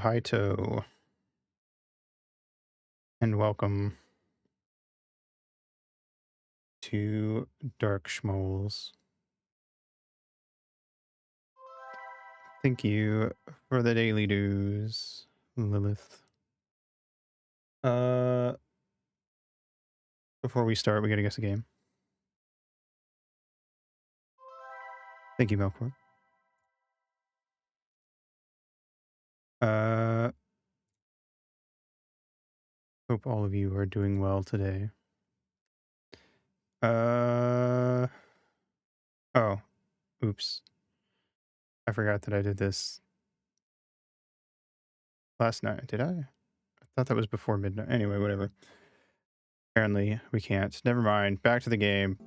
Hito, and welcome to Dark Schmoles. Thank you for the daily dues, Lilith. Before we start, we gotta guess a game. Thank you, Melkor. Hope all of you are doing well today. Oh, oops. I forgot that I did this last night. Did I? I thought that was before midnight. Anyway, whatever. Apparently, we can't. Never mind. Back to the game.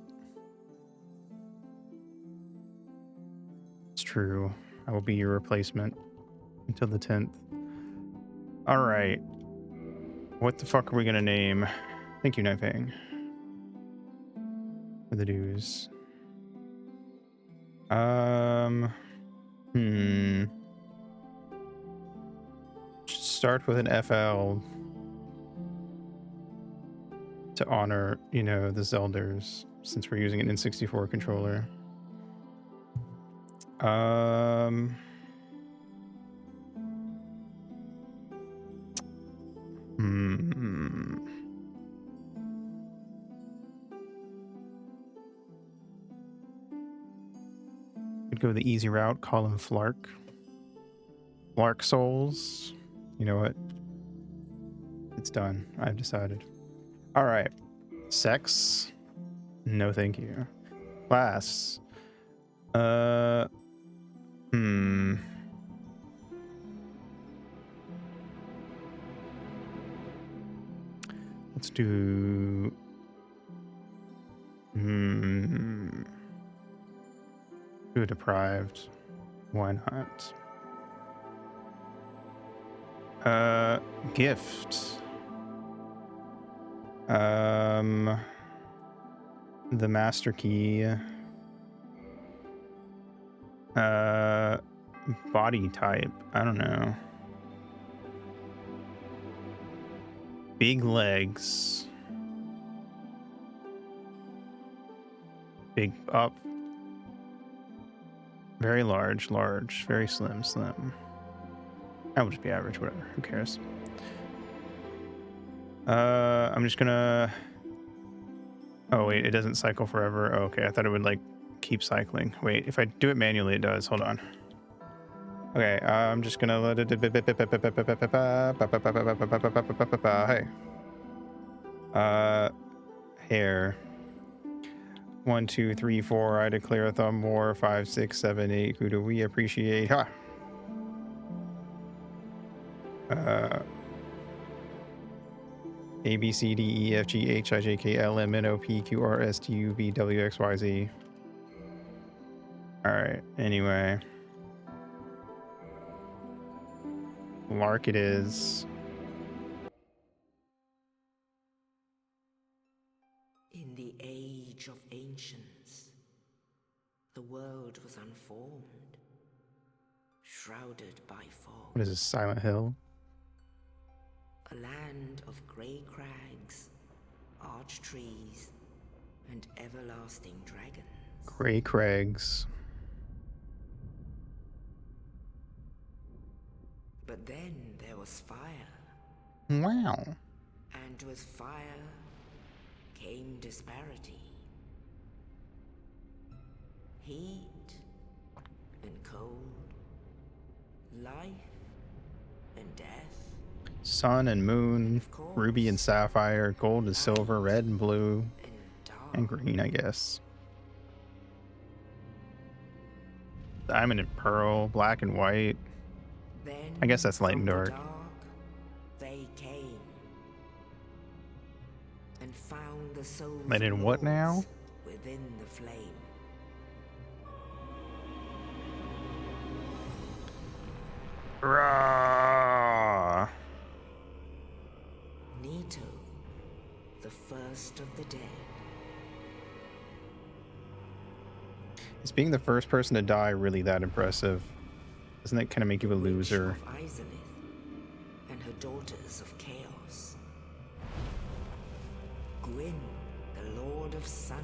It's true. I will be your replacement until the 10th. All right. What the fuck are we gonna name? Thank you, Nightfang, for the dues. Start with an FL to honor, you know, the Zelders, since we're using an N64 controller. Could go the easy route, call him Flark. Flark Souls. You know what? It's done. I've decided. All right. Sex? No, thank you. Class? Let's do... Do a deprived. Why not? Gift. The master key. Body type. I don't know. Big legs. Big up. Very large, large. Very slim, slim. That would just be average, whatever. Who cares? I'm just gonna... Oh, wait, it doesn't cycle forever. Oh, okay, I thought it would, like, keep cycling. Wait, if I do it manually, it does. Hold on. Okay, I'm just gonna let it... Hey. Hair. 1, 2, 3, 4. I declare a thumb more. 5, 6, 7, 8. Who do we appreciate? Ha! A, B, C, D, E, F, G, H, I, J, K, L, M, N, O, P, Q, R, S, T, U, V, W, X, Y, Z. Alright, anyway. Lark it is. In the age of ancients, the world was unformed, shrouded by fog. What is this, Silent Hill? A land of grey crags, arch trees, and everlasting dragons. Grey crags. But then there was fire. Wow. And with fire came disparity. Heat and cold. Life and death. Sun and moon, ruby and sapphire, gold and silver, red and blue, and green, I guess. Diamond and pearl, black and white. Then I guess that's light and dark. They came and found the souls Light and what now? Within the flame. Rah! Nito, the first of the dead. Is being the first person to die really that impressive? Doesn't that kind of make you a loser? and her daughters of chaos. Gwyn, the Lord of Sunlight,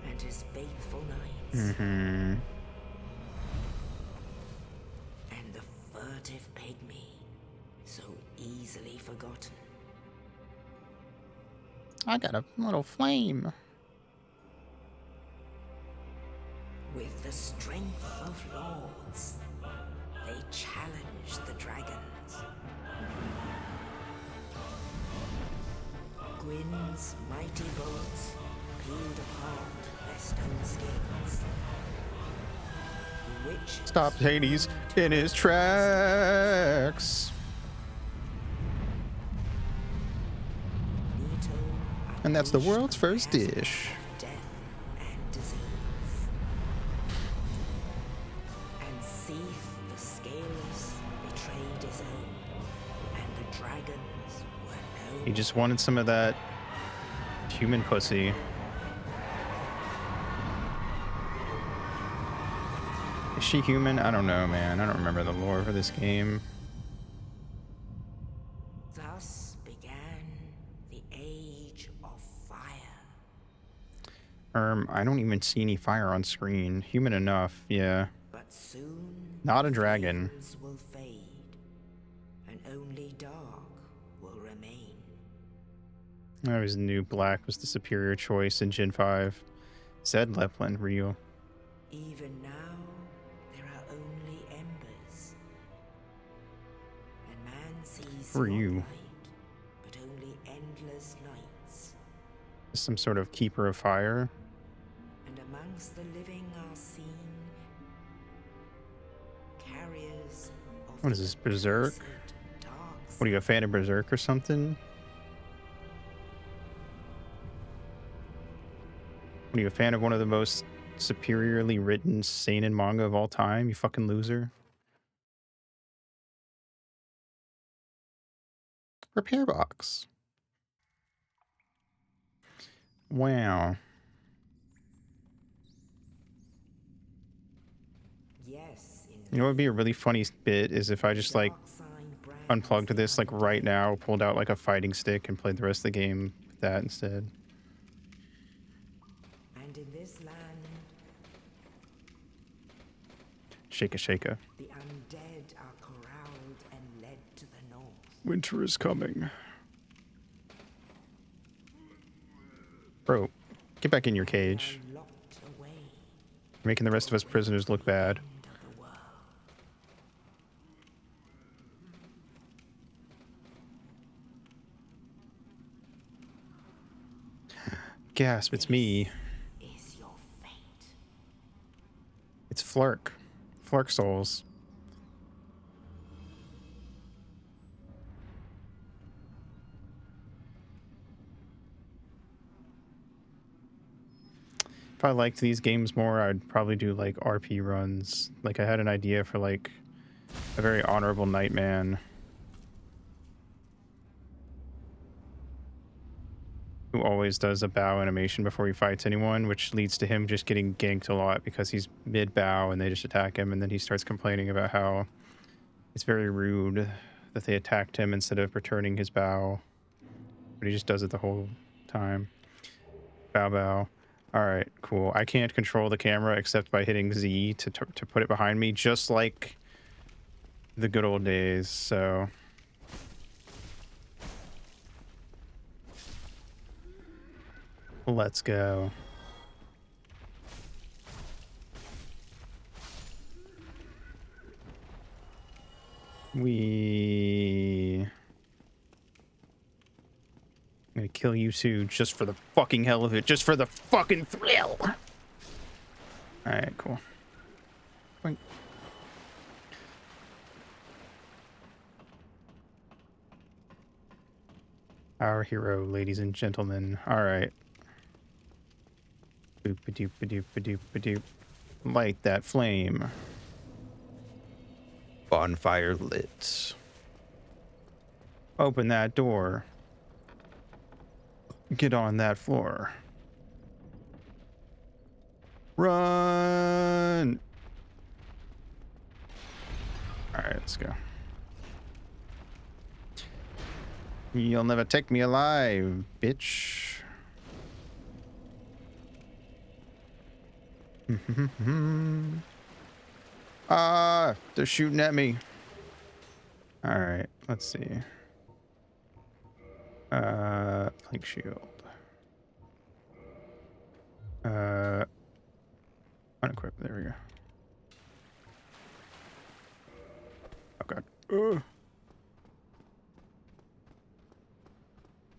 and his faithful knights. Mm-hmm. And the furtive pygmy, so easily forgotten. I got a little flame. With the strength of lords, they challenged the dragons. Gwyn's mighty bolts peeled apart their stone scales. The witches Stopped Hades in his tracks. Nito And that's the unleashed world's a first miasma dish. of death and disease. And Seath the Scaleless betrayed his own, and the dragons were no. He just wanted some of that human pussy. Is she human? I don't know, man. I don't remember the lore for this game. Thus began the Age of Fire. I don't even see any fire on screen. Human enough, yeah. But soon Not a the dragon. flames will fade, and only dark will remain. I always knew black was the superior choice in Gen 5. Zed Leplin, real. Even now, there are only embers. And man sees Who are not you? light, but only endless nights. Some sort of keeper of fire. And amongst the living are seen carriers of What is the this, Berserk? accursed dark What are you, a fan of Berserk or something? What are you, a fan of one of the most superiorly written seinen manga of all time? You fucking loser. Repair box. Wow. Yes, You know what would be a really funny bit is if I just like unplugged this like right now, pulled out like a fighting stick and played the rest of the game with that instead. And in this land, Shaka shaka. the undead are corralled and led to the north. Winter is coming. Bro, get back in your cage. They are locked away. You're making the rest of us prisoners look bad. End of the world. Gasp, it's me. Is your fate. It's Flark. Flark Souls. If I liked these games more, I'd probably do like RP runs. Like I had an idea for like a very honorable Nightman who always does a bow animation before he fights anyone, which leads to him just getting ganked a lot because he's mid-bow and they just attack him, and then he starts complaining about how it's very rude that they attacked him instead of returning his bow. But he just does it the whole time. Bow bow. Alright, cool. I can't control the camera except by hitting Z to put it behind me, just like the good old days, so... Let's go. I'm gonna kill you too, just for the fucking hell of it, just for the fucking thrill. Alright, cool. Boink. Our hero, ladies and gentlemen. Alright. Boop-a-doop-a-doop-a-doop-a-doop. Light that flame. Bonfire lit. Open that door. Get on that floor. Run! Alright, let's go. You'll never take me alive, bitch. Ah, they're shooting at me. All right, let's see. Plank shield. Unequip. There we go. Oh god. Ugh.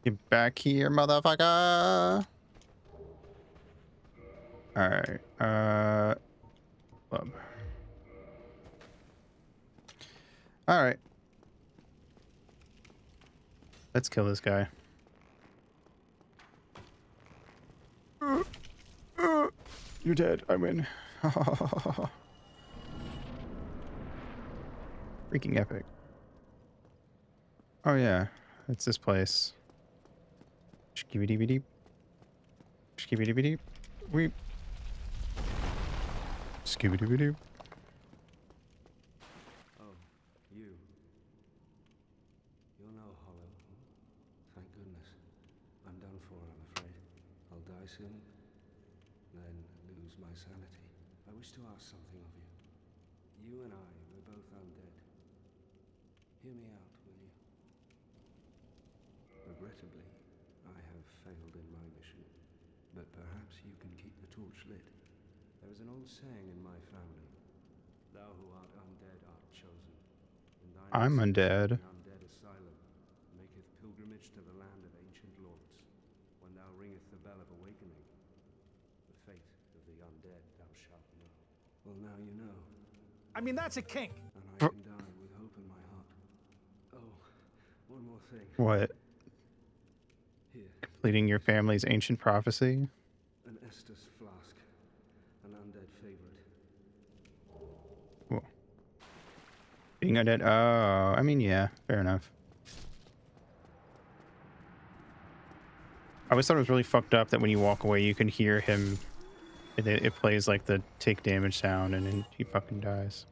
Get back here, motherfucker. All right. Club. All right. Let's kill this guy. You're dead. I win. Freaking epic. Oh yeah, it's this place. Skibidi-bidi. Skibidi-bidi. Weep. Skibidi-bidi. Oh, you. You're no hollow. Thank goodness. I'm done for, I'm afraid. I'll die soon, then lose my sanity. I wish to ask something of you. You and I, we're both undead. Hear me out, will you? Regrettably, I have failed in my mission, but perhaps you can keep the torch lit. There is an old saying in my family: thou who art undead art chosen. And I'm undead. Undead asylum maketh pilgrimage to the land of ancient lords. When thou ringeth the bell of awakening, the fate of the undead thou shalt know. Well, now you know. I mean, that's a kink. And I can die with hope in my heart. Oh, one more thing. What? Here, Completing your family's ancient prophecy? an Estus flask, an undead favorite. Cool. Being undead? Oh, I mean, yeah, fair enough. I always thought it was really fucked up that when you walk away, you can hear him. It plays like the take damage sound, and then he fucking dies.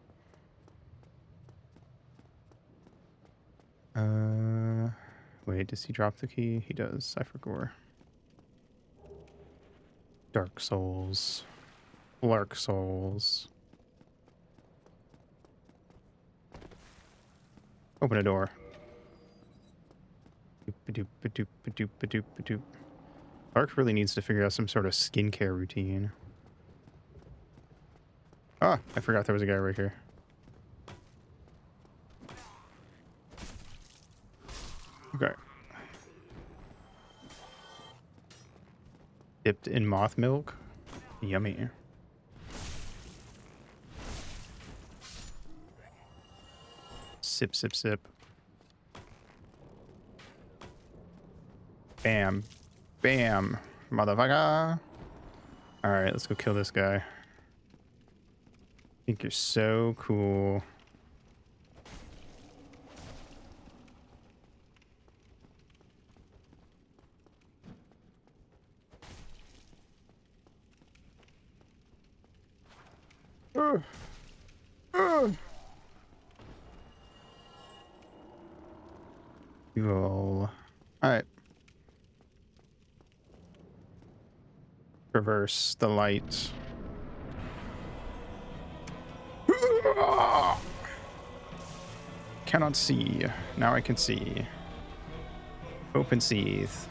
Wait, does he drop the key? He does. I forgot. Dark Souls. Lark Souls. Open a door. Doop-a-doop-a-doop-a-doop-a-doop-a-doop. Lark really needs to figure out some sort of skincare routine. Ah, I forgot there was a guy right here. Okay. Dipped in moth milk. Yummy. Sip, sip, sip. Bam. Bam. Motherfucker. Alright, let's go kill this guy. I think you're so cool. Cool. Alright. Traverse the light. Cannot see. Now I can see. Open seeth.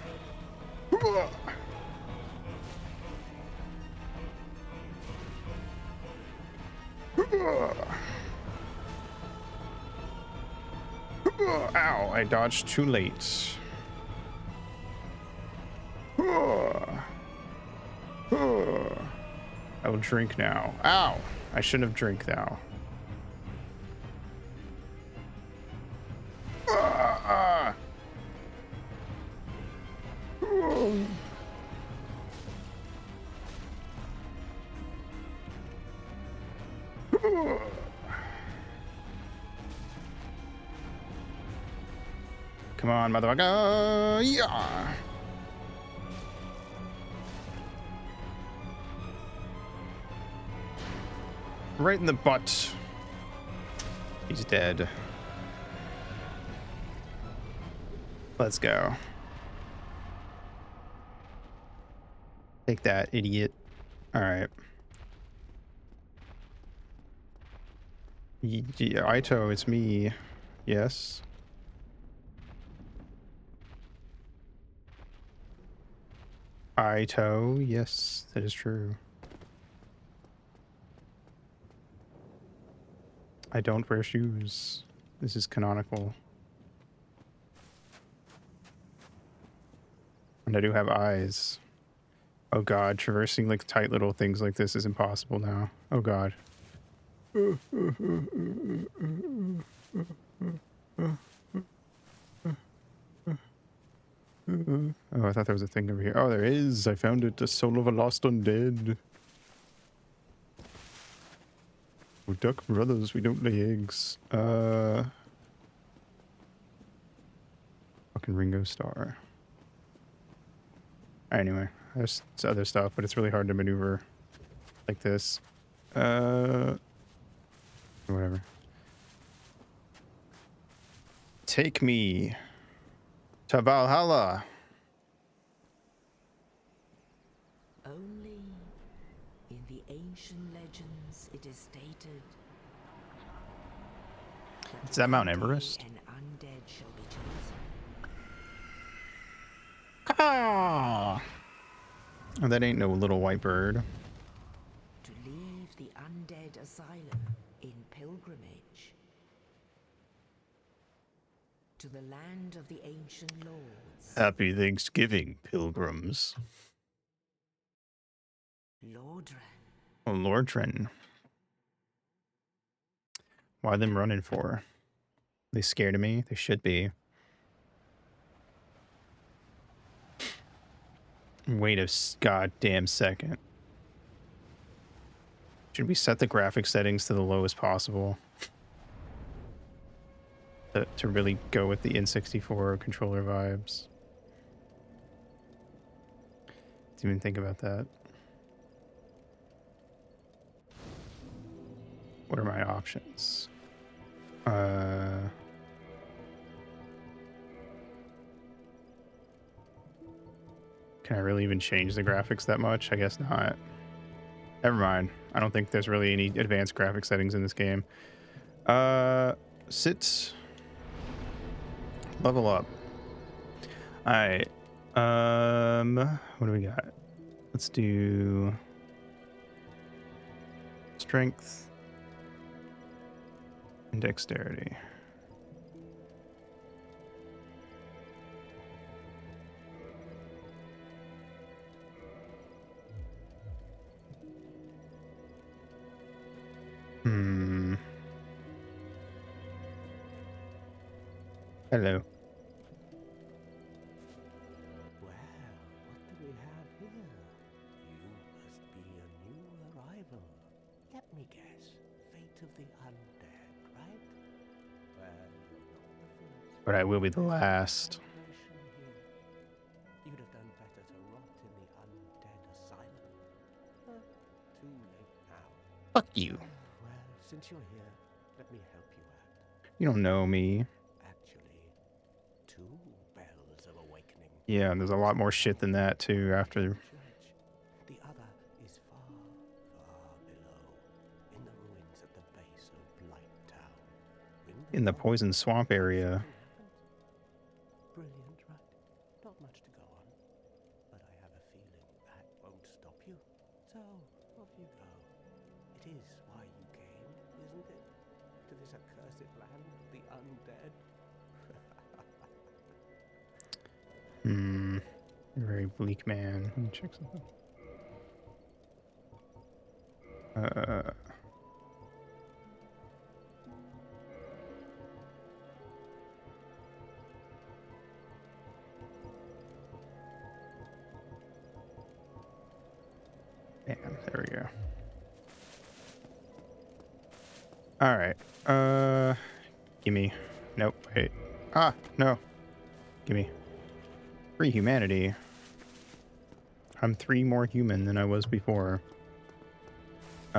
Ow, I dodged too late. I will drink now. Ow! I shouldn't have drank now. Come on, motherfucker! Yeah! Right in the butt. He's dead. Let's go. Take that, idiot. All right. Aito, it's me. Yes. Aito, yes, that is true. I don't wear shoes. This is canonical. And I do have eyes. Oh god, traversing like tight little things like this is impossible now. Oh god. Oh, I thought there was a thing over here. Oh, there is. I found it. The soul of a lost undead. We're duck brothers. We don't lay eggs. Fucking Ringo Starr. Anyway, there's other stuff, but it's really hard to maneuver like this. Whatever. Take me to Valhalla. Only in the ancient legends it is stated Is that Mount one day Everest? an undead shall be chosen Ah! Oh, that ain't no little white bird. to leave the undead asylum in pilgrimage to the land of the ancient lords. Happy Thanksgiving, pilgrims. Lordran, Oh, Lord Trenton. Why them running for? They scared of me? They should be. Wait a goddamn second. Should we set the graphic settings to the lowest possible? To really go with the N64 controller vibes. Didn't even think about that. What are my options? Can I really even change the graphics that much? I guess not. Never mind. I don't think there's really any advanced graphic settings in this game. Sit. Level up. Alright. What do we got? Let's do strength and dexterity. Hello. Well, what do we have here? You must be a new arrival. Let me guess. Fate of the undead, right? Well, you're not the first. But I will be the last. Celebration here. You'd have done better to rot in the undead asylum. But too late now. Fuck you. Well, since you're here, let me help you out. You don't know me. Actually, 2 bells of awakening. Yeah, there's a lot more shit than that too after. Church. The other is far, far below, in the ruins at the base of Blight Town. Ring In the bell. poison swamp area. Brilliant, right? Not much to go on, but I have a feeling that won't stop you. So, off you go. It is why you came, isn't it? To this accursed land of the undead? Very bleak man. Let me check something. Bam, there we go. All right. Gimme. Nope. Wait. Ah, no. Gimme. Free humanity. I'm 3 more human than I was before. I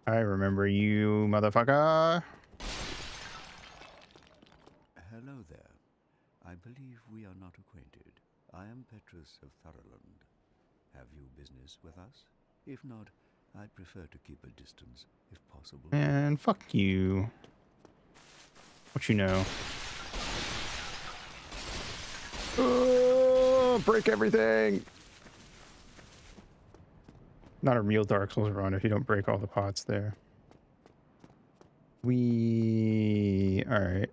remember you, motherfucker. I believe we are not acquainted. I am Petrus of Thoroland. Have you business with us? If not, I'd prefer to keep a distance, if possible. And fuck you. What you know? Oh, break everything! Not a real Dark Souls run if you don't break all the pots there. Alright.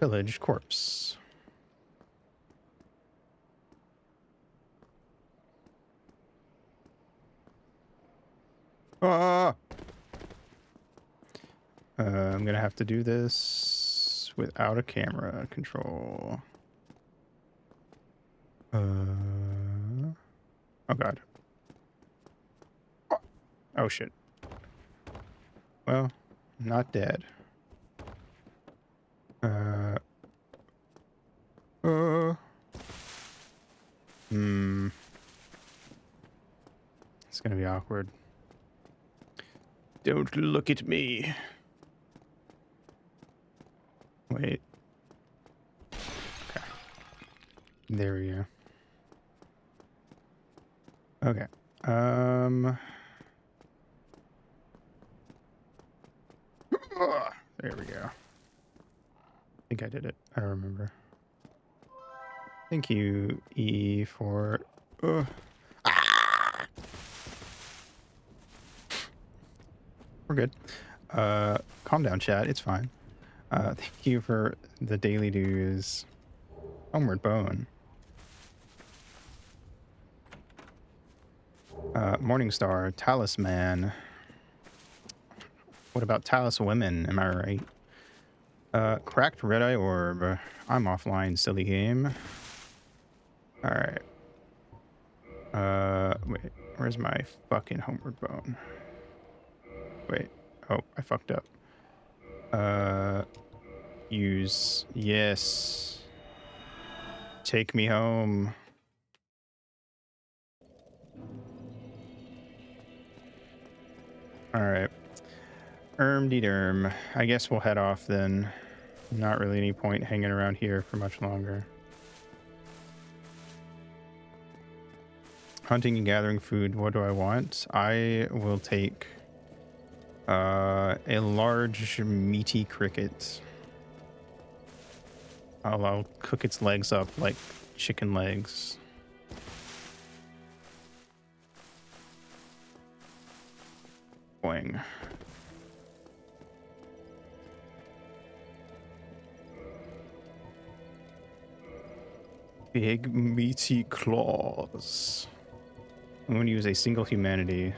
Village corpse. Ah! I'm gonna have to do this without a camera control. Oh god. Oh shit. Well, not dead. It's gonna be awkward. Don't look at me. Wait. Okay. There we go. Okay. There we go. I think I did it. I don't remember. Thank you, E, for... We're good. Calm down, chat. It's fine. Thank you for the daily dues. Homeward Bone. Morningstar. Talisman. What about Talis Women? Am I right? Cracked Red Eye Orb. I'm offline, silly game. Alright. Wait. Where's my fucking Homeward Bone? Wait. Oh, I fucked up. Use. Yes. Take me home. Alright. Derm. I guess we'll head off then. Not really any point hanging around here for much longer. Hunting and gathering food. What do I want? I will take a large meaty cricket. I'll cook its legs up like chicken legs. Boing. Big meaty claws. I'm going to use a single humanity.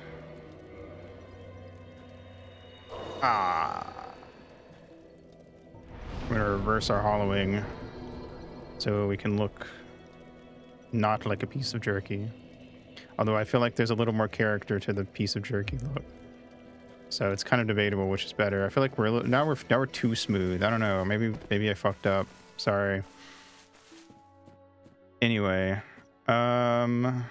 Ah. We're going to reverse our hollowing so we can look not like a piece of jerky. Although I feel like there's a little more character to the piece of jerky look. So it's kind of debatable which is better. I feel like now we're too smooth. I don't know. Maybe I fucked up. Sorry. Anyway, I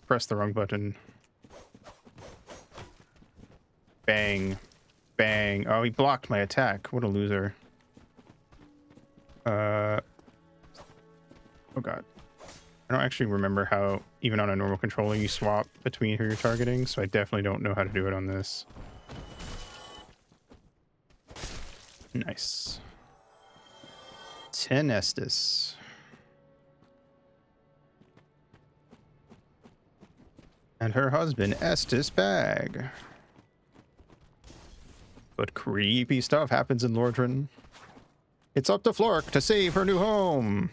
pressed the wrong button. Bang. Bang. Oh, he blocked my attack. What a loser. Oh god. I don't actually remember how, even on a normal controller, you swap between who you're targeting, so I definitely don't know how to do it on this. Nice. 10 Estus. And her husband, Estus Bag. But creepy stuff happens in Lordran. It's up to Flork to save her new home.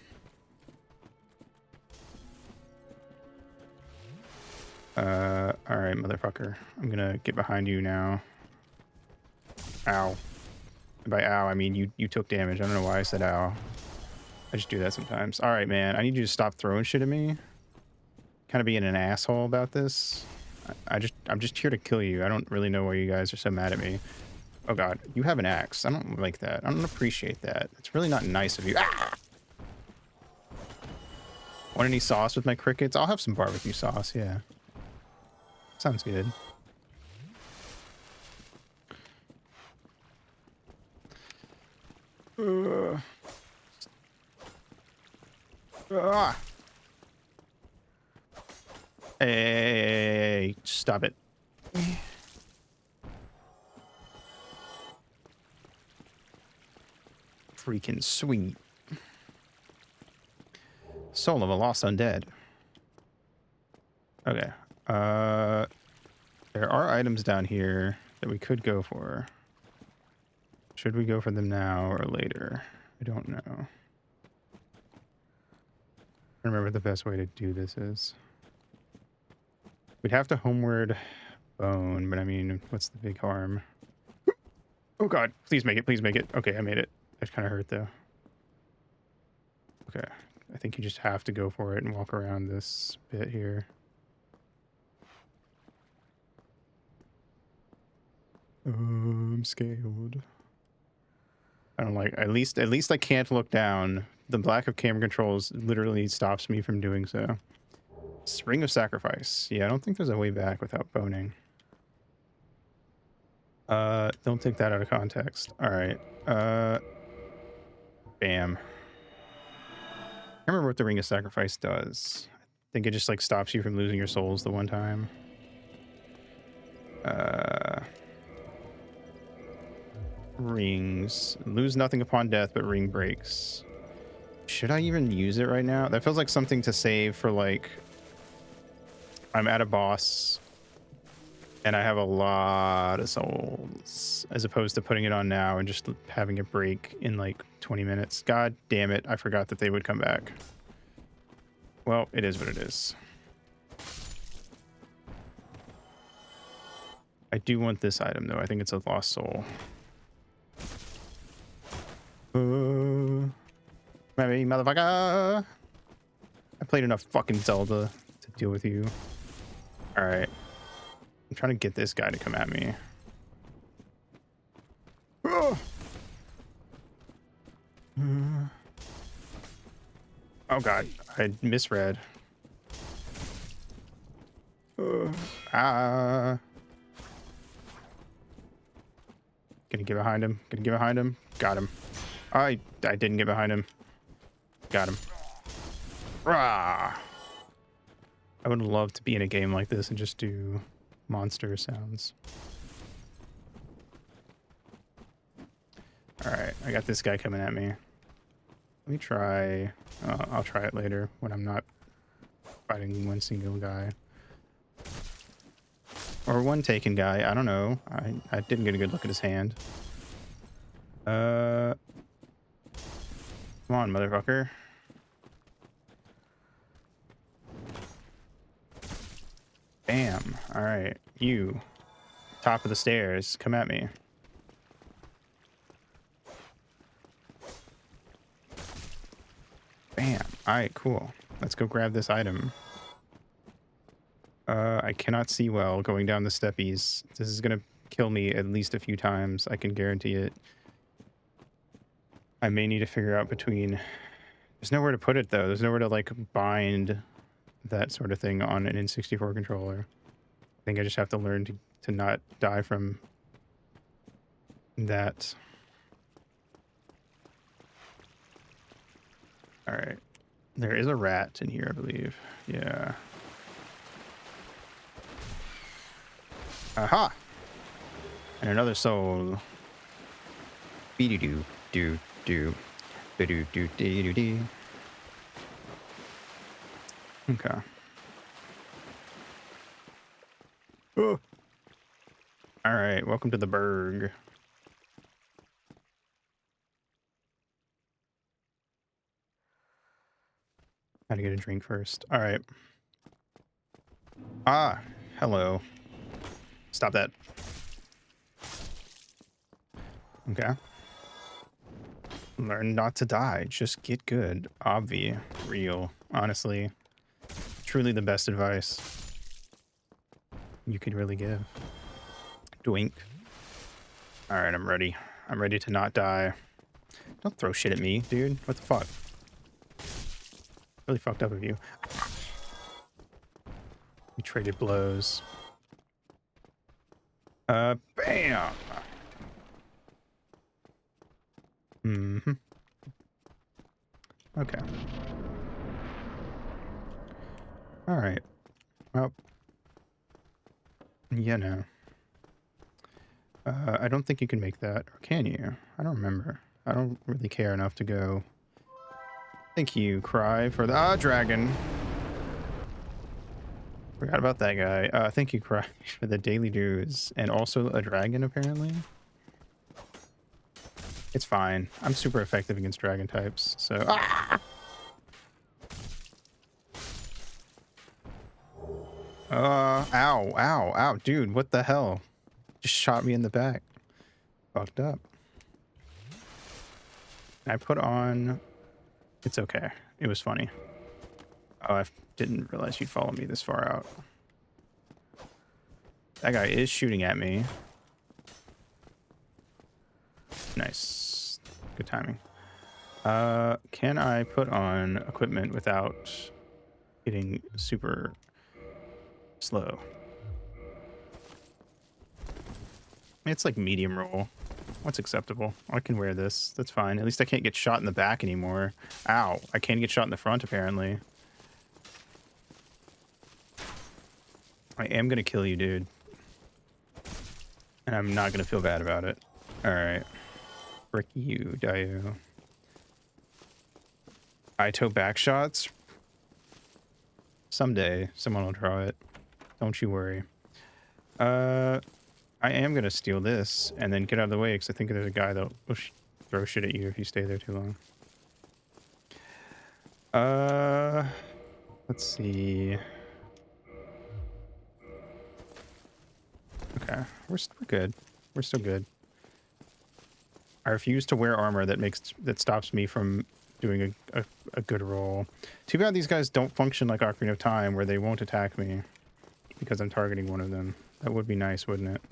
Alright, motherfucker. I'm gonna get behind you now. Ow. By ow, I mean you took damage. I don't know why I said ow. I just do that sometimes. Alright, man. I need you to stop throwing shit at me. Kind of being an asshole about this. I'm just here to kill you. I don't really know why you guys are so mad at me. Oh god, you have an axe. I don't like that. I don't appreciate that. It's really not nice of you. Ah! Want any sauce with my crickets? I'll have some barbecue sauce, yeah. Sounds good. Ah. Hey, stop it. Freaking sweet. Soul of a lost undead. Okay. There are items down here that we could go for. Should we go for them now or later? I don't know. I don't remember the best way to do this is. We'd have to homeward bone, but I mean, what's the big harm? Oh god, please make it, please make it. Okay, I made it. That kind of hurt though. Okay, I think you just have to go for it and walk around this bit here. I'm scared. I don't like, at least I can't look down. The lack of camera controls literally stops me from doing so. Spring of Sacrifice. Yeah, I don't think there's a way back without boning. Don't take that out of context. All right. Bam. I remember what the Ring of Sacrifice does. I think it just like stops you from losing your souls the one time. Rings. Lose nothing upon death, but ring breaks. Should I even use it right now? That feels like something to save for like I'm at a boss and I have a lot of souls, as opposed to putting it on now and just having it break in like 20 minutes. God damn it. I forgot that they would come back. Well, it is what it is. I do want this item though. I think it's a lost soul. Maybe motherfucker. I played enough fucking Zelda to deal with you. All right. I'm trying to get this guy to come at me. Oh god, I misread. Gonna get behind him. Gonna get behind him. Got him. I didn't get behind him. Got him. Rah! I would love to be in a game like this and just do monster sounds. Alright, I got this guy coming at me. Let me try... I'll try it later when I'm not fighting one single guy. Or one taken guy, I don't know. I didn't get a good look at his hand. Come on, motherfucker. Bam. Alright, you. Top of the stairs, come at me. Bam. Alright, cool. Let's go grab this item. I cannot see well going down the steppies. This is gonna kill me at least a few times. I can guarantee it. I may need to figure out between... There's nowhere to put it, though. There's nowhere to, like, bind that sort of thing on an N64 controller. I think I just have to learn to not die from that. Alright. There is a rat in here, I believe. Yeah. Aha! And another soul. Be-do-do, do-do. Be-do-do-dee-do-dee. Okay. Oh. Alright, welcome to the Berg. Gotta get a drink first. Alright. Ah, hello. Stop that. Okay. Learn not to die. Just get good. Obvi. Real. Honestly. Truly the best advice you could really give. Doink. Alright, I'm ready. I'm ready to not die. Don't throw shit at me, dude. What the fuck? Really fucked up of you. We traded blows. Bam! Mm-hmm. Okay. Alright. Well. Yeah, no. I don't think you can make that. Or can you? I don't remember. I don't really care enough to go. Thank you, Cry, for the dragon. Forgot about that guy. Thank you, Cry, for the daily dues. And also a dragon, apparently. It's fine. I'm super effective against dragon types, so... Ah! Ow, ow, ow. Dude, what the hell? Just shot me in the back. Fucked up. I put on... It's okay. It was funny. Oh, I didn't realize you'd follow me this far out. That guy is shooting at me. Nice. Good timing. Can I put on equipment without getting super slow? It's like medium roll. What's acceptable? I can wear this. That's fine. At least I can't get shot in the back anymore. Ow. I can't get shot in the front, apparently. I am going to kill you, dude. And I'm not going to feel bad about it. Alright. Frick you, Dio. Ito back shots? Someday, someone will draw it. Don't you worry. I am going to steal this and then get out of the way because I think there's a guy that'll throw shit at you if you stay there too long. Let's see. Okay, we're good. We're still good. I refuse to wear armor that stops me from doing a good roll. Too bad these guys don't function like Ocarina of Time, where they won't attack me because I'm targeting one of them. That would be nice, wouldn't it?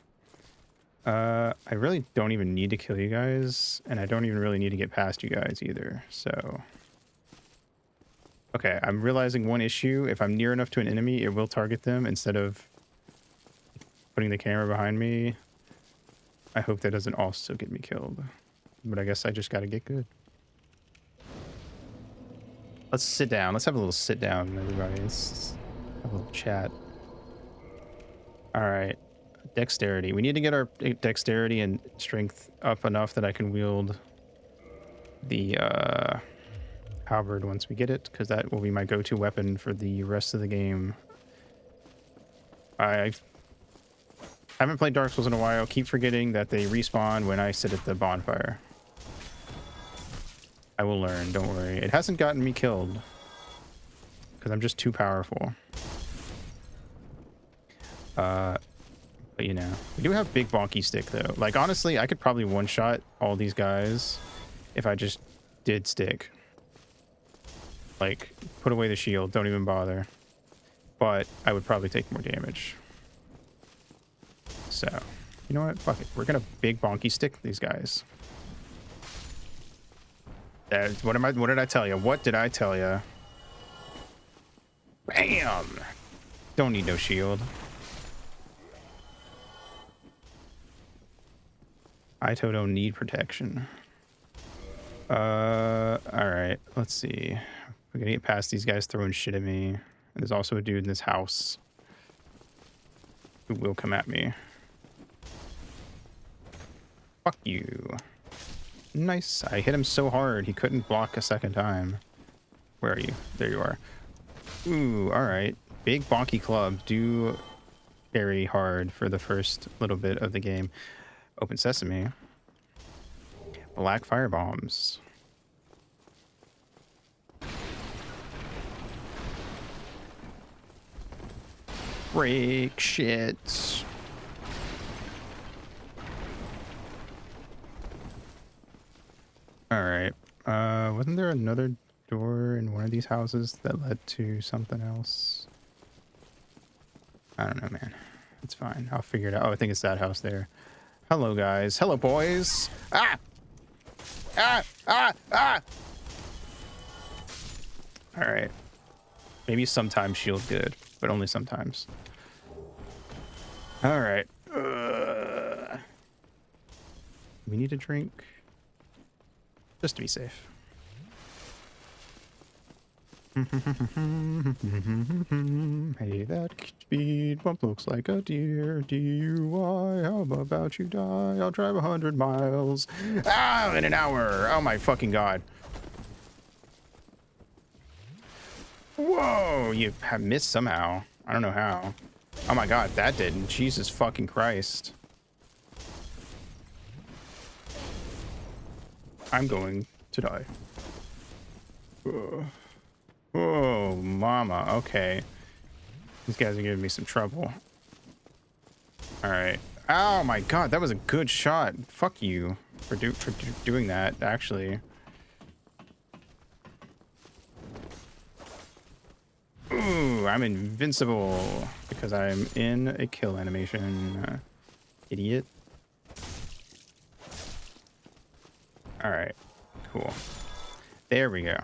I really don't even need to kill you guys, and I don't even really need to get past you guys either, so... Okay, I'm realizing one issue. If I'm near enough to an enemy, it will target them instead of putting the camera behind me. I hope that doesn't also get me killed. But I guess I just gotta get good. Let's sit down. Let's have a little sit down, everybody. Let's have a little chat. Alright. Dexterity. We need to get our dexterity and strength up enough that I can wield the halberd once we get it, because that will be my go-to weapon for the rest of the game. I haven't played Dark Souls in a while. Keep forgetting that they respawn when I sit at the bonfire. I will learn, don't worry. It hasn't gotten me killed because I'm just too powerful. But you know, we do have big bonky stick though. Like honestly, I could probably one-shot all these guys if I just did stick. Like, put away the shield, don't even bother. But I would probably take more damage. So, you know what? Fuck it. We're gonna big bonky stick these guys. What did I tell you? What did I tell you? Bam! Don't need no shield. Ito don't need protection. Alright, let's see. We're gonna get past these guys throwing shit at me. And there's also a dude in this house who will come at me. Fuck you. Nice. I hit him so hard he couldn't block a second time. Where are you? There you are. Ooh, alright. Big bonky club do very hard for the first little bit of the game. Open sesame. Black fire bombs. Break shit. Alright. Wasn't there another door in one of these houses that led to something else? I don't know, man. It's fine. I'll figure it out. Oh, I think it's that house there. Hello, guys. Hello, boys. Ah! Ah! Ah! Ah! Alright. Maybe sometimes shield good, but only sometimes. Alright. we need a drink? Just to be safe. Hey, that speed bump looks like a deer. DUI, how about you die? I'll drive 100 miles. Ah, in an hour. Oh my fucking god. Whoa, you have missed somehow. I don't know how. Oh my god, that didn't. Jesus fucking Christ. I'm going to die. Oh, mama. Okay. These guys are giving me some trouble. All right. Oh my god, that was a good shot. Fuck you for doing that, actually. Ooh, I'm invincible because I'm in a kill animation. Idiot. All right. Cool. There we go.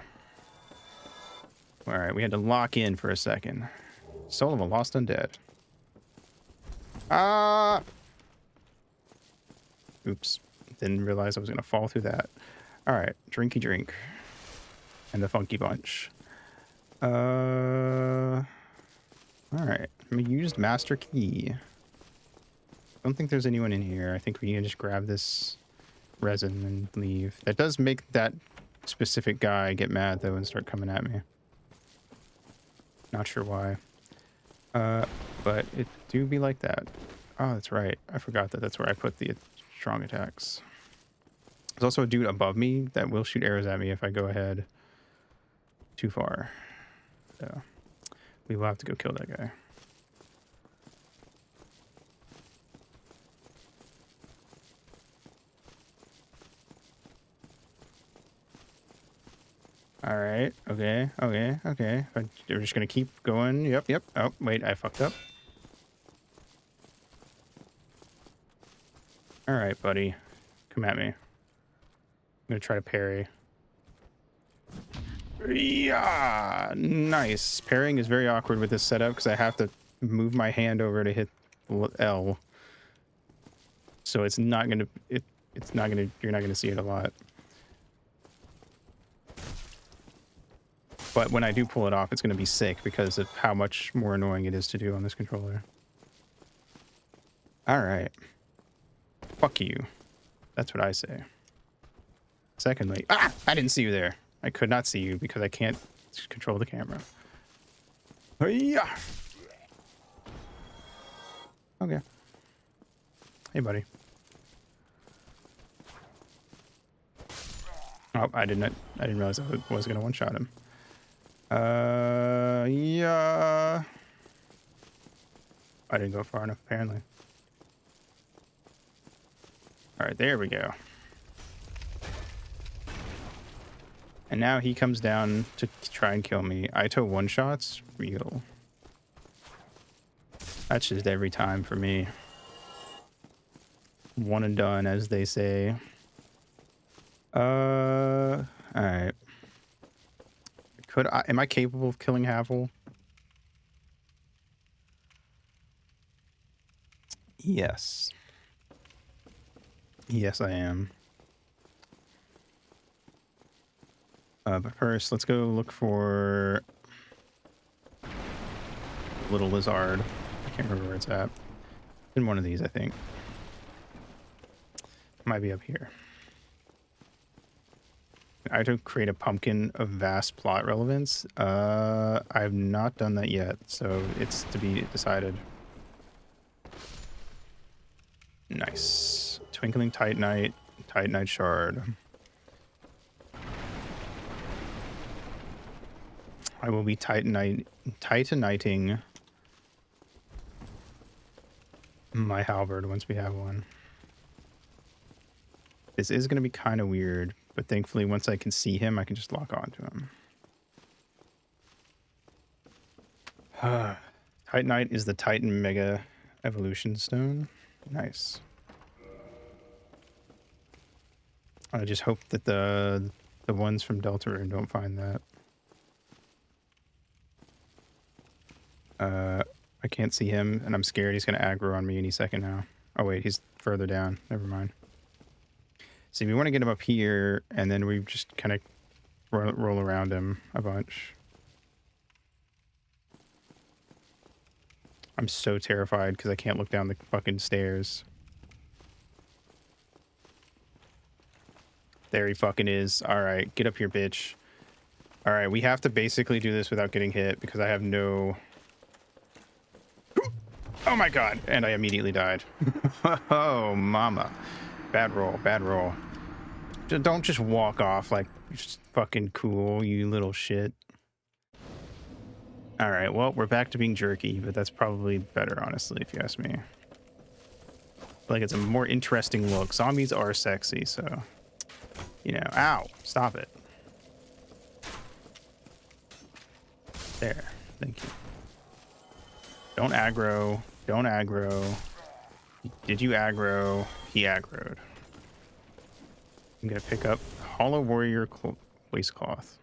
All right, we had to lock in for a second. Soul of a Lost Undead. Ah! Oops. Didn't realize I was going to fall through that. All right, drinky drink. And the funky bunch. All right, we used master key. Don't think there's anyone in here. I think we can just grab this resin and leave. That does make that specific guy get mad, though, and start coming at me. Not sure why. But it do be like that. Oh, that's right. I forgot that that's where I put the strong attacks. There's also a dude above me that will shoot arrows at me if I go ahead too far. So we will have to go kill that guy. All right. Okay. Okay. Okay. We're just going to keep going. Yep. Yep. Oh, wait. I fucked up. All right, buddy. Come at me. I'm going to try to parry. Yeah. Nice. Parrying is very awkward with this setup because I have to move my hand over to hit L. So it's not going to... It's not going to... You're not going to see it a lot. But when I do pull it off, it's going to be sick because of how much more annoying it is to do on this controller. All right. Fuck you. That's what I say. Secondly, ah! I didn't see you there. I could not see you because I can't control the camera. Yeah. Okay. Hey, buddy. Oh, I didn't realize I was going to one-shot him. Yeah. I didn't go far enough, apparently. All right, there we go. And now he comes down to try and kill me. Ito one-shots? Real. That's just every time for me. One and done, as they say. All right. Am I capable of killing Havel? Yes. Yes, I am. But first, let's go look for Little Lizard. I can't remember where it's at. In one of these, I think. Might be up here. I have to create a pumpkin of vast plot relevance. I've not done that yet, so it's to be decided. Nice. Twinkling Titanite shard. I will be titaniting my halberd once we have one. This is going to be kind of weird, but thankfully once I can see him, I can just lock onto him. Titanite is the Titan Mega Evolution Stone. Nice. I just hope that the ones from Deltarune don't find that. I can't see him, and I'm scared he's going to aggro on me any second now. Oh wait, he's further down. Never mind. See, we want to get him up here, and then we just kind of roll around him a bunch. I'm so terrified because I can't look down the fucking stairs. There he fucking is. All right, get up here, bitch. All right, we have to basically do this without getting hit because I have no... Oh my god, and I immediately died. Oh, mama. Bad roll, bad roll. Don't just walk off like you're just fucking cool, you little shit. All right, well, we're back to being jerky, but that's probably better, honestly, if you ask me. Like, it's a more interesting look. Zombies are sexy, so... You know, ow, stop it. There, thank you. Don't aggro, don't aggro. Did you aggro? He aggroed. I'm gonna pick up Hollow Warrior waistcloth.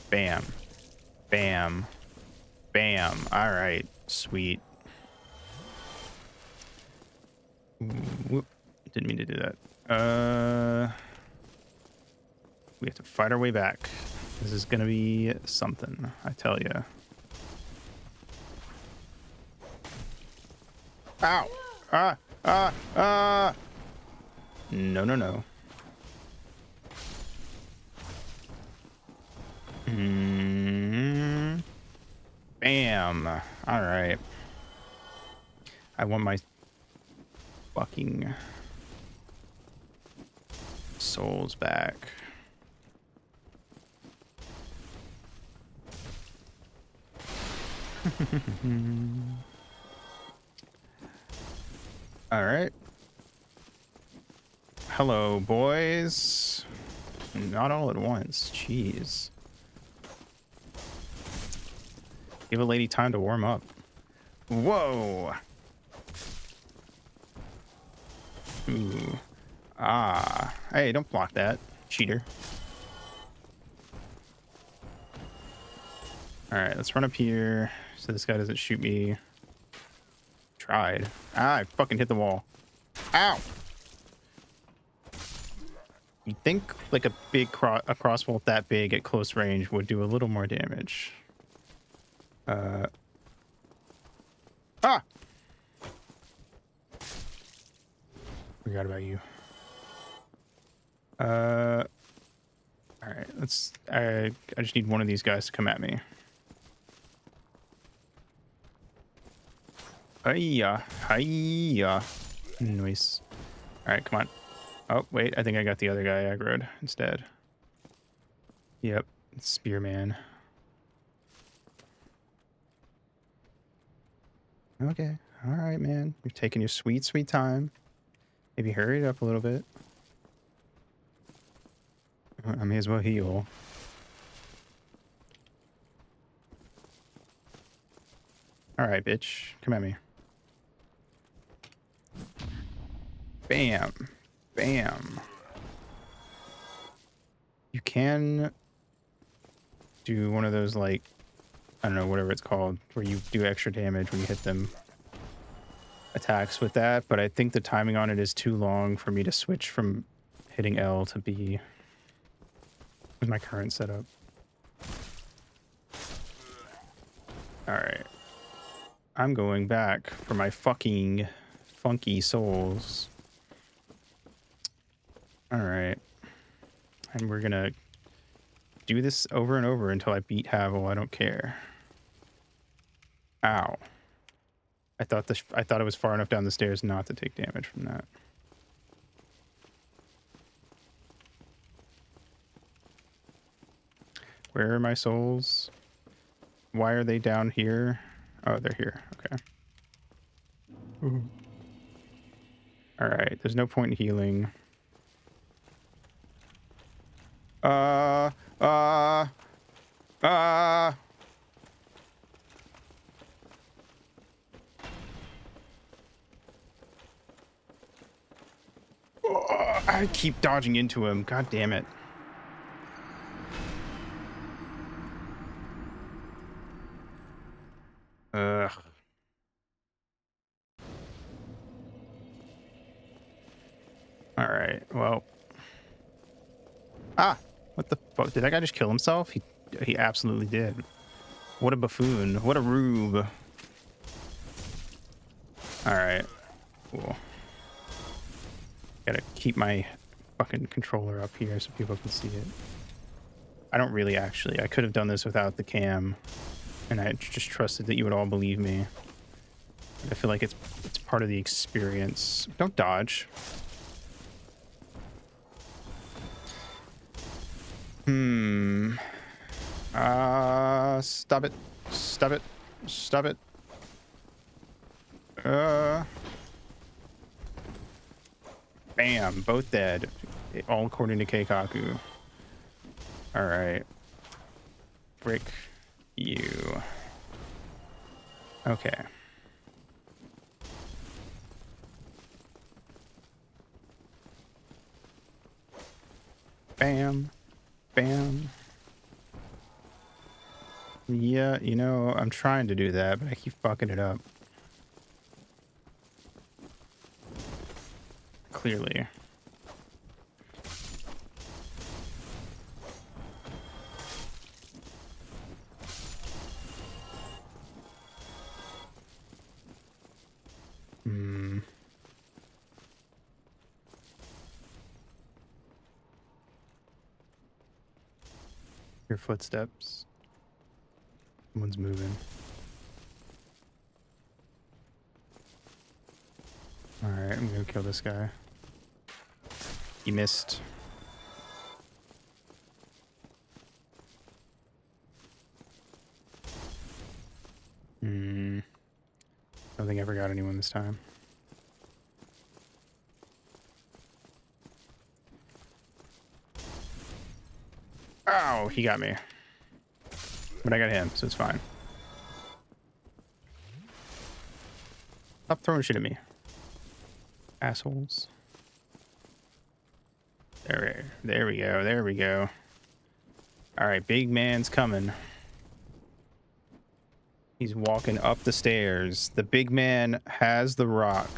Bam. Bam. Bam. All right, sweet. Whoop. Didn't mean to do that. We have to fight our way back. This is gonna be something, I tell ya. Ow! No, no, no. Bam! Alright. I want my fucking souls back. All right. Hello, boys. Not all at once. Jeez. Give a lady time to warm up. Whoa. Ooh. Ah. Hey, don't block that, cheater. All right, let's run up here so this guy doesn't shoot me. Tried. Ah, I fucking hit the wall. Ow! You'd think like a big crossbow that big at close range would do a little more damage. Ah! Forgot about you. All right, let's. I just need one of these guys to come at me. Hiya, hiya. Nice. All right, come on. Oh wait, I think I got the other guy aggroed instead. Yep, Spearman. Okay, all right, man. You're taking your sweet, sweet time. Maybe hurry it up a little bit. I may as well heal. All right, bitch. Come at me. Bam. Bam. You can do one of those, like, I don't know, whatever it's called, where you do extra damage when you hit them. Attacks with that, but I think the timing on it is too long for me to switch from hitting L to B with my current setup. Alright. I'm going back for my fucking funky souls. Alright. And we're gonna do this over and over until I beat Havel. I don't care. Ow. I thought it was far enough down the stairs not to take damage from that. Where are my souls? Why are they down here? Oh, they're here. Okay. Ooh. All right. There's no point in healing. I keep dodging into him. God damn it. Ugh. All right. Well. Ah. What the fuck? Did that guy just kill himself? He absolutely did. What a buffoon. What a rube. All right. Cool. Gotta keep my fucking controller up here so people can see it. I don't really actually. I could have done this without the cam, and I just trusted that you would all believe me. I feel like it's part of the experience. Don't dodge. Stop it. Stop it. Stop it. Bam. Both dead. All according to Keikaku. Alright. Frick you. Okay. Bam. Bam. Yeah, you know, I'm trying to do that, but I keep fucking it up. Clearly. Your footsteps. Someone's moving. Alright, I'm gonna kill this guy. He missed. Don't think I forgot anyone this time. Oh, he got me. But I got him, so it's fine. Stop throwing shit at me. Assholes. There we go. There we go. Alright, big man's coming. He's walking up the stairs. The big man has the rock.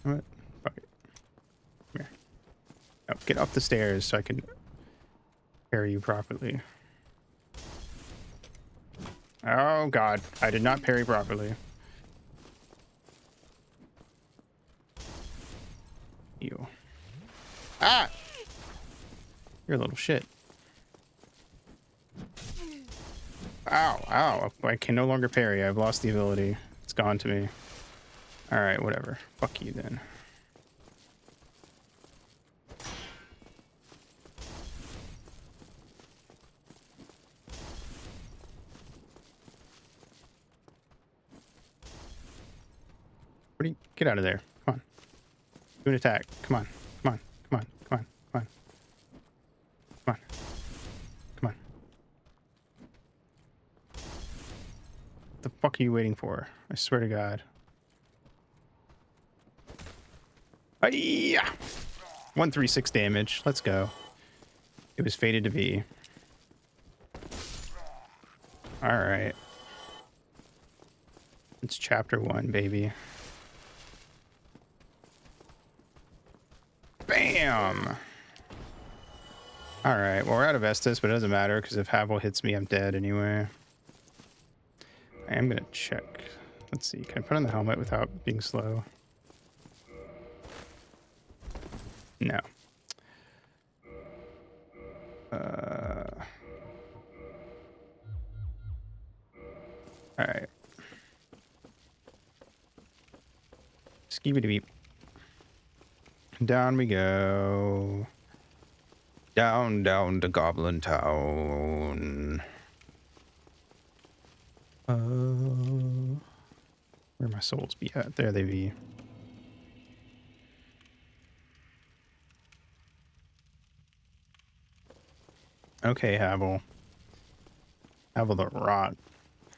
What? Fuck it. Come here. Oh, get up the stairs so I can parry you properly. Oh god, I did not parry properly. You. Ah! You're a little shit. Ow, ow. I can no longer parry. I've lost the ability. It's gone to me. Alright, whatever. Fuck you then. What do you... Get out of there. Come on. Do an attack. Come on. Come on. Come on. Come on. Come on. Come on. Come on. What the fuck are you waiting for? I swear to God. Hiya! 136 damage. Let's go. It was fated to be. Alright. It's chapter 1, baby. Bam! Alright, well, we're out of Estus, but it doesn't matter, because if Havel hits me, I'm dead anyway. I am gonna check. Let's see, can I put on the helmet without being slow? No. Alright. Skibidi beep. Down we go. Down, down to Goblin Town. Where my souls be at? There they be. Okay, Havel. Havel the Rot.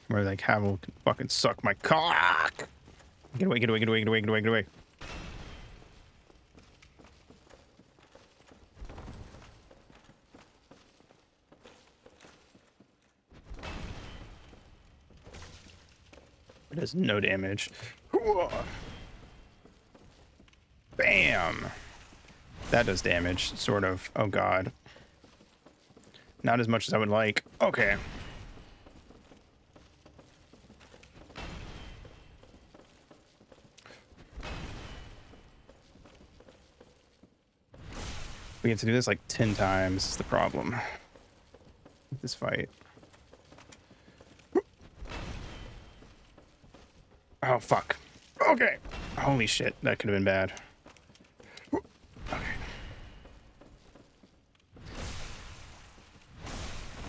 Where like Havel can fucking suck my cock. Get away, get away, get away, get away, get away, get away. It does no damage. Bam! That does damage, sort of. Oh god. Not as much as I would like. Okay. We have to do this like 10 times is the problem with this fight. Oh, fuck. Okay. Holy shit, that could have been bad. Okay.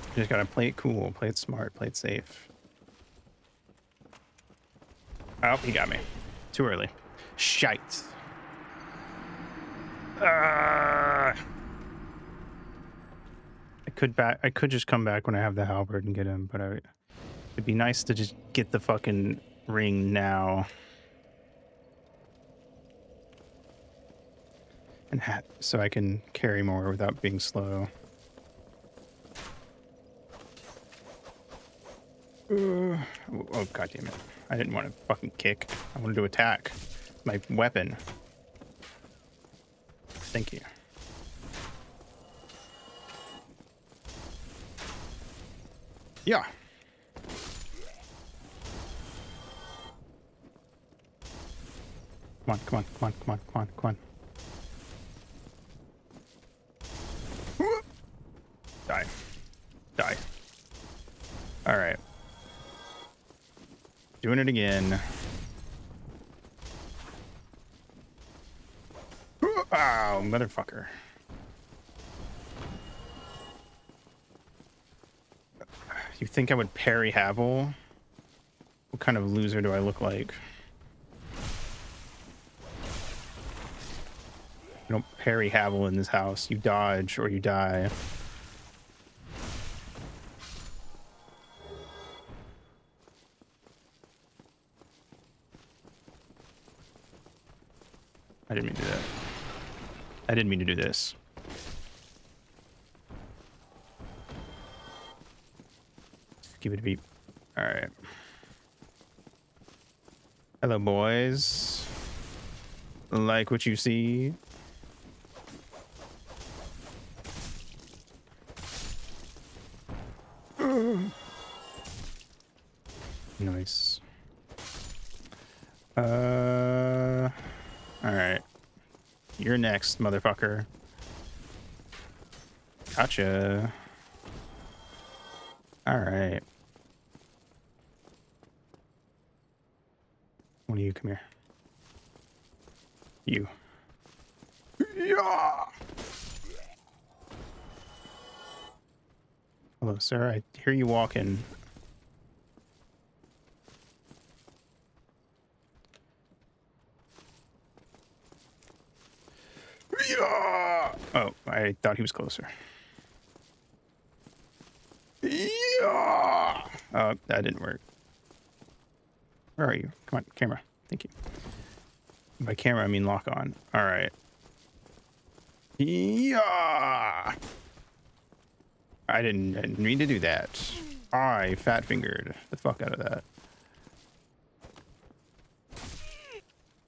You just gotta play it cool, play it smart, play it safe. Oh, he got me. Too early. Shite. I could just come back when I have the halberd and get him, but it'd be nice to just get the fucking ring now. And so I can carry more without being slow. Oh, god damn it. I didn't want to fucking kick. I wanted to attack. My weapon. Thank you. Yeah. Come on, come on, come on, come on, come on, come on. Die. Die. All right. Doing it again. Oh, motherfucker. You think I would parry Havel? What kind of loser do I look like? You don't parry Havel in this house. You dodge or you die. I didn't mean to do that. I didn't mean to do this. Give it a beep. All right. Hello, boys. Like what you see? Nice. All right. You're next, motherfucker. Gotcha. All right. One of you, come here. You. Yeah. Hello, sir. I hear you walking. Yeah. Oh, I thought he was closer. Yeah. Oh, that didn't work. Where are you? Come on, camera. Thank you. By camera, I mean lock on. All right. Yeah. I didn't mean to do that. I fat fingered the fuck out of that.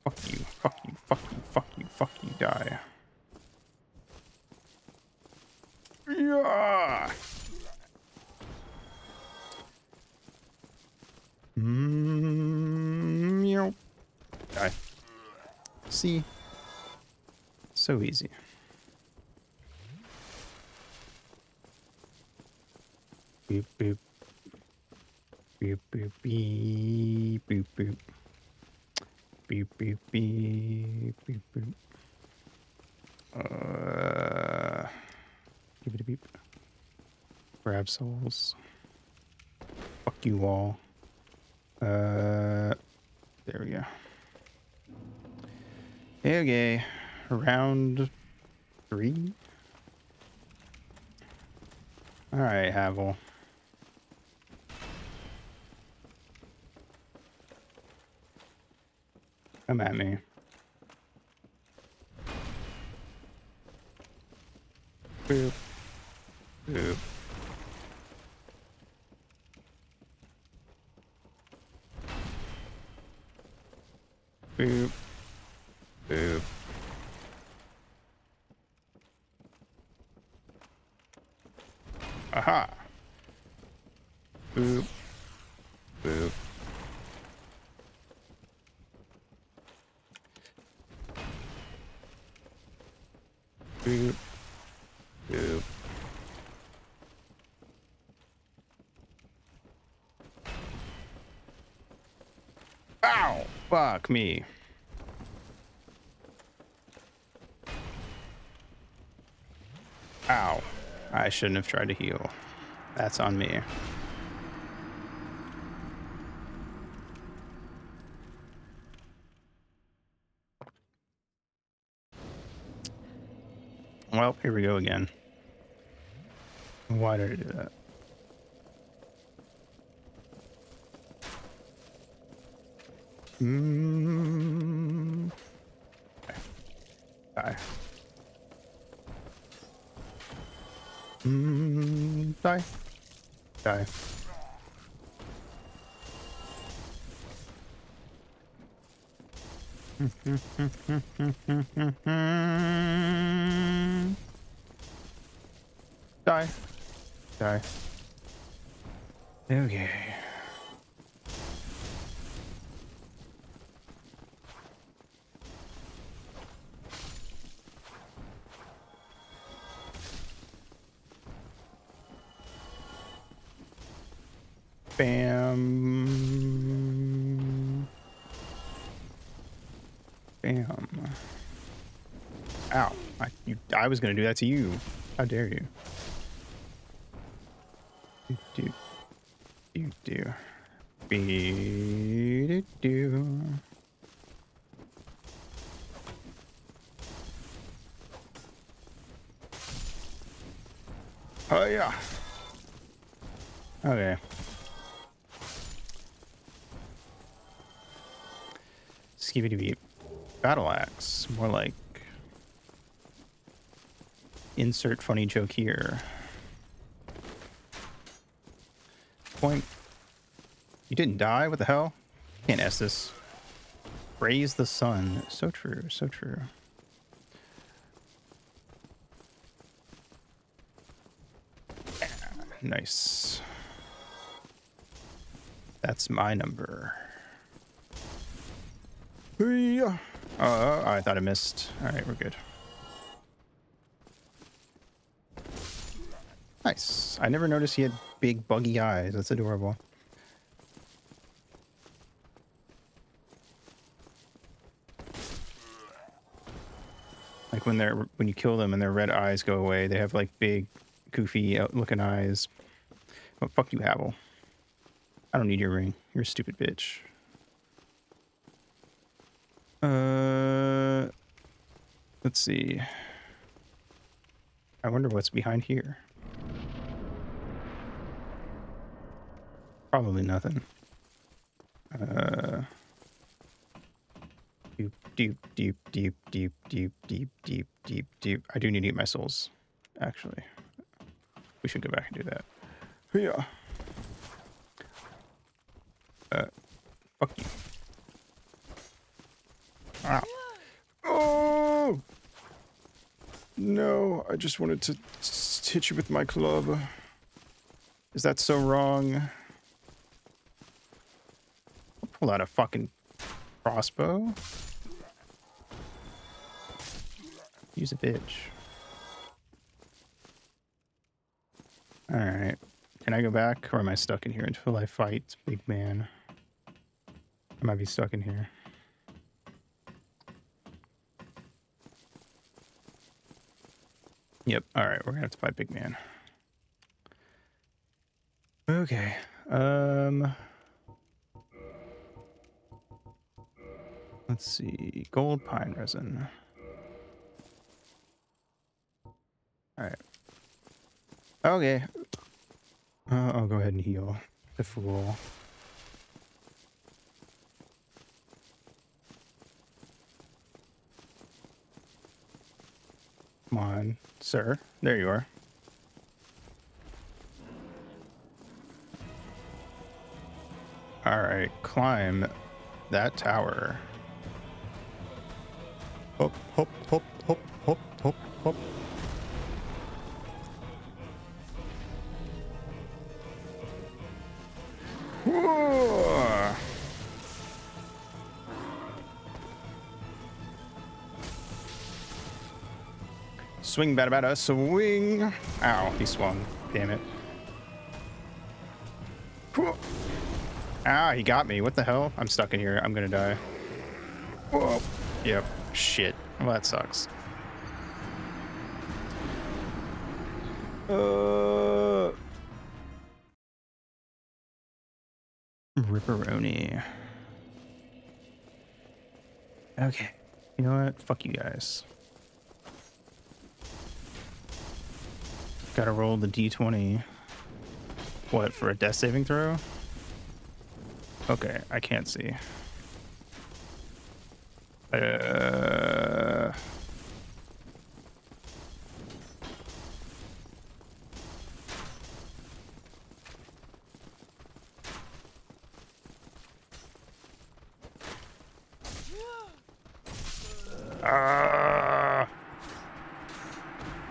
Fuck you. Fuck you. Fuck you. Fuck you. Fuck you. Die. Yeah. Meow. Die. See? So easy. Boop, boop. Boop, boop, beep, boop, boop. Beep, beep, beep, beep, boop. Give it a beep. Grab souls. Fuck you all. There we go. Okay. Round 3. All right, Havel. Come at me. Boop. Boop. Boop. Boop. Aha. Boop. Boop. Boop. Boop. Ow! Fuck me. Ow. I shouldn't have tried to heal. That's on me. Well, here we go again. Why did I do that? Die. Die. Die. Die. Die. Okay. Bam. Bam. Ow. I was going to do that to you. How dare you? Do. Do. Do. Be. Do. Oh, yeah. Okay. Skibidi beep. Battle axe. More like insert funny joke here. Point. You didn't die? What the hell? Can't S this. Praise the sun. So true. So true. Yeah, nice. That's my number. Oh, I thought I missed. All right, we're good. Nice. I never noticed he had big buggy eyes. That's adorable. Like when you kill them and their red eyes go away, they have like big, goofy looking eyes. Oh, fuck you, Havel. I don't need your ring. You're a stupid bitch. Let's see. I wonder what's behind here. Probably nothing. Deep, deep, deep, deep, deep, deep, deep, deep, deep, deep. I do need to eat my souls, actually. We should go back and do that. Yeah. Fuck you. Ow. Oh! No, I just wanted to hit you with my club. Is that so wrong? I'll pull out a fucking crossbow. Use a bitch. Alright. Can I go back or am I stuck in here until I fight big man? I might be stuck in here. Yep. Alright, we're gonna have to fight big man. Okay. Let's see. Gold pine resin. Alright. Okay. I'll go ahead and heal the fool. Come on, sir. There you are. Alright, climb that tower. Hop, hop, hop, hop, hop, hop, hop. Whoa. Swing, bada, bada, swing. Ow, he swung. Damn it. Whoa. Ah, he got me. What the hell? I'm stuck in here. I'm gonna die. Whoa. Yep. Shit. Well, that sucks. Ripperoni. Okay. You know what? Fuck you guys. Gotta roll the d20. What, for a death saving throw? Okay, I can't see.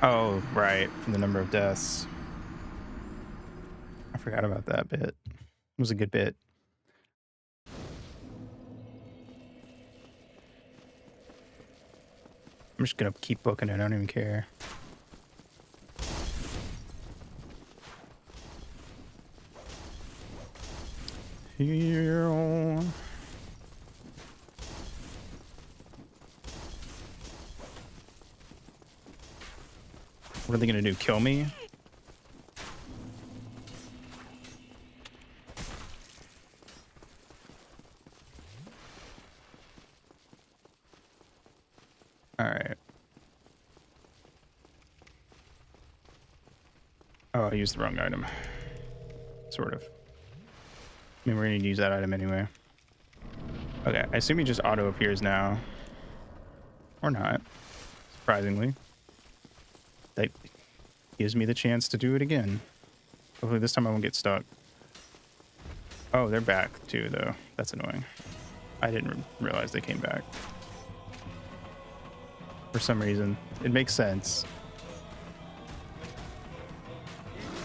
Oh, right, from the number of deaths. I forgot about that bit. It was a good bit. I'm just gonna keep booking it. I don't even care. Here. What are they gonna do? Kill me? All right. Oh, I used the wrong item. Sort of. I mean, we're gonna use that item anyway. Okay, I assume he just auto appears now. Or not. Surprisingly. That gives me the chance to do it again. Hopefully this time I won't get stuck. Oh, they're back too, though. That's annoying. I didn't realize they came back. For some reason. It makes sense.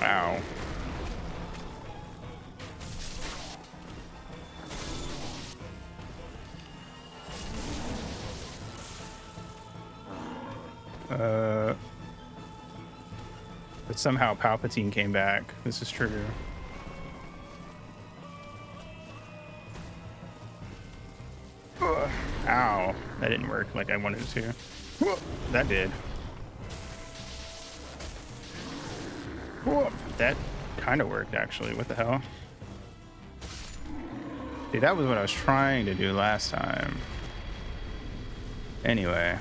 Wow. But somehow Palpatine came back. This is true. Ugh. Ow. That didn't work like I wanted it to. Whoa. That did. Whoa. That kind of worked, actually. What the hell? See, that was what I was trying to do last time. Anyway.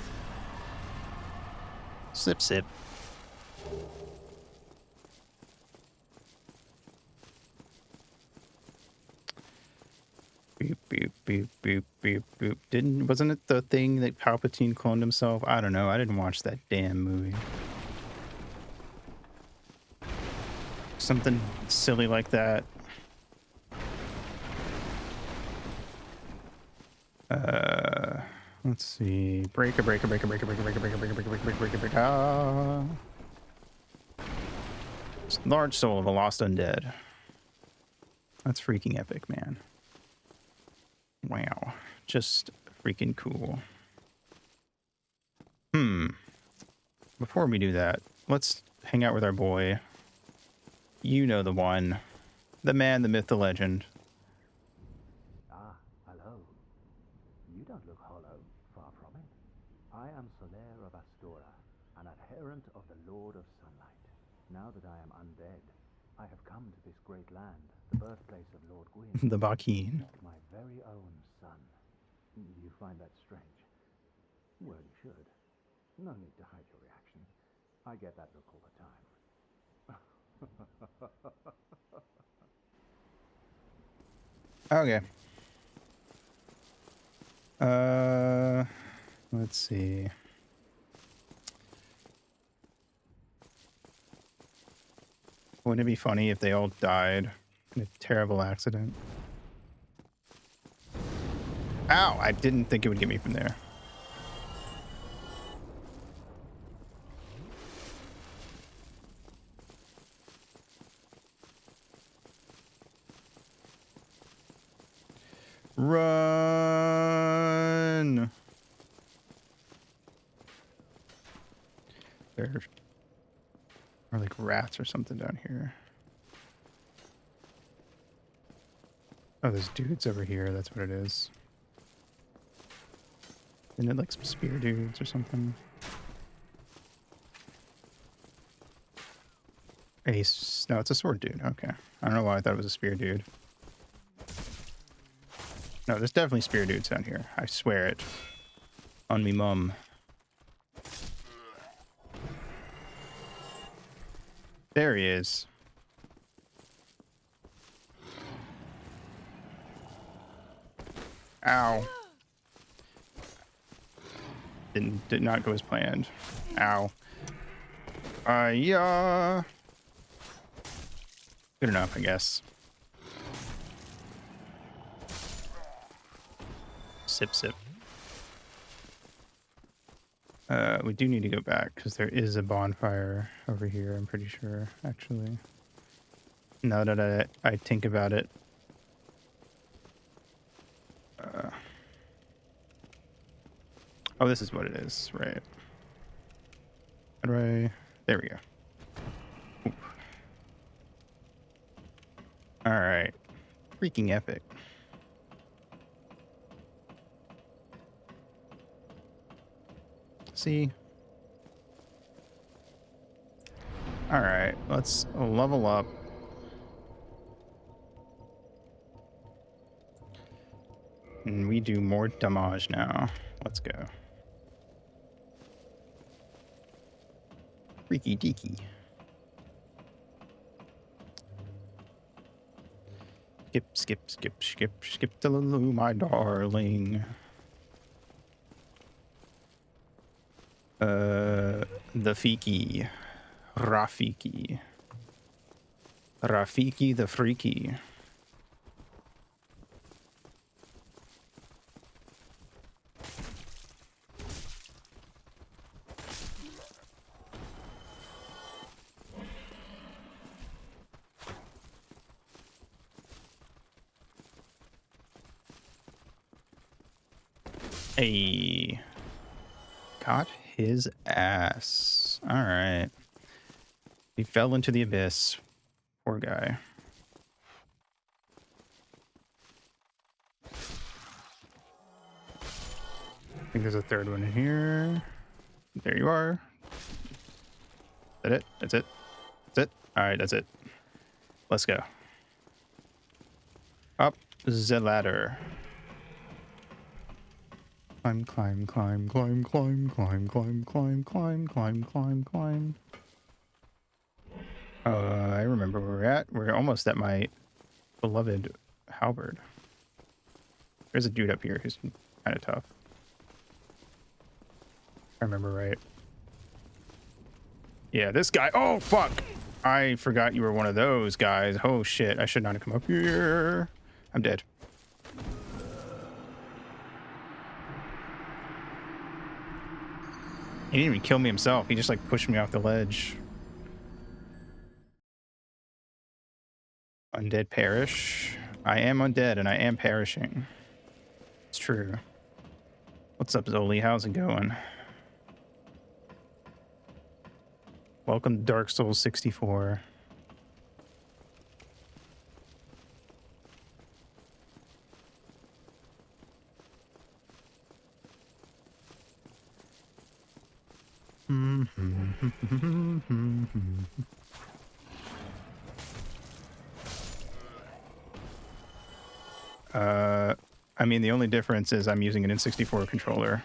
Sip, sip. Boop, boop, boop, boop, boop, boop. Wasn't it the thing that Palpatine cloned himself? I don't know. I didn't watch that damn movie. Something silly like that. Let's see. Breaker. Ah. Large soul of a lost undead. That's freaking epic, man. Wow. Just freaking cool. Before we do that, let's hang out with our boy. You know the one. The man, the myth, the legend. Ah, hello. You don't look hollow, far from it. I am Solaire of Astora, an adherent of the Lord of Sunlight. Now that I am undead, I have come to this great land, the birthplace of Lord Gwyn. The Bakeen. My very own son. Do you find that strange? Well, you should. No need to hide your reaction. I get that look all the time. Okay. Let's see. Wouldn't it be funny if they all died in a terrible accident? Ow! I didn't think it would get me from there. Run! There are like rats or something down here. Oh, there's dudes over here. That's what it is. Isn't it like some spear dudes or something? No, it's a sword dude. Okay. I don't know why I thought it was a spear dude. No, there's definitely spear dudes down here. I swear it. On me mum. There he is. Ow. Did not go as planned. Ow. Yeah. Good enough, I guess. Sip, sip. We do need to go back because there is a bonfire over here, I'm pretty sure, actually. Now that I think about it. Oh, this is what it is, right? How do I... There we go. Oop. All right. Freaking epic. See? All right, let's level up. And we do more damage now. Let's go. Freaky deaky. Skip, skip, skip, skip, skip to Lulu, my darling. The Fiki. Rafiki. Rafiki the Freaky. Hey. Caught his ass. All right. He fell into the abyss. Poor guy. I think there's a third one in here. There you are. Is that it? That's it? That's it? All right, that's it. Let's go. Up the ladder. Climb, climb, climb, climb, climb, climb, climb, climb, climb, climb, climb, climb. I remember where we're at. We're almost at my beloved halberd. There's a dude up here who's kind of tough. I remember right. Yeah, this guy. Oh, fuck. I forgot you were one of those guys. Oh, shit. I should not have come up here. I'm dead. He didn't even kill me himself. He just like pushed me off the ledge. Undead perish. I am undead and I am perishing. It's true. What's up, Zoli? How's it going? Welcome to Dark Souls 64. I mean, the only difference is I'm using an N64 controller.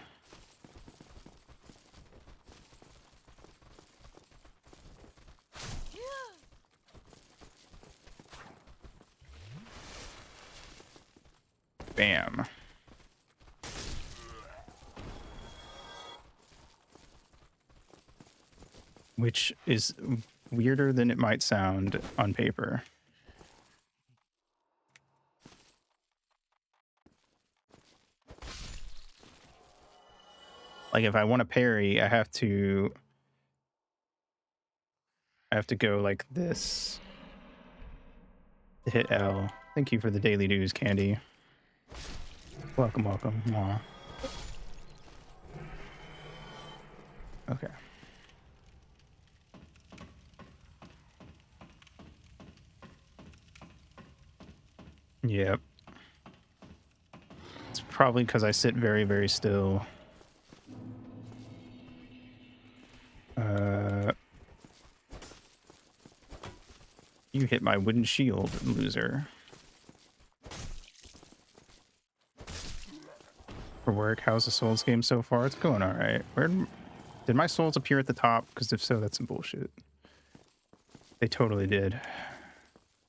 Bam. Which is weirder than it might sound on paper. Like if I want to parry, I have to go like this. Hit L. Thank you for the daily dues, Candy. Welcome, welcome. Aw. Okay. Yep. It's probably because I sit very, very still. You hit my wooden shield, loser. For work, how's the Souls game so far? It's going all right. Did my souls appear at the top? Because if so, that's some bullshit. They totally did.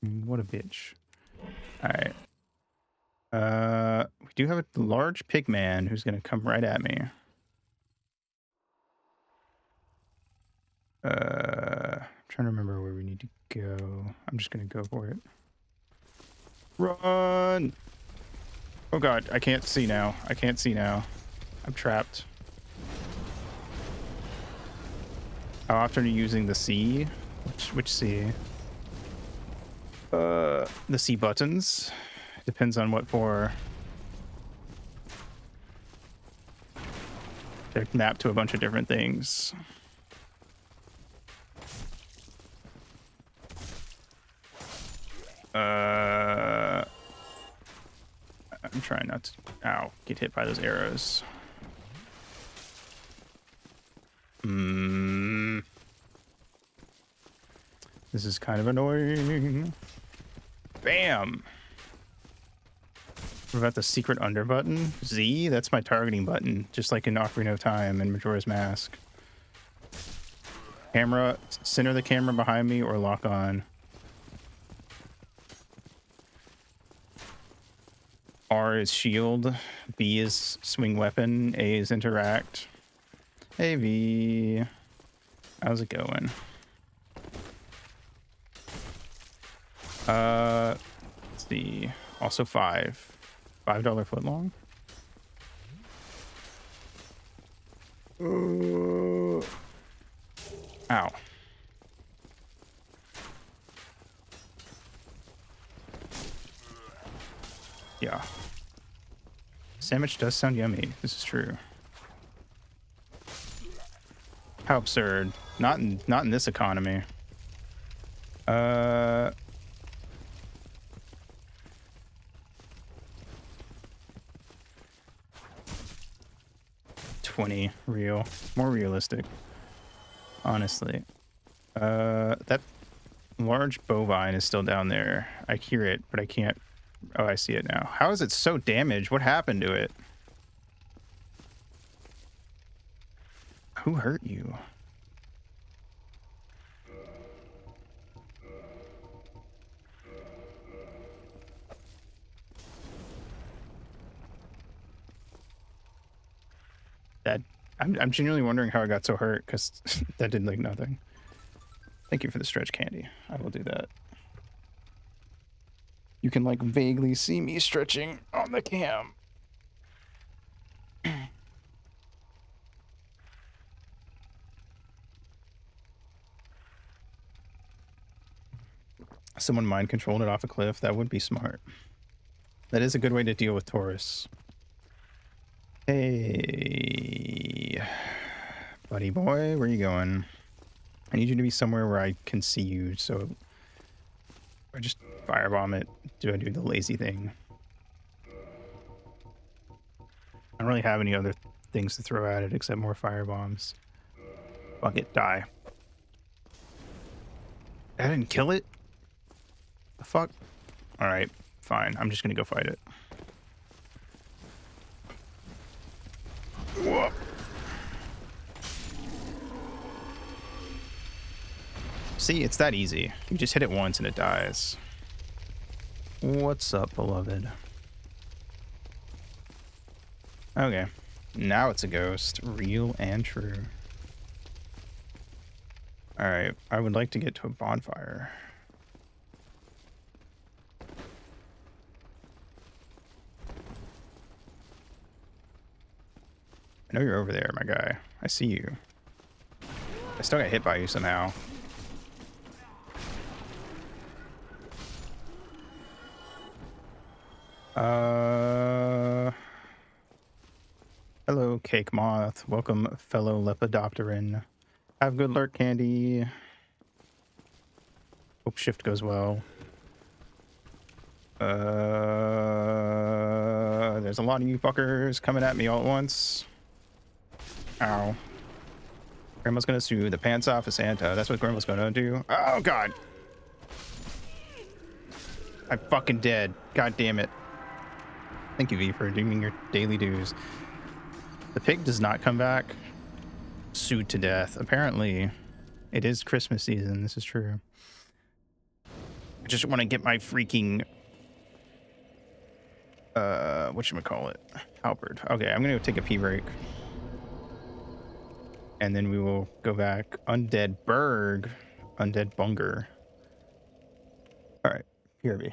What a bitch. All right. We do have a large pig man who's gonna come right at me. I'm trying to remember where we need to go. I'm just gonna go for it. Run! Oh god, I can't see now. I can't see now. I'm trapped. How often are you using the C? Which C? The C buttons. Depends on what for. They're mapped to a bunch of different things. I'm trying not to, get hit by those arrows. This is kind of annoying. Bam! What about the secret under button? Z? That's my targeting button, just like in Ocarina of Time and Majora's Mask. Camera, center the camera behind me or lock on. R is shield, B is swing weapon, A is interact. Hey V, how's it going? Let's see, also $5 footlong. Ow. Yeah. Sandwich does sound yummy. This is true. How absurd. Not in this economy. 20 real. More realistic. Honestly. That large bovine is still down there. I hear it, but I can't. Oh, I see it now. How is it so damaged? What happened to it? Who hurt you? That I'm genuinely wondering how I got so hurt, because that did like nothing. Thank you for the stretch candy. I will do that. You can like vaguely see me stretching on the cam. Someone mind controlled it off a cliff. That would be smart. That is a good way to deal with tourists. Hey, buddy boy, where are you going? I need you to be somewhere where I can see you, so I just firebomb it. Do I do the lazy thing? I don't really have any other things to throw at it except more firebombs. Fuck it, die. I didn't kill it? The fuck? Alright, fine. I'm just gonna go fight it. Whoa. See, it's that easy. You just hit it once and it dies. What's up, beloved? Okay. Now it's a ghost. Real and true. Alright, I would like to get to a bonfire. I know you're over there, my guy. I see you. I still got hit by you somehow. cake moth. Welcome, fellow Lepidopteran. Have good lurk candy. Hope shift goes well. There's a lot of you fuckers coming at me all at once. Ow. Grandma's gonna sue the pants off of Santa. That's what Grandma's gonna do. Oh, God. I'm fucking dead. God damn it. Thank you, V, for doing your daily dues. The pig does not come back. Sued to death. Apparently, it is Christmas season. This is true. I just want to get my freaking... whatchamacallit? Halberd. Okay, I'm gonna go take a pee break. And then we will go back. Undead Berg. Undead Bunger. Alright, PRB.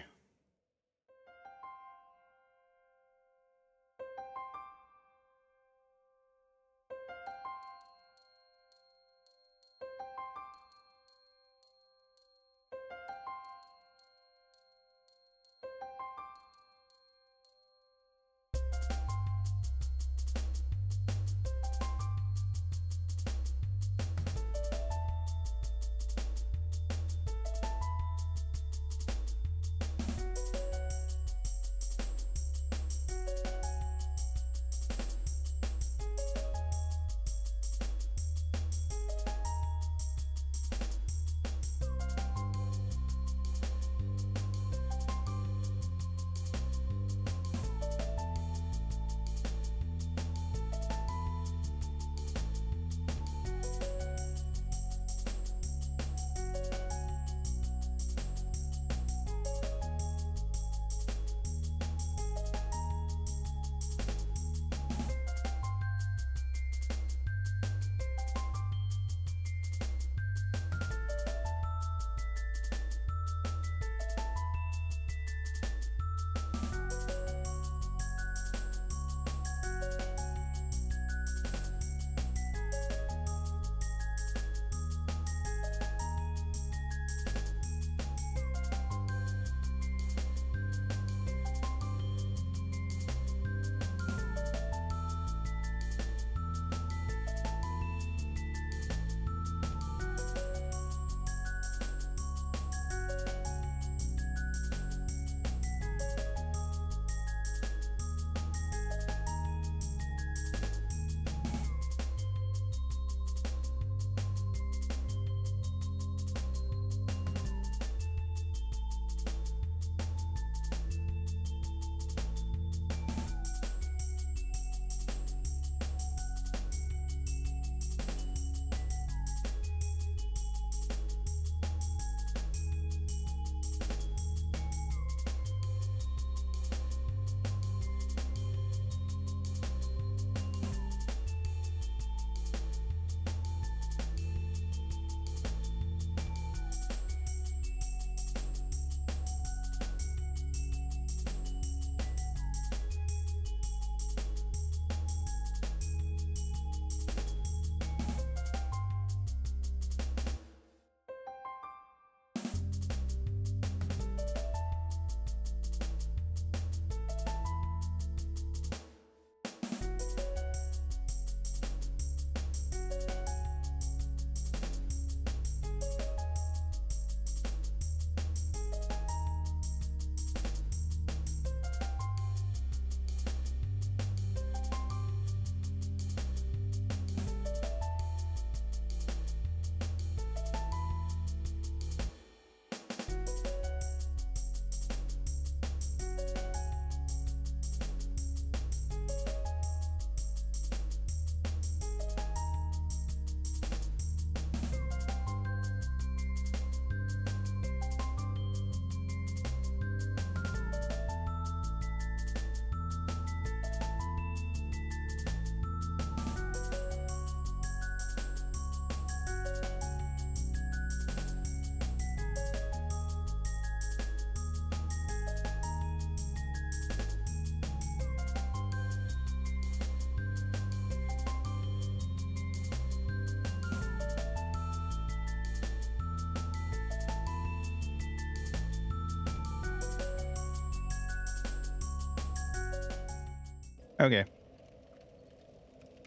Okay.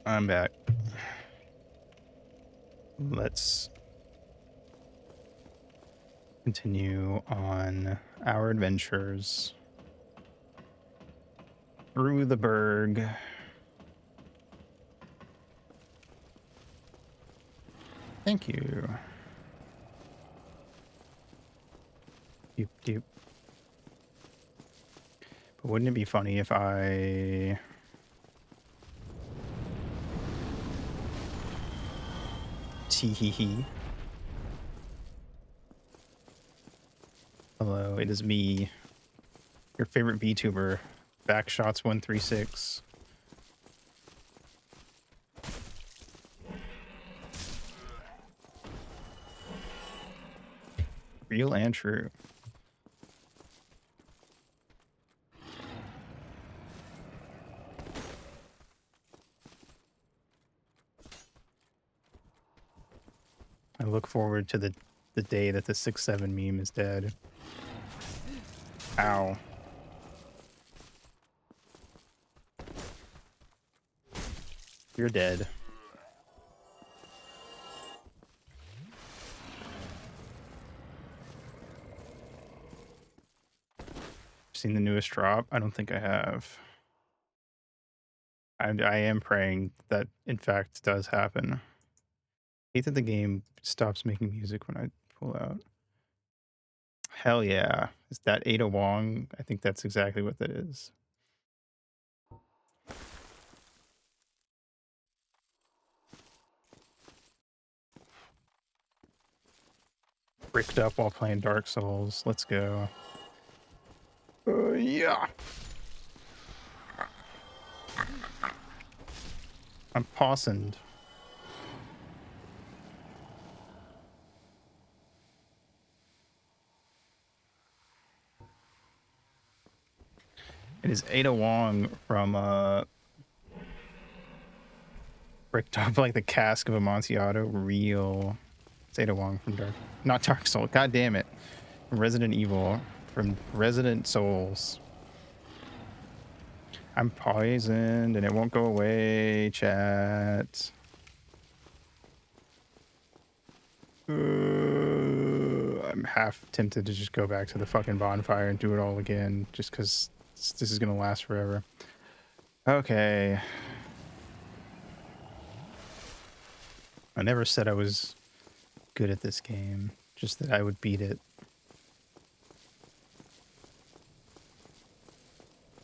I'm back. Let's continue on our adventures through the Berg. Thank you. Doop, doop. But wouldn't it be funny if I... Tee-hee-hee. Hello, it is me, your favorite VTuber, Backshots136. Real and true. I look forward to the day that the 6-7 meme is dead. Ow. You're dead. Seen the newest drop? I don't think I have. I am praying that, in fact, does happen. I hate that the game stops making music when I pull out. Hell yeah. Is that Ada Wong? I think that's exactly what that is. Bricked up while playing Dark Souls. Let's go. Yeah. I'm pausing. It is Ada Wong from bricked up like the cask of Amontillado. Real. It's Ada Wong from not Dark Souls. God damn it. From Resident Evil. From Resident Souls. I'm poisoned and it won't go away, chat. I'm half tempted to just go back to the fucking bonfire and do it all again, just because this is gonna last forever. Okay. I never said I was good at this game, just that I would beat it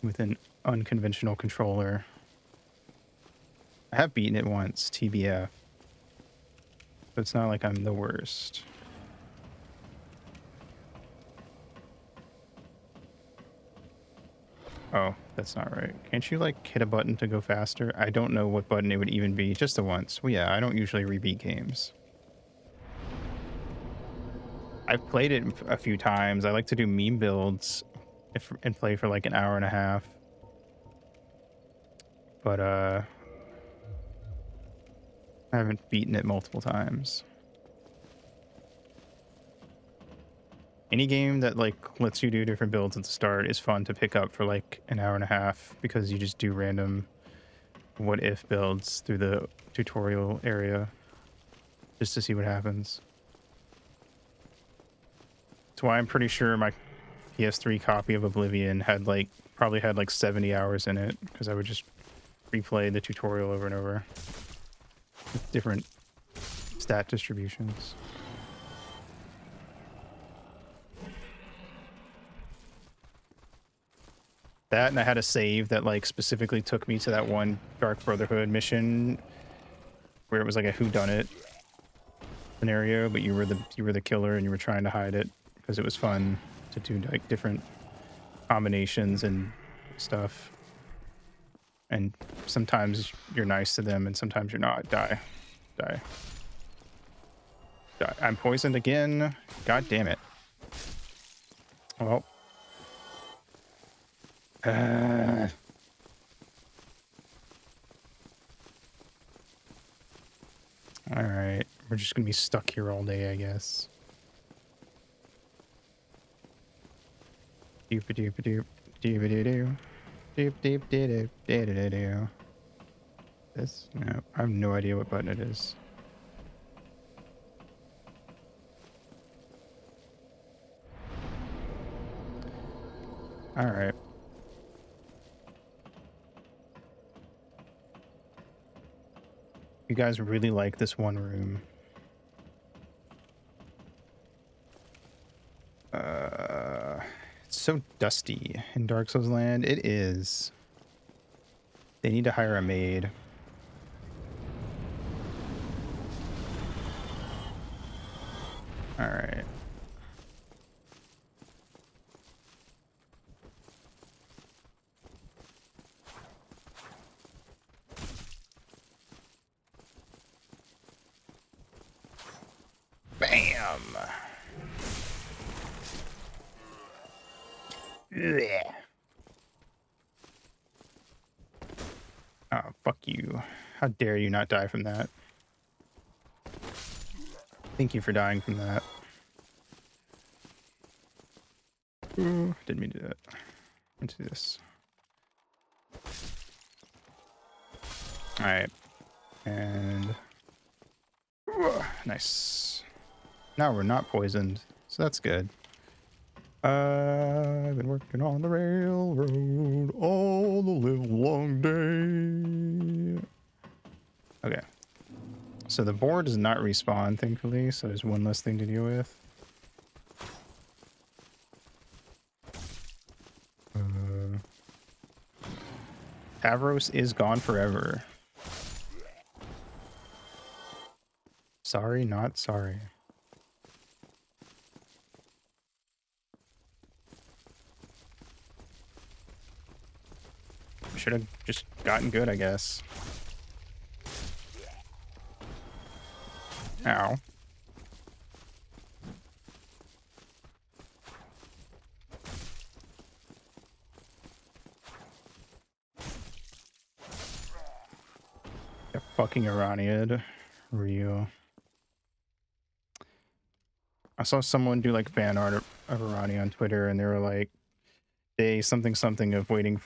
with an unconventional controller. I have beaten it once, TBF. But it's not like I'm the worst. Oh, that's not right. Can't you, like, hit a button to go faster? I don't know what button it would even be. Just the once. Well, yeah, I don't usually rebeat games. I've played it a few times. I like to do meme builds and play for, like, an hour and a half. But, I haven't beaten it multiple times. Any game that like lets you do different builds at the start is fun to pick up for like an hour and a half because you just do random what if builds through the tutorial area just to see what happens. That's why I'm pretty sure my PS3 copy of Oblivion had like probably had like 70 hours in it because I would just replay the tutorial over and over with different stat distributions. That, and I had a save that like specifically took me to that one Dark Brotherhood mission where it was like a whodunit scenario, but you were the killer and you were trying to hide it because it was fun to do like different combinations and stuff. And sometimes you're nice to them and sometimes you're not. Die. I'm poisoned again. God damn it. Well. Alright, we're just gonna be stuck here all day, I guess. Doop-a-doop-a-doop, doop-a-doo-doo, doop-doop-doo-doo, doo-doo-doo-doo. This? No, I have no idea what button it is. All right. You guys really like this one room. It's so dusty in Dark Souls land. It is. They need to hire a maid. All right. Bam. Blech. Oh, fuck you. How dare you not die from that? Thank you for dying from that. Ooh, didn't mean to do that. Let's do this. Alright. And... nice. Now we're not poisoned, so that's good. I've been working on the railroad all the live long day. Okay. So the board does not respawn, thankfully, so there's one less thing to deal with. Tavros is gone forever. Sorry, not sorry. Should have just gotten good, I guess. Ow. The fucking Iraniad. Real. I saw someone do like fan art of Irani on Twitter, and they were like, day something something of waiting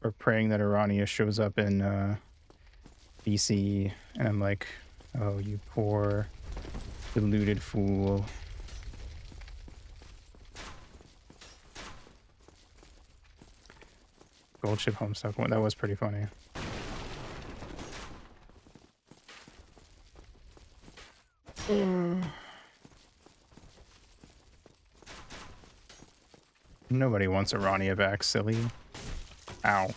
or praying that Irania shows up in BC, and I'm like, oh, you poor deluded fool. Gold ship Homestuck one, that was pretty funny. Nobody wants Irania back, silly. Ow.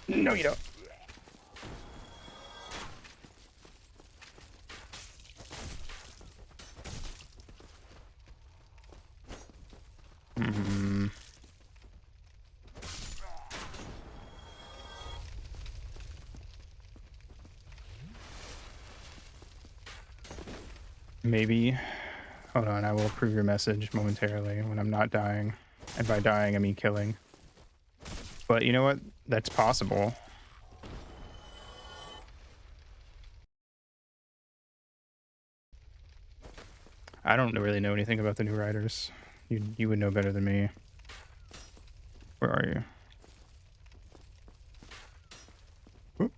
No, you don't. Maybe. Hold on, I will approve your message momentarily when I'm not dying. And by dying, I mean killing. But you know what? That's possible. I don't really know anything about the new writers. You would know better than me. Where are you? Whoop.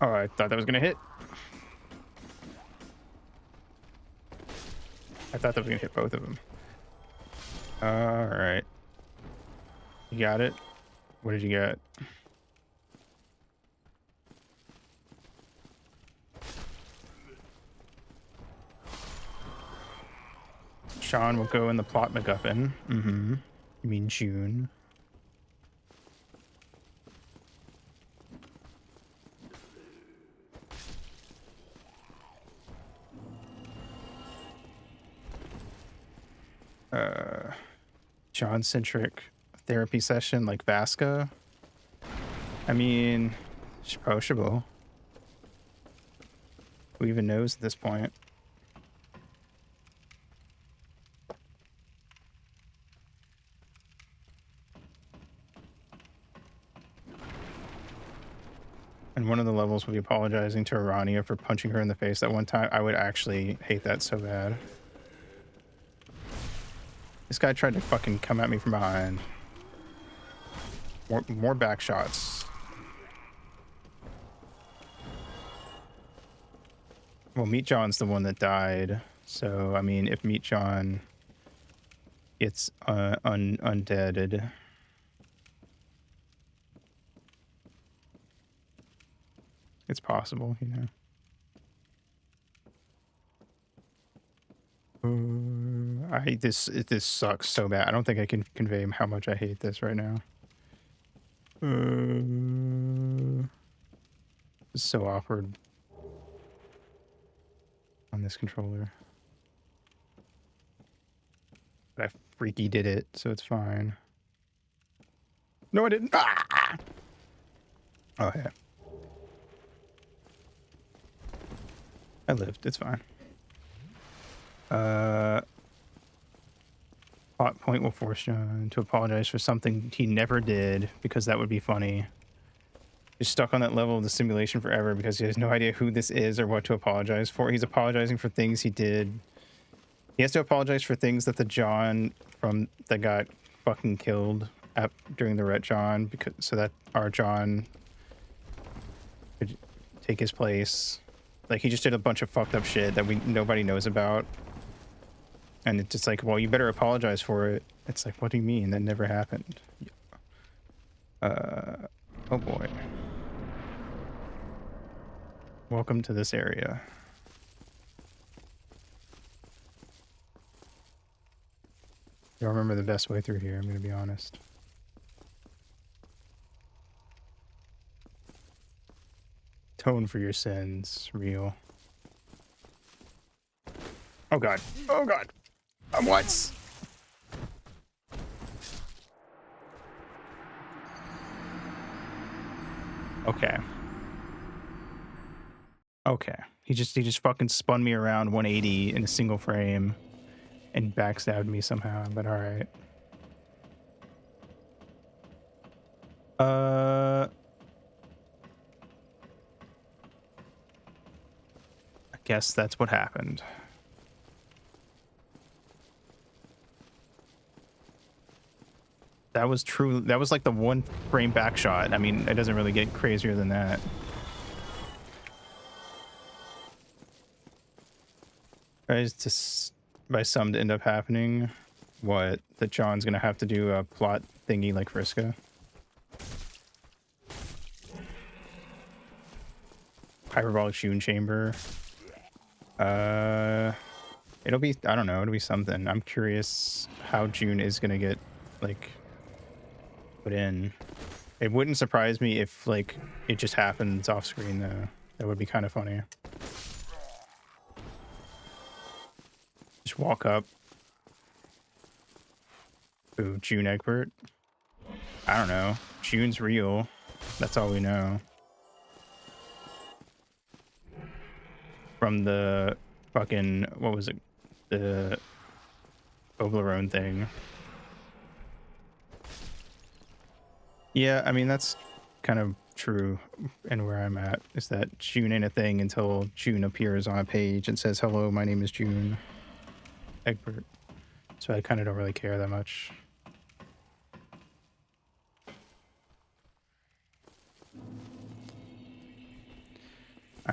Oh, I thought that was gonna hit. I thought that was gonna hit both of them. All right. You got it? What did you get? Sean will go in the plot MacGuffin. You mean June. John-centric therapy session like Vasca. I mean, it's approachable. Who even knows at this point? And one of the levels will be apologizing to Arania for punching her in the face that one time. I would actually hate that so bad. This guy tried to fucking come at me from behind. More back shots. Well, Meat John's the one that died. So, I mean, if Meat John gets undeaded... It's possible, you know. I hate this. This sucks so bad. I don't think I can convey how much I hate this right now. It's so awkward on this controller. But I freaky did it, so it's fine. No, I didn't. Ah! Oh, yeah. I lived. It's fine. Plot point will force John to apologize for something he never did, because that would be funny. He's stuck on that level of the simulation forever because he has no idea who this is or what to apologize for. He's apologizing for things he did. He has to apologize for things that the John that got fucking killed during the Ret John, because so that our John could take his place. Like, he just did a bunch of fucked up shit that nobody knows about. And it's just like, well, you better apologize for it. It's like, what do you mean? That never happened. Oh boy. Welcome to this area. I don't remember the best way through here, I'm gonna be honest. Atone for your sins, real. Oh god. Oh god. I'm once. Okay. Okay. He just fucking spun me around 180 in a single frame and backstabbed me somehow, but alright. I guess that's what happened. That was true. That was like the one frame back shot. I mean, it doesn't really get crazier than that. Tries to, by some, to end up happening. What? That John's gonna have to do a plot thingy like Vriska. Hyperbolic June Chamber. It'll be, I don't know, it'll be something. I'm curious how June is gonna get, like, put in. It wouldn't surprise me if, like, it just happens off screen, though. That would be kind of funny. Just walk up. Ooh, June Egbert. I don't know. June's real. That's all we know. From the fucking, what was it? The Toblerone thing. Yeah, I mean, that's kind of true. And where I'm at is that June ain't a thing until June appears on a page and says, hello, my name is June Egbert. So I kind of don't really care that much.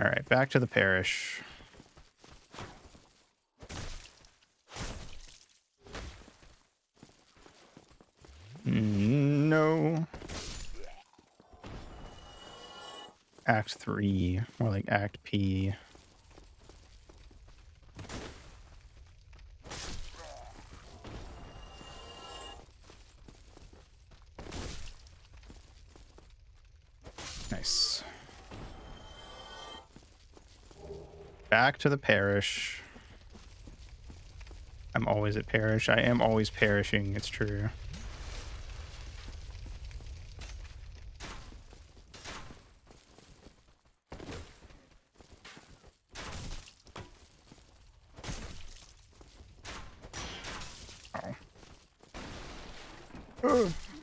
All right, back to the parish. No. Act 3, more like Act P. Nice. Back to the parish. I'm always at parish. I am always perishing, it's true.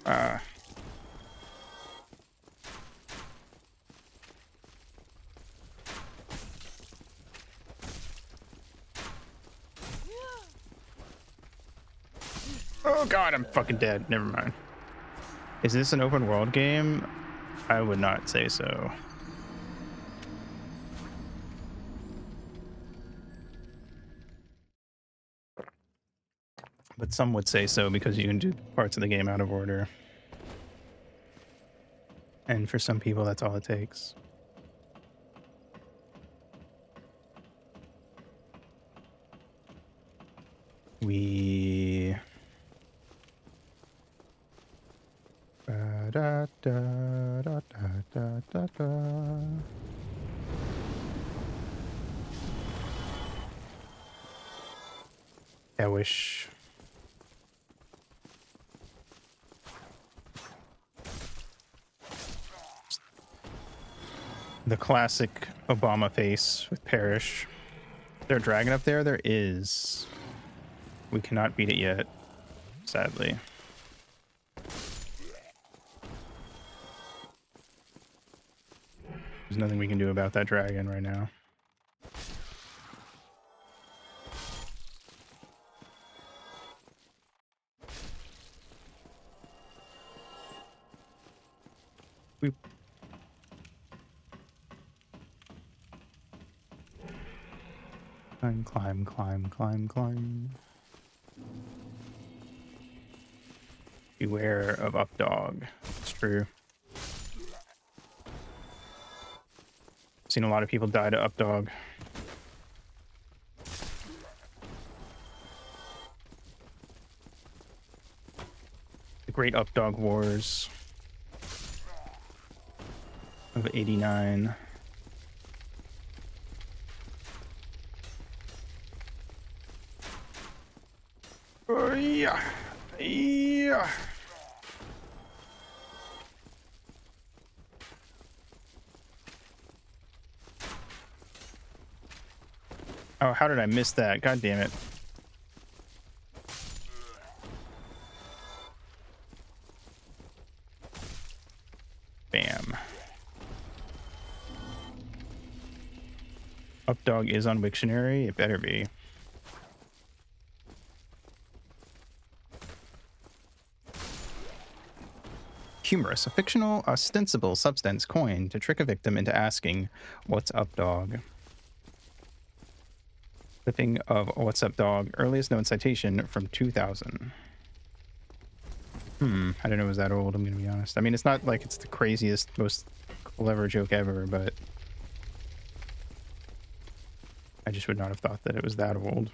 Ah. Oh god, I'm fucking dead. Never mind. Is this an open world game? I would not say so. But some would say so because you can do parts of the game out of order. And for some people, that's all it takes. We... Da, da, da, da, da, da. I wish... The classic Obama face with Parrish. Is there a dragon up there? There is. We cannot beat it yet, sadly. There's nothing we can do about that dragon right now. We... Climb, climb, climb, climb, climb. Beware of Updog. It's true. Seen a lot of people die to Updog. The Great Updog Wars of '89. Oh, yeah. Yeah. Oh, how did I miss that? God damn it. Bam. Updog is on Wiktionary. It better be. Humorous, a fictional, ostensible substance coined to trick a victim into asking, "What's up, dog?" Clipping of "What's up, dog?" Earliest known citation from 2000. I didn't know it was that old, I'm gonna be honest. I mean, it's not like it's the craziest, most clever joke ever, but I just would not have thought that it was that old.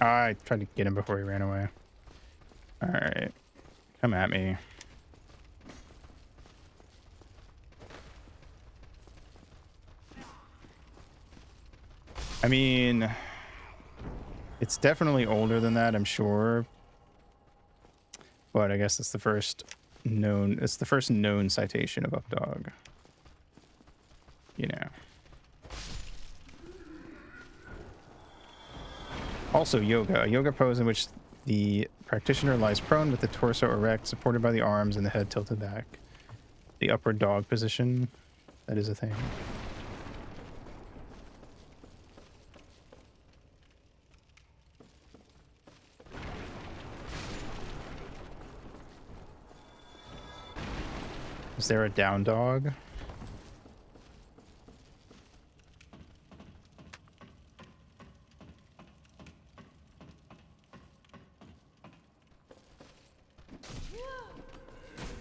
I tried to get him before he ran away. Alright. Come at me. I mean, it's definitely older than that, I'm sure. But I guess it's the first known citation of Updog. You know. Also yoga, a yoga pose in which the practitioner lies prone with the torso erect, supported by the arms and the head tilted back. The upward dog position, that is a thing. Is there a down dog?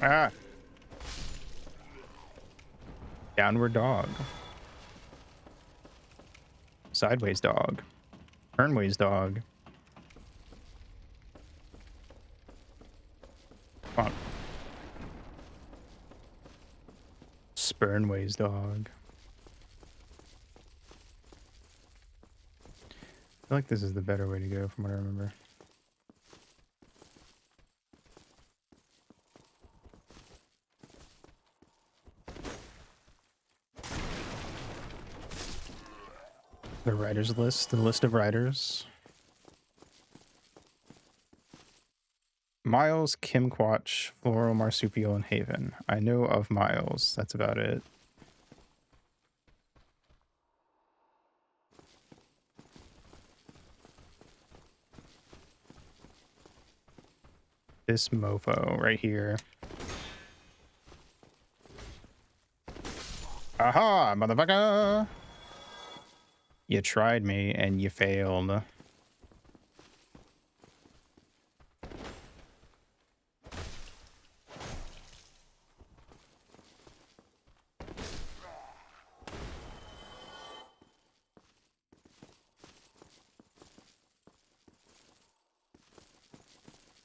Ah! Downward dog. Sideways dog. Turnways dog. Come on. Spurnways dog. I feel like this is the better way to go from what I remember. The writers list, the list of writers. Miles, Kimquatch, Floral, Marsupial, and Haven. I know of Miles. That's about it. This mofo right here. Aha, motherfucker! You tried me and you failed.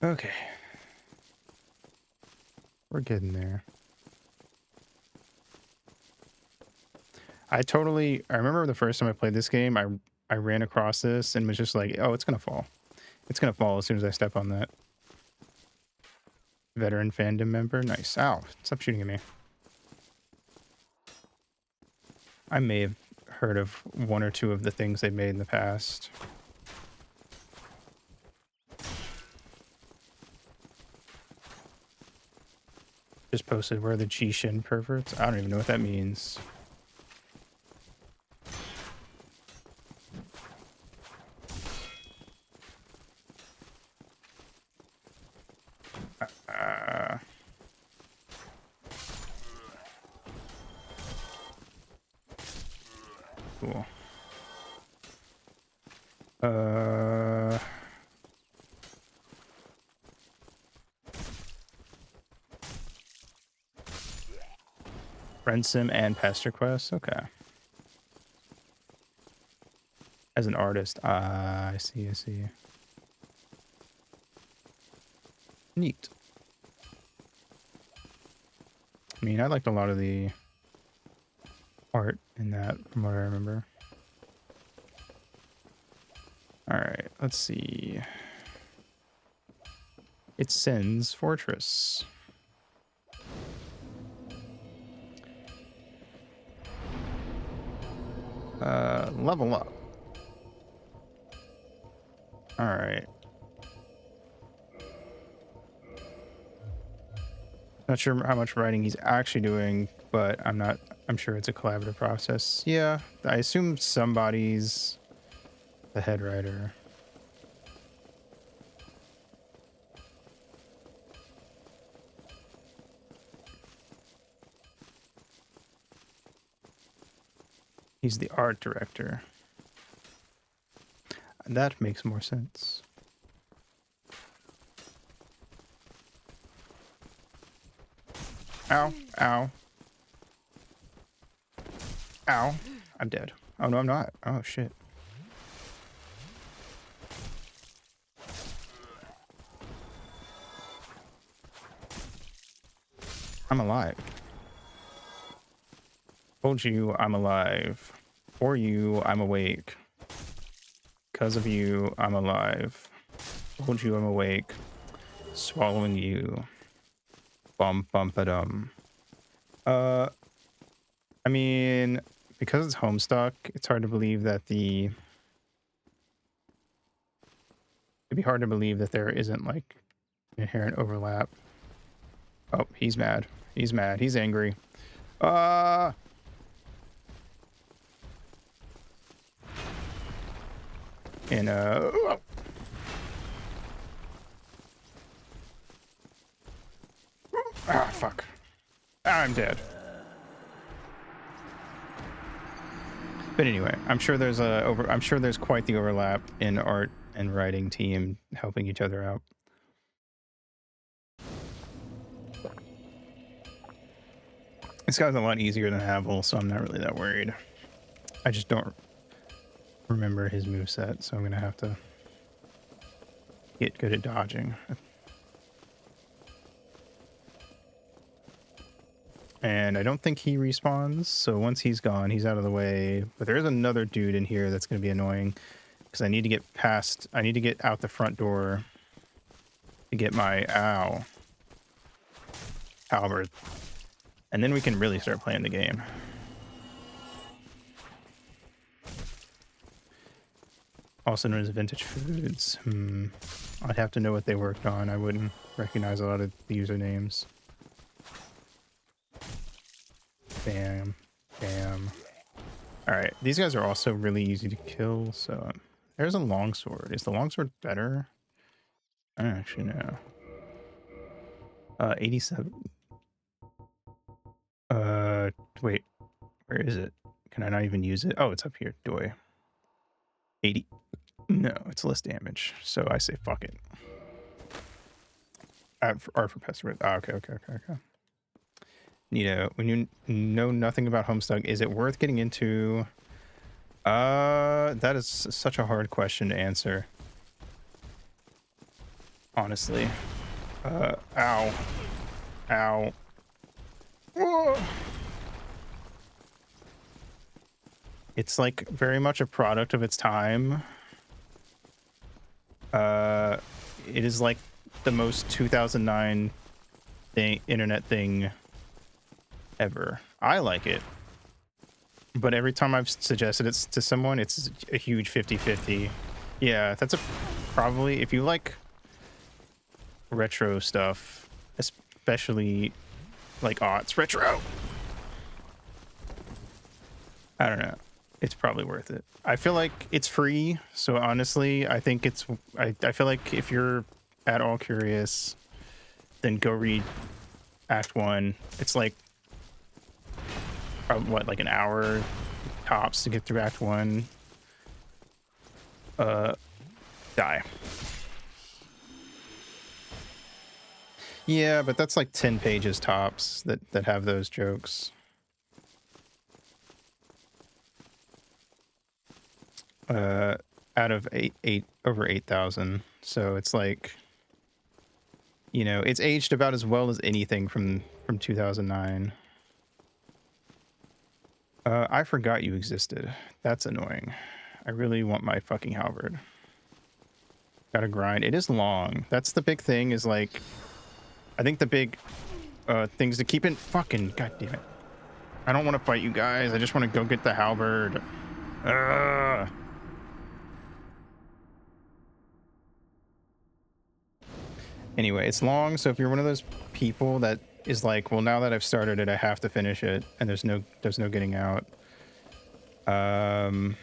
Okay. We're getting there. I remember the first time I played this game, I ran across this and was just like, oh, it's gonna fall. It's gonna fall as soon as I step on that. Veteran fandom member. Nice. Ow. Stop shooting at me. I may have heard of one or two of the things they made in the past. Just posted, where are the G-Shin perverts? I don't even know what that means. Cool. Friendsim and Pester Quest? Okay. As an artist. I see, I see. Neat. I mean, I liked a lot of the art in that, from what I remember. Alright, let's see. It's Sin's Fortress. Level up. Alright. Not sure how much writing he's actually doing, but I'm sure it's a collaborative process. Yeah, I assume somebody's the head writer. He's the art director. That makes more sense. Ow, ow. Ow. I'm dead. Oh, no, I'm not. Oh, shit. I'm alive. Told you I'm alive. For you, I'm awake. Because of you, I'm alive. Told you I'm awake. Swallowing you. Bum bum ba dum. I mean, because it's Homestuck, it's hard to believe that it'd be hard to believe that there isn't like inherent overlap. Oh, he's mad. He's mad. He's angry. And ah, fuck. I'm dead. But anyway, I'm sure there's quite the overlap in art and writing team helping each other out. This guy's a lot easier than Havel, so I'm not really that worried. I just don't remember his moveset, so I'm gonna have to get good at dodging. And I don't think he respawns, so once he's gone, he's out of the way. But there is another dude in here that's going to be annoying, because I need to get out the front door to get my halberd. And then we can really start playing the game. Also known as Vintage Foods. I'd have to know what they worked on. I wouldn't recognize a lot of the usernames. Bam. Bam. Alright, these guys are also really easy to kill, so... there's a longsword. Is the longsword better? I don't actually know. 87. Wait. Where is it? Can I not even use it? Oh, it's up here. Doi. 80. No, it's less damage. So I say fuck it. R for pessimist. Oh, okay. Neato. When you know nothing about Homestuck, is it worth getting into? That is such a hard question to answer. Honestly. Ow. Ow. Whoa. It's like very much a product of its time. It is like the most 2009 internet thing ever. I like it. But every time I've suggested it to someone, it's a huge 50-50. Yeah, that's probably, if you like retro stuff, especially like aughts retro, I don't know. It's probably worth it. I feel like it's free, so honestly, I think it's... I feel like if you're at all curious, then go read Act 1. It's like... what, like an hour tops to get through Act 1. Die. Yeah, but that's like 10 pages tops that have those jokes. Out of over 8,000. So it's like, you know, it's aged about as well as anything from 2009. I forgot you existed. That's annoying. I really want my fucking halberd. Gotta grind. It is long. That's the big thing, is like, I think the big things to keep in... Fucking goddamn it. I don't want to fight you guys. I just want to go get the halberd. Anyway, it's long, so if you're one of those people that is like, well, now that I've started it, I have to finish it, and there's no getting out, then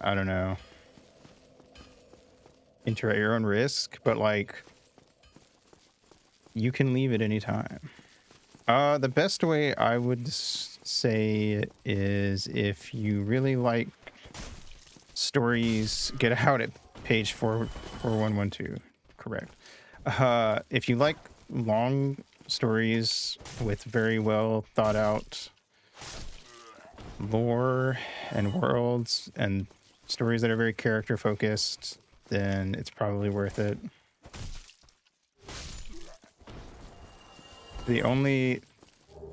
I don't know. Enter at your own risk, but like, you can leave at any time. The best way I would say is, if you really like stories, get out at page 4112. Correct. If you like long stories with very well thought out lore and worlds and stories that are very character focused, then it's probably worth it. The only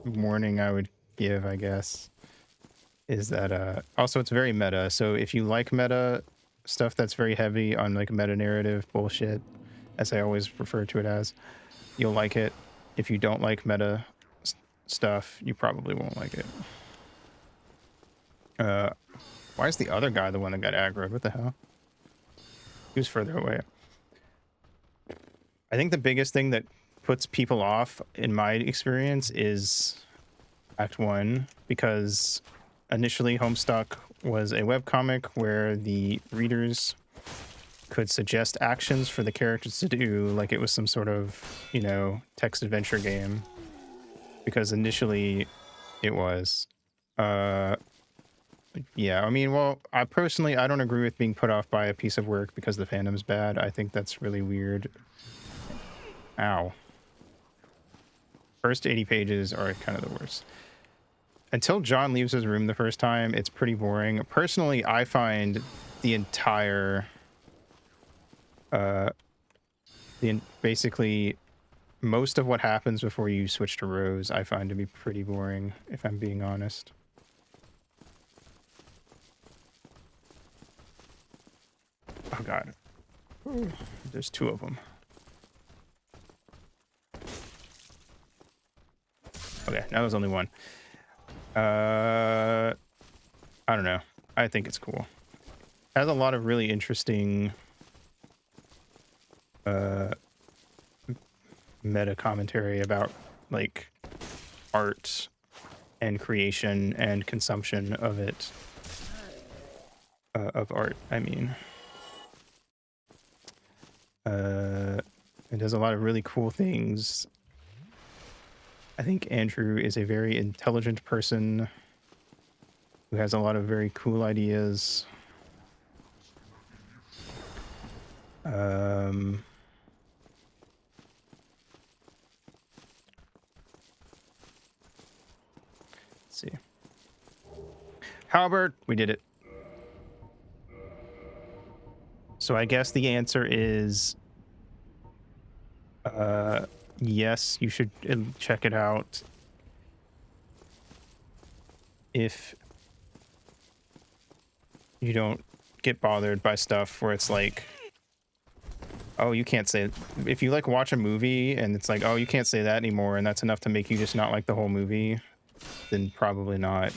warning I would give, I guess, is that also it's very meta. So if you like meta stuff that's very heavy on like meta narrative bullshit, as I always refer to it as, you'll like it. If you don't like meta stuff, you probably won't like it. Why is the other guy the one that got aggroed? What the hell? He was further away. I think the biggest thing that puts people off, in my experience, is Act 1, because initially Homestuck was a webcomic where the readers could suggest actions for the characters to do, like it was some sort of, you know, text adventure game. Because initially it was. Yeah, I mean, well, I don't agree with being put off by a piece of work because the fandom's bad. I think that's really weird. Ow. First 80 pages are kind of the worst. Until John leaves his room the first time, it's pretty boring. Personally, I find the entire... basically, most of what happens before you switch to Rose, I find to be pretty boring, if I'm being honest. Oh god. There's two of them. Okay, now there's only one. I don't know. I think it's cool. It has a lot of really interesting uh, meta commentary about like art and creation and consumption of it, of art. I mean, it does a lot of really cool things. I think Andrew is a very intelligent person who has a lot of very cool ideas. Let's see. Halbert, we did it. So I guess the answer is yes, you should check it out if you don't get bothered by stuff where it's like, oh, you can't say, if you like watch a movie and it's like, oh, you can't say that anymore, and that's enough to make you just not like the whole movie, then probably not.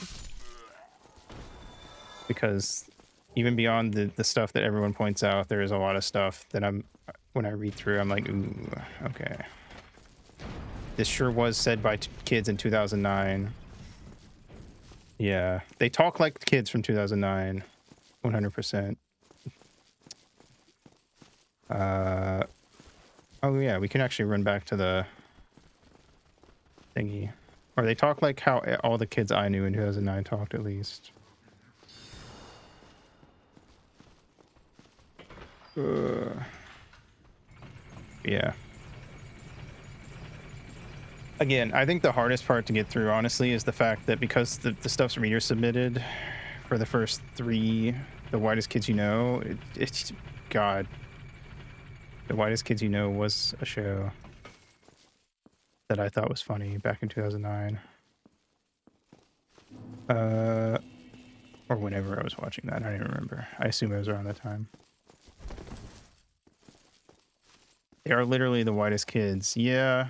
Because even beyond the stuff that everyone points out, there is a lot of stuff that when I read through, I'm like, ooh, okay. This sure was said by kids in 2009. Yeah, they talk like kids from 2009, 100%. Oh yeah, we can actually run back to the thingy. Or they talk like how all the kids I knew in 2009 talked, at least. Yeah. Again, I think the hardest part to get through, honestly, is the fact that because the stuff's reader submitted for the first 3, The Whitest Kids You Know, it's, God. The Whitest Kids You Know was a show that I thought was funny back in 2009. Or whenever I was watching that, I don't even remember. I assume it was around that time. They are literally the whitest kids. Yeah.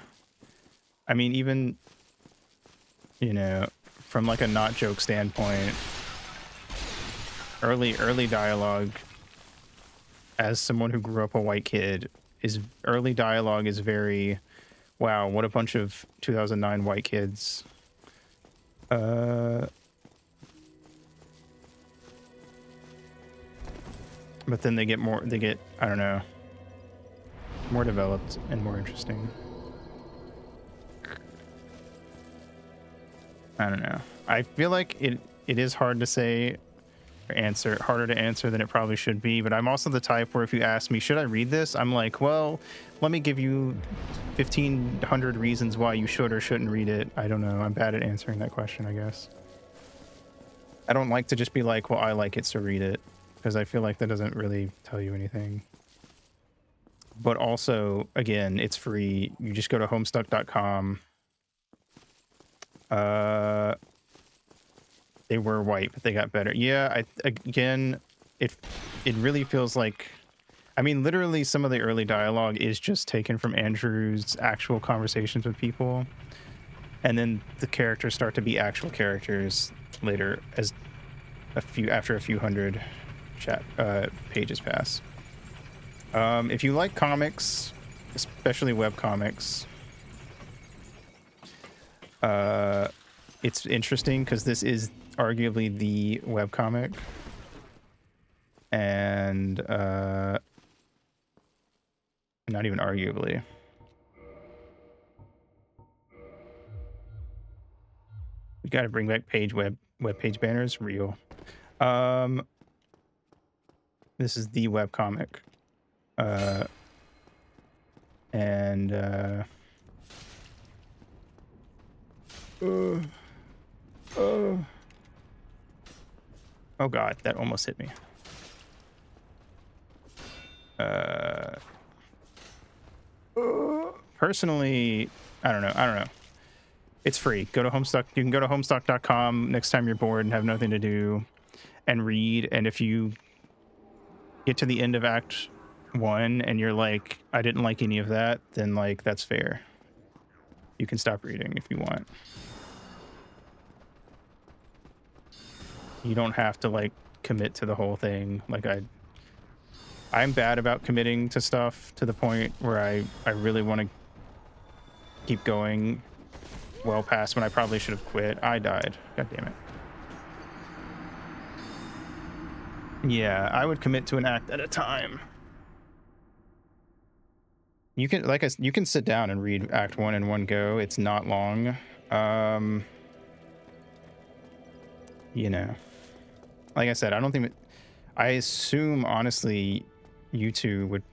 I mean, even, you know, from like a not joke standpoint, early dialogue, as someone who grew up a white kid, early dialogue is very, wow, what a bunch of 2009 white kids. But then they get, I don't know, more developed and more interesting. I don't know. I feel like it is hard to say or answer, harder to answer than it probably should be, but I'm also the type where if you ask me, should I read this? I'm like, well, let me give you 1,500 reasons why you should or shouldn't read it. I don't know. I'm bad at answering that question, I guess. I don't like to just be like, well, I like it, so read it, because I feel like that doesn't really tell you anything. But also, again, it's free. You just go to homestuck.com. They were white, but they got better. Yeah, again, it really feels like, I mean, literally some of the early dialogue is just taken from Andrew's actual conversations with people. And then the characters start to be actual characters later as after a few hundred pages pass. If you like comics, especially web comics, it's interesting because this is arguably the webcomic, and not even arguably. We got to bring back web page banners. Real. This is the webcomic, and oh god, that almost hit me. Personally, I don't know. It's free. Go to Homestuck. You can go to homestuck.com next time you're bored and have nothing to do and read. And if you get to the end of Act 1 and you're like, I didn't like any of that, then like, that's fair. You can stop reading if you want. You don't have to like commit to the whole thing like I I'm bad about committing to stuff to the point where I really want to keep going well past when I probably should have quit. I died. God damn it. Yeah, I would commit to an act at a time. You can, like you can sit down and read Act 1 in one go. It's not long. You know, like I said, I don't think. I assume honestly, you two would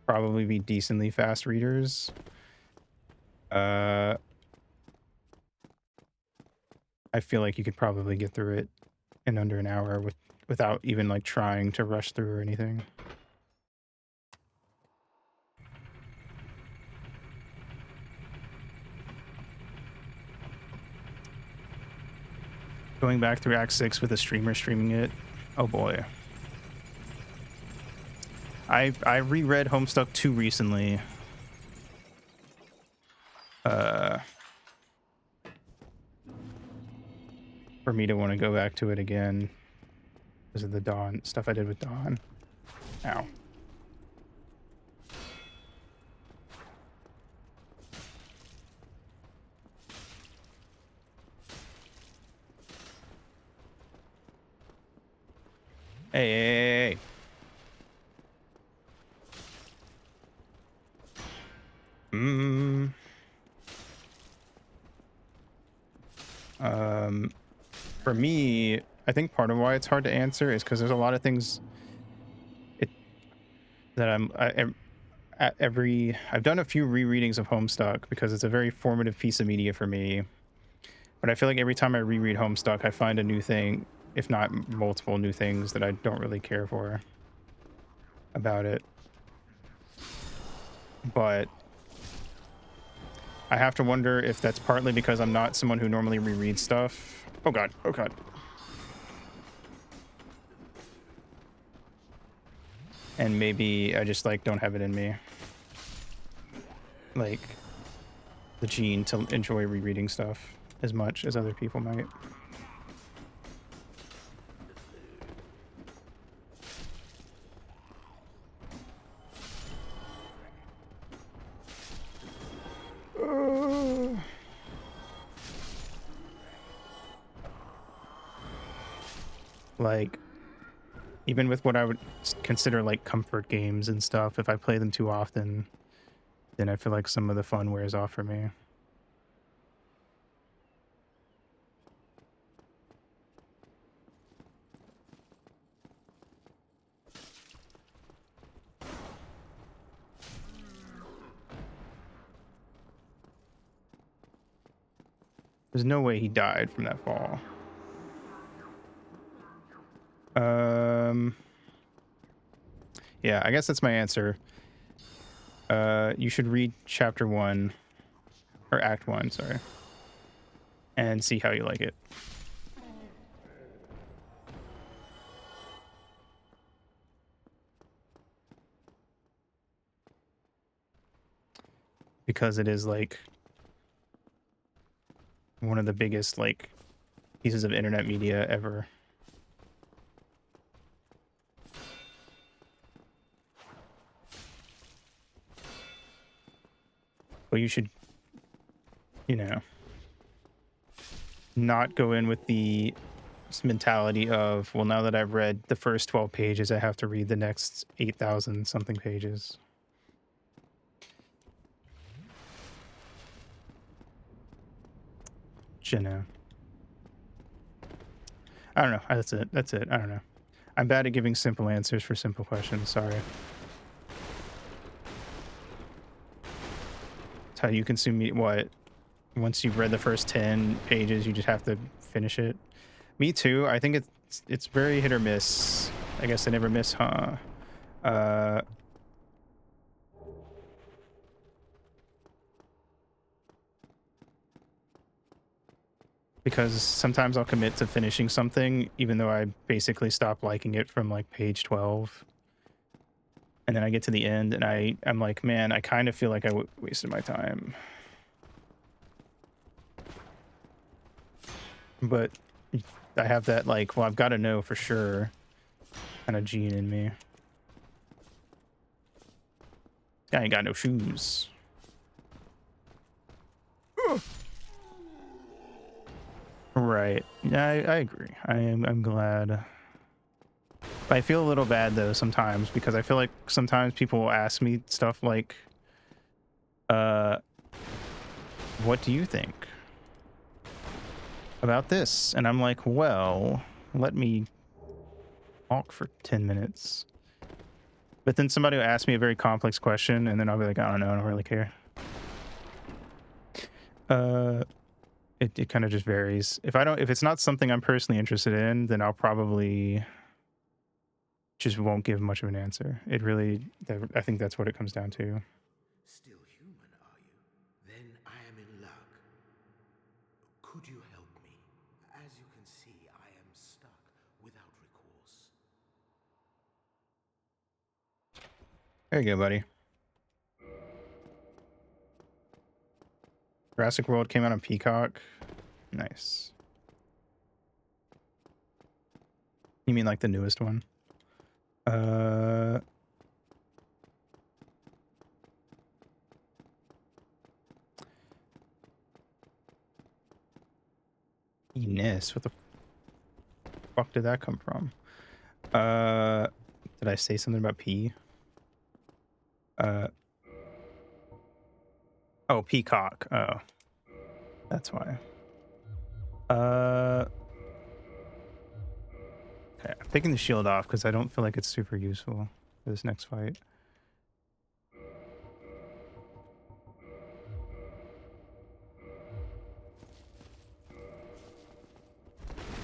probably be decently fast readers. I feel like you could probably get through it in under an hour without even like trying to rush through or anything. Going back through Act 6 with a streamer streaming it. Oh boy. I reread Homestuck 2 recently. For me to want to go back to it again because of the Dawn stuff I did with Dawn. Ow. Hey. For me, I think part of why it's hard to answer is because there's a lot of things that I've done a few rereadings of Homestuck because it's a very formative piece of media for me. But I feel like every time I reread Homestuck, I find a new thing, if not multiple new things that I don't really care for about it. But I have to wonder if that's partly because I'm not someone who normally rereads stuff. Oh god, oh god. And maybe I just like don't have it in me. Like the gene to enjoy rereading stuff as much as other people might. Like, even with what I would consider like comfort games and stuff, if I play them too often, then I feel like some of the fun wears off for me. There's no way he died from that fall. Yeah, I guess that's my answer. You should read chapter 1 or act 1, sorry, and see how you like it. Because it is like one of the biggest like pieces of internet media ever. But you should, you know, not go in with the mentality of, well, now that I've read the first 12 pages, I have to read the next 8,000 something pages. Jenna. I don't know. That's it. That's it. I don't know. I'm bad at giving simple answers for simple questions. Sorry. It's how you consume me. What? Once you've read the first 10 pages, you just have to finish it. Me too. I think it's very hit or miss. I guess I never miss, huh? Because sometimes I'll commit to finishing something, even though I basically stop liking it from like page 12. And then I get to the end and I'm like, man, I kind of feel like I wasted my time. But I have that like, well, I've got to know for sure kind of gene in me. I ain't got no shoes. Right. Yeah, I agree. I'm glad. I feel a little bad though sometimes because I feel like sometimes people will ask me stuff like, what do you think about this? And I'm like, well, let me talk for 10 minutes. But then somebody will ask me a very complex question and then I'll be like, I don't know, I don't really care. It kind of just varies. If it's not something I'm personally interested in, then I'll probably just won't give much of an answer. It really, I think that's what it comes down to. Still human, are you? Then I am in luck. Could you help me? As you can see, I am stuck without recourse. There you go, buddy. Jurassic World came out on Peacock. Nice. You mean like the newest one? Enos, what the fuck did that come from? Did I say something about P? Oh, Peacock. Oh, that's why. Okay, I'm taking the shield off because I don't feel like it's super useful for this next fight.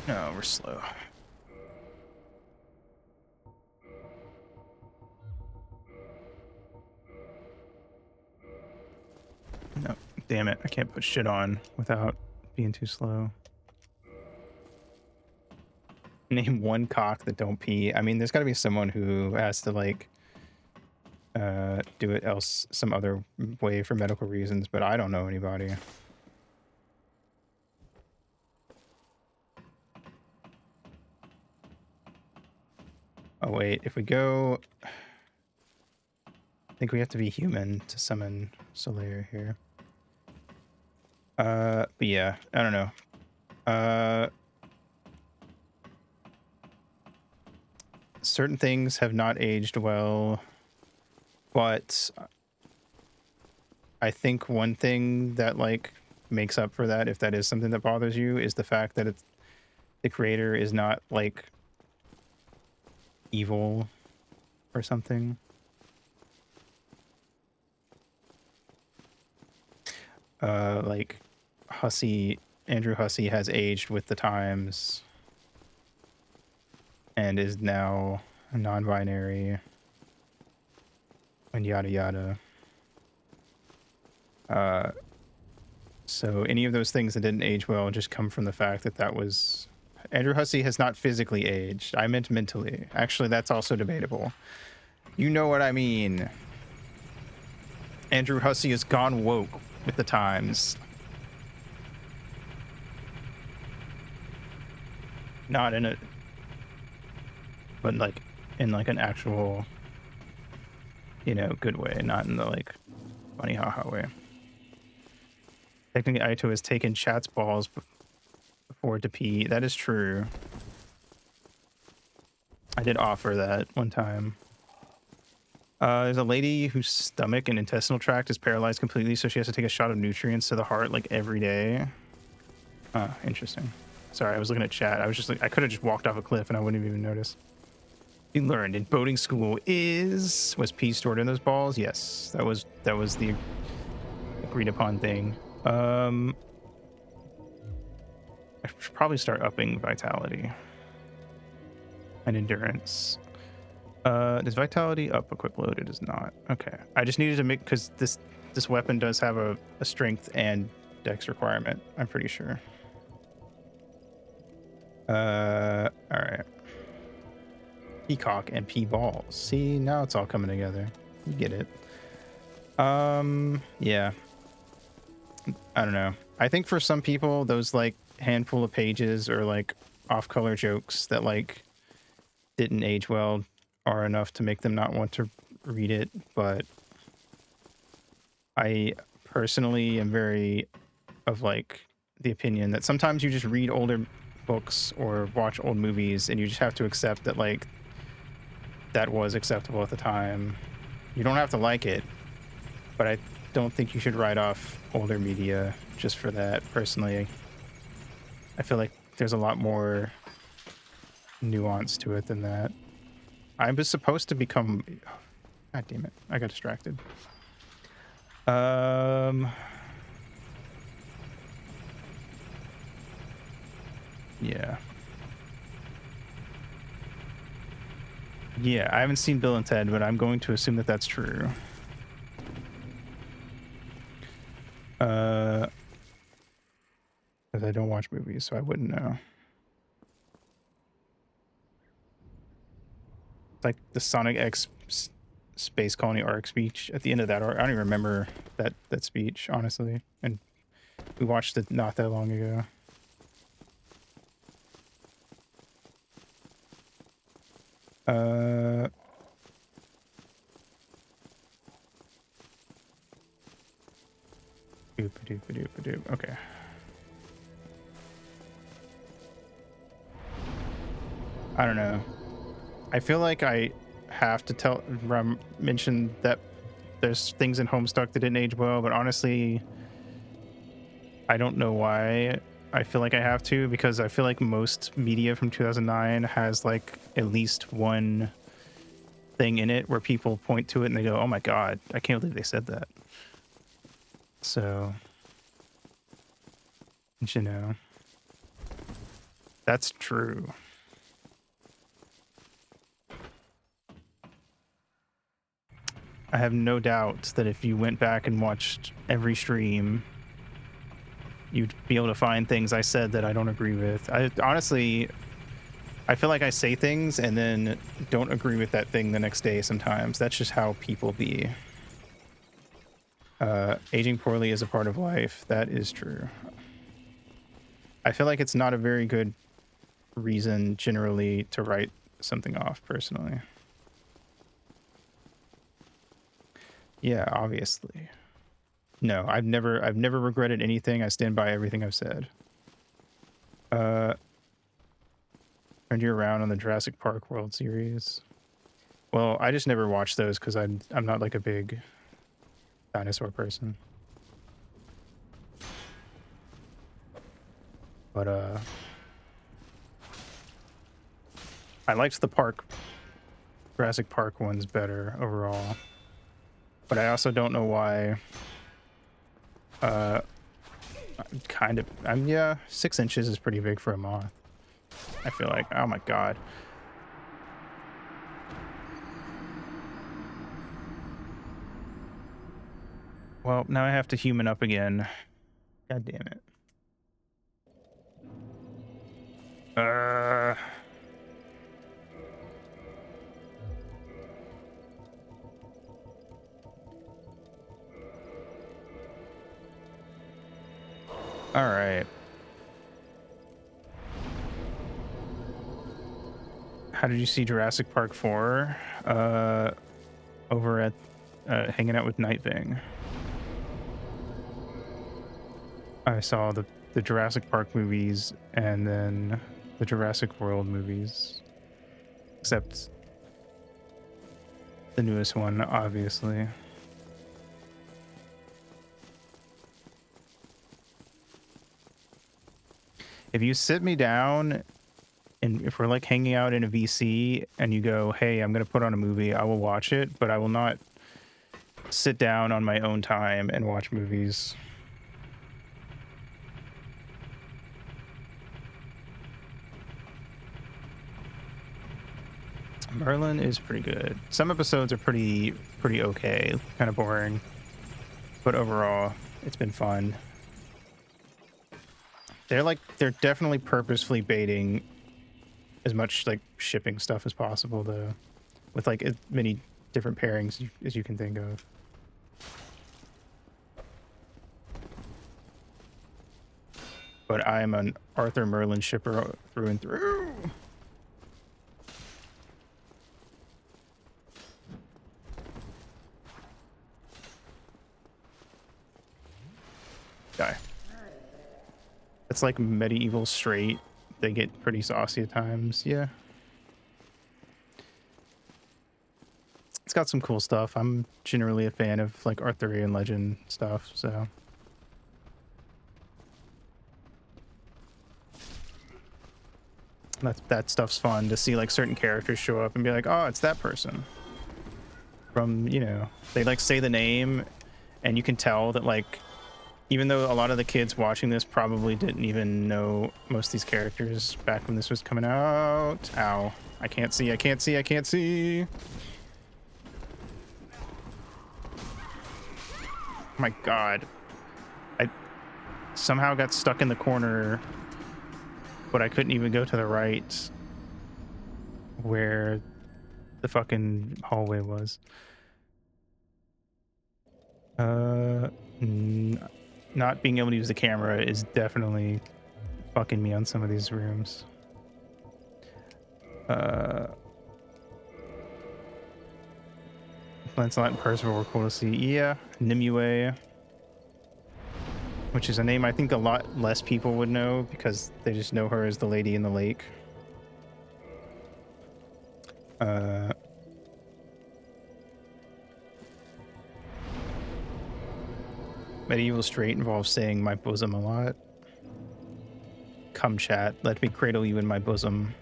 No, we're slow. No, damn it. I can't put shit on without being too slow. Name one cock that don't pee. I mean, there's got to be someone who has to, like, do it else some other way for medical reasons, but I don't know anybody. Oh, wait. If we go... I think we have to be human to summon Solaire here. But yeah, I don't know. Certain things have not aged well, but I think one thing that, like, makes up for that, if that is something that bothers you, is the fact that the creator is not, like, evil or something. Like, Andrew Hussey has aged with the times and is now non-binary and yada yada. So any of those things that didn't age well just come from the fact that was... Andrew Hussey has not physically aged. I meant mentally. Actually, that's also debatable. You know what I mean. Andrew Hussey has gone woke with the times. Not in a... But, like, in, like, an actual, you know, good way. Not in the, like, funny haha way. Technically, Aito has taken Chat's balls before to pee. That is true. I did offer that one time. There's a lady whose stomach and intestinal tract is paralyzed completely, so she has to take a shot of nutrients to the heart, like, every day. Interesting. Sorry, I was looking at chat. I was just like, I could have just walked off a cliff and I wouldn't have even noticed. We learned in boating school was pee stored in those balls? Yes, that was the agreed upon thing. I should probably start upping vitality and endurance. Does vitality up equip load? It does not. Okay. I just needed to make, because this weapon does have a strength and dex requirement, I'm pretty sure. All right. Peacock and pea balls. See, now it's all coming together. You get it. Yeah. I don't know. I think for some people, those, like, handful of pages or, like, off-color jokes that, like, didn't age well are enough to make them not want to read it, but I personally am very of like the opinion that sometimes you just read older books or watch old movies and you just have to accept that like that was acceptable at the time. You don't have to like it, but I don't think you should write off older media just for that. Personally, I feel like there's a lot more nuance to it than that. I was supposed to become... God damn it. I got distracted. Yeah. Yeah, I haven't seen Bill and Ted, but I'm going to assume that that's true. Because I don't watch movies, so I wouldn't know. Like the Sonic X Space Colony arc speech at the end of that arc. I don't even remember that speech, honestly. And we watched it not that long ago. Doop-a-doop-a-doop-a-doop. Okay. I don't know. I feel like I have to mention that there's things in Homestuck that didn't age well, but honestly, I don't know why I feel like I have to, because I feel like most media from 2009 has like at least one thing in it where people point to it and they go, oh my god, I can't believe they said that. So, you know, that's true. I have no doubt that if you went back and watched every stream, you'd be able to find things I said that I don't agree with. I honestly, I feel like I say things and then don't agree with that thing the next day sometimes. That's just how people be. Aging poorly is a part of life. That is true. I feel like it's not a very good reason generally to write something off, personally. Yeah, obviously. No, I've never regretted anything. I stand by everything I've said. Turned you around on the Jurassic Park World Series. Well, I just never watched those because I'm not like a big dinosaur person. But I liked the Jurassic Park ones better overall. But I also don't know why. Yeah, 6 inches is pretty big for a moth. I feel like, oh my god. Well, now I have to human up again. God damn it. All right. How did you see Jurassic Park 4? Over at hanging out with Nightwing. I saw the Jurassic Park movies and then the Jurassic World movies. Except the newest one, obviously. If you sit me down and if we're like hanging out in a VC and you go, hey, I'm going to put on a movie, I will watch it, but I will not sit down on my own time and watch movies. Merlin is pretty good. Some episodes are pretty okay, kind of boring, but overall, it's been fun. They're definitely purposefully baiting as much like shipping stuff as possible, though, with like as many different pairings as you can think of. But I am an Arthur Merlin shipper through and through. It's like medieval straight. They get pretty saucy at times. Yeah. It's got some cool stuff. I'm generally a fan of like Arthurian legend stuff, so. That stuff's fun to see, like certain characters show up and be like, oh, it's that person. From, you know, they like say the name and you can tell that like, even though a lot of the kids watching this probably didn't even know most of these characters back when this was coming out. Ow. I can't see, I can't see, I can't see. Oh my god. I somehow got stuck in the corner, but I couldn't even go to the right where the fucking hallway was. Not being able to use the camera is definitely fucking me on some of these rooms. Lancelot and Percival were cool to see. Yeah, Nimue, which is a name I think a lot less people would know because they just know her as the lady in the lake. Medieval straight involves saying my bosom a lot. Come chat, let me cradle you in my bosom.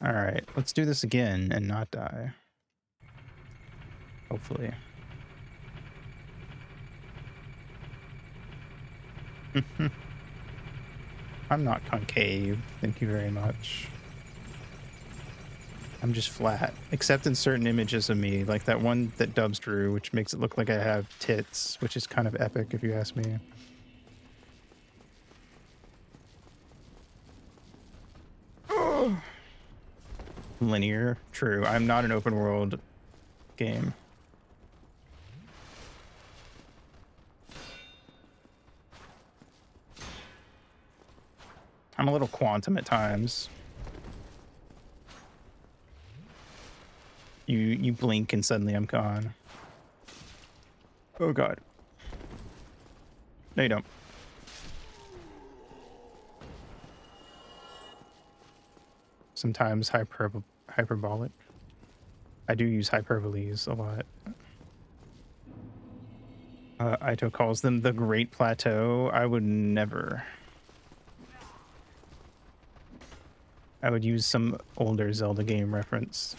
All right, let's do this again and not die. Hopefully. I'm not concave, thank you very much. I'm just flat, except in certain images of me, like that one that Dubs drew, which makes it look like I have tits, which is kind of epic if you ask me. Linear, true. I'm not an open world game. I'm a little quantum at times. You blink and suddenly I'm gone. Oh god. No, you don't. Sometimes hyperbolic. I do use hyperboles a lot. Aito calls them the Great Plateau. I would never. I would use some older Zelda game reference.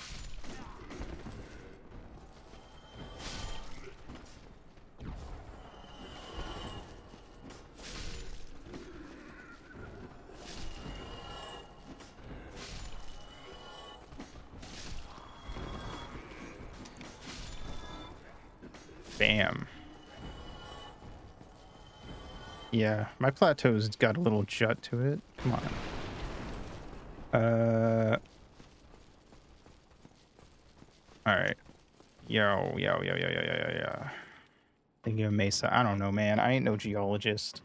Bam. Yeah, my plateau's got a little jut to it. Come on. Alright. Yo. Thinking of Mesa. I don't know, man. I ain't no geologist.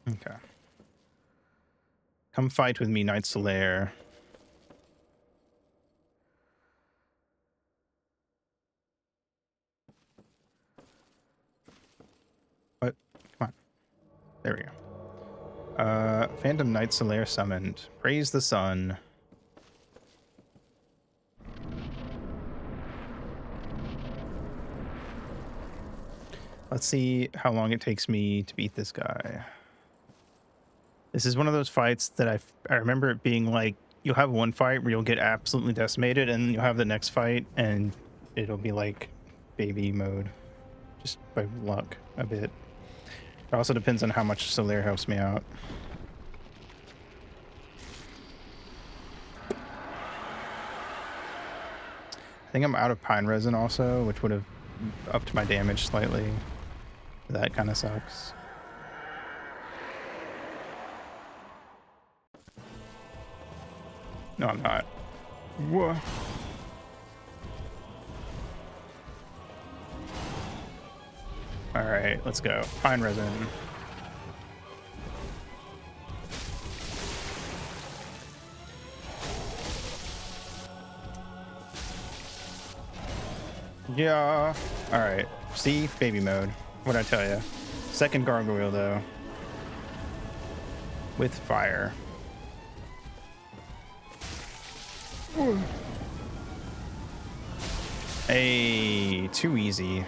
Okay. Come fight with me, Knight Solaire. What? Come on. There we go. Phantom Knight Solaire summoned. Praise the sun. Let's see how long it takes me to beat this guy. This is one of those fights that I remember it being like, you'll have one fight where you'll get absolutely decimated, and you'll have the next fight, and it'll be like baby mode. Just by luck, a bit. It also depends on how much Solaire helps me out. I think I'm out of pine resin also, which would have upped my damage slightly. That kind of sucks. No, I'm not. Whoa. All right, let's go. Pine resin. Yeah. All right. See, baby mode. What'd I tell you? Second gargoyle though, with fire. Hey, too easy.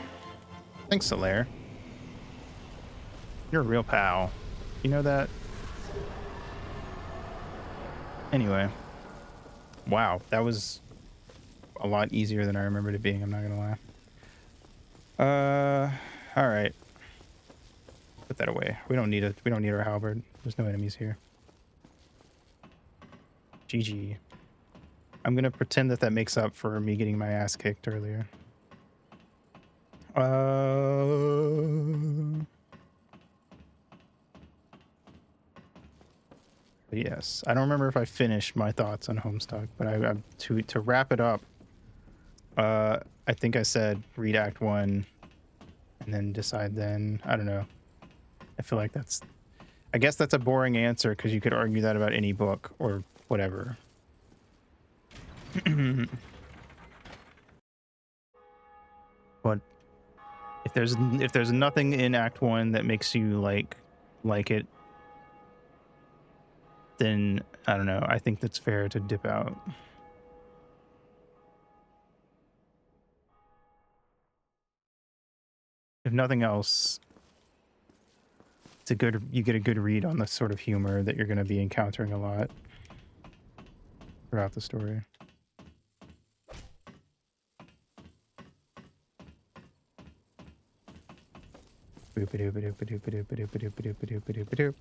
Thanks, Solaire. You're a real pal. You know that? Anyway. Wow, that was a lot easier than I remembered it being, I'm not gonna lie. Alright. Put that away. We don't need our halberd. There's no enemies here. GG. I'm gonna pretend that makes up for me getting my ass kicked earlier. But yes, I don't remember if I finished my thoughts on Homestuck, but to wrap it up, I think I said read Act 1 and then decide then. I don't know. I feel like I guess that's a boring answer because you could argue that about any book or whatever. But if there's nothing in Act 1 that makes you like it, then I don't know. I think that's fair to dip out. If nothing else, you get a good read on the sort of humor that you're going to be encountering a lot throughout the story. Boop-a-doop-a-doop-a-doop-a-doop-a-doop-a-doop-a-doop-a-doop-a-doop-a-doop.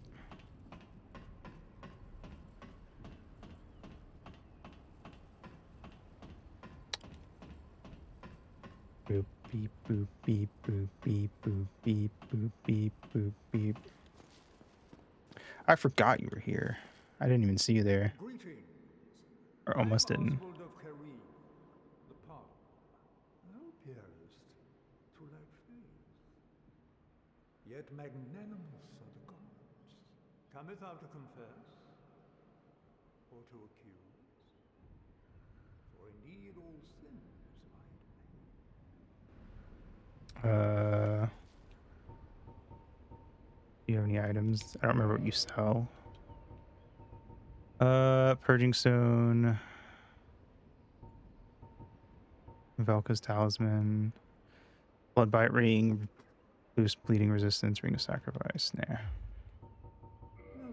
Boop, beep, boop, beep, boop, beep, boop, beep, boop, beep, boop, beep. I forgot you were here. I didn't even see you there. Greetings. Or almost didn't. Oswald of Careem, the pub. Thou appearest to lack faith, yet magnanimous are the gods. Cometh thou to confess, or to accuse? For indeed all sin is mine. Do you have any items? I don't remember what you sell. Purging Stone. Velka's Talisman. Bloodbite Ring. Boost Bleeding Resistance. Ring of Sacrifice. Nah. Thou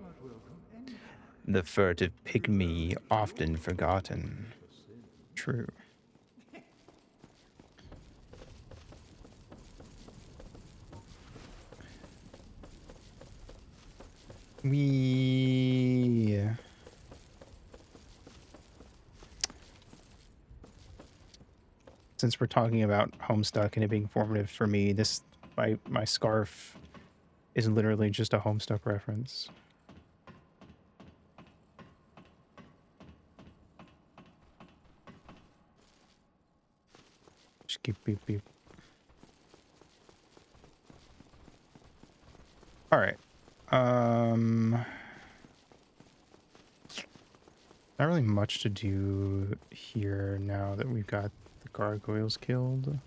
art welcome anytime. The furtive pygmy, often forgotten. For sin. True. Since we're talking about Homestuck and it being formative for me, my scarf is literally just a Homestuck reference. Just keep beep beep. All right. Not really much to do here now that we've got the gargoyles killed.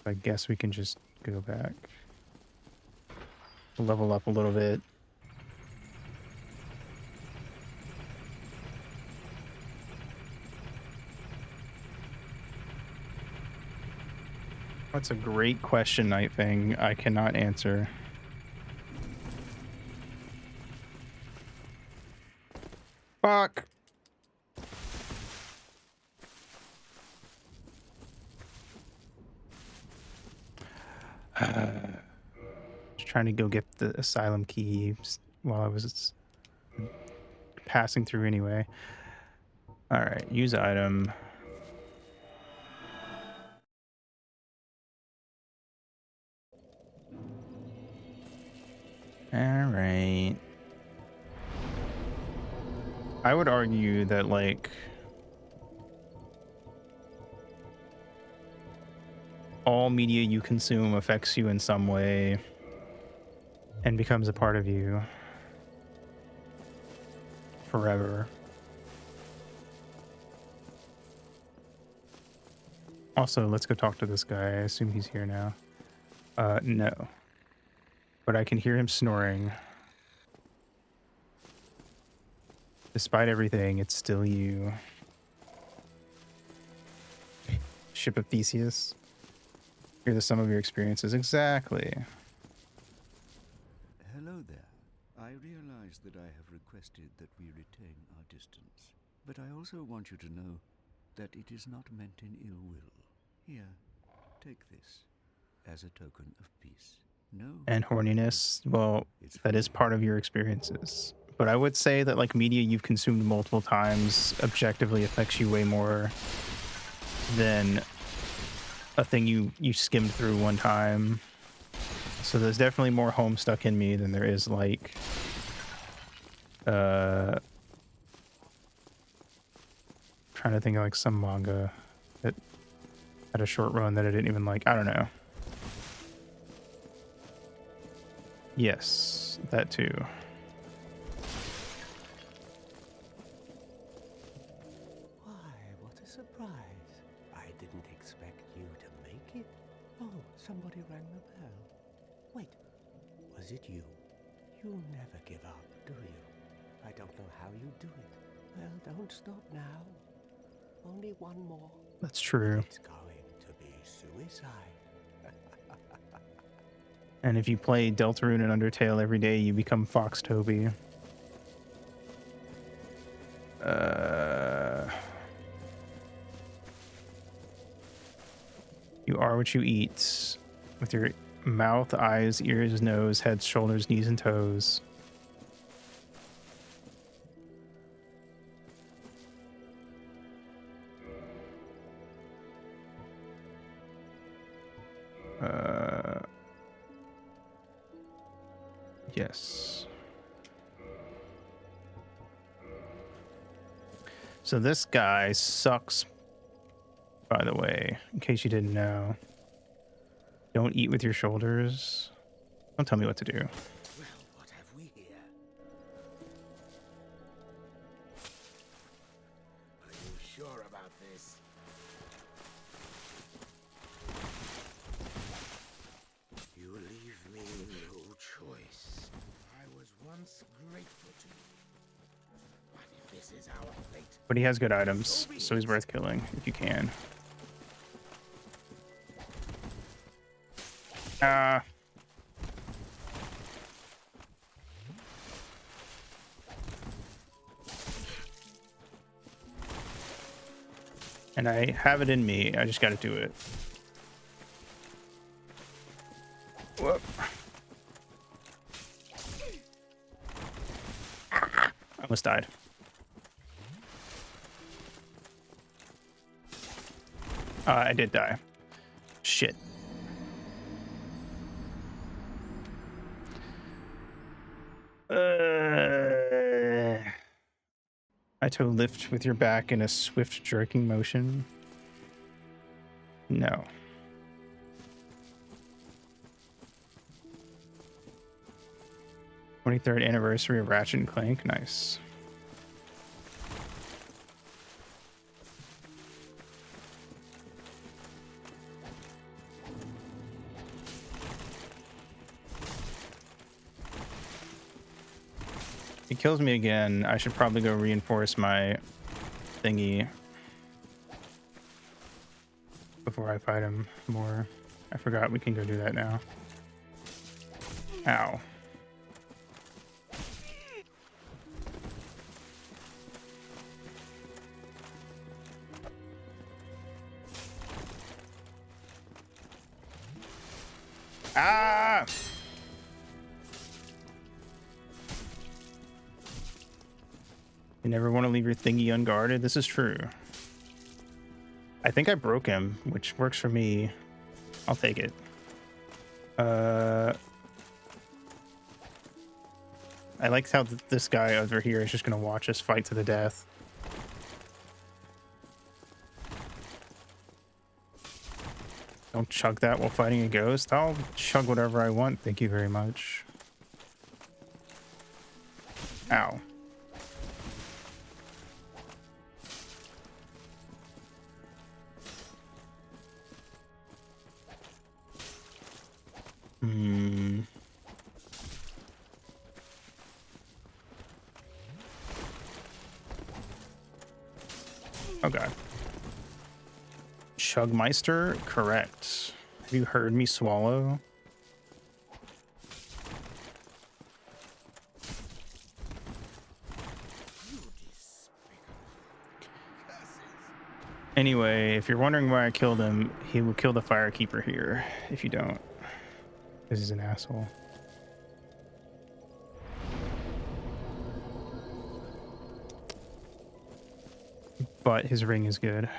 I guess we can just go back. Level up a little bit. That's a great question, Nightfang. I cannot answer. Fuck. Just trying to go get the asylum key while I was passing through anyway. All right, use item. All right. I would argue that, like, all media you consume affects you in some way and becomes a part of you forever. Also, let's go talk to this guy. I assume he's here now. No. But I can hear him snoring. Despite everything, it's still you. Ship of Theseus. Hear the sum of your experiences. Exactly. Hello there. I realize that I have requested that we retain our distance, but I also want you to know that it is not meant in ill will. Here, take this as a token of peace. No. And horniness, well, that is part of your experiences. But I would say that, like, media you've consumed multiple times objectively affects you way more than a thing you skimmed through one time. So there's definitely more Homestuck in me than there is, like, trying to think of, like, some manga that had a short run that I didn't even like. I don't know. Yes, that too. Why, what a surprise. I didn't expect you to make it. Oh, somebody rang the bell. Wait, was it you? You never give up, do you? I don't know how you do it. Well, don't stop now. Only one more. That's true. It's going to be suicide. And if you play Deltarune and Undertale every day, you become Fox Toby. You are what you eat. With your mouth, eyes, ears, nose, head, shoulders, knees, and toes. Yes. So this guy sucks, by the way, in case you didn't know. Don't eat with your shoulders. Don't tell me what to do. Well, what have we here? Are you sure about this? You leave me no choice. I was once grateful to you. But if this is our fate, But he has good items, so he's worth killing if you can. And I have it in me. I just got to do it. Whoop. I almost died. I did die. Shit. I to lift with your back in a swift jerking motion. No. '23rd anniversary of Ratchet and Clank. Nice. He kills me again. I should probably go reinforce my thingy before I fight him more. I forgot we can go do that now. Ow. Ah! You never want to leave your thingy unguarded. This is true. I think I broke him, which works for me. I'll take it. I like how this guy over here is just gonna watch us fight to the death. Don't chug that while fighting a ghost. I'll chug whatever I want. Thank you very much. Ow. Hmm. Oh god. Chugmeister? Correct. Have you heard me swallow? Anyway, if you're wondering why I killed him, he will kill the firekeeper here if you don't. Because he's an asshole. But his ring is good.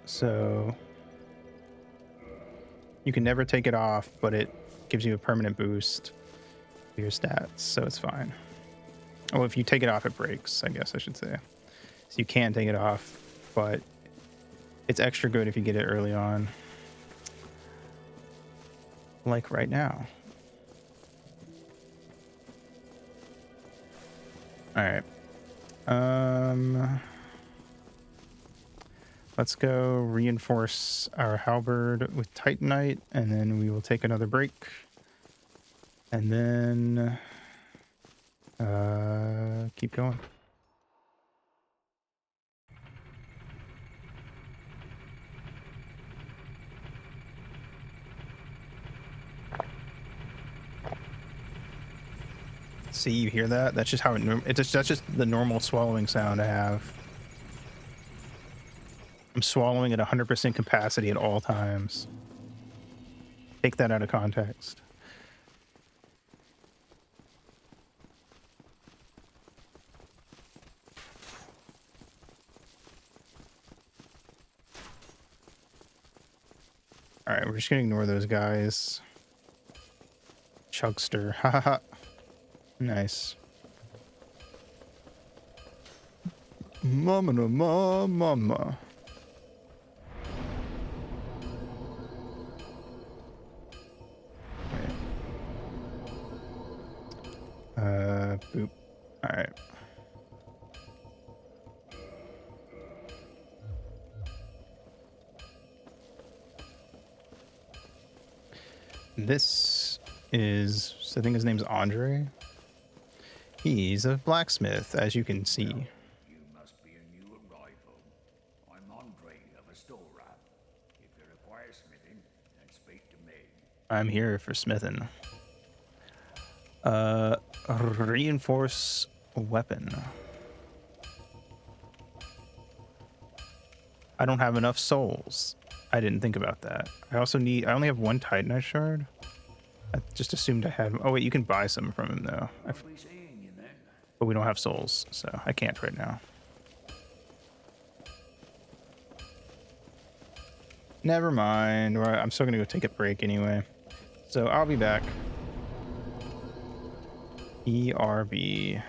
So you can never take it off, but it gives you a permanent boost to your stats, so it's fine. Oh, if you take it off, it breaks, I guess I should say. So you can take it off, but it's extra good if you get it early on. Like right now. All right. Let's go reinforce our halberd with Titanite, and then we will take another break. And then keep going. See, you hear that? That's just how that's just the normal swallowing sound I have. I'm swallowing at 100% capacity at all times. Take that out of context. All right, we're just gonna ignore those guys. Chugster, haha. Nice. Mama no mama. Boop. All right. This is, I think his name's Andre. He's a blacksmith, as you can see. You must be a new arrival. I'm Andre of Astora. If you require smithing, then speak to me. I'm here for smithing. Reinforce weapon. I don't have enough souls. I didn't think about that. I only have one Titanite shard. I just assumed I had. Oh wait, you can buy some from him though. But we don't have souls, so I can't right now. Never mind. I'm still gonna go take a break anyway. So I'll be back. ERB.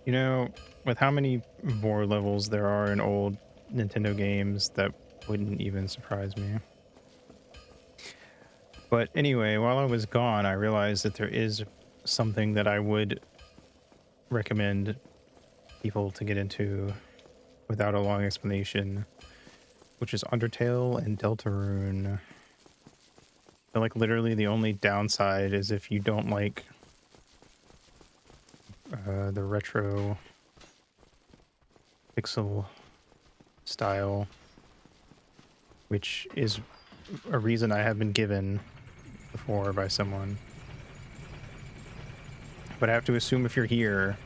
You know, with how many more levels there are in old Nintendo games, that wouldn't even surprise me. But anyway, while I was gone, I realized that there is something that I would recommend people to get into without a long explanation, which is Undertale and Deltarune. So, like, literally the only downside is if you don't like the retro pixel style, which is a reason I have been given before by someone. But I have to assume if you're here,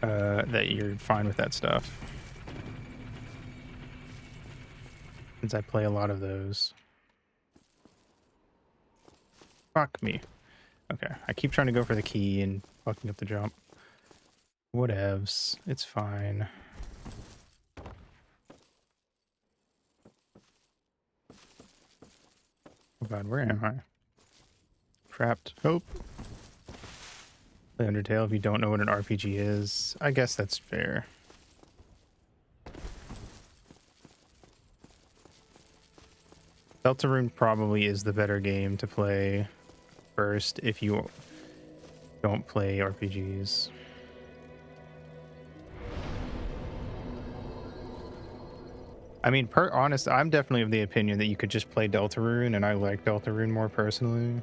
that you're fine with that stuff. Since I play a lot of those. Fuck me. Okay, I keep trying to go for the key and fucking up the jump. Whatevs. It's fine. Oh god, where am I? Trapped. Hope. Play Undertale if you don't know what an RPG is. I guess that's fair. Deltarune probably is the better game to play first if you don't play RPGs. I mean, honest, I'm definitely of the opinion that you could just play Deltarune, and I like Deltarune more personally.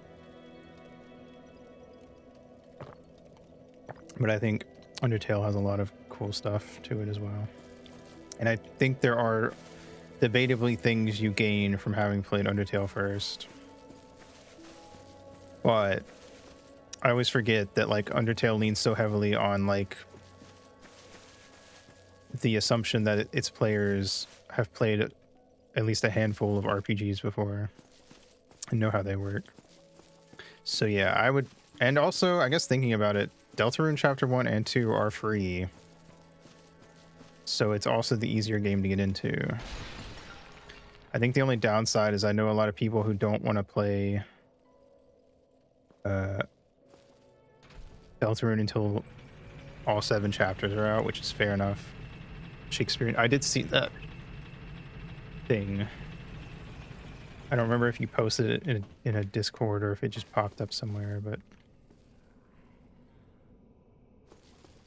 But I think Undertale has a lot of cool stuff to it as well. And I think there are debatably things you gain from having played Undertale first. But I always forget that, like, Undertale leans so heavily on, like, the assumption that its players have played at least a handful of RPGs before and know how they work. So yeah, I would, and also, I guess thinking about it, Deltarune Chapter 1 and 2 are free. So it's also the easier game to get into. I think the only downside is I know a lot of people who don't want to play Deltarune until all 7 chapters are out, which is fair enough. Shakespeare, I did see that thing. I don't remember if you posted it in a Discord or if it just popped up somewhere, but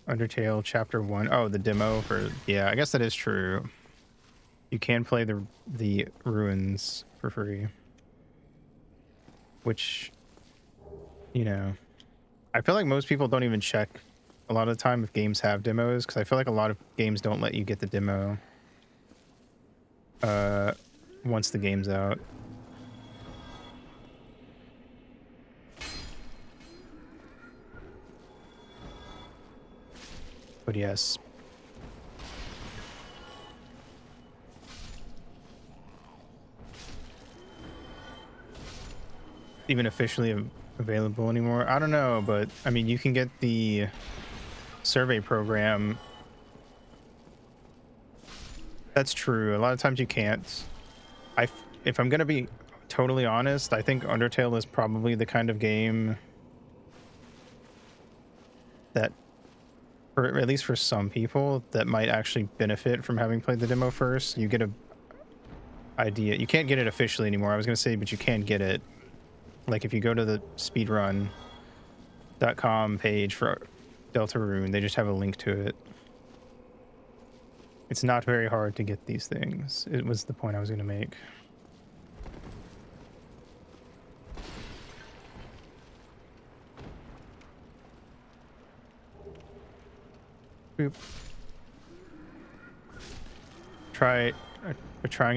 Undertale Chapter 1. Oh, the demo for, yeah, I guess that is true. You can play the ruins for free. Which, you know, I feel like most people don't even check a lot of the time if games have demos, because I feel like a lot of games don't let you get the demo once the game's out. But yes. Even officially available anymore? I don't know, but I mean, you can get the survey program. That's true. A lot of times you can't. If I'm gonna be totally honest, I think Undertale is probably the kind of game that, or at least for some people, that might actually benefit from having played the demo first. You get a idea. You can't get it officially anymore, I was gonna say, but you can get it. Like if you go to the speedrun.com page for Deltarune, they just have a link to it. It's not very hard to get these things. It was the point I was going to make. Boop. Trying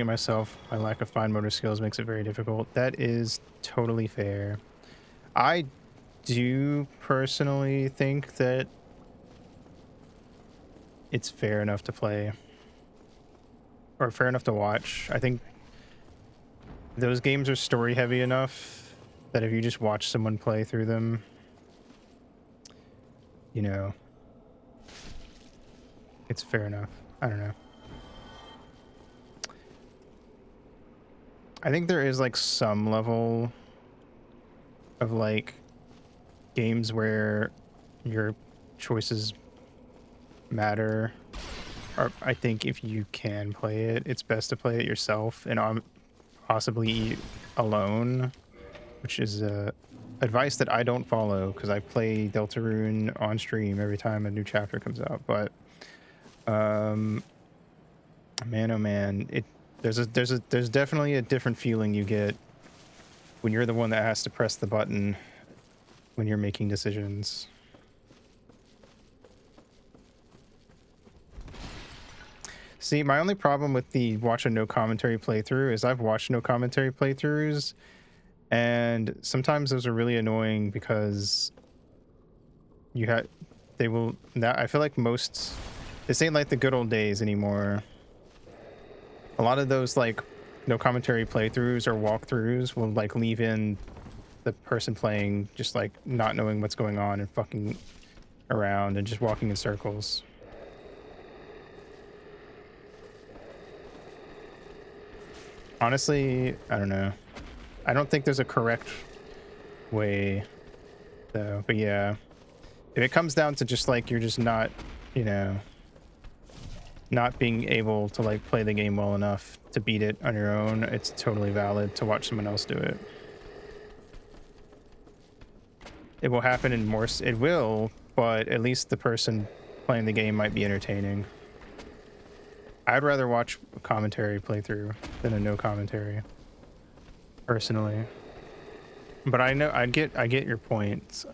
it myself. My lack of fine motor skills makes it very difficult. That is totally fair. I do personally think that it's fair enough to play, or fair enough to watch. I think those games are story heavy enough that if you just watch someone play through them, you know, it's fair enough. I don't know. I think there is like some level of like games where your choices matter, or I think if you can play it, it's best to play it yourself and possibly alone, which is advice that I don't follow because I play Deltarune on stream every time a new chapter comes out. But man, oh man, there's definitely a different feeling you get when you're the one that has to press the button when you're making decisions. See, my only problem with the watch a no commentary playthrough is I've watched no commentary playthroughs, and sometimes those are really annoying because I feel like this ain't like the good old days anymore. A lot of those like no commentary playthroughs or walkthroughs will like leave in the person playing just like not knowing what's going on and fucking around and just walking in circles. Honestly, I don't know. I don't think there's a correct way though, but yeah. If it comes down to just like you're just not, you know, not being able to like play the game well enough to beat it on your own, it's totally valid to watch someone else do it. It will happen in more, it will, but at least the person playing the game might be entertaining. I'd rather watch a commentary playthrough than a no commentary, personally. But I know I get your point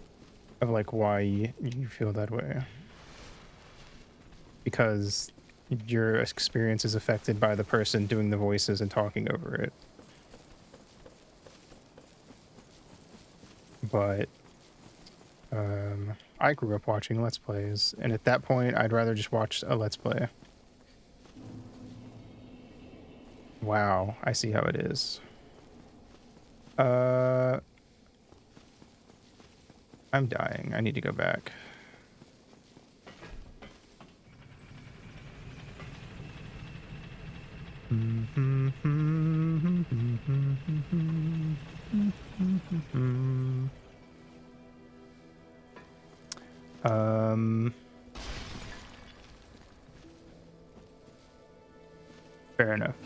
of like why you feel that way, because your experience is affected by the person doing the voices and talking over it. But I grew up watching Let's Plays, and at that point I'd rather just watch a Let's Play. Wow, I see how it is. I'm dying. I need to go back. Fair enough.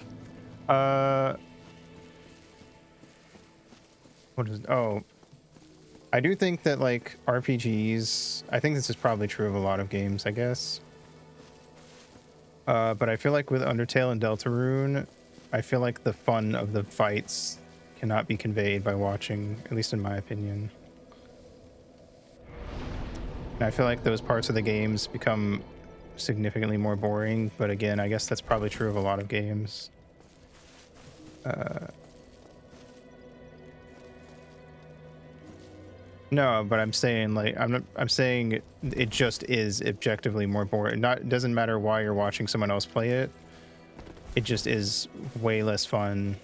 What is, oh, I do think that like RPGs, I think this is probably true of a lot of games, I guess. But I feel like with Undertale and Deltarune, I feel like the fun of the fights cannot be conveyed by watching, at least in my opinion. And I feel like those parts of the games become significantly more boring, but again, I guess that's probably true of a lot of games. No, but I'm saying like I'm saying it just is objectively more boring. It doesn't matter why you're watching someone else play it. It just is way less fun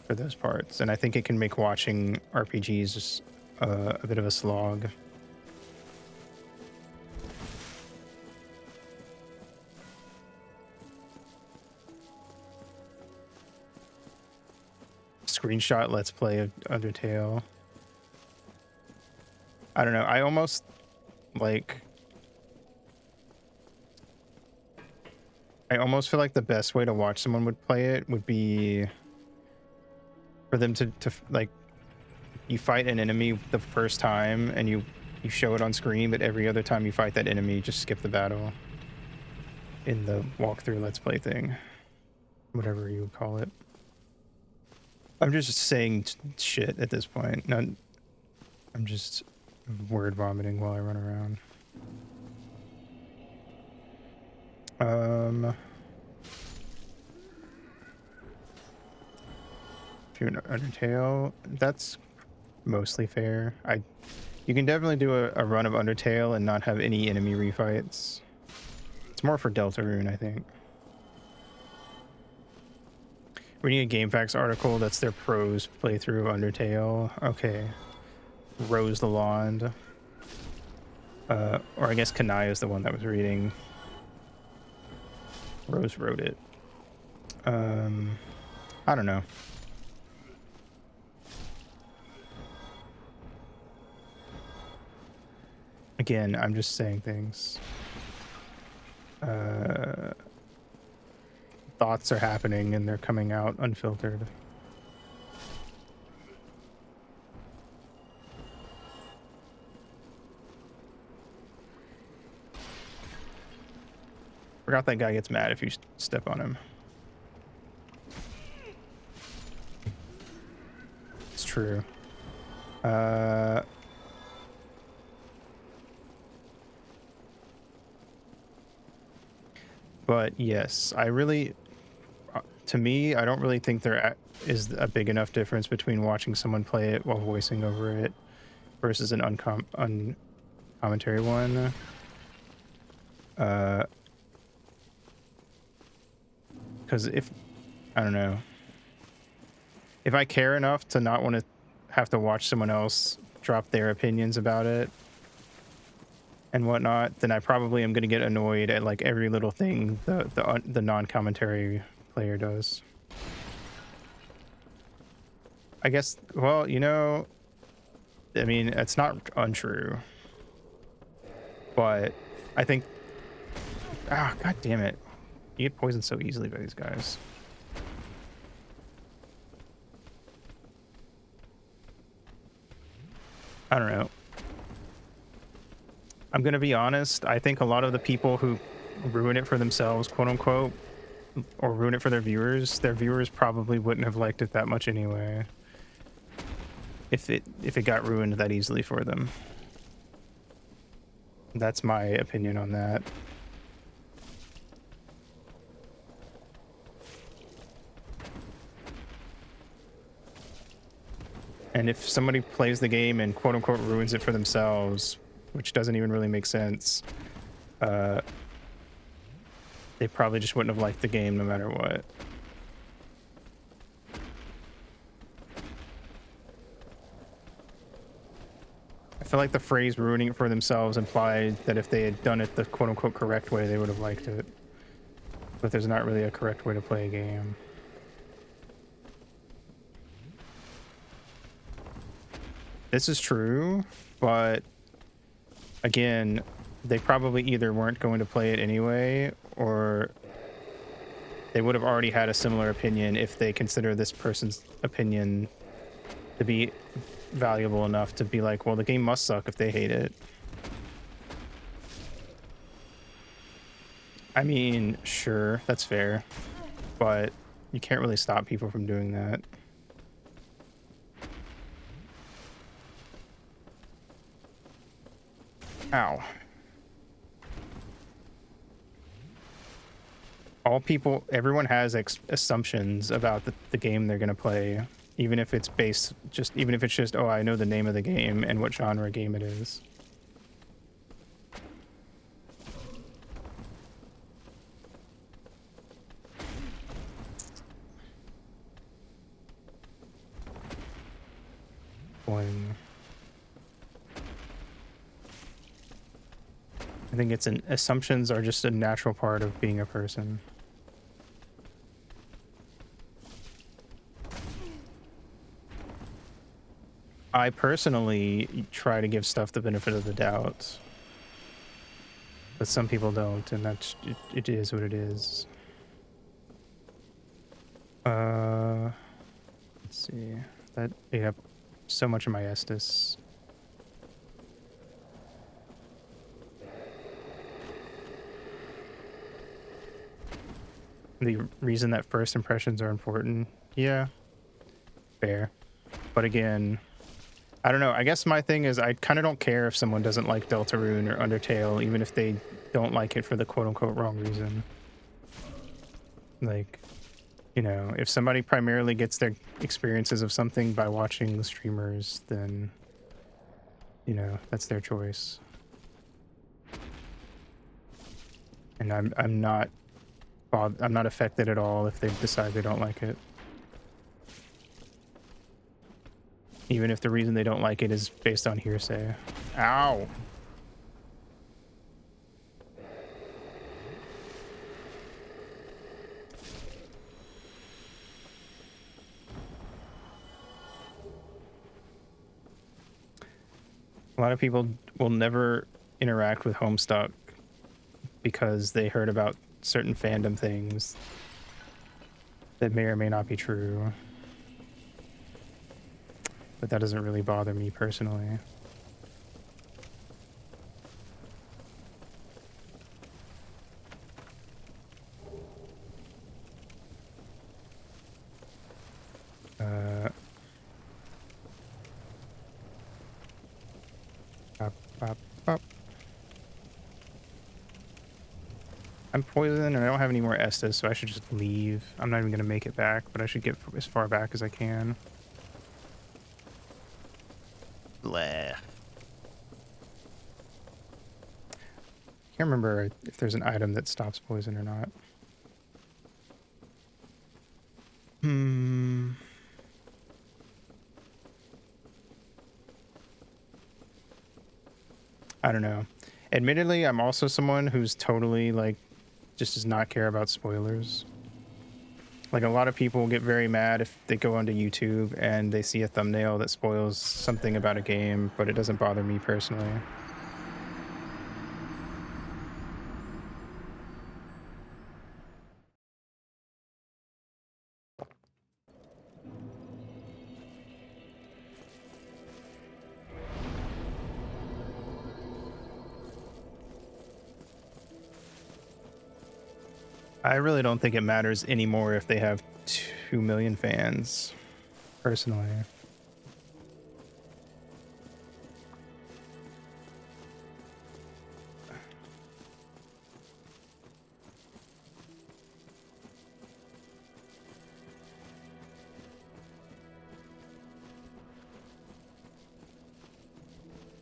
for those parts, and I think it can make watching RPGs a bit of a slog. Screenshot Let's Play of Undertale. I don't know. I almost like. I almost feel like the best way to watch someone would play it would be for them to like, you fight an enemy the first time and you show it on screen, but every other time you fight that enemy, just skip the battle in the walkthrough Let's Play thing, whatever you would call it. I'm just saying shit at this point. I'm just word vomiting while I run around. If you're an Undertale, that's mostly fair. You can definitely do a run of Undertale and not have any enemy refights. It's more for Deltarune, I think. Reading a GameFAQs article, that's their pros playthrough of Undertale. Okay. Rose Lalonde. Or I guess Kanai is the one that was reading. Rose wrote it. I don't know. Again, I'm just saying things. Thoughts are happening and they're coming out unfiltered. Forgot that guy gets mad if you step on him. It's true. But yes, I really, to me, I don't really think there is a big enough difference between watching someone play it while voicing over it versus an uncommentary one. Because I don't know, if I care enough to not want to have to watch someone else drop their opinions about it and whatnot, then I probably am going to get annoyed at like every little thing the non-commentary player does. I guess, well, you know, I mean, it's not untrue, but I think, god damn it, you get poisoned so easily by these guys. I don't know. I'm gonna be honest, I think a lot of the people who ruin it for themselves, quote unquote, or ruin it for their viewers probably wouldn't have liked it that much anyway if it got ruined that easily for them. That's my opinion on that. And if somebody plays the game and quote unquote ruins it for themselves, which doesn't even really make sense, they probably just wouldn't have liked the game no matter what. I feel like the phrase ruining it for themselves implied that if they had done it the quote unquote correct way, they would have liked it. But there's not really a correct way to play a game. This is true, but again, they probably either weren't going to play it anyway, or they would have already had a similar opinion if they consider this person's opinion to be valuable enough to be like, well, the game must suck if they hate it. I mean, sure, that's fair, but you can't really stop people from doing that. Ow. Everyone has assumptions about the game they're gonna play, even if it's just, oh, I know the name of the game and what genre game it is. I think assumptions are just a natural part of being a person. I personally try to give stuff the benefit of the doubt, but some people don't, and it is what it is. Let's see. That ate up so much of my Estus. The reason that first impressions are important, yeah, fair. But again, I don't know. I guess my thing is I kind of don't care if someone doesn't like Deltarune or Undertale, even if they don't like it for the quote-unquote wrong reason. Like, you know, if somebody primarily gets their experiences of something by watching the streamers, then, you know, that's their choice. And I'm not affected at all if they decide they don't like it. Even if the reason they don't like it is based on hearsay. Ow! A lot of people will never interact with Homestuck because they heard about certain fandom things that may or may not be true. But that doesn't really bother me personally. Up, up. I'm poisoned and I don't have any more Estus, so I should just leave. I'm not even going to make it back, but I should get as far back as I can. Bleh. Can't remember if there's an item that stops poison or not. I don't know. Admittedly, I'm also someone who's totally like just does not care about spoilers. Like a lot of people get very mad if they go onto YouTube and they see a thumbnail that spoils something about a game, but it doesn't bother me personally. I really don't think it matters anymore if they have 2 million fans, personally.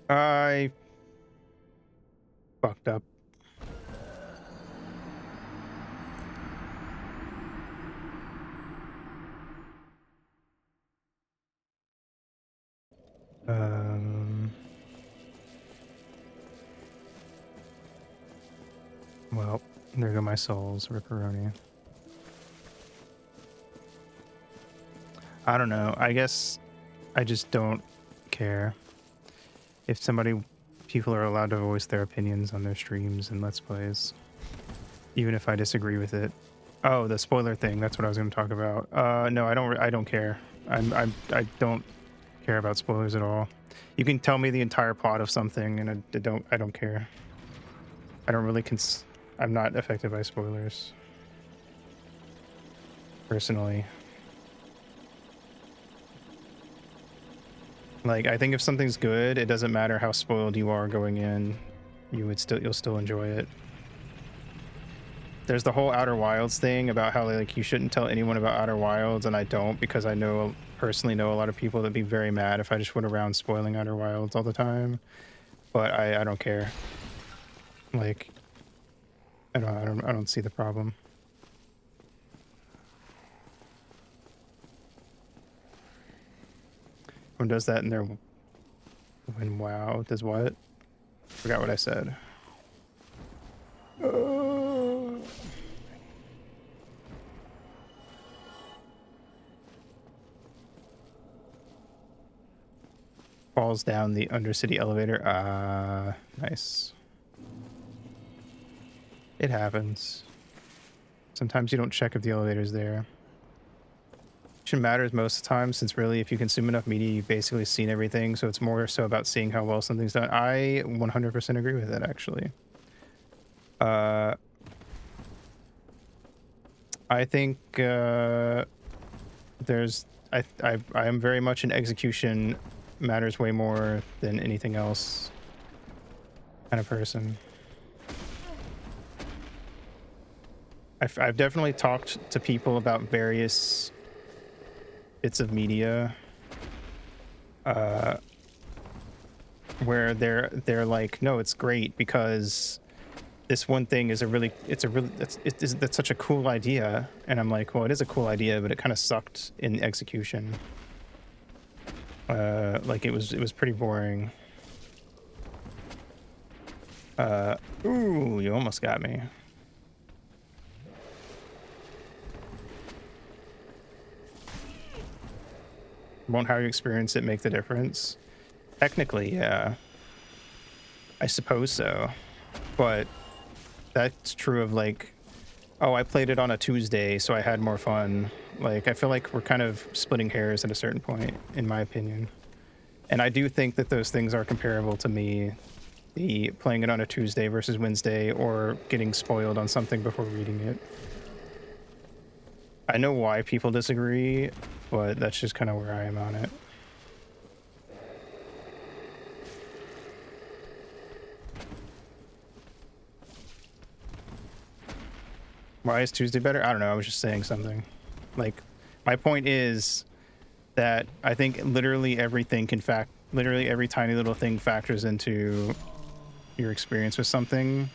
I fucked up. Well, there go my souls, Ripperoni. I don't know. I guess I just don't care. If people are allowed to voice their opinions on their streams and Let's Plays, even if I disagree with it. Oh, the spoiler thing. That's what I was going to talk about. No, I don't care. I don't care about spoilers at all. You can tell me the entire plot of something, and I don't care. I don't really I'm not affected by spoilers, personally. Like, I think if something's good, it doesn't matter how spoiled you are going in. You'll still enjoy it. There's the whole Outer Wilds thing about how like you shouldn't tell anyone about Outer Wilds, and I don't, because I personally know a lot of people that'd be very mad if I just went around spoiling Outer Wilds all the time. But I don't care. Like, I don't see the problem. When does that in their when WoW does what? Forgot what I said. Falls down the Undercity elevator. Nice. It happens. Sometimes you don't check if the elevator's there. It matters most of the time, since really if you consume enough media, you've basically seen everything, so it's more so about seeing how well something's done. I 100% agree with that, actually. I think I am very much an execution matters way more than anything else kind of person. I've definitely talked to people about various bits of media where they're like, no, it's great because this one thing is that's such a cool idea, and I'm like, well, it is a cool idea, but it kind of sucked in execution. Like it was pretty boring. Ooh, you almost got me. Won't how you experience it make the difference? Technically, yeah. I suppose so. But that's true of like, oh, I played it on a Tuesday, so I had more fun. Like, I feel like we're kind of splitting hairs at a certain point, in my opinion. And I do think that those things are comparable to me. The playing it on a Tuesday versus Wednesday, or getting spoiled on something before reading it. I know why people disagree, but that's just kind of where I am on it. Why is Tuesday better? I don't know. I was just saying something. Like, my point is that I think literally everything literally every tiny little thing factors into your experience with something.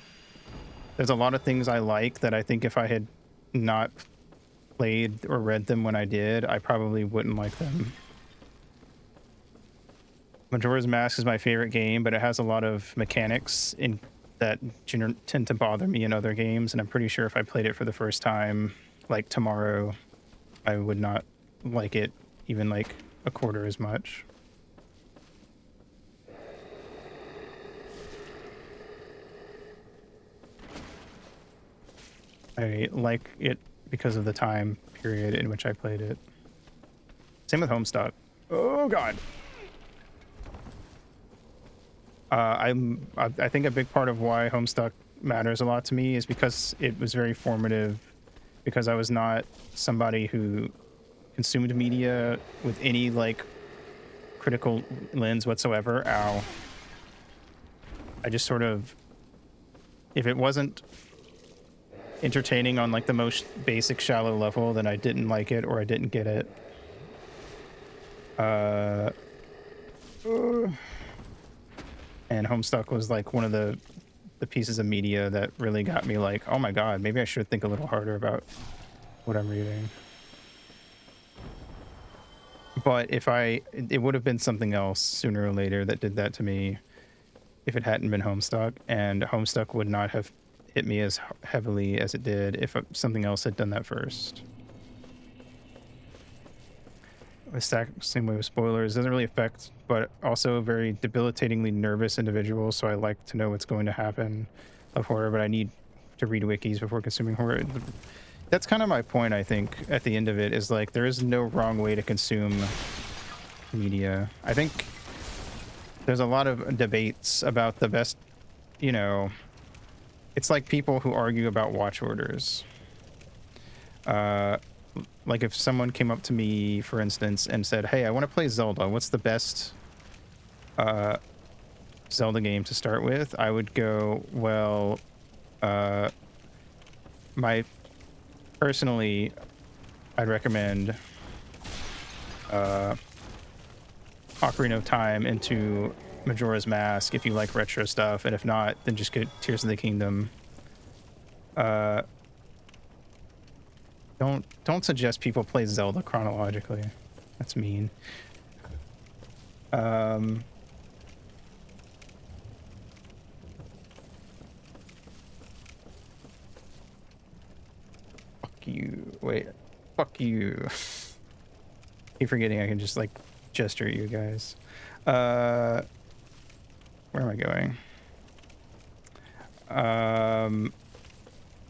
There's a lot of things I like that I think if I had not played or read them when I did, I probably wouldn't like them. Majora's Mask is my favorite game, but it has a lot of mechanics in that tend to bother me in other games, and I'm pretty sure if I played it for the first time, like tomorrow, I would not like it even like a quarter as much. I like it because of the time period in which I played it. Same with Homestuck. Oh god. I think a big part of why Homestuck matters a lot to me is because it was very formative, because I was not somebody who consumed media with any like critical lens whatsoever. Ow. I just sort of, if it wasn't entertaining on like the most basic shallow level, then I didn't like it or I didn't get it. And Homestuck was like one of the pieces of media that really got me like, oh my god, maybe I should think a little harder about what I'm reading. But it would have been something else sooner or later that did that to me if it hadn't been Homestuck, and Homestuck would not have hit me as heavily as it did if something else had done that first. Same way with spoilers, doesn't really affect, but also a very debilitatingly nervous individual, so I like to know what's going to happen of horror, but I need to read wikis before consuming horror. That's kind of my point, I think, at the end of it, is like there is no wrong way to consume media. I think there's a lot of debates about the best, you know, it's like people who argue about watch orders. Like if someone came up to me, for instance, and said, hey, I want to play Zelda. What's the best Zelda game to start with? I would go, well, personally, I'd recommend Ocarina of Time into Majora's Mask if you like retro stuff, and if not, then just get Tears of the Kingdom. Don't suggest people play Zelda chronologically. That's mean. Fuck you. Wait. Fuck you. Keep forgetting I can just like gesture at you guys. Where am I going?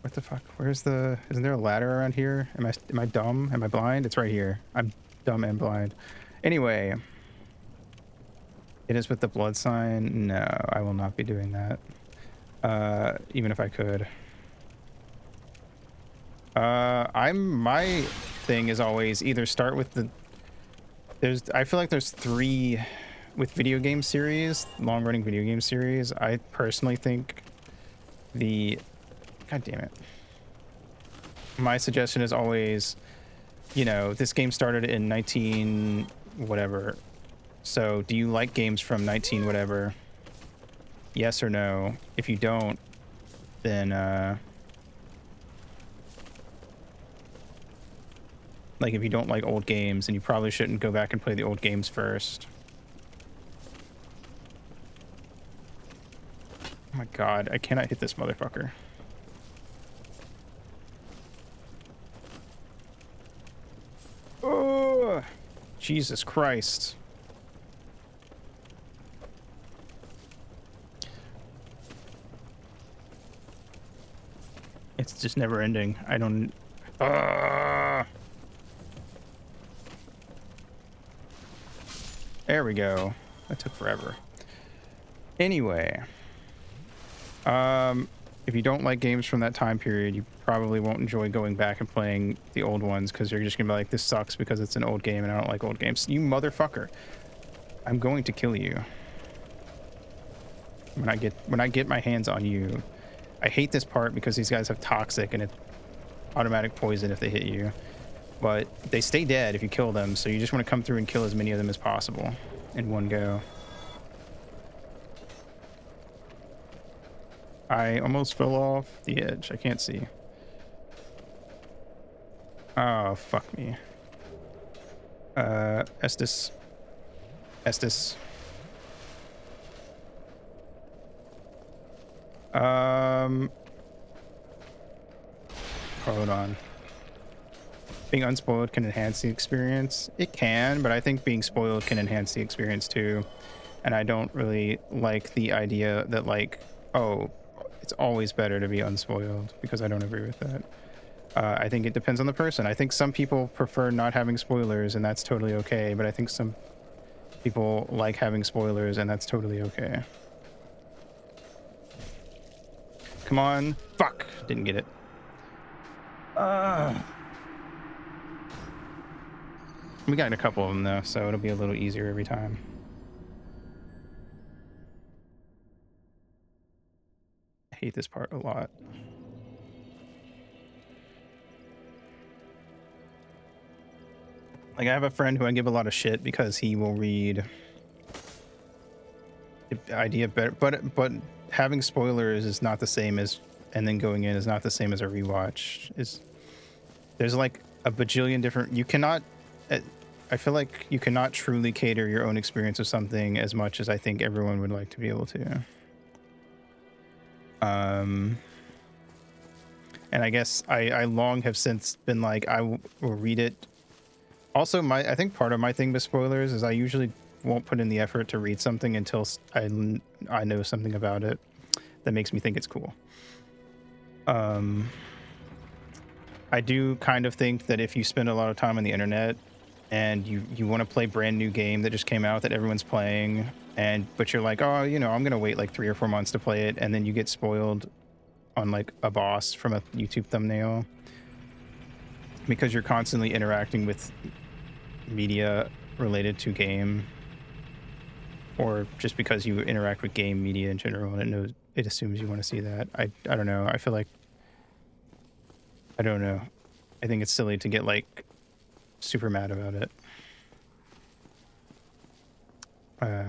What the fuck? Isn't there a ladder around here? Am I dumb? Am I blind? It's right here. I'm dumb and blind. Anyway. It is with the blood sign. No, I will not be doing that. Even if I could. My thing is always either start with I feel like there's 3 with video game series, long-running video game series. I personally think God damn it. My suggestion is always, you know, this game started in 19 whatever. So do you like games from 19 whatever? Yes or no? If you don't, then like if you don't like old games, then you probably shouldn't go back and play the old games first. Oh my god, I cannot hit this motherfucker. Oh, Jesus Christ. It's just never ending. I don't... There we go. That took forever. Anyway. If you don't like games from that time period, you probably won't enjoy going back and playing the old ones because you're just gonna be like, this sucks because it's an old game and I don't like old games. You motherfucker. I'm going to kill you. When I get my hands on you. I hate this part because these guys have toxic and it's automatic poison if they hit you. But they stay dead if you kill them, so you just want to come through and kill as many of them as possible in one go. I almost fell off the edge. I can't see. Oh, fuck me. Estes. Estes. Hold on. Being unspoiled can enhance the experience. It can, but I think being spoiled can enhance the experience too. And I don't really like the idea that, like, oh, it's always better to be unspoiled, because I don't agree with that. I think it depends on the person. I think some people prefer not having spoilers, and that's totally okay. But I think some people like having spoilers, and that's totally okay. Come on. Fuck. Didn't get it. We got a couple of them, though, so it'll be a little easier every time. I hate this part a lot. Like, I have a friend who I give a lot of shit because he will read the idea better, but having spoilers is not the same as, and then going in is not the same as a rewatch. There's like a bajillion different, you cannot, I feel like you cannot truly cater your own experience of something as much as I think everyone would like to be able to. And I guess I long have since been like, I will read it. Also, I think part of my thing with spoilers is I usually won't put in the effort to read something until I know something about it that makes me think it's cool. I do kind of think that if you spend a lot of time on the internet and you want to play brand new game that just came out that everyone's playing, but you're like, oh, you know, I'm gonna wait like 3 or 4 months to play it, and then you get spoiled on like a boss from a YouTube thumbnail because you're constantly interacting with media related to game, or just because you interact with game media in general and it assumes you want to see that. I don't know. I feel like, I don't know. I think it's silly to get like super mad about it. I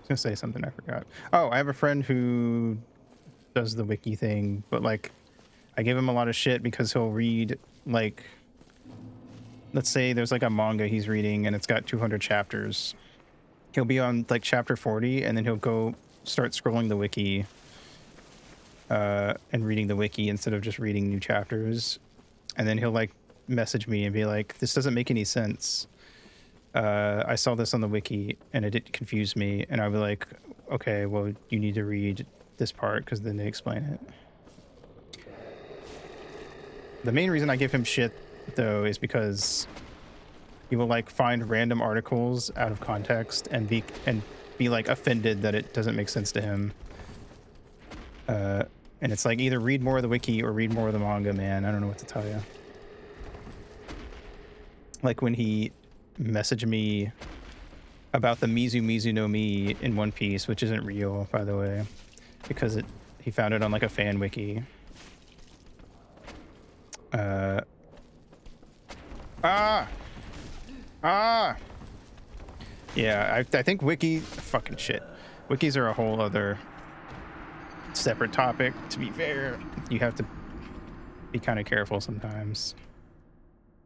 was gonna say something I forgot. Oh, I have a friend who does the wiki thing, but like I give him a lot of shit because he'll read, like, let's say there's like a manga he's reading and it's got 200 chapters. He'll be on like chapter 40 and then he'll go start scrolling the wiki and reading the wiki instead of just reading new chapters. And then he'll like message me and be like, this doesn't make any sense. I saw this on the wiki and it did confuse me. And I'll be like, okay, well, you need to read this part because then they explain it. The main reason I give him shit, though, is because he will like find random articles out of context and be like offended that it doesn't make sense to him. And it's like, either read more of the wiki or read more of the manga, man. I don't know what to tell you. Like when he messaged me about the Mizu no Mi in One Piece, which isn't real, by the way, because he found it on like a fan wiki. Yeah, I think fucking shit. Wikis are a whole other separate topic. To be fair, you have to be kind of careful sometimes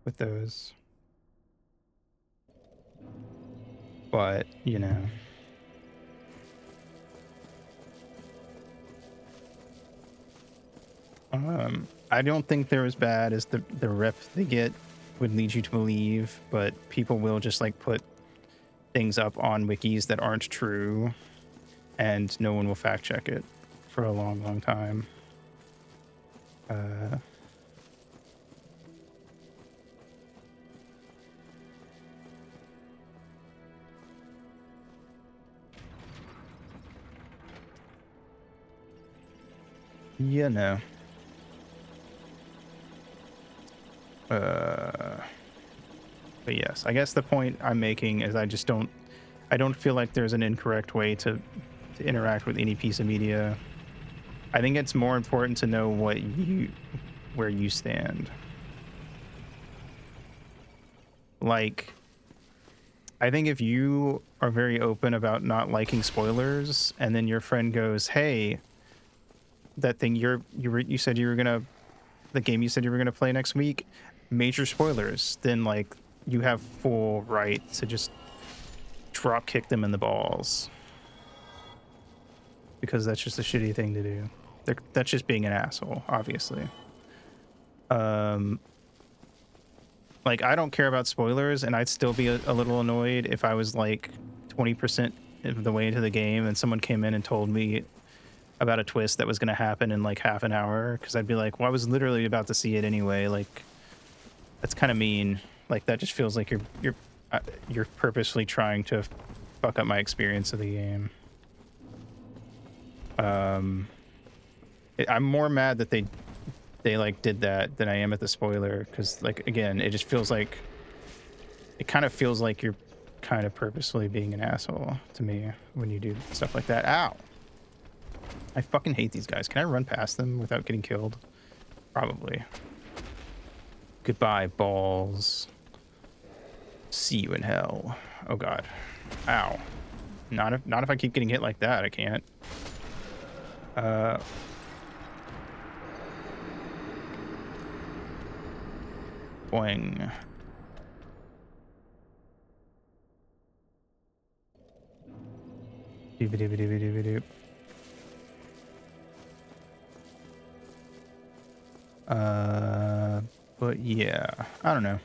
with those. But, you know. I don't think they're as bad as the rep they get would lead you to believe, but people will just like put things up on wikis that aren't true, and no one will fact check it for a long, long time. Yeah, no. But yes, I guess the point I'm making is I don't feel like there's an incorrect way to interact with any piece of media. I think it's more important to know where you stand. Like, I think if you are very open about not liking spoilers, and then your friend goes, "Hey, that thing you said you were gonna, the game you said you were gonna play next week, major spoilers," then like you have full right to just drop kick them in the balls, because that's just a shitty thing to do. That's just being an asshole, obviously. Like, I don't care about spoilers, and I'd still be a little annoyed if I was like 20% of the way into the game and someone came in and told me about a twist that was going to happen in like half an hour, because I'd be like, well, I was literally about to see it anyway. Like, that's kind of mean. Like, that just feels like you're purposely trying to fuck up my experience of the game. I'm more mad that they like did that than I am at the spoiler, because like, again, it just feels like, it kind of feels like you're kind of purposely being an asshole to me when you do stuff like that. Ow! I fucking hate these guys. Can I run past them without getting killed? Probably. Goodbye, balls. See you in hell. Oh god. Ow. Not if I keep getting hit like that, I can't. Boing. Doop-a-doop-a-doop-a-doop-a-doop. But yeah, I don't know.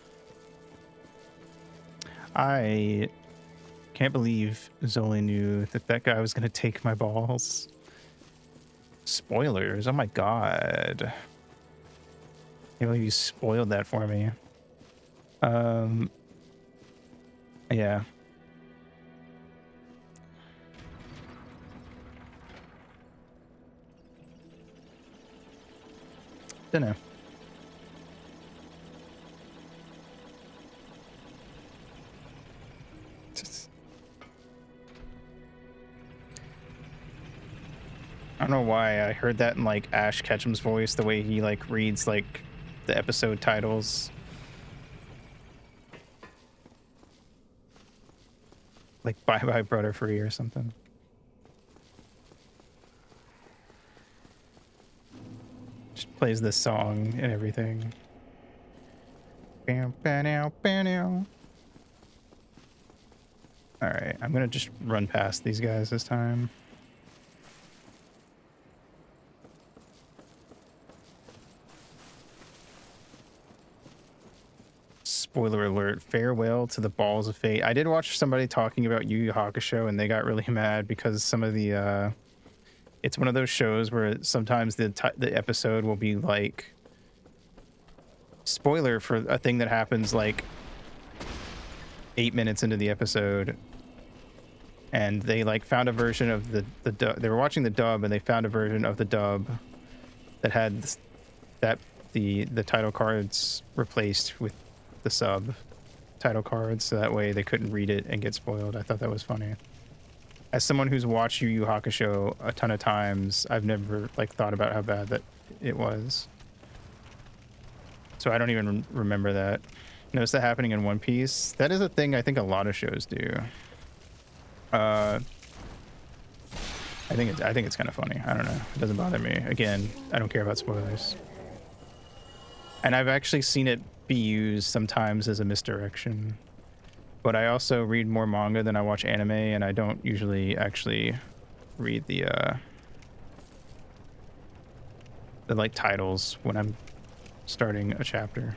I can't believe Zoli knew that guy was gonna take my balls. Spoilers, oh my god. Can't believe you spoiled that for me. Yeah. Dunno. I don't know why I heard that in like Ash Ketchum's voice, the way he like reads like the episode titles. Like Bye Bye Butterfree or something. Just plays this song and everything. Bam, bam, bam. Alright, I'm gonna just run past these guys this time. Spoiler alert, farewell to the balls of fate. I did watch somebody talking about Yu Yu Hakusho, and they got really mad because some of the it's one of those shows where sometimes the episode will be like spoiler for a thing that happens like 8 minutes into the episode, and they like found a version of the dub. They were watching the dub, and they found a version of the dub that had the title cards replaced with the sub title cards, so that way they couldn't read it and get spoiled. I thought that was funny. As someone who's watched Yu Yu Hakusho a ton of times, I've never like thought about how bad that it was. So I don't even remember that. Notice that happening in One Piece. That is a thing I think a lot of shows do. I think it's kind of funny. I don't know. It doesn't bother me. Again, I don't care about spoilers. And I've actually seen it be used sometimes as a misdirection. But I also read more manga than I watch anime, and I don't usually actually read the like titles when I'm starting a chapter.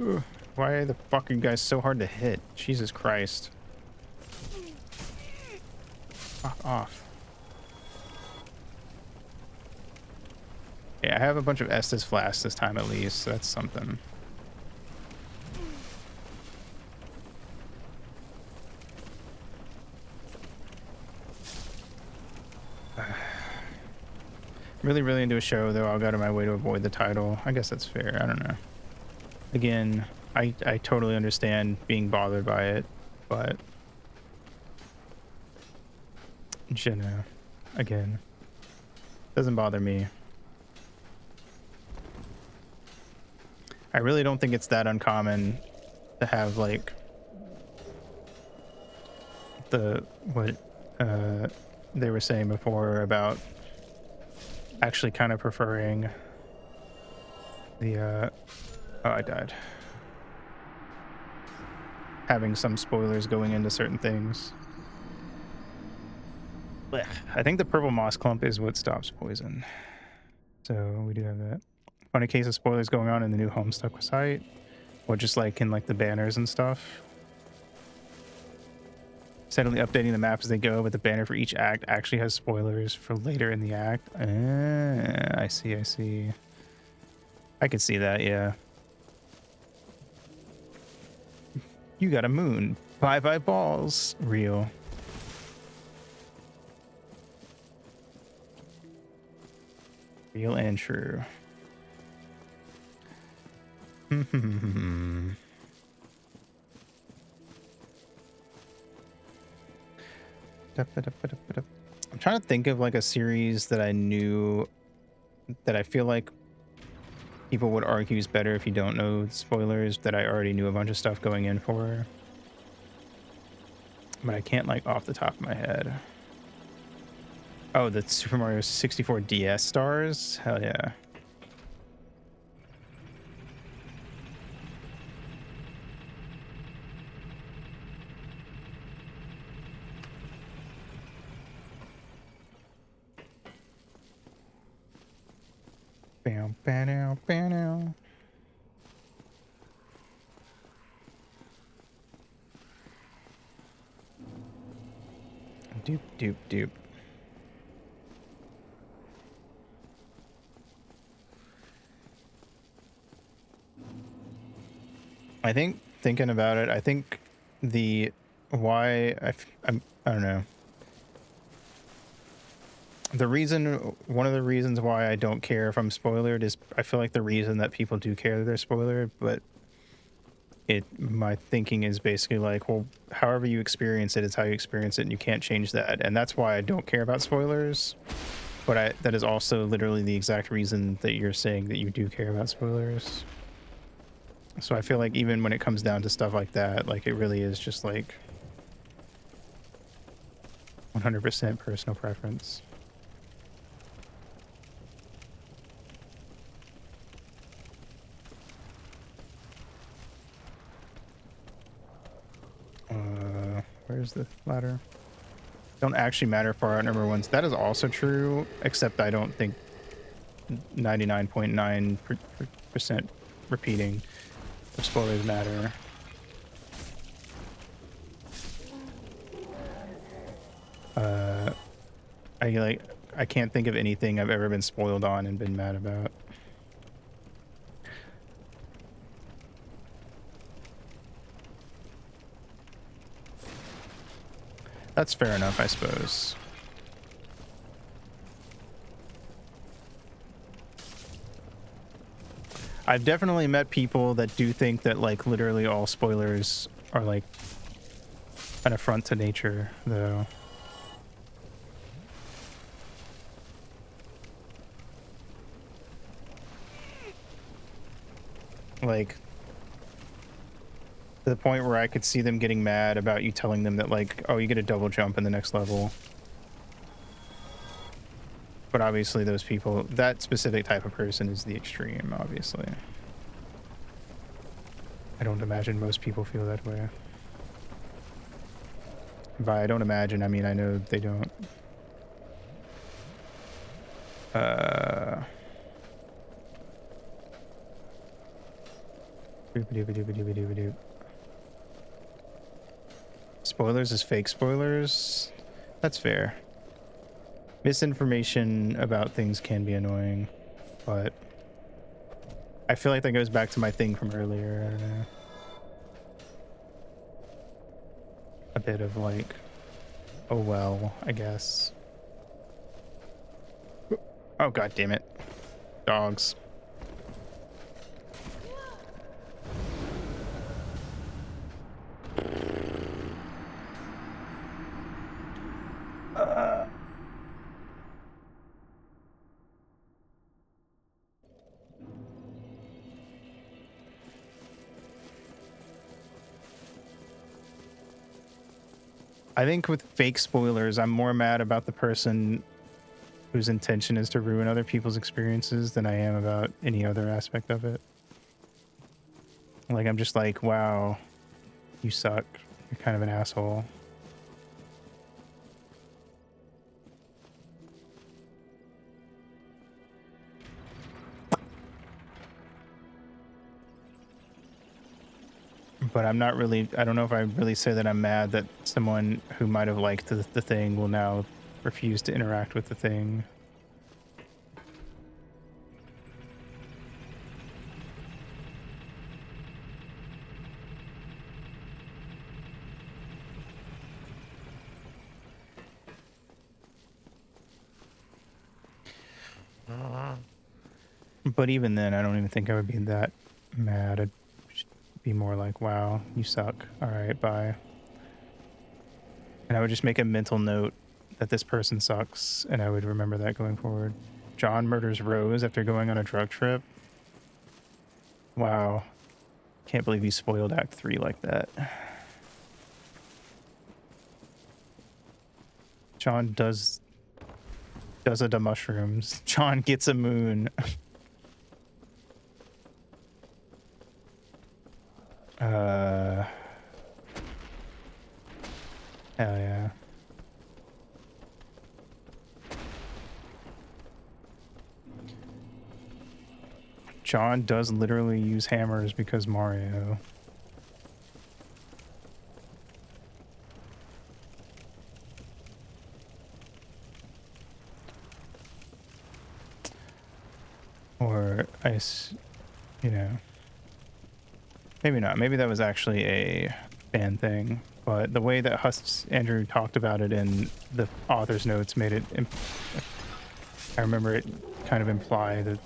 Ugh, why are the fucking guys so hard to hit? Jesus Christ. Fuck off. Yeah, I have a bunch of Estus flasks this time at least, so that's something. Really, really into a show, though. I'll go to my way to avoid the title. I guess that's fair. I don't know. Again, I totally understand being bothered by it, but you know, again, doesn't bother me. I really don't think it's that uncommon to have like what they were saying before about actually kind of preferring the oh, I died. Having some spoilers going into certain things. Blech. I think the purple moss clump is what stops poison. So we do have that. Funny case of spoilers going on in the new Homestuck site. Or just like in like the banners and stuff. Steadily updating the map as they go, but the banner for each act actually has spoilers for later in the act. I see, I see. I could see that, yeah. You got a moon. Bye-bye balls. Real. Real and true. I'm trying to think of like a series that I knew that I feel like people would argue is better if you don't know spoilers, that I already knew a bunch of stuff going in for. But I can't like off the top of my head. Oh, the Super Mario 64 DS stars? Hell yeah. Bam, bam, bam. Doop, doop, doop. I think thinking about it, I think the why I don't know. The reason, one of the reasons why I don't care if I'm spoilered is I feel like the reason that people do care that they're spoilered, but my thinking is basically like, well, however you experience it is how you experience it, and you can't change that. And that's why I don't care about spoilers. But that is also literally the exact reason that you're saying that you do care about spoilers. So I feel like even when it comes down to stuff like that, like it really is just like 100% personal preference. Where's the ladder? Don't actually matter for our number ones. That is also true, except I don't think 99.9% repeating of spoilers matter. I can't think of anything I've ever been spoiled on and been mad about. That's fair enough, I suppose. I've definitely met people that do think that like literally all spoilers are like an affront to nature, though. Like, to the point where I could see them getting mad about you telling them that, like, oh, you get a double jump in the next level. But obviously those people, that specific type of person is the extreme, obviously. I don't imagine most people feel that way. By I don't imagine, I mean I know they don't. Doop-a-doop-a-doop-a-doop-a-doop. Spoilers is fake spoilers. That's fair. Misinformation about things can be annoying, but I feel like that goes back to my thing from earlier. I don't know. A bit of like, oh well, I guess. Oh god damn it. Dogs. I think with fake spoilers, I'm more mad about the person whose intention is to ruin other people's experiences than I am about any other aspect of it. Like, I'm just like, wow, you suck. You're kind of an asshole. But I'm not really, I don't know if I really say that I'm mad that someone who might have liked the thing will now refuse to interact with the thing. But even then, I don't even think I would be that mad. I'd just be more like, wow, you suck. All right, bye. And I would just make a mental note that this person sucks, and I would remember that going forward. John murders Rose after going on a drug trip. Wow. Can't believe you spoiled Act 3 like that. John does a da mushrooms. John gets a moon. Hell yeah. John does literally use hammers because Mario. Or you know, maybe not. Maybe that was actually a fan thing. But the way that Andrew talked about it in the author's notes made it. I remember it kind of imply that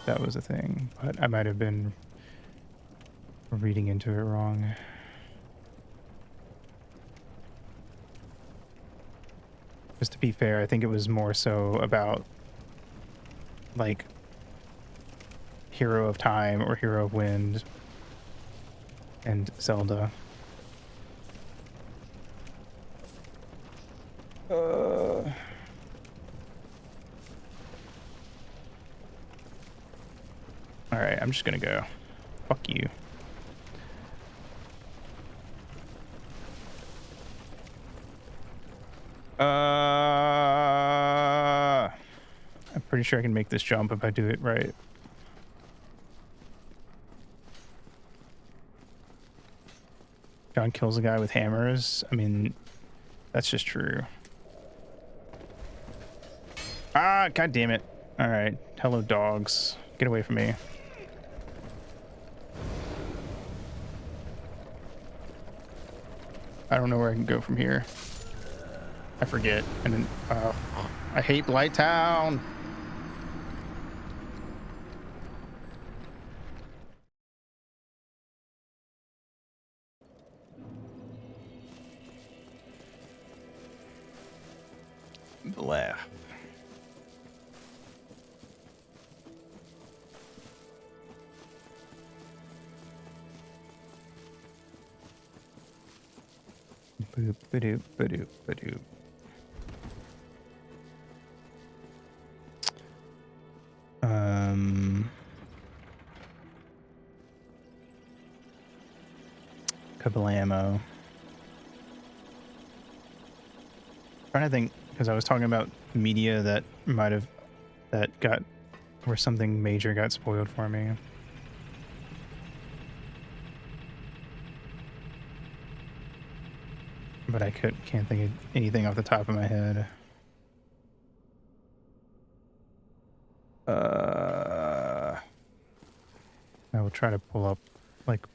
that was a thing, but I might have been reading into it wrong. Just to be fair, I think it was more so about like Hero of Time or Hero of Wind and Zelda. Alright, I'm just gonna go. Fuck you. I'm pretty sure I can make this jump if I do it right. John kills a guy with hammers. I mean, that's just true. Ah, god damn it. Alright. Hello, dogs. Get away from me. I don't know where I can go from here. I forget. And then, I hate Blighttown. Blah. Boop, ba-doop, ba-doop, ba-doop. Kablamo. Trying to think, because I was talking about media that might have, where something major got spoiled for me. but I can't think of anything off the top of my head. I will try to pull up like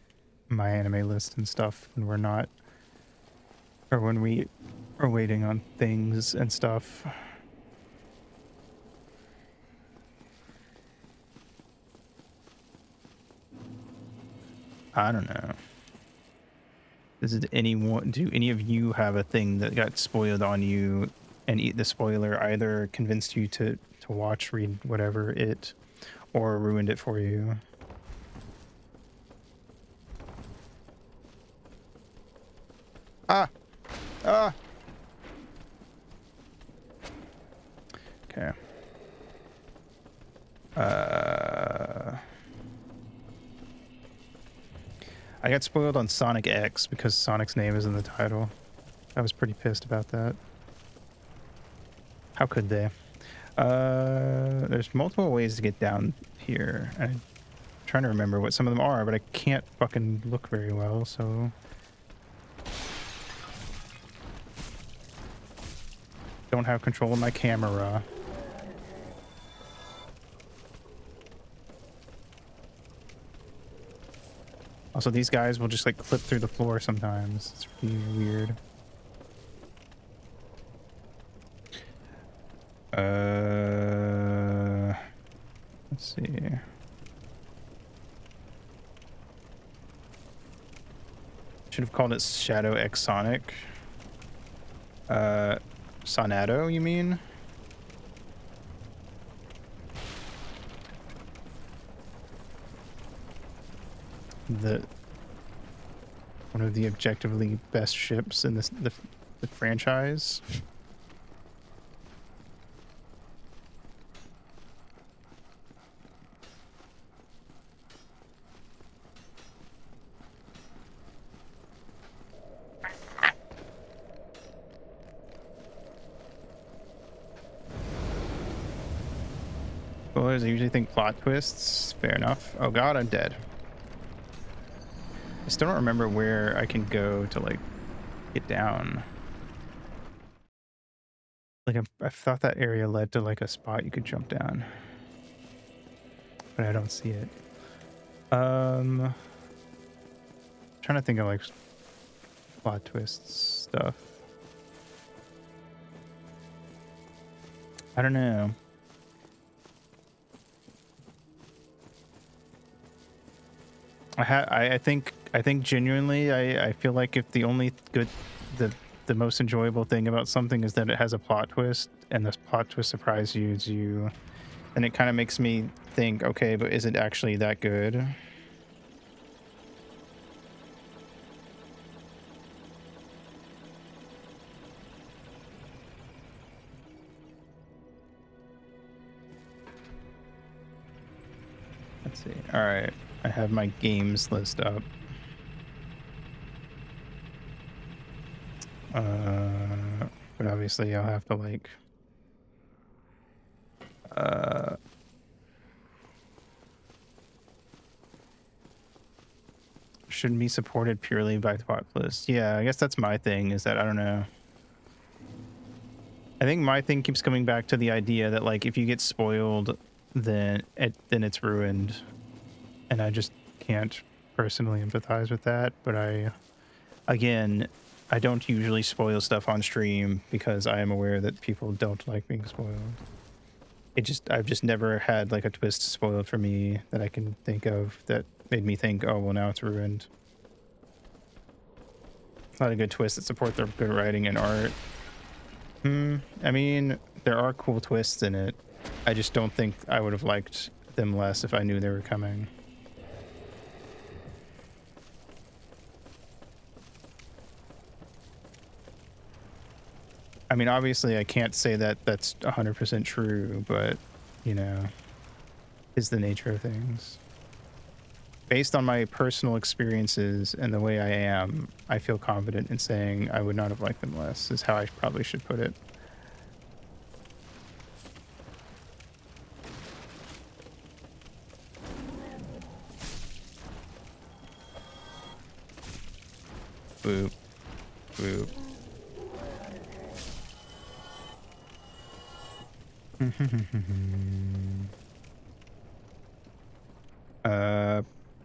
my anime list and stuff when we're not, or when we are waiting on things and stuff. I don't know. Do any of you have a thing that got spoiled on you, and the spoiler either convinced you to watch, read, whatever it, or ruined it for you? Ah! Ah! Okay. I got spoiled on Sonic X because Sonic's name is in the title. I was pretty pissed about that. How could they? There's multiple ways to get down here. I'm trying to remember what some of them are, but I can't fucking look very well, so... Don't have control of my camera. Also, these guys will just like clip through the floor sometimes. It's really weird. Let's see. Should have called it Shadow X Sonic. Sonato, you mean? One of the objectively best ships in the franchise. Spoilers, I usually think plot twists. Fair enough. Oh god, I'm dead. I still don't remember where I can go to, like, get down. Like, I thought that area led to, like, a spot you could jump down. But I don't see it. Trying to think of, like, plot twists stuff. I don't know. I think genuinely I feel like if the only the most enjoyable thing about something is that it has a plot twist, and this plot twist surprises you, then it kind of makes me think, okay, but is it actually that good? Let's see. All right. I have my games list up. But obviously I'll have to like shouldn't be supported purely by plot list. Yeah, I guess that's my thing, is that I don't know. I think my thing keeps coming back to the idea that like if you get spoiled, then it's ruined. And I just can't personally empathize with that, but again, I don't usually spoil stuff on stream because I am aware that people don't like being spoiled. I've just never had like a twist spoiled for me that I can think of that made me think, oh, well, now it's ruined. It's not a good twist that supports their good writing and art. I mean, there are cool twists in it. I just don't think I would have liked them less if I knew they were coming. I mean, obviously I can't say that that's 100% true, but, you know, is the nature of things. Based on my personal experiences and the way I am, I feel confident in saying I would not have liked them less, is how I probably should put it. Boop. Boop.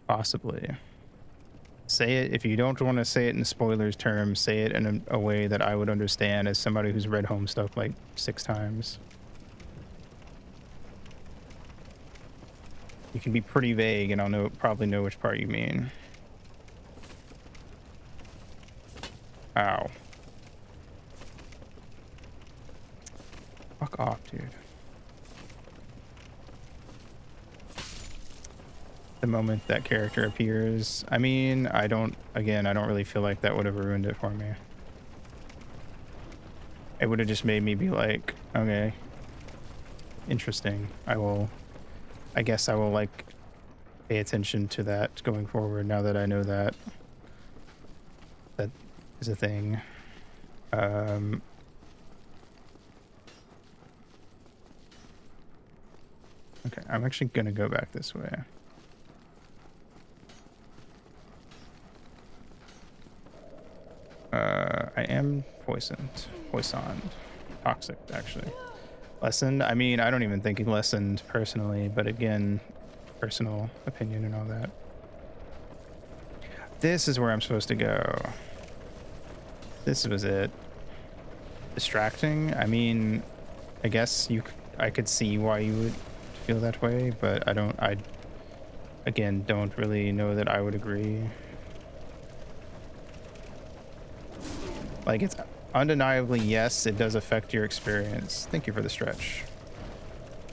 Possibly. Say it if you don't want to say it in spoilers terms. Say it in a way that I would understand as somebody who's read Homestuck like 6 times. You can be pretty vague, and I'll probably know which part you mean. Ow. Fuck off, dude. The moment that character appears, I mean, I don't really feel like that would have ruined it for me. It would have just made me be like, okay, interesting. I guess I will like pay attention to that going forward now that I know that is a thing. Okay, I'm actually gonna go back this way. I am poisoned, toxic actually. Lessened, I mean, I don't even think he lessened personally, but again, personal opinion and all that. This is where I'm supposed to go. This was it. Distracting, I mean, I guess I could see why you would feel that way, but I again don't really know that I would agree. Like, it's undeniably, yes, it does affect your experience. Thank you for the stretch.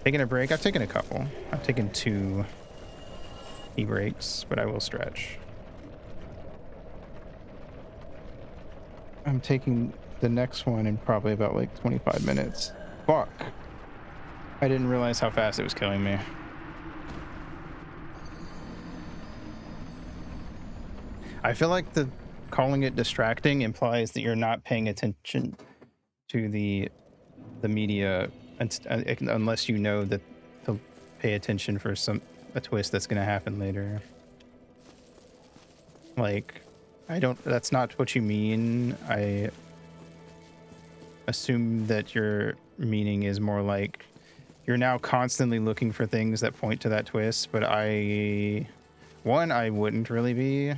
Taking a break? I've taken a couple. I've taken 2 e-breaks, but I will stretch. I'm taking the next one in probably about like 25 minutes. Fuck. I didn't realize how fast it was killing me. I feel like calling it distracting implies that you're not paying attention to the media unless you know that to pay attention for a twist that's going to happen later. Like, that's not what you mean. I assume that your meaning is more like you're now constantly looking for things that point to that twist, but I wouldn't really be.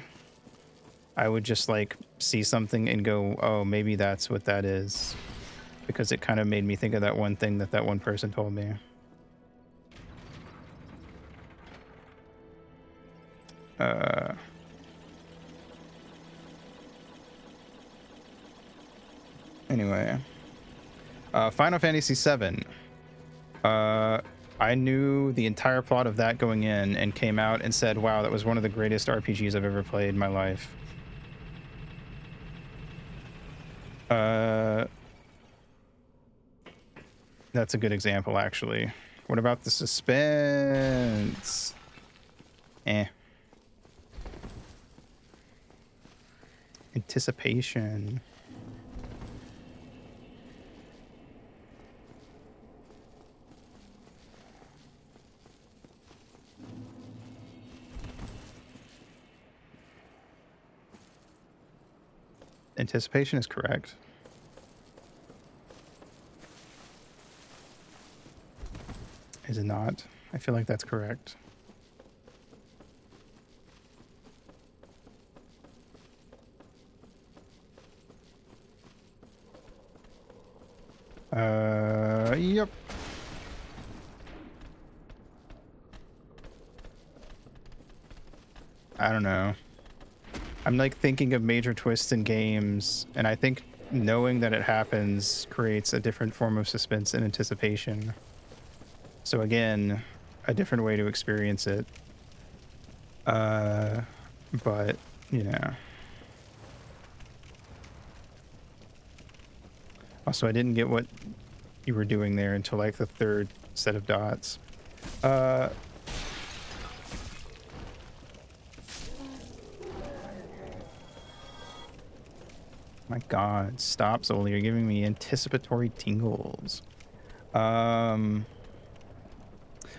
I would just like see something and go, oh, maybe that's what that is, because it kind of made me think of that one thing that one person told me. Anyway, Final Fantasy VII. I knew the entire plot of that going in and came out and said, wow, that was one of the greatest RPGs I've ever played in my life. That's a good example, actually. What about the suspense? Anticipation. Anticipation is correct. Is it not? I feel like that's correct. Yep. I don't know. I'm like thinking of major twists in games, and I think knowing that it happens creates a different form of suspense and anticipation. So again, a different way to experience it. But, you know. Also, I didn't get what you were doing there until like the 3rd set of dots. My God, stop, Zoli. You're giving me anticipatory tingles.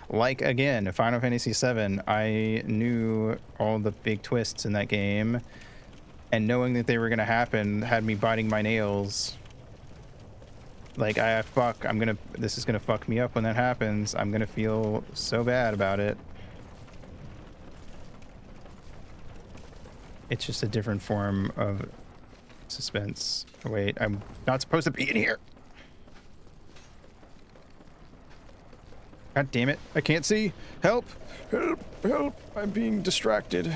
Like, again, Final Fantasy VII, I knew all the big twists in that game, and knowing that they were going to happen had me biting my nails. Like, this is gonna fuck me up when that happens. I'm gonna feel so bad about it. It's just a different form of suspense. Wait, I'm not supposed to be in here. God damn it. I can't see. Help! Help! Help! I'm being distracted.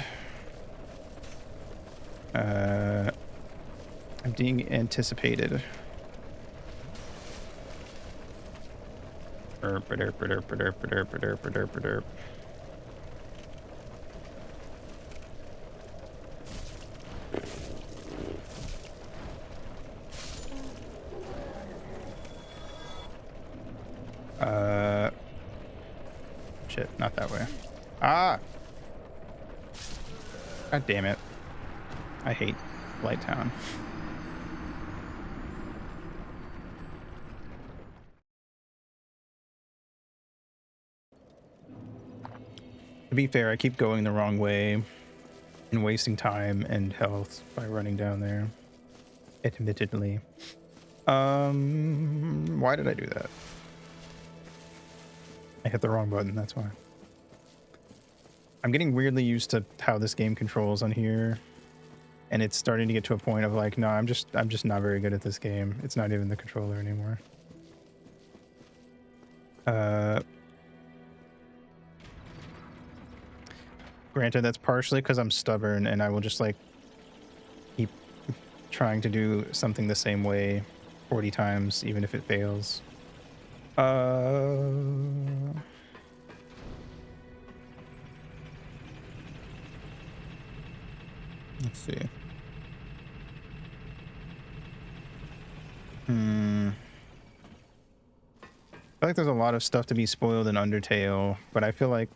I'm being anticipated. Derp, derp, derp, derp, derp, derp, derp, derp. Shit, not that way. Ah! God damn it. I hate Light Town. To be fair, I keep going the wrong way and wasting time and health by running down there. Admittedly. Why did I do that? I hit the wrong button, that's why. I'm getting weirdly used to how this game controls on here. And it's starting to get to a point of like, no, I'm just not very good at this game. It's not even the controller anymore. Granted, that's partially because I'm stubborn and I will just like keep trying to do something the same way 40 times, even if it fails. Let's see. I feel like there's a lot of stuff to be spoiled in Undertale, but I feel like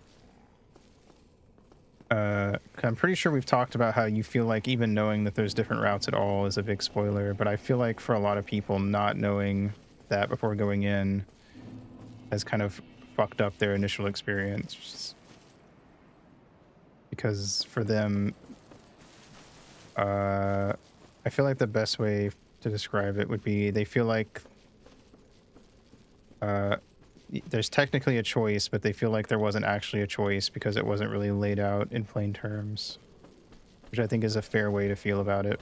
I'm pretty sure we've talked about how you feel like even knowing that there's different routes at all is a big spoiler, but I feel like for a lot of people not knowing that before going in has kind of fucked up their initial experience. Because for them, I feel like the best way to describe it would be they feel like there's technically a choice, but they feel like there wasn't actually a choice because it wasn't really laid out in plain terms, which I think is a fair way to feel about it.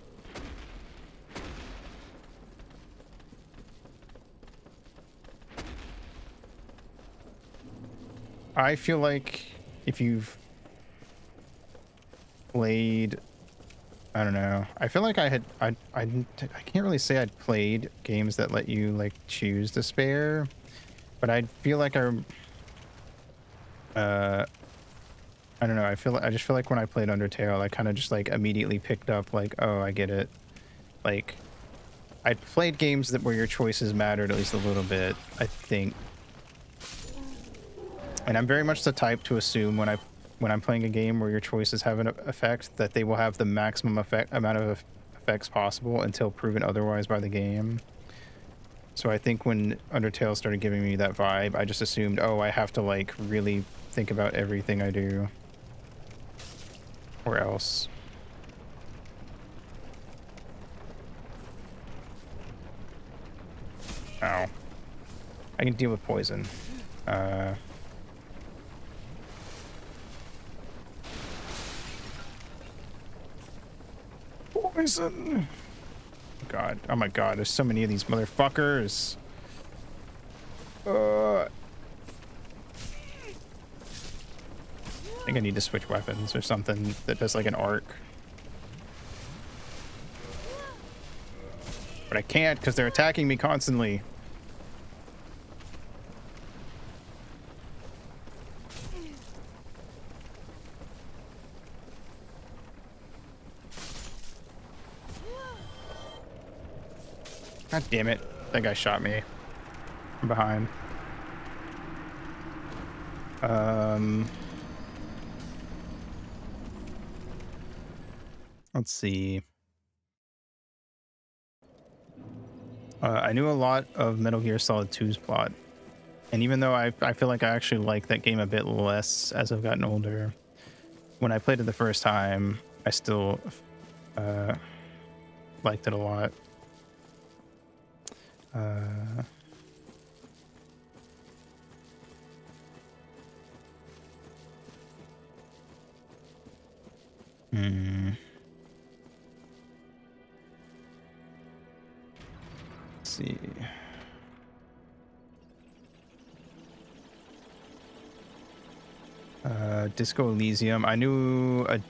I feel like if you've played, I don't know, I feel like I can't really say I'd played games that let you like choose to spare, but I feel like I don't know, I just feel like when I played Undertale, I kind of just like immediately picked up like, oh, I get it. Like, I'd played games that where your choices mattered at least a little bit, I think. And I'm very much the type to assume when I'm playing a game where your choices have an effect, that they will have the maximum amount of effects possible until proven otherwise by the game. So I think when Undertale started giving me that vibe, I just assumed, oh, I have to like really think about everything I do, or else. Ow. I can deal with poison. Poison. God. Oh my god, there's so many of these motherfuckers. I think I need to switch weapons or something that does like an arc. But I can't because they're attacking me constantly. God damn it. That guy shot me from behind. Let's see. I knew a lot of Metal Gear Solid 2's plot. And even though I feel like I actually like that game a bit less as I've gotten older, when I played it the first time, I still liked it a lot. Uh, hmm. Let's see. Disco Elysium. I knew a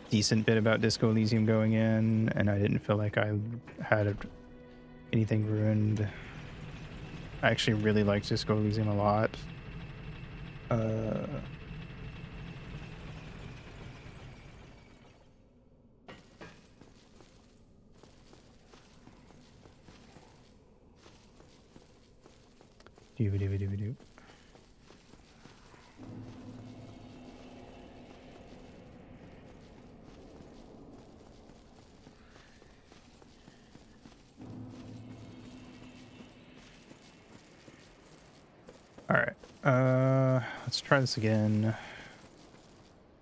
decent bit about Disco Elysium going in, and I didn't feel like I had anything ruined. I actually really liked Disco Elysium a lot. Doo-ba-doo-ba-doo-ba-doo. All right. Let's try this again.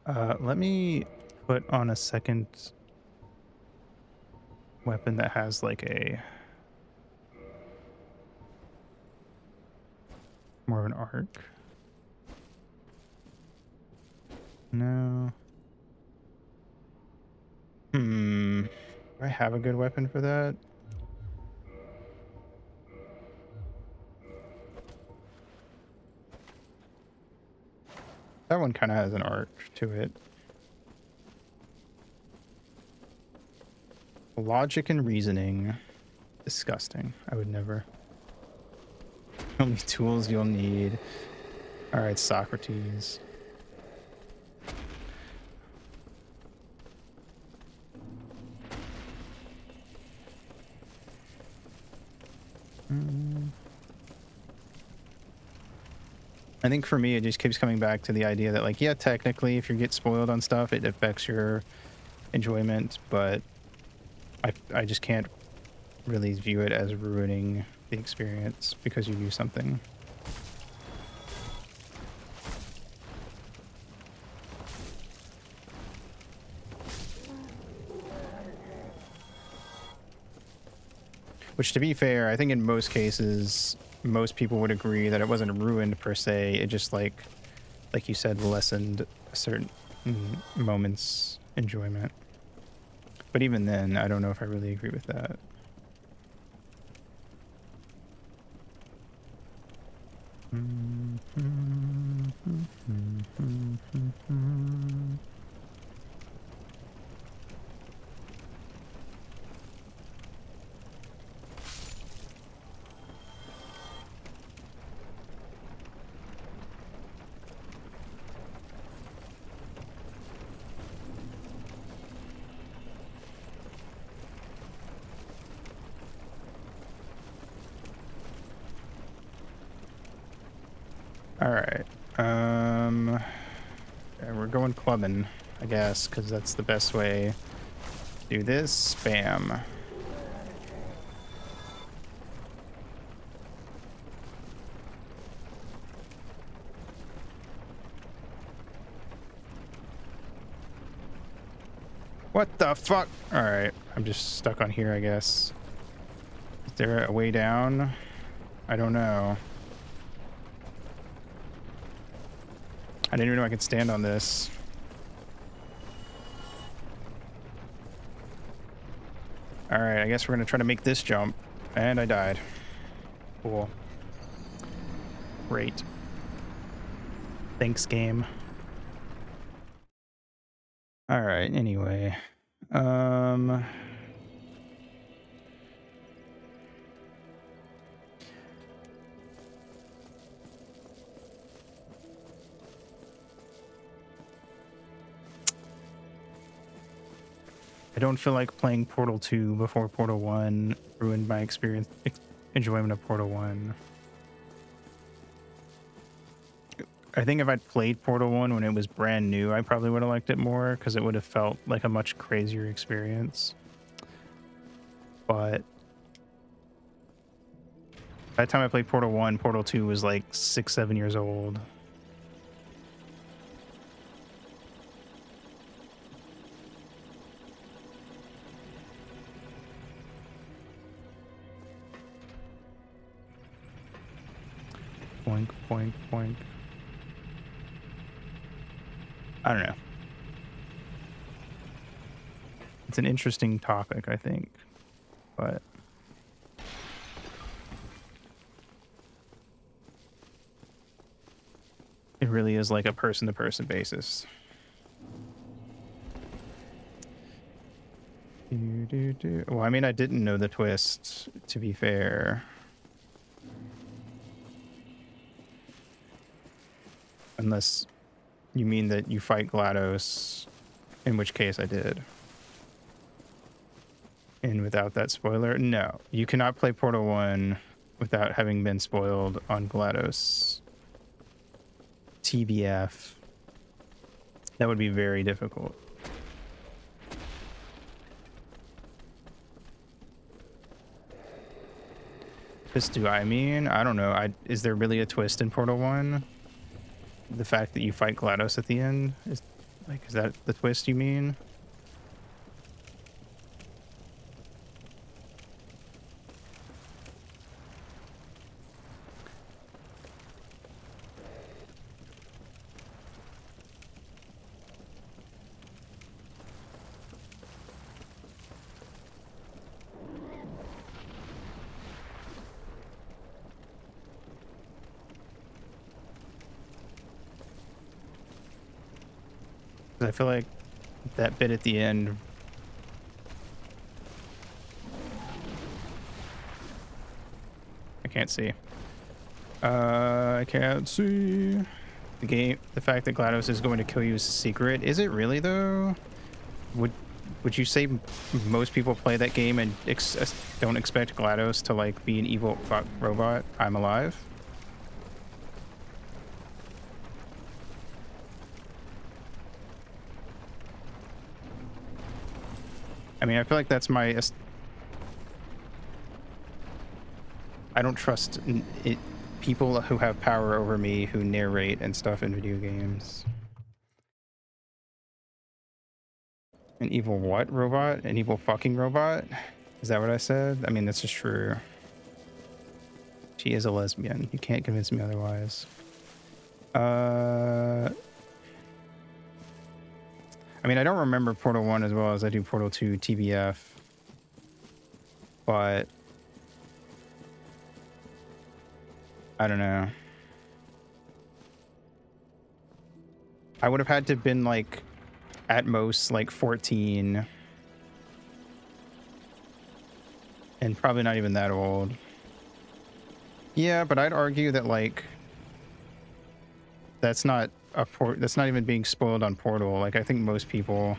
Let me put on a second weapon that has like a more of an arc. No. Do I have a good weapon for that? That one kind of has an arc to it. Logic and reasoning. Disgusting. I would never. Only tools you'll need. All right, Socrates. I think for me, it just keeps coming back to the idea that, like, yeah, technically, if you get spoiled on stuff, it affects your enjoyment, but I just can't really view it as ruining the experience because you do something. Which, to be fair, I think in most cases, most people would agree that it wasn't ruined per se. It just, like you said, lessened a certain moment's enjoyment. But even then, I don't know if I really agree with that. All right. We're going clubbing, I guess, because that's the best way to do this. Bam. What the fuck? All right. I'm just stuck on here, I guess. Is there a way down? I don't know. I didn't even know I could stand on this. All right, I guess we're gonna try to make this jump. And I died. Cool. Great. Thanks, game. All right, anyway. I don't feel like playing Portal 2 before Portal 1 ruined my enjoyment of Portal 1. I think if I'd played Portal 1 when it was brand new, I probably would have liked it more because it would have felt like a much crazier experience. But by the time I played Portal 1, Portal 2 was like 6, 7 years old. Boink, boink, boink. I don't know. It's an interesting topic, I think, but it really is like a person-to-person basis. Well, I mean, I didn't know the twist, to be fair. Unless you mean that you fight GLaDOS, in which case I did. And without that spoiler, no. You cannot play Portal 1 without having been spoiled on GLaDOS. TBF. That would be very difficult. Twist do I mean? I don't know. Is there really a twist in Portal 1? The fact that you fight GLaDOS at the end? Is that the twist you mean? I feel like that bit at the end. I can't see. I can't see. The fact that GLaDOS is going to kill you is a secret. Is it really though? Would you say most people play that game and don't expect GLaDOS to like be an evil fuck robot? I'm alive. I mean, I feel like that's my... I don't trust people who have power over me who narrate and stuff in video games. An evil what robot? An evil fucking robot? Is that what I said? I mean, that's just true. She is a lesbian. You can't convince me otherwise. I mean, I don't remember Portal 1 as well as I do Portal 2 TBF, but I don't know. I would have had to have been like at most like 14 and probably not even that old. Yeah, but I'd argue that like that's not even being spoiled on Portal. Like I think most people,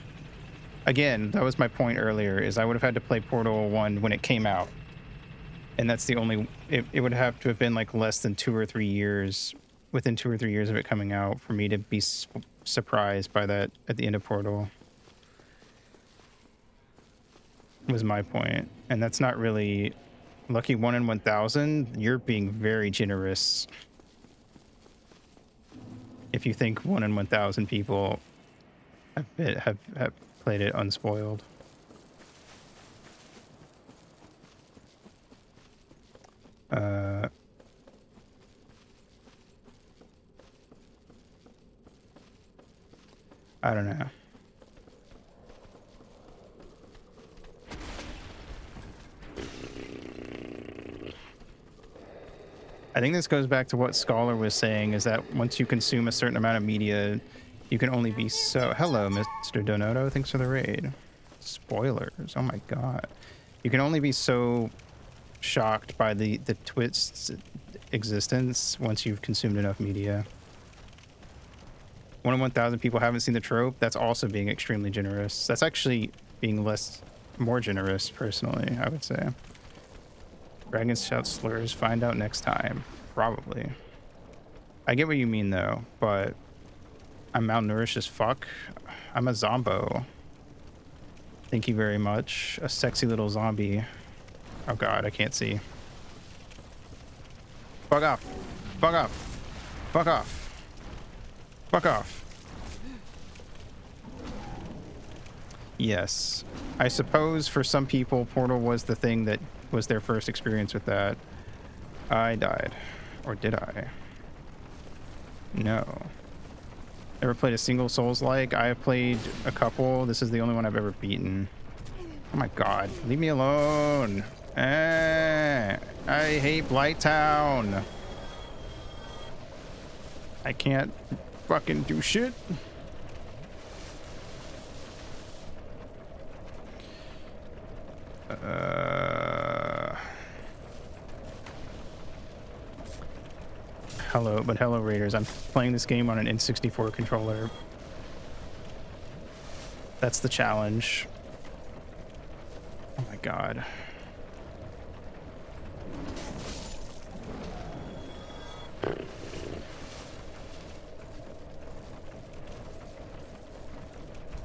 again, that was my point earlier, is I would have had to play Portal 1 when it came out. And that's the only, it would have to have been like less than 2 or 3 years, within 2 or 3 years of it coming out for me to be surprised by that at the end of Portal. Was my point. And that's not really, lucky 1 in 1,000, you're being very generous. If you think 1 in 1,000 people have played it unspoiled. I don't know. I think this goes back to what Scholar was saying, is that once you consume a certain amount of media, you can only be so... Hello, Mr. Donoto. Thanks for the raid. Spoilers. Oh my god. You can only be so shocked by the twist's existence once you've consumed enough media. 1 in 1,000 people haven't seen the trope. That's also being extremely generous. That's actually being more generous, personally, I would say. Dragons shout slurs. Find out next time. Probably. I get what you mean, though, but I'm malnourished as fuck. I'm a zombo. Thank you very much. A sexy little zombie. Oh god, I can't see. Fuck off. Fuck off. Fuck off. Fuck off. Yes. I suppose for some people, Portal was the thing that was their first experience with that. I died. Or did I? No. Ever played a single Souls-like? I have played a couple. This is the only one I've ever beaten. Oh my god. Leave me alone. I hate Blighttown. I can't fucking do shit. Hello Raiders. I'm playing this game on an N64 controller. That's the challenge. Oh my god.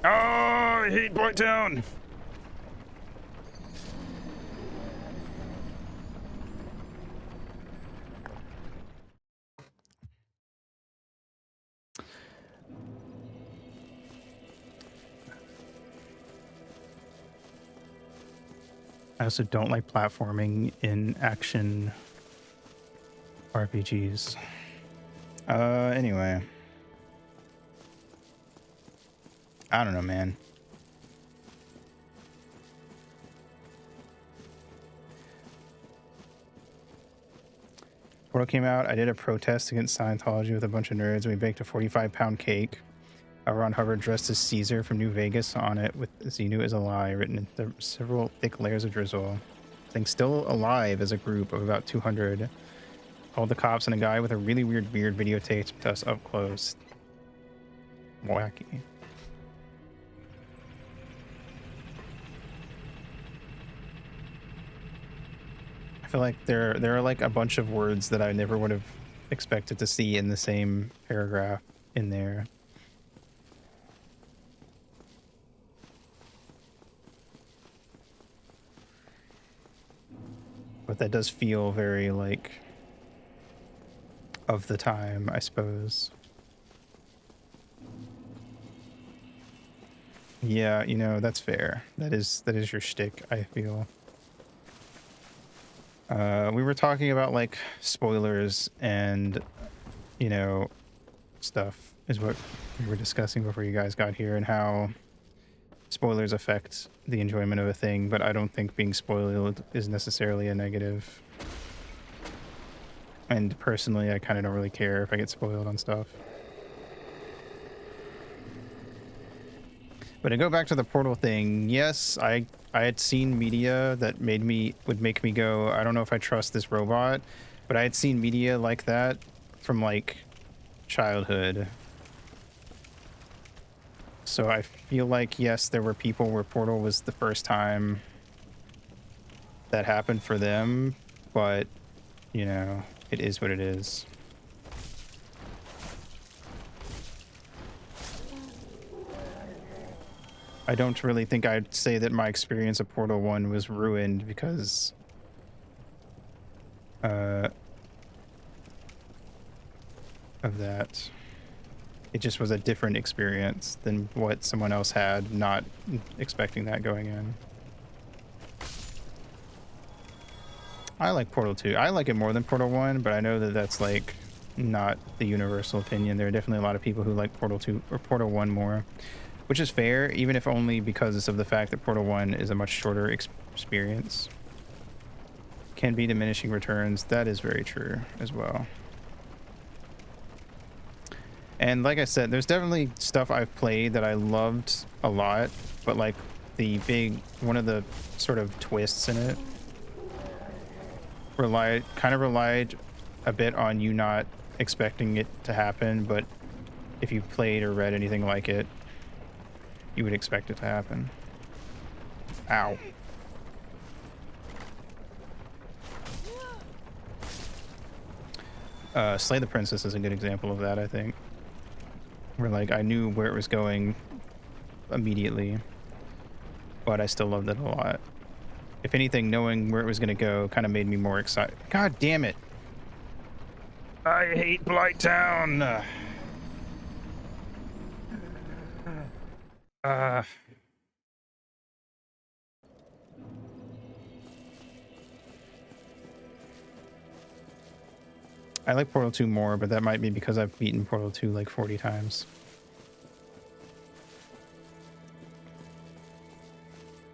Oh, I hate Blighttown. I also don't like platforming in action RPGs. Anyway. I don't know, man. Portal came out, I did a protest against Scientology with a bunch of nerds, and we baked a 45-pound cake. Ron Hubbard dressed as Caesar from New Vegas on it with Xenu is a lie written in several thick layers of drizzle. Thing still alive as a group of about 200. Called the cops, and a guy with a really weird beard videotaped us up close. Wacky. I feel like there are like a bunch of words that I never would have expected to see in the same paragraph in there. But that does feel very like of the time, I suppose. Yeah, you know, that's fair. That is your shtick, I feel. We were talking about like spoilers and, you know, stuff is what we were discussing before you guys got here, and how spoilers affect the enjoyment of a thing, but I don't think being spoiled is necessarily a negative. And personally, I kind of don't really care if I get spoiled on stuff. But to go back to the Portal thing, yes, I had seen media that would make me go, I don't know if I trust this robot, but I had seen media like that from like childhood. So I feel like, yes, there were people where Portal was the first time that happened for them, but, you know, it is what it is. I don't really think I'd say that my experience of Portal 1 was ruined because of that. It just was a different experience than what someone else had, not expecting that going in. I like Portal 2. I like it more than Portal 1, but I know that that's like not the universal opinion. There are definitely a lot of people who like Portal 2 or Portal 1 more, which is fair, even if only because of the fact that Portal 1 is a much shorter experience. Can be diminishing returns. That is very true as well. And like I said, there's definitely stuff I've played that I loved a lot, but like one of the sort of twists in it kind of relied a bit on you not expecting it to happen, but if you played or read anything like it, you would expect it to happen. Ow. Slay the Princess is a good example of that, I think. Where like I knew where it was going immediately, but I still loved it a lot. If anything, knowing where it was going to go kind of made me more excited. God damn it. I hate Blighttown. I like Portal 2 more, but that might be because I've beaten Portal 2 like 40 times.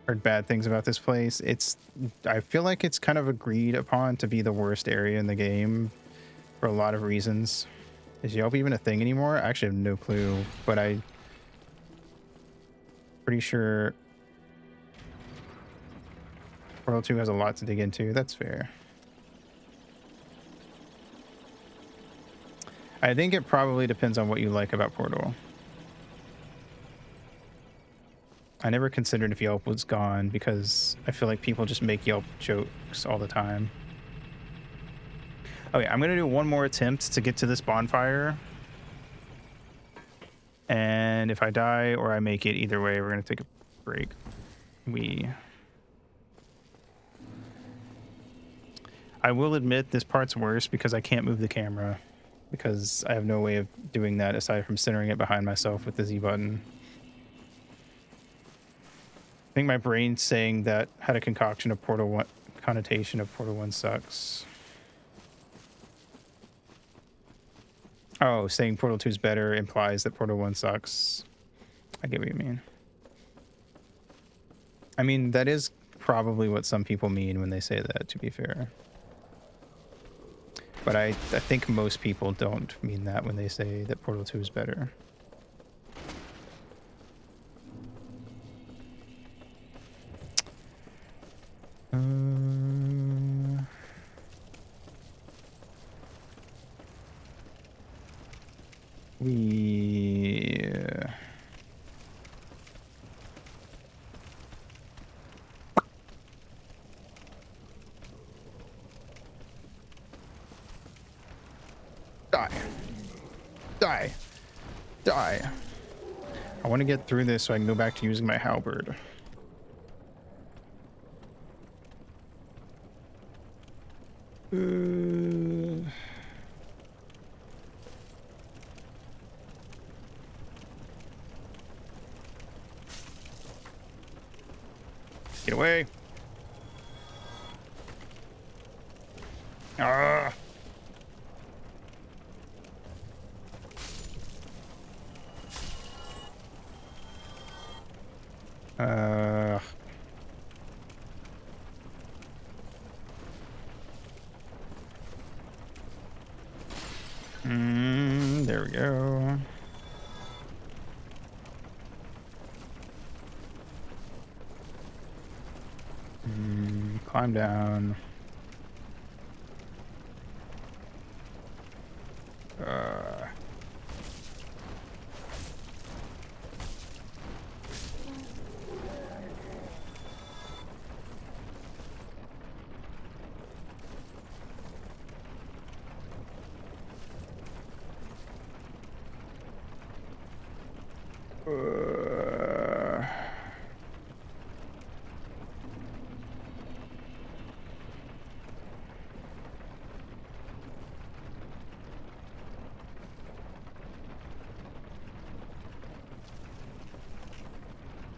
Heard bad things about this place. I feel like it's kind of agreed upon to be the worst area in the game for a lot of reasons. Is Yelp even a thing anymore? I actually have no clue, but I'm pretty sure Portal 2 has a lot to dig into. That's fair. I think it probably depends on what you like about Portal. I never considered if Yelp was gone because I feel like people just make Yelp jokes all the time. Okay, I'm going to do one more attempt to get to this bonfire. And if I die or I make it, either way, we're going to take a break. I will admit this part's worse because I can't move the camera. Because I have no way of doing that aside from centering it behind myself with the Z button. I think my brain's saying that had a concoction of Portal 1 connotation of Portal 1 sucks. Oh, saying Portal 2 is better implies that Portal 1 sucks. I get what you mean. I mean, that is probably what some people mean when they say that, to be fair. But I think most people don't mean that when they say that Portal 2 is better. Die. I want to get through this so I can go back to using my halberd. Get away. Ah. There we go. Climb down.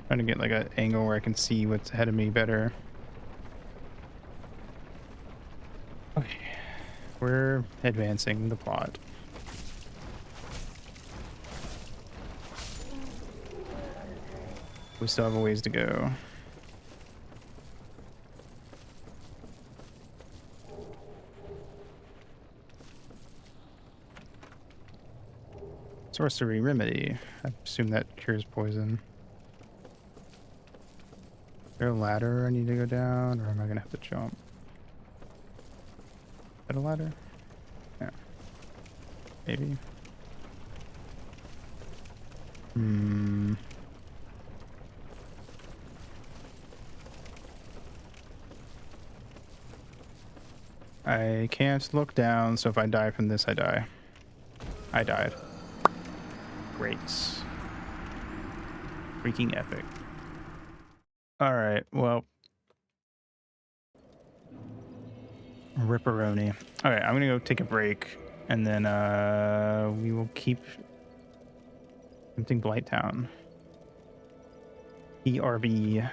Trying to get like an angle where I can see what's ahead of me better. Okay, we're advancing the plot. We still have a ways to go. Sorcery remedy. I assume that cures poison. Is there a ladder I need to go down, or am I gonna have to jump? Is that a ladder? Yeah. Maybe. I can't look down, so if I die from this, I die. I died. Great. Freaking epic. Alright, well. Ripperoni. Alright, I'm gonna go take a break, and then we will keep attempting Blighttown. ERB.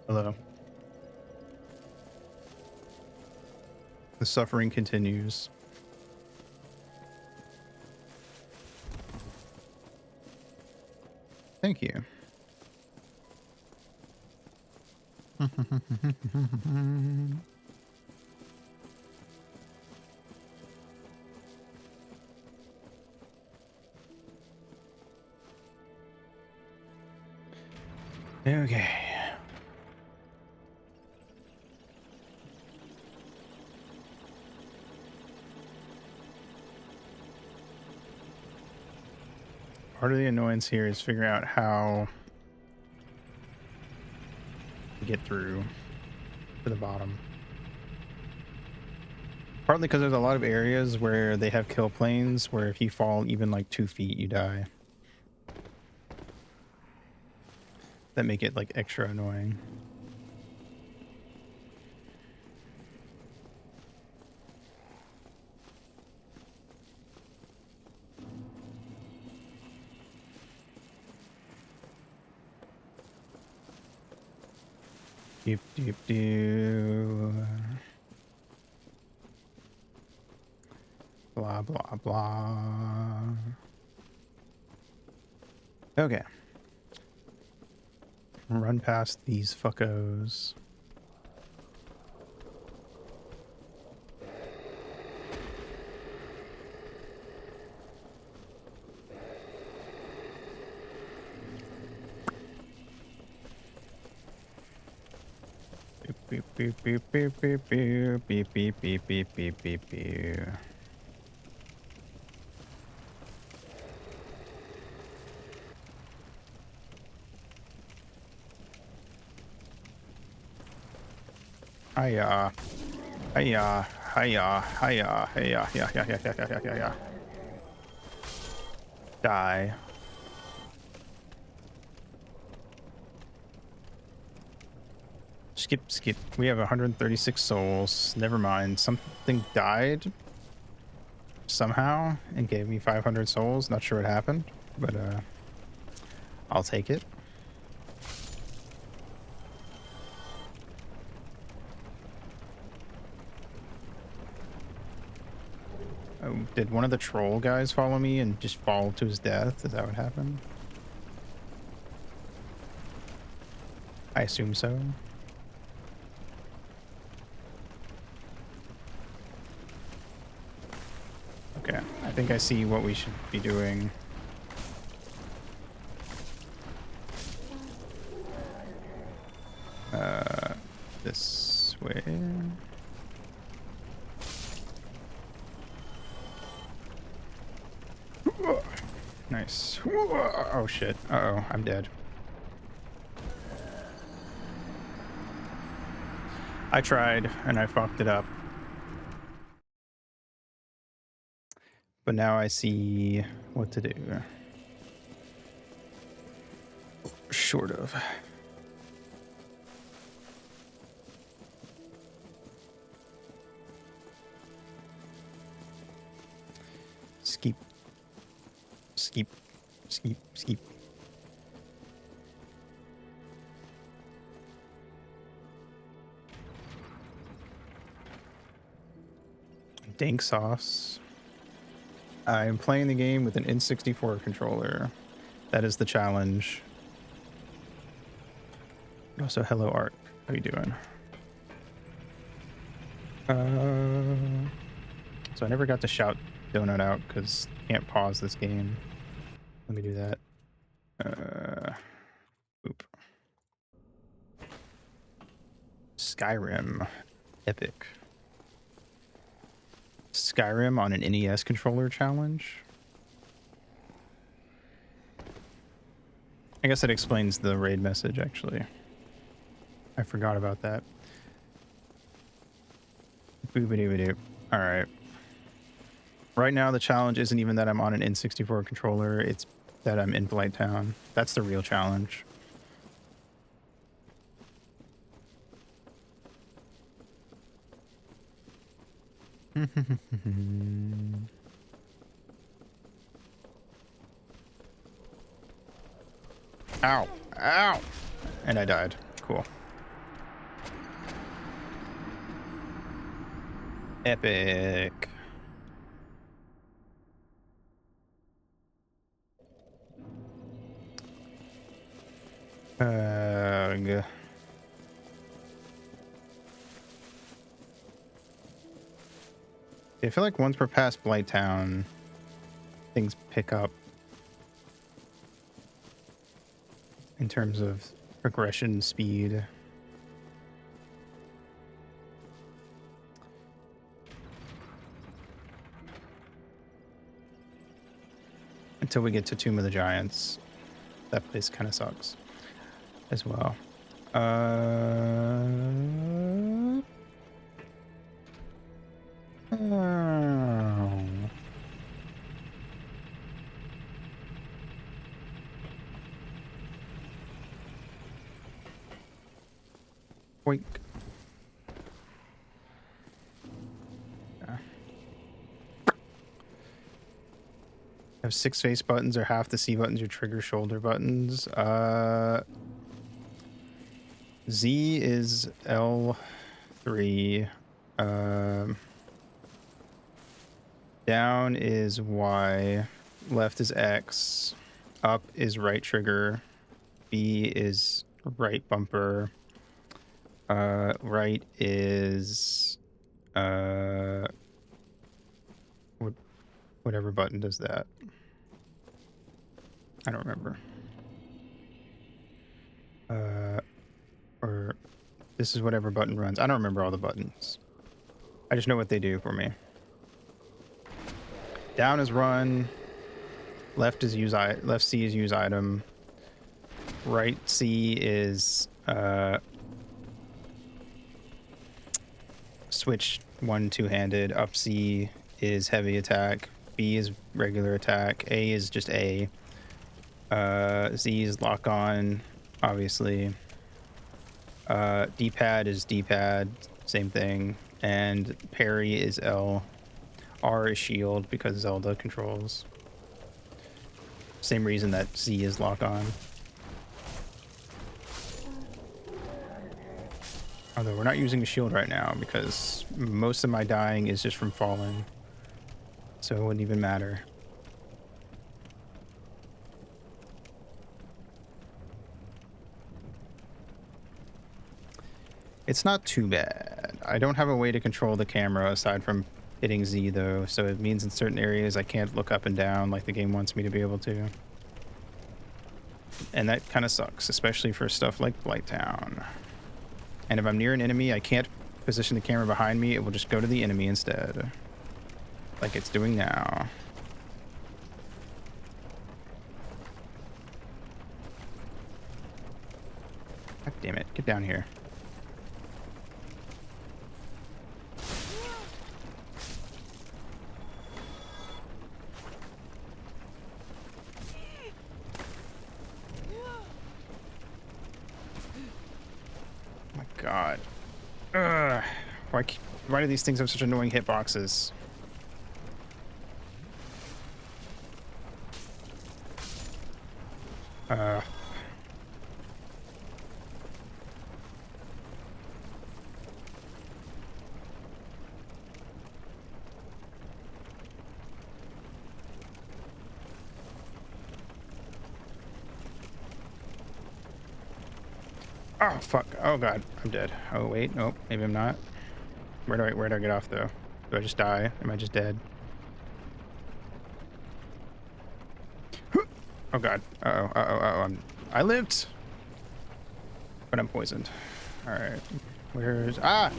Hello. The suffering continues. Thank you. Okay. Part of the annoyance here is figuring out how to get through to the bottom. Partly because there's a lot of areas where they have kill planes where if you fall even like 2 feet, you die. That make it like extra annoying. Doop doop doo. Blah blah blah. Okay. Run past these fuckos. Beep beep beep beep beep beep beep beep beep beep beep beep beep. Hiya. Hiya. Hiya. Hiya. Hiya. Yeah, yeah, yeah, yeah, yeah, yeah, yeah. Die. Skip, skip. We have 136 souls. Never mind. Something died somehow and gave me 500 souls. Not sure what happened, but I'll take it. Oh, did one of the troll guys follow me and just fall to his death? Is that what happened? I assume so. Okay, I think I see what we should be doing. This way. Nice. Oh shit. Uh-oh, I'm dead. I tried and I fucked it up. But now I see what to do. Short of. Skeep. Skeep. Skeep. Skeep. Dank sauce. I am playing the game with an N64 controller. That is the challenge. Also, hello Art. How you doing? So I never got to shout Donut out because can't pause this game. Let me do that. Oop. Skyrim. Epic. Skyrim on an NES controller challenge. I guess that explains the raid message, actually. I forgot about that. Boobity-boop. Alright. Right now, the challenge isn't even that I'm on an N64 controller, it's that I'm in Blight Town. That's the real challenge. Ow! Ow! And I died. Cool. Epic. Ugh. I feel like once we're past Blighttown, things pick up in terms of progression speed. Until we get to Tomb of the Giants. That place kind of sucks as well. Oh. Boink. Have 6 face buttons or half the C buttons or trigger shoulder buttons. Z is L3. Down is Y. Left is X. Up is right trigger. B is right bumper. Right is whatever button does that. I don't remember. Or this is whatever button runs. I don't remember all the buttons. I just know what they do for me. Down is run. Left is use left C is use item. Right C is switch 1 2-handed. Up C is heavy attack. B is regular attack. A is just A. Z is lock on, obviously. D-pad is D-pad, same thing. And parry is L. R is shield because Zelda controls. Same reason that Z is lock on. Although we're not using a shield right now because most of my dying is just from falling. So it wouldn't even matter. It's not too bad. I don't have a way to control the camera aside from hitting Z though, so it means in certain areas I can't look up and down like the game wants me to be able to. And that kind of sucks, especially for stuff like Blighttown. And if I'm near an enemy, I can't position the camera behind me. It will just go to the enemy instead. Like it's doing now. God damn it. Get down here. Oh my god. Ugh. Why do these things have such annoying hitboxes? Oh fuck. Oh god. I'm dead. Oh wait, nope, maybe I'm not. Where do I get off though? Do I just die? Am I just dead? Oh god. I lived! But I'm poisoned. Alright. Where's... Ah!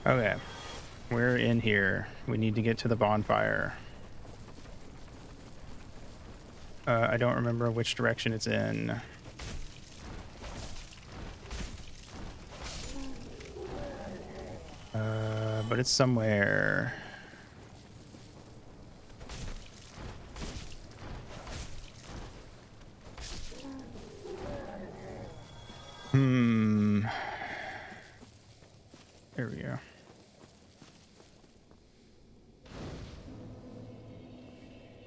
Okay. We're in here. We need to get to the bonfire. I don't remember which direction it's in. But it's somewhere. There we go.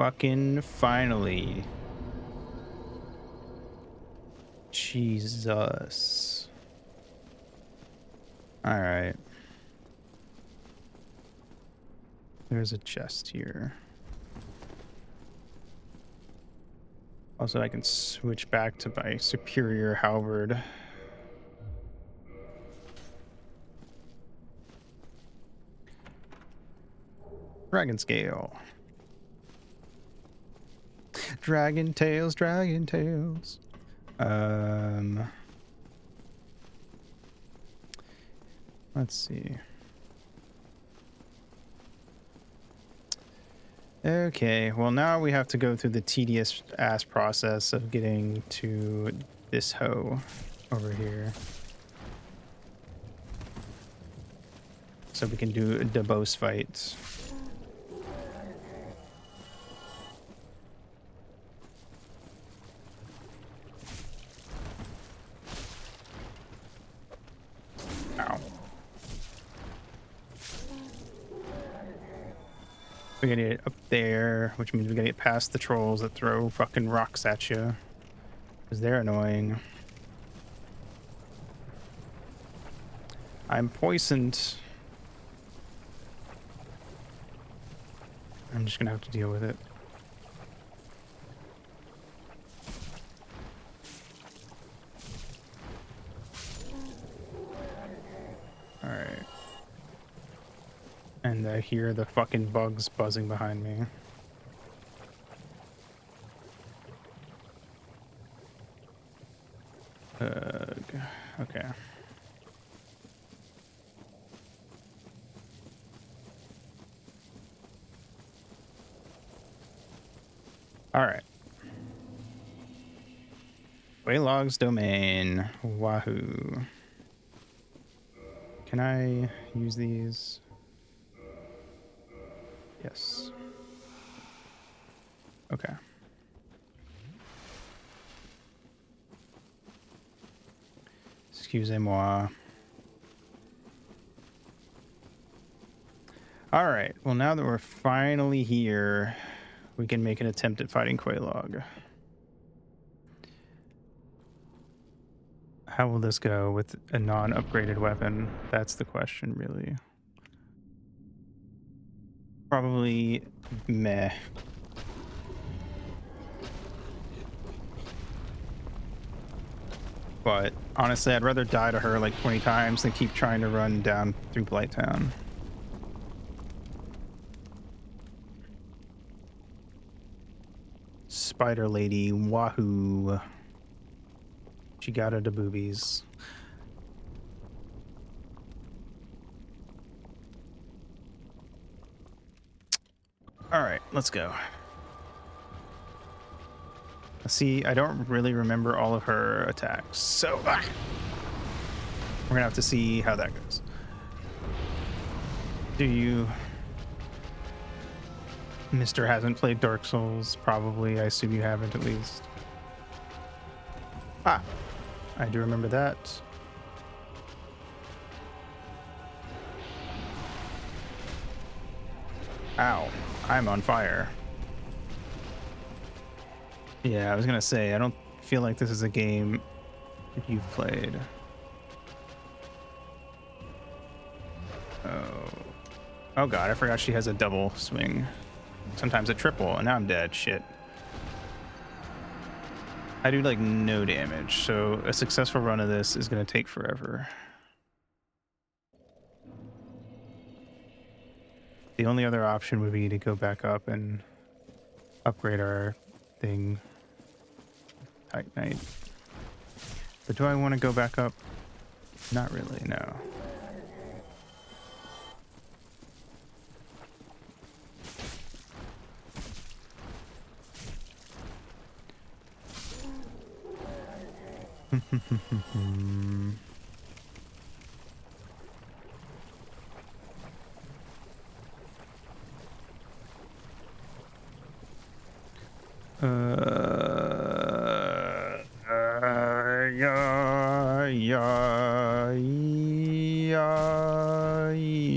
Fucking finally. Jesus. Alright. There's a chest here. Also, I can switch back to my superior halberd. Dragon scale. Dragon tails, dragon tails. Let's see. Okay, well now we have to go through the tedious ass process of getting to this hoe over here. So we can do the boss fight. Ow. We gotta get it up there, which means we gotta get past the trolls that throw fucking rocks at you. Because they're annoying. I'm poisoned. I'm just gonna have to deal with it. Alright. And I hear the fucking bugs buzzing behind me. Okay. Alright. Waylog's domain. Wahoo. Can I use these? Yes. Okay. Excusez-moi. Alright, well now that we're finally here, we can make an attempt at fighting Quelaag. How will this go with a non-upgraded weapon? That's the question, really. Probably meh. But honestly, I'd rather die to her like 20 times than keep trying to run down through Blighttown. Spider lady, wahoo. She got her the boobies. Alright, let's go. See, I don't really remember all of her attacks, so we're gonna have to see how that goes. Do you... Mr. hasn't played Dark Souls, probably. I assume you haven't, at least. Ah, I do remember that. Ow, I'm on fire. Yeah, I was gonna say, I don't feel like this is a game that you've played. Oh god, I forgot she has a double swing. Sometimes a triple, and now I'm dead. Shit. I do like no damage, so a successful run of this is gonna take forever. The only other option would be to go back up and upgrade our thing. Tight Knight. But do I want to go back up? Not really, no.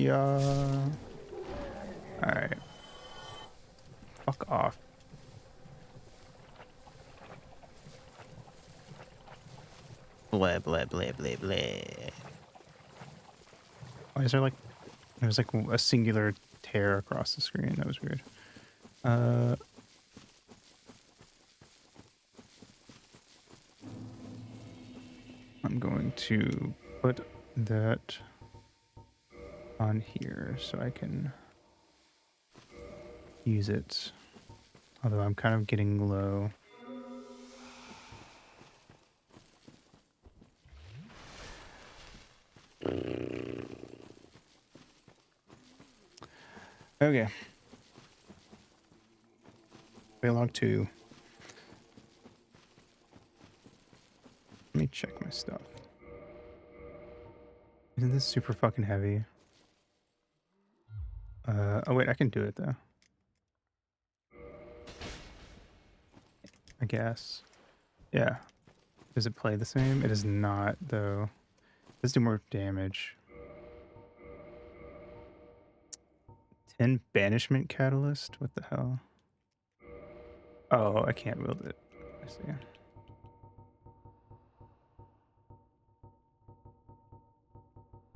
Yeah. Alright. Fuck off, Blah, blah, blah, blah, blah. Why is there like... There's like a singular tear across the screen. That was weird. I'm going to put that on here so I can use it. Although I'm kind of getting low. Okay. Log 2. Let me check my stuff. Isn't this super fucking heavy? Oh wait, I can do it though. I guess. Yeah. Does it play the same? It does not though. Let's do more damage. 10 banishment catalyst? What the hell? Oh, I can't wield it. I see.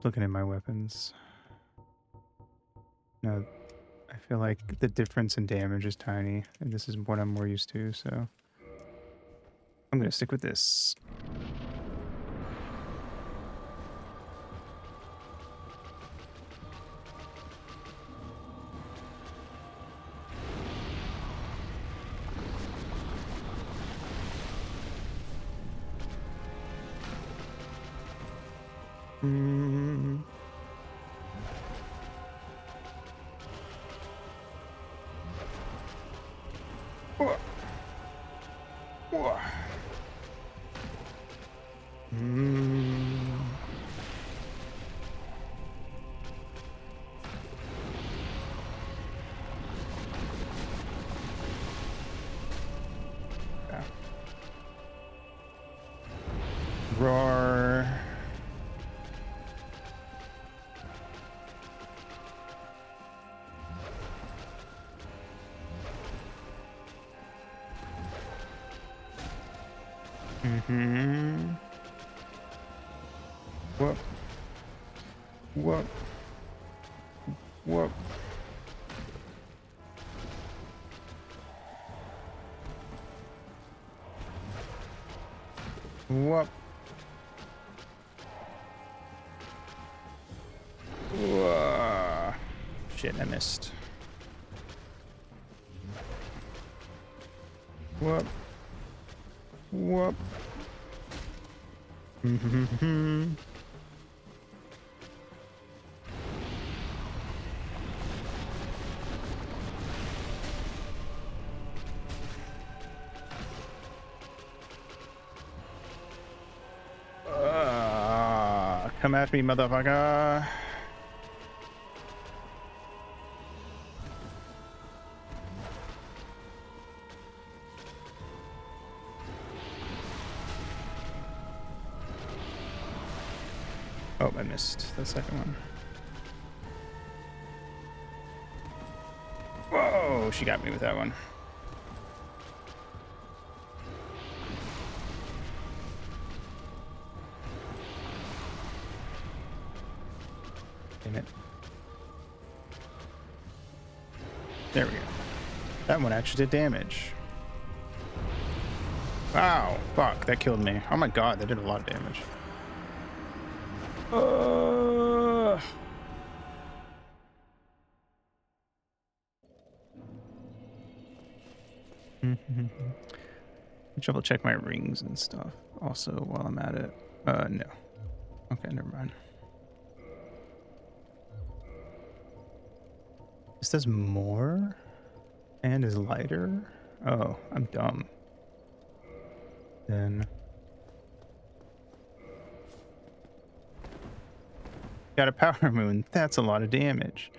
Looking at my weapons. No, I feel like the difference in damage is tiny, and this is what I'm more used to, so I'm gonna stick with this. Roar. Whoop. Whoop. Whoop. Whoop. Whoa. Shit, I missed. Whoop. Whoop. Come at me, motherfucker. Oh, I missed the second one. Whoa, she got me with that one. Damn it. There we go. That one actually did damage. Wow, fuck, that killed me. Oh my god, that did a lot of damage. Double check my rings and stuff also while I'm at it. No. Okay, never mind. This does more and is lighter? Oh, I'm dumb. Then got a power moon. That's a lot of damage.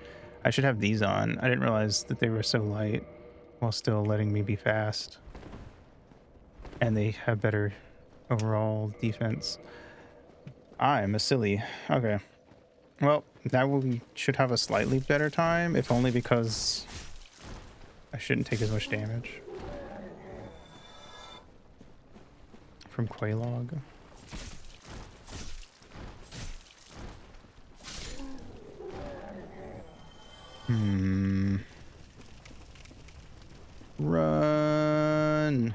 I should have these on. I didn't realize that they were so light while still letting me be fast. And they have better overall defense. I'm a silly. Okay. Well, now we should have a slightly better time, if only because I shouldn't take as much damage from Quaylog. Run.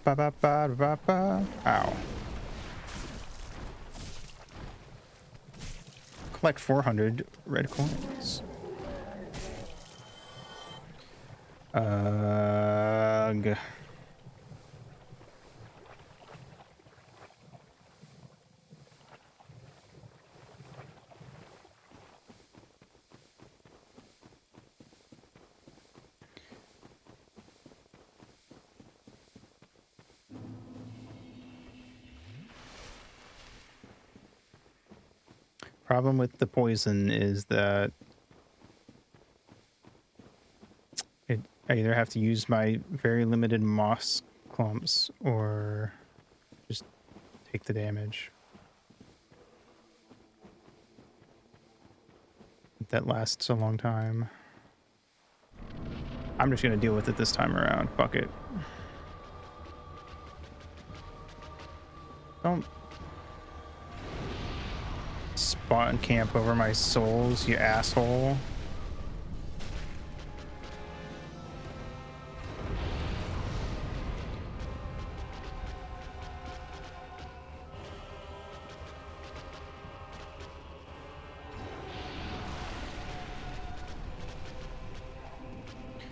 Ba ba ba ba ba. Ow. Collect 400 red coins. Ugh. Problem with the poison is that I either have to use my very limited moss clumps or just take the damage. That lasts a long time. I'm just gonna deal with it this time around. Fuck it. Don't spawn camp over my souls, you asshole.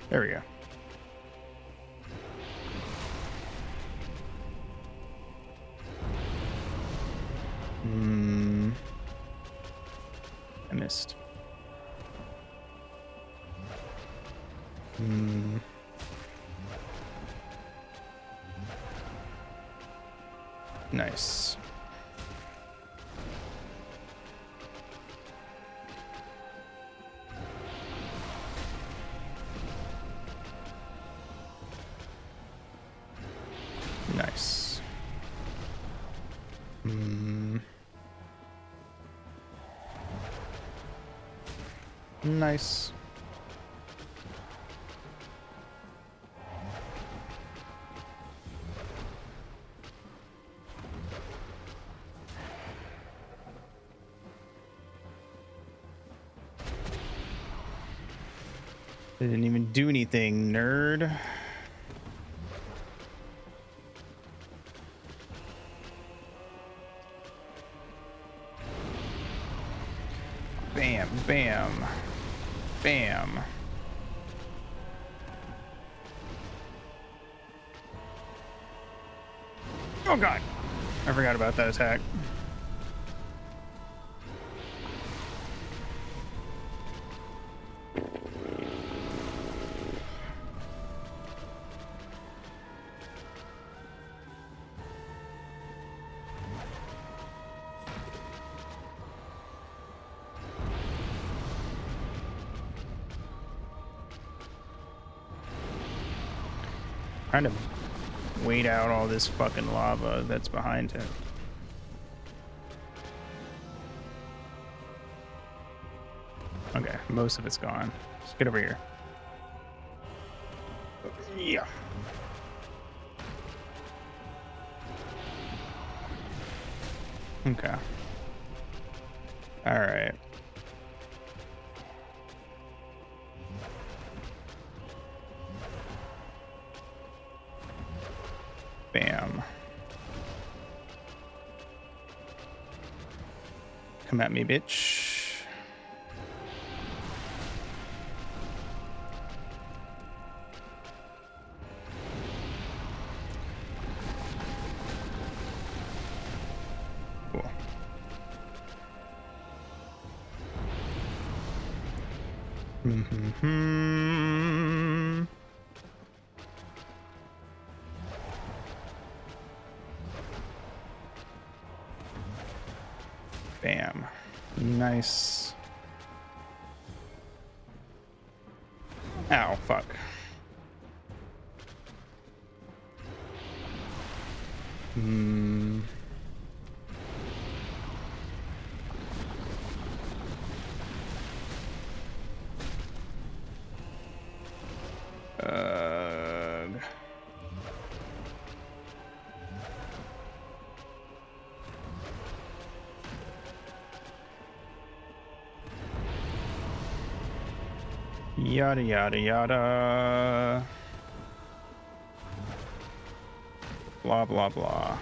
There we go. I missed. Nice. Nice. Nice. They didn't even do anything, nerd. Bam, bam, bam. Oh god, I forgot about that attack. Trying to wait out all this fucking lava that's behind him. Okay, most of it's gone. Let's get over here. Yeah. Okay. All right. Bam. Come at me, bitch. Cool. Bam. Nice. Ow, fuck. Yada yada yada. Blah blah blah.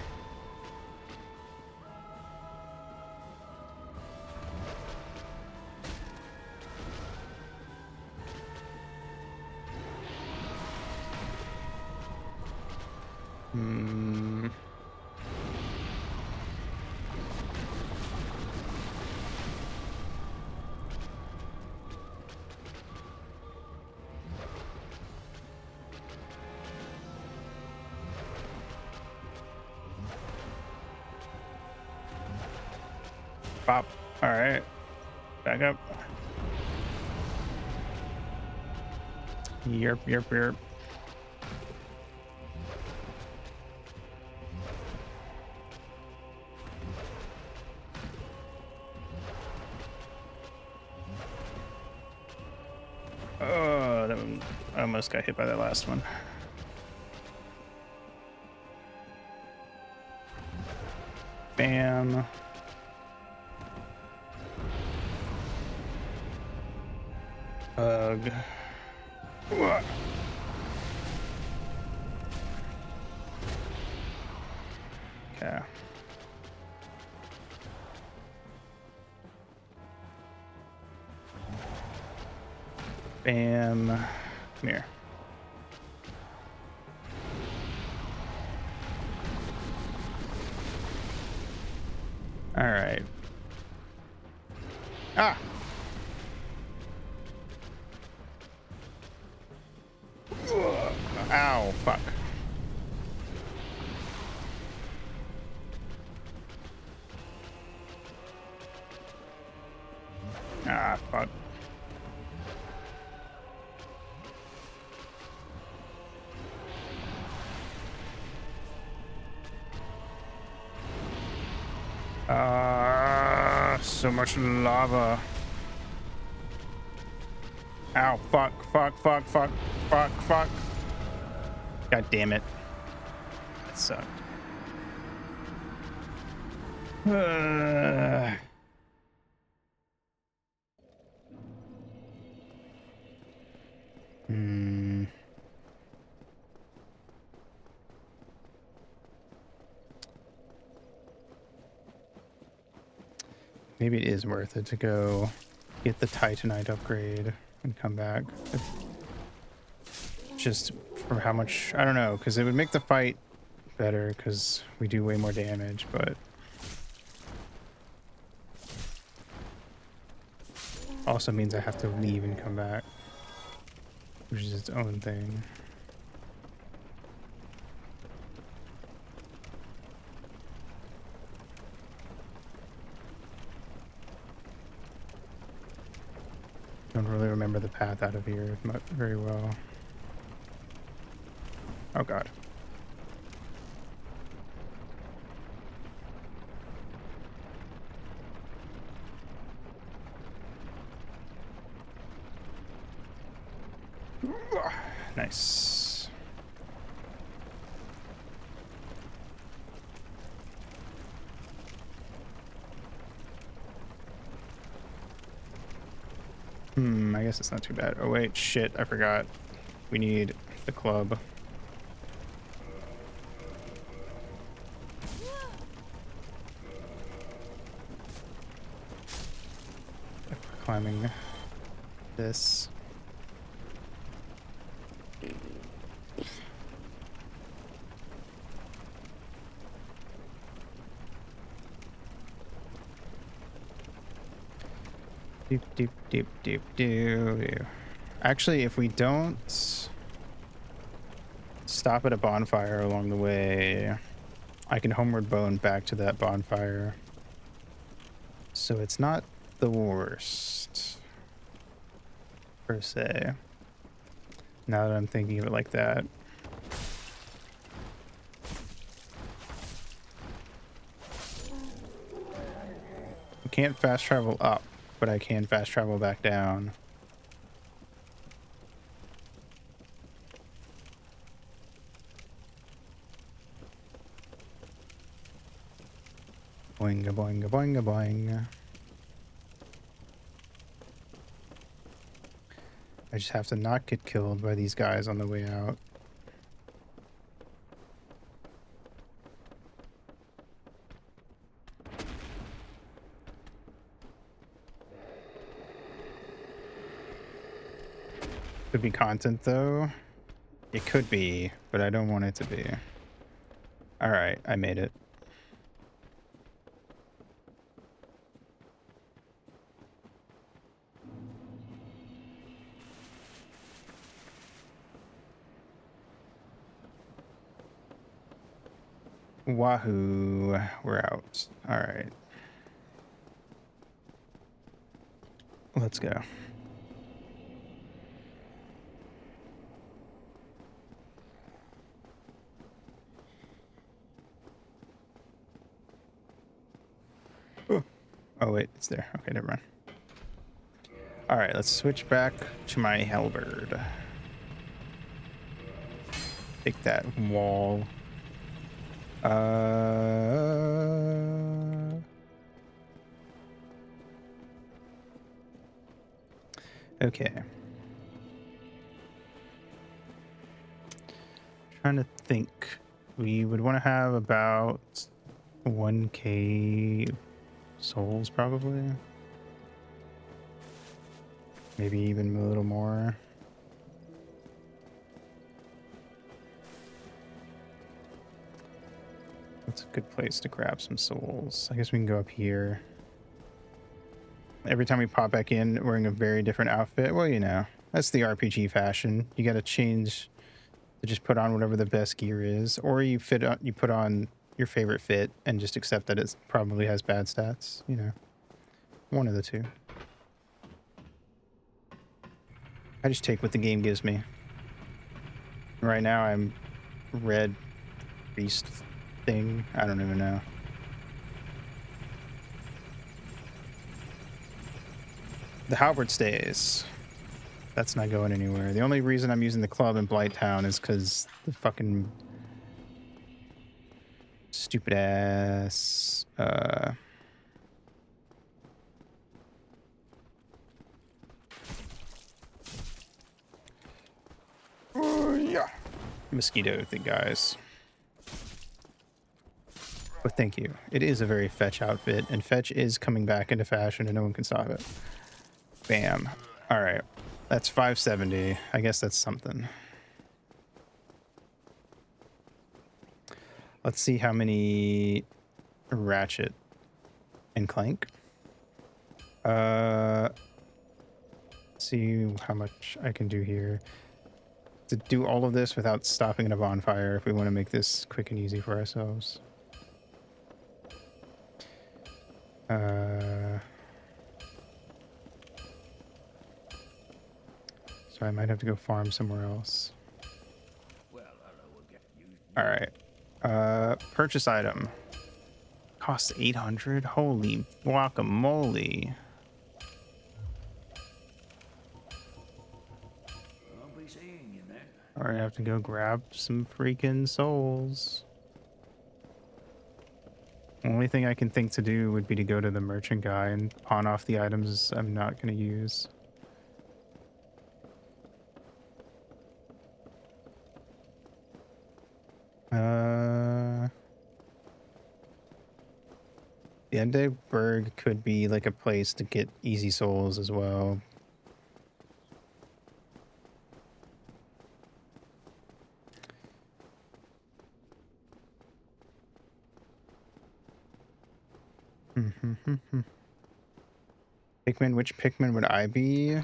Hmm. Pop. All right. Back up. Yerp, yerp, yerp. Oh, that one, I almost got hit by that last one. Bam. Ugh. Wha- Okay. Bam. Come here. All right. Ah. Ugh. Ow, fuck. Ah, fuck. So much lava. Ow, fuck, fuck, fuck, fuck, fuck, fuck. God damn it. That sucked. Hmm. Maybe it is worth it to go get the Titanite upgrade and come back. Just for how much, I don't know, because it would make the fight better because we do way more damage, but also means I have to leave and come back, which is its own thing. Don't really remember the path out of here very well. Oh god. Nice. I guess it's not too bad. Oh wait, shit, I forgot. We need the club. Climbing this. Doop, doop, doop, doop, doop. Actually, if we don't stop at a bonfire along the way, I can homeward bone back to that bonfire. So it's not the worst, per se. Now that I'm thinking of it like that. I can't fast travel up, but I can fast travel back down. Boinga, boinga, boinga, boinga. I just have to not get killed by these guys on the way out. Could be content though. It could be, but I don't want it to be. All right, I made it. Wahoo, we're out. All right. Let's go. Oh wait, it's there. Okay, never mind. All right, let's switch back to my halberd. Take that wall. Okay. Trying to think. We would want to have about 1k souls probably. Maybe even a little more. That's a good place to grab some souls. I guess we can go up here. Every time we pop back in wearing a very different outfit. Well, you know, that's the RPG fashion. You got to change to just put on whatever the best gear is, or you put on your favorite fit and just accept that it probably has bad stats. You know, one of the two. I just take what the game gives me. Right now I'm red priest thing. I don't even know. The halberd stays. That's not going anywhere. The only reason I'm using the club in Blighttown is because the fucking stupid ass oh yeah, mosquito thing, guys. But thank you. It is a very fetch outfit, and fetch is coming back into fashion, and no one can stop it. Bam. All right. That's 570. I guess that's something. Let's see how many ratchet and clank. See how much I can do here. To do all of this without stopping at a bonfire if we want to make this quick and easy for ourselves. So I might have to go farm somewhere else. All right. Purchase item. Costs 800. Holy guacamole. All right, I have to go grab some freaking souls. Only thing I can think to do would be to go to the merchant guy and pawn off the items I'm not going to use. The Endeburg could be like a place to get easy souls as well. Pikmin, which Pikmin would I be?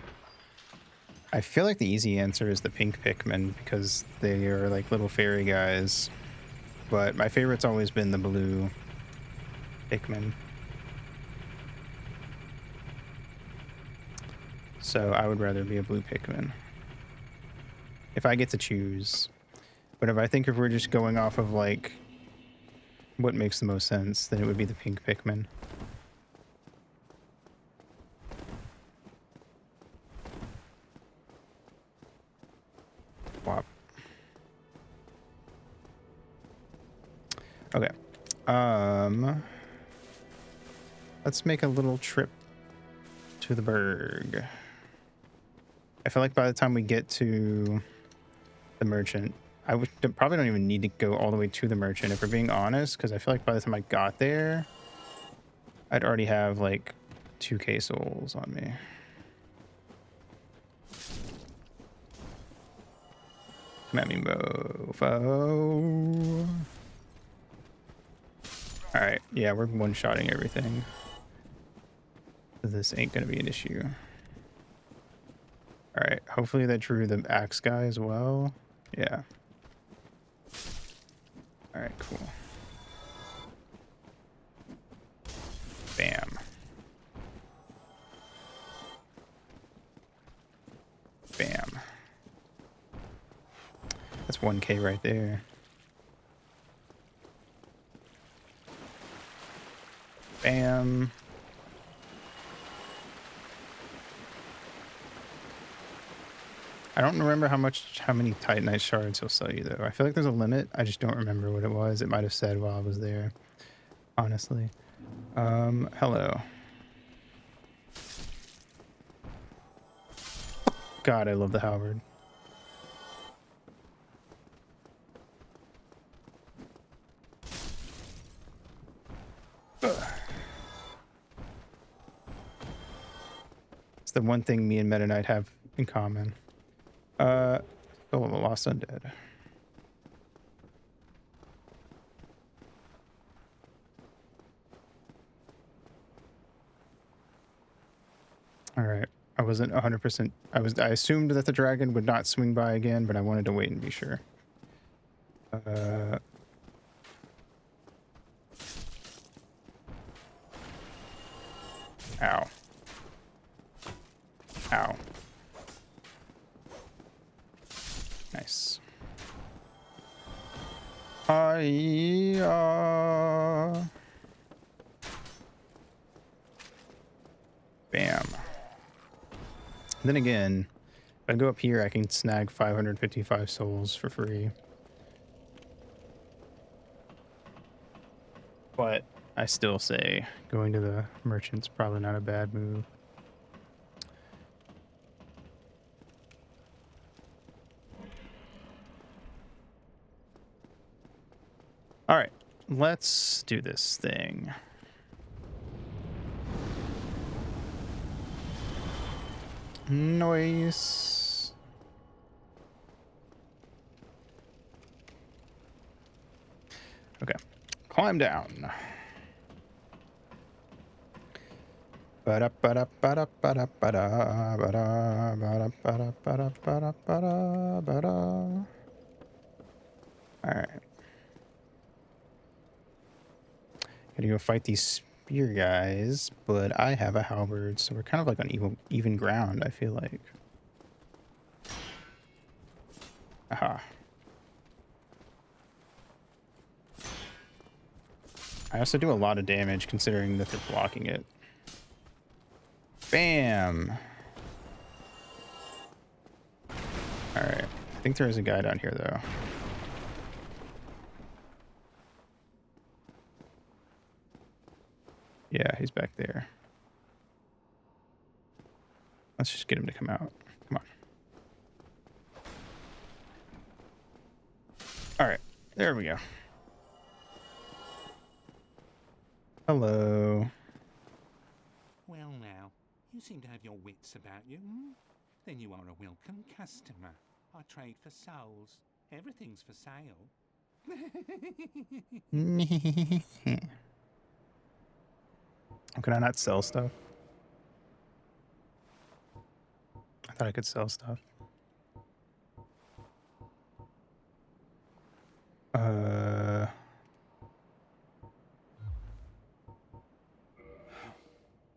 I feel like the easy answer is the pink Pikmin because they are like little fairy guys. But my favorite's always been the blue Pikmin. So I would rather be a blue Pikmin. If I get to choose. But if I think if we're just going off of like what makes the most sense, then it would be the pink Pikmin. Wop. Okay. Let's make a little trip to the Berg. I feel like by the time we get to the merchant, probably don't even need to go all the way to the merchant if we're being honest, because I feel like by the time I got there, I'd already have like 2k souls on me. Come at me, mofo. Alright, yeah, we're one-shotting everything. This ain't gonna be an issue. Alright, hopefully that drew the axe guy as well. Yeah. Alright, cool. Bam. Bam. That's 1k right there. Bam. I don't remember how many Titanite shards he'll sell you though. I feel like there's a limit. I just don't remember what it was. It might have said while I was there, honestly. Hello. God, I love the halberd. It's the one thing me and Meta Knight have in common. Soul of a Lost Undead. Alright. I wasn't 100%. I assumed that the dragon would not swing by again, but I wanted to wait and be sure. Ow. Ow. Nice. Bam. Then again, if I go up here, I can snag 555 souls for free. But I still say going to the merchant's probably not a bad move. All right, let's do this thing. Noise. Okay, climb down. All right. Gotta go fight these spear guys, but I have a halberd, so we're kind of like on even ground, I feel like. Aha. I also do a lot of damage considering that they're blocking it. Bam! Alright. I think there is a guy down here, though. Yeah, he's back there. Let's just get him to come out. Come on. Alright. There we go. Hello. Well now, you seem to have your wits about you, hmm? Then you are a welcome customer. I trade for souls. Everything's for sale. Can I not sell stuff? I thought I could sell stuff.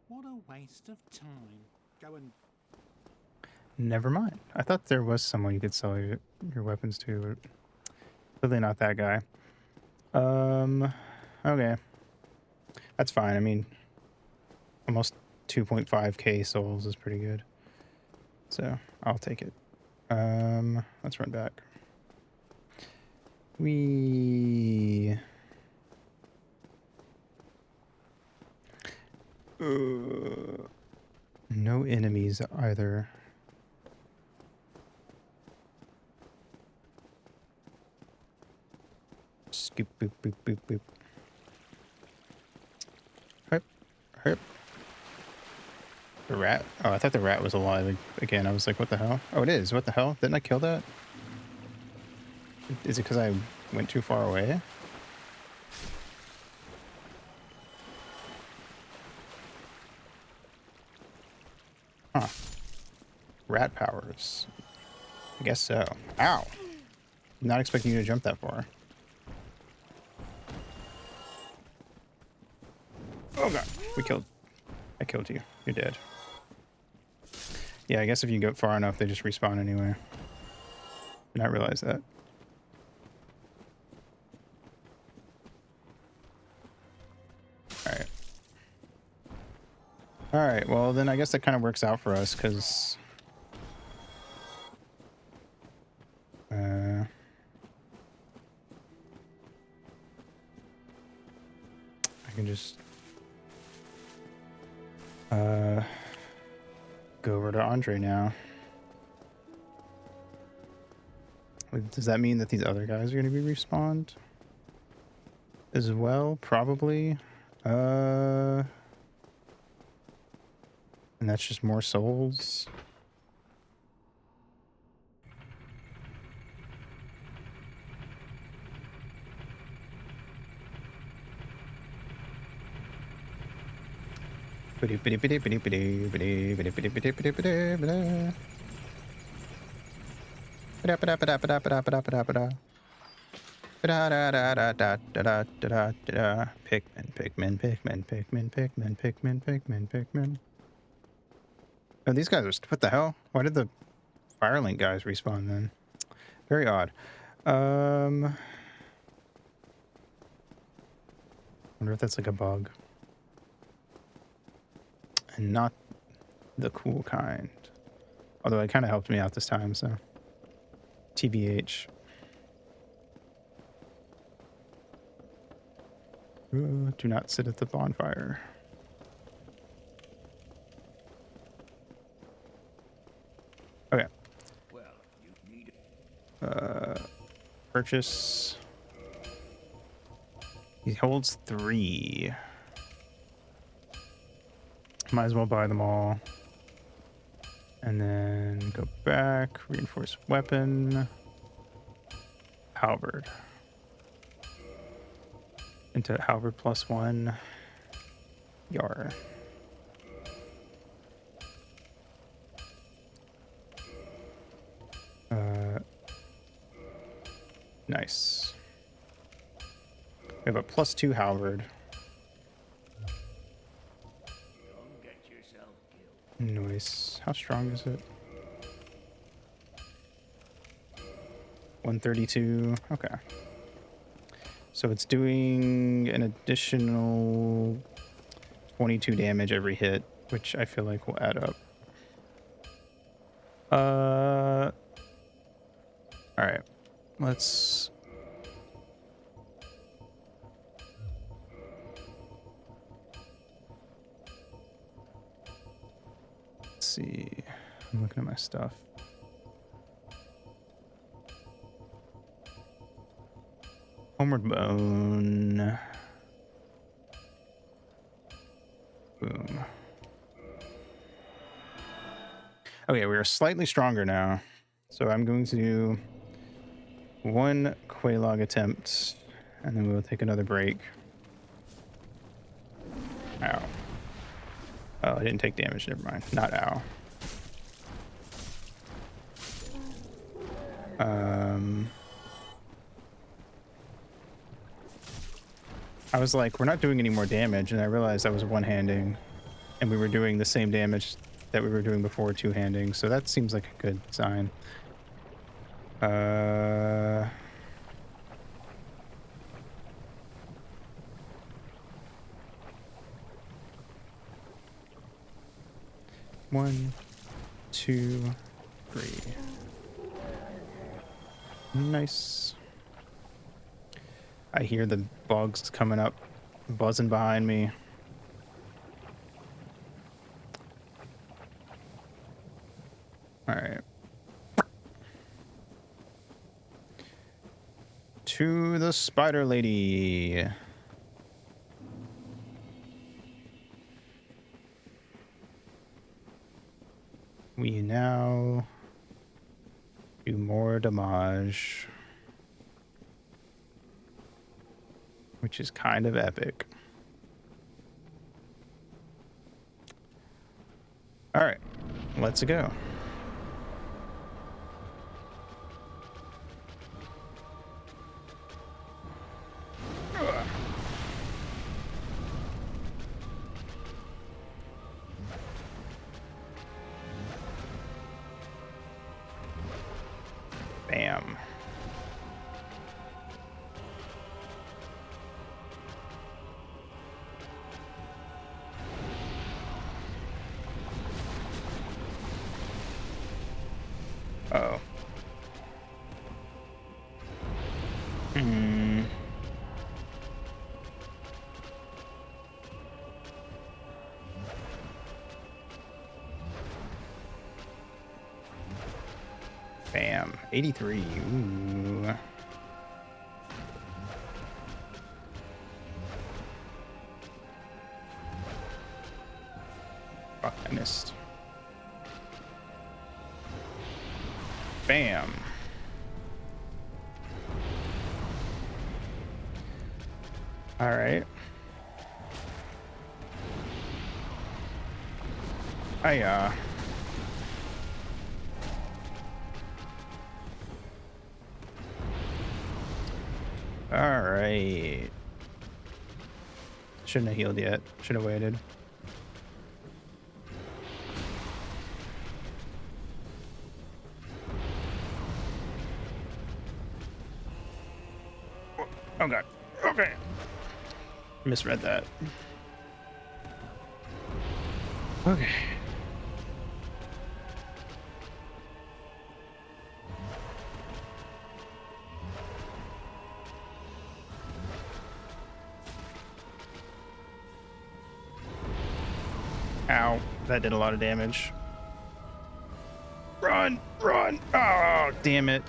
What a waste of time. Go and... Never mind. I thought there was someone you could sell your weapons to, but clearly not that guy. Okay. That's fine. I mean, almost 2.5k souls is pretty good. So, I'll take it. Let's run back. No enemies either. Scoop, boop, boop, boop, boop. Herp, herp. The rat? Oh, I thought the rat was alive again. I was like, what the hell? Oh, it is. What the hell? Didn't I kill that? Is it because I went too far away? Huh. Rat powers. I guess so. Ow. Not expecting you to jump that far. Oh god. I killed you. You're dead. Yeah, I guess if you go far enough, they just respawn anyway. Did not realize that. Alright. Alright, well then I guess that kind of works out for us, because... I can just... go over to Andre now. Does that mean that these other guys are going to be respawned as well? Probably. And that's just more souls. Pikmin. Oh, these guys are... What the hell? Why did the Firelink guys respawn then? Very odd. Wonder if that's like a bug. And not the cool kind. Although it kind of helped me out this time, so... TBH. Do not sit at the bonfire. Okay. Well, you need Purchase. He holds 3. Might as well buy them all. And then go back. Reinforced weapon. Halberd. Into halberd +1. Yar. Nice. We have a +2 halberd. Don't get yourself killed. Nice. How strong is it? 132. Okay. So it's doing an additional 22 damage every hit, which I feel like will add up. Alright. Let's... see. I'm looking at my stuff. Homeward Bone. Boom. Okay, we are slightly stronger now. So I'm going to do 1 Quelaag attempt, and then we'll take another break. Ow. Oh, I didn't take damage. Never mind. Not ow. I was like, we're not doing any more damage, and I realized I was one-handing, and we were doing the same damage that we were doing before two-handing, so that seems like a good sign. One, 2, 3. Nice. I hear the bugs coming up, buzzing behind me. All right. to the spider lady. We now do more damage, which is kind of epic. All right, let's go. Bam. Uh-oh. Hmm. Bam. 83. Ooh. Fuck, I missed. Bam. All right. Hiya. All right. Shouldn't have healed yet. Should have waited. Oh god. Okay. Misread that. Okay. Ow. That did a lot of damage. Run! Run! Oh, damn it.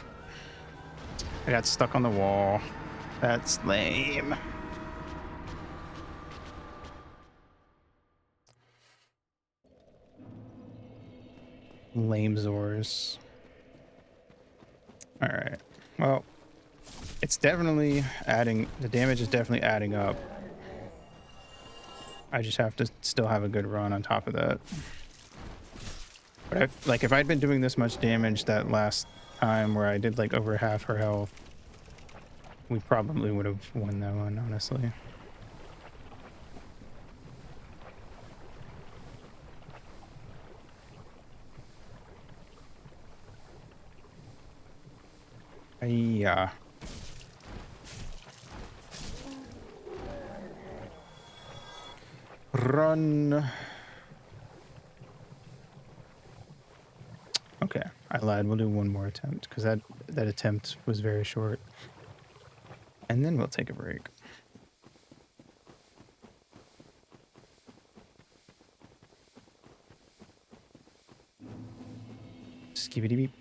I got stuck on the wall. That's lame. Lame Zors. Alright. Well, it's definitely adding... The damage is definitely adding up. I just have to still have a good run on top of that. But like, if I'd been doing this much damage that last time where I did like over half her health, we probably would have won that one, honestly. Yeah. Run. Okay, I lied. We'll do one more attempt because that attempt was very short. And then we'll take a break. Skibidi beep.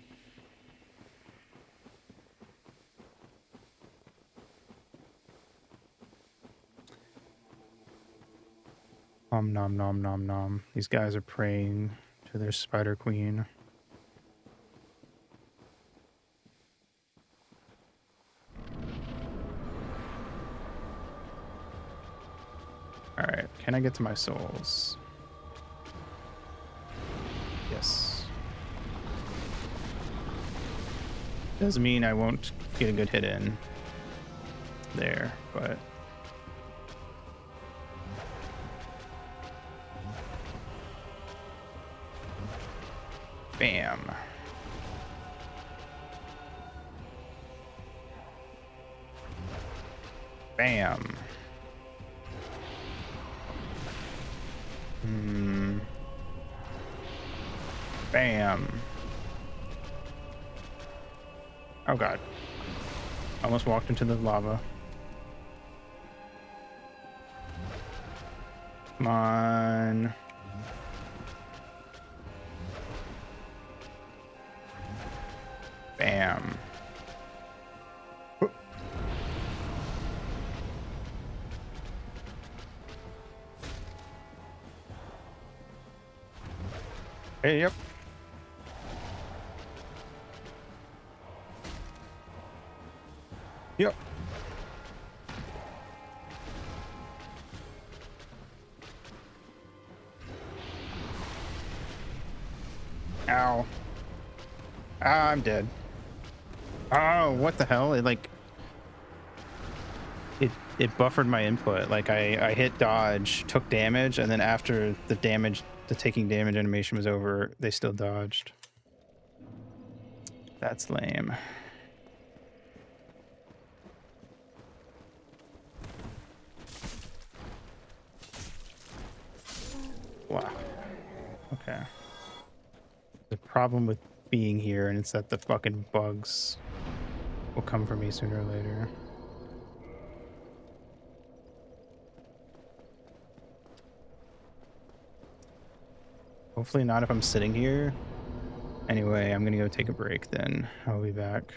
Nom nom nom nom nom. These guys are praying to their spider queen. Alright, can I get to my souls? Yes. Doesn't mean I won't get a good hit in there, but... Bam. Bam. Bam. Oh god. Almost walked into the lava. Come on. Bam. Hey, yep. Yep. Ow. Ah, I'm dead. Oh, what the hell? It buffered my input. Like I hit dodge, took damage, and then after the taking damage animation was over, they still dodged. That's lame. Wow. Okay. The problem with being here, and it's that the fucking bugs will come for me sooner or later. Hopefully not if I'm sitting here. Anyway, I'm gonna go take a break then. I'll be back.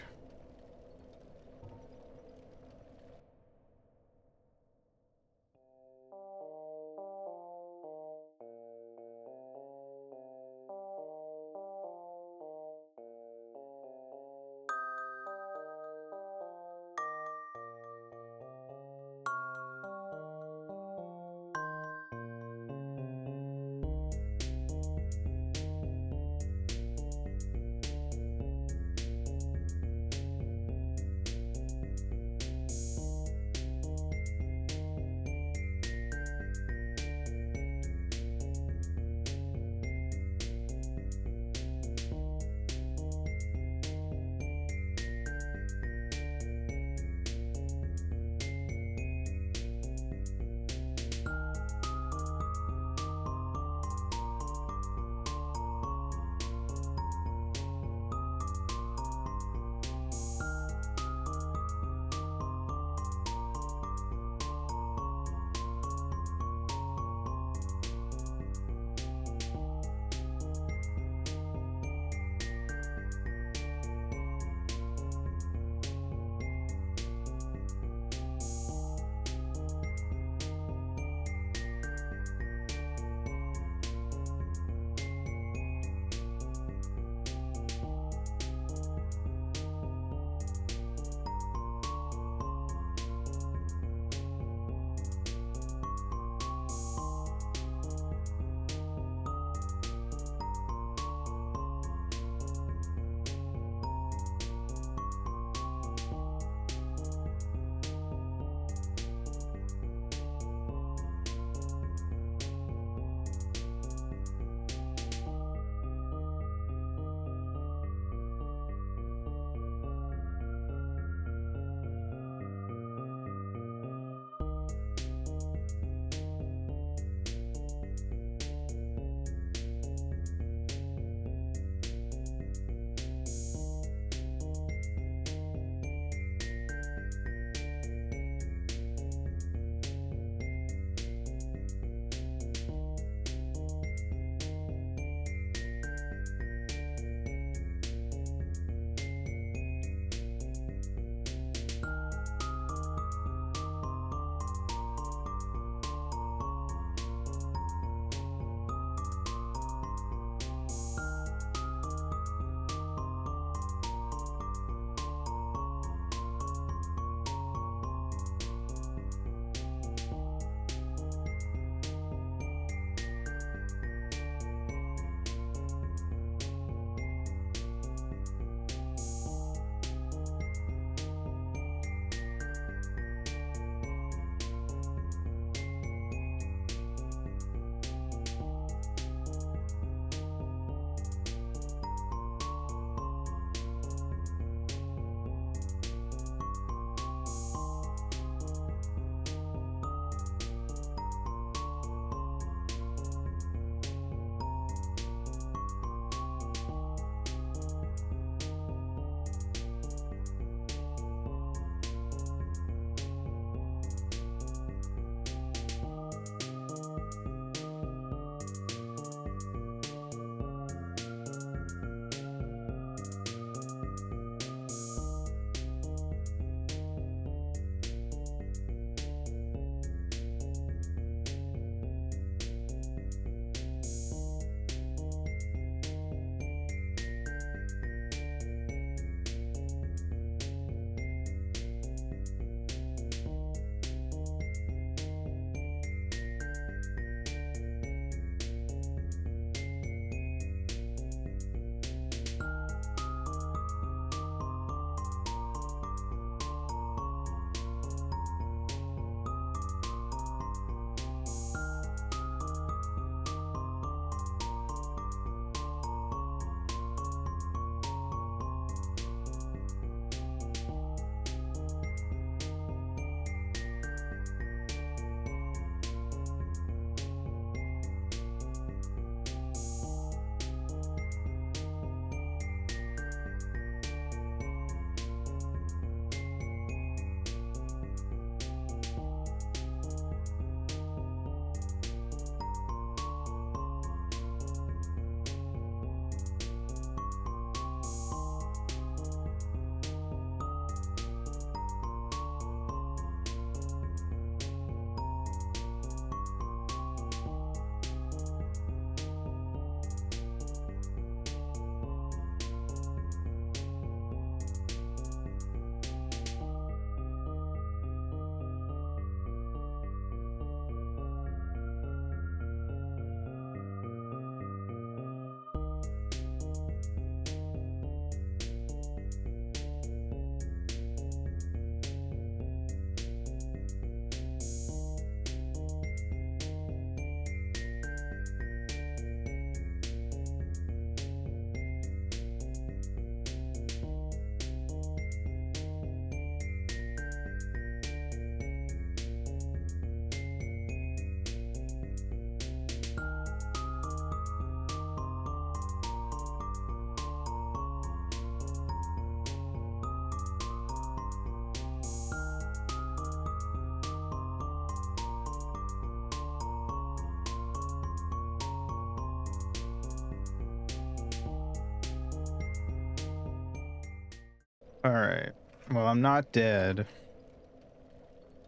All right. Well, I'm not dead.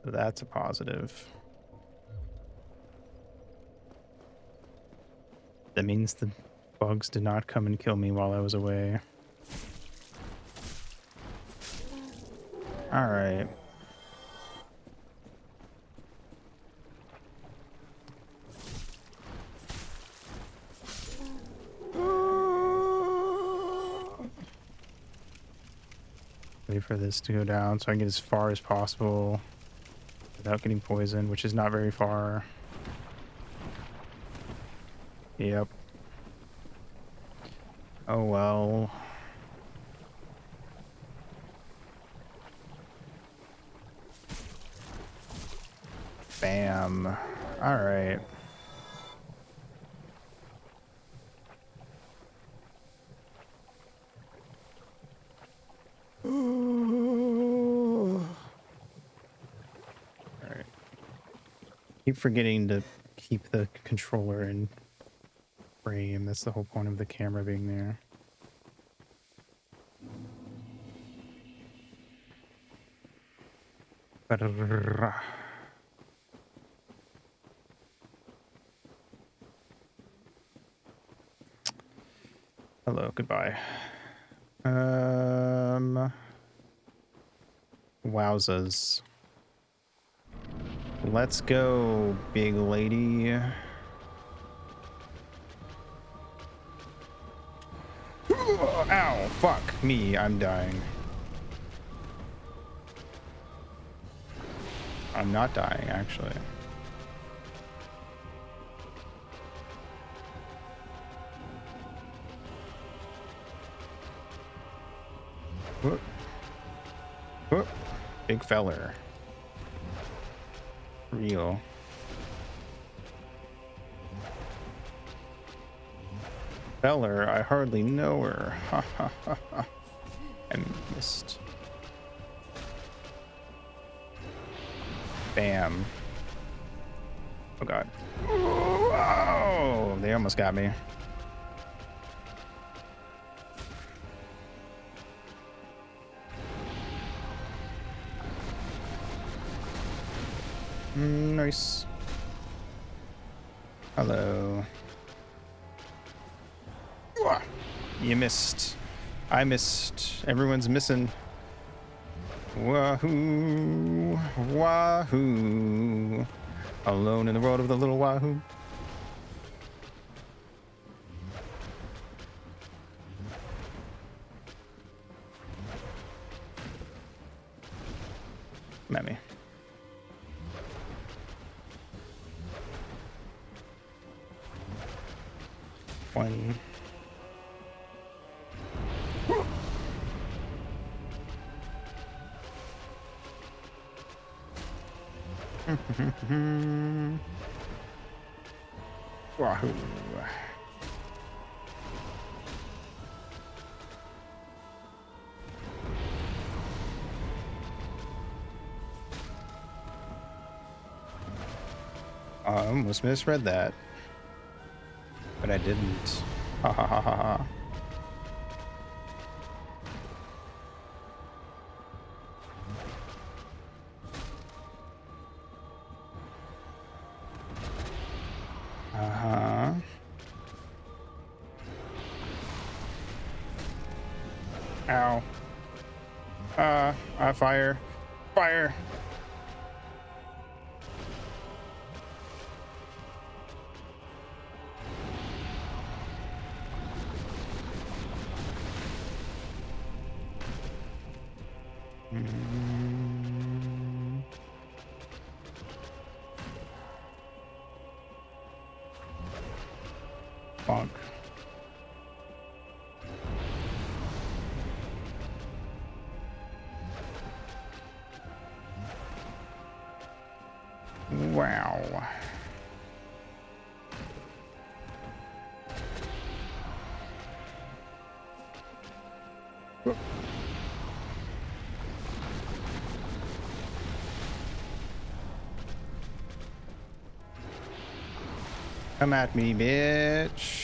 So that's a positive. That means the bugs did not come and kill me while I was away. All right. Wait for this to go down so I can get as far as possible without getting poisoned, which is not very far. Yep. Oh well. Bam. All right. All right. Keep forgetting to keep the controller in frame. That's the whole point of the camera being there. Hello, goodbye. Wowzas. Let's go, big lady. Ow, fuck me, I'm dying. I'm not dying, actually. Whoop. Whoop. Big feller. Real. Feller, I hardly know her. Ha ha ha ha. I missed. Bam. Oh god. Oh, they almost got me. Nice. Hello. You missed. I missed. Everyone's missing. Wahoo. Wahoo. Alone in the world of the little wahoo. Come at me. One. Wahoo. I almost misread that, but I didn't. Ha ha ha ha ha. Uh-huh. Ow. Fire. Fire. Bonk. Wow. Come at me, bitch.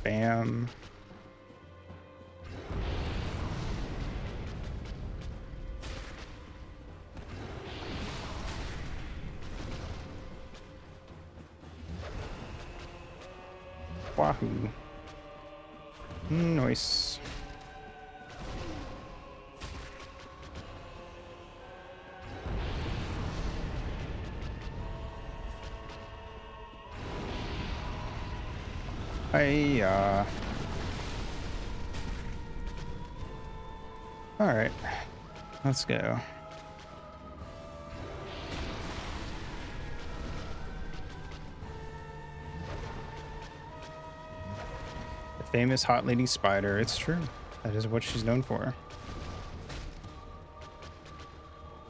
Bam. Wahoo. Nice. Hiya. All right, let's go. The famous hot lady spider. It's true. That is what she's known for.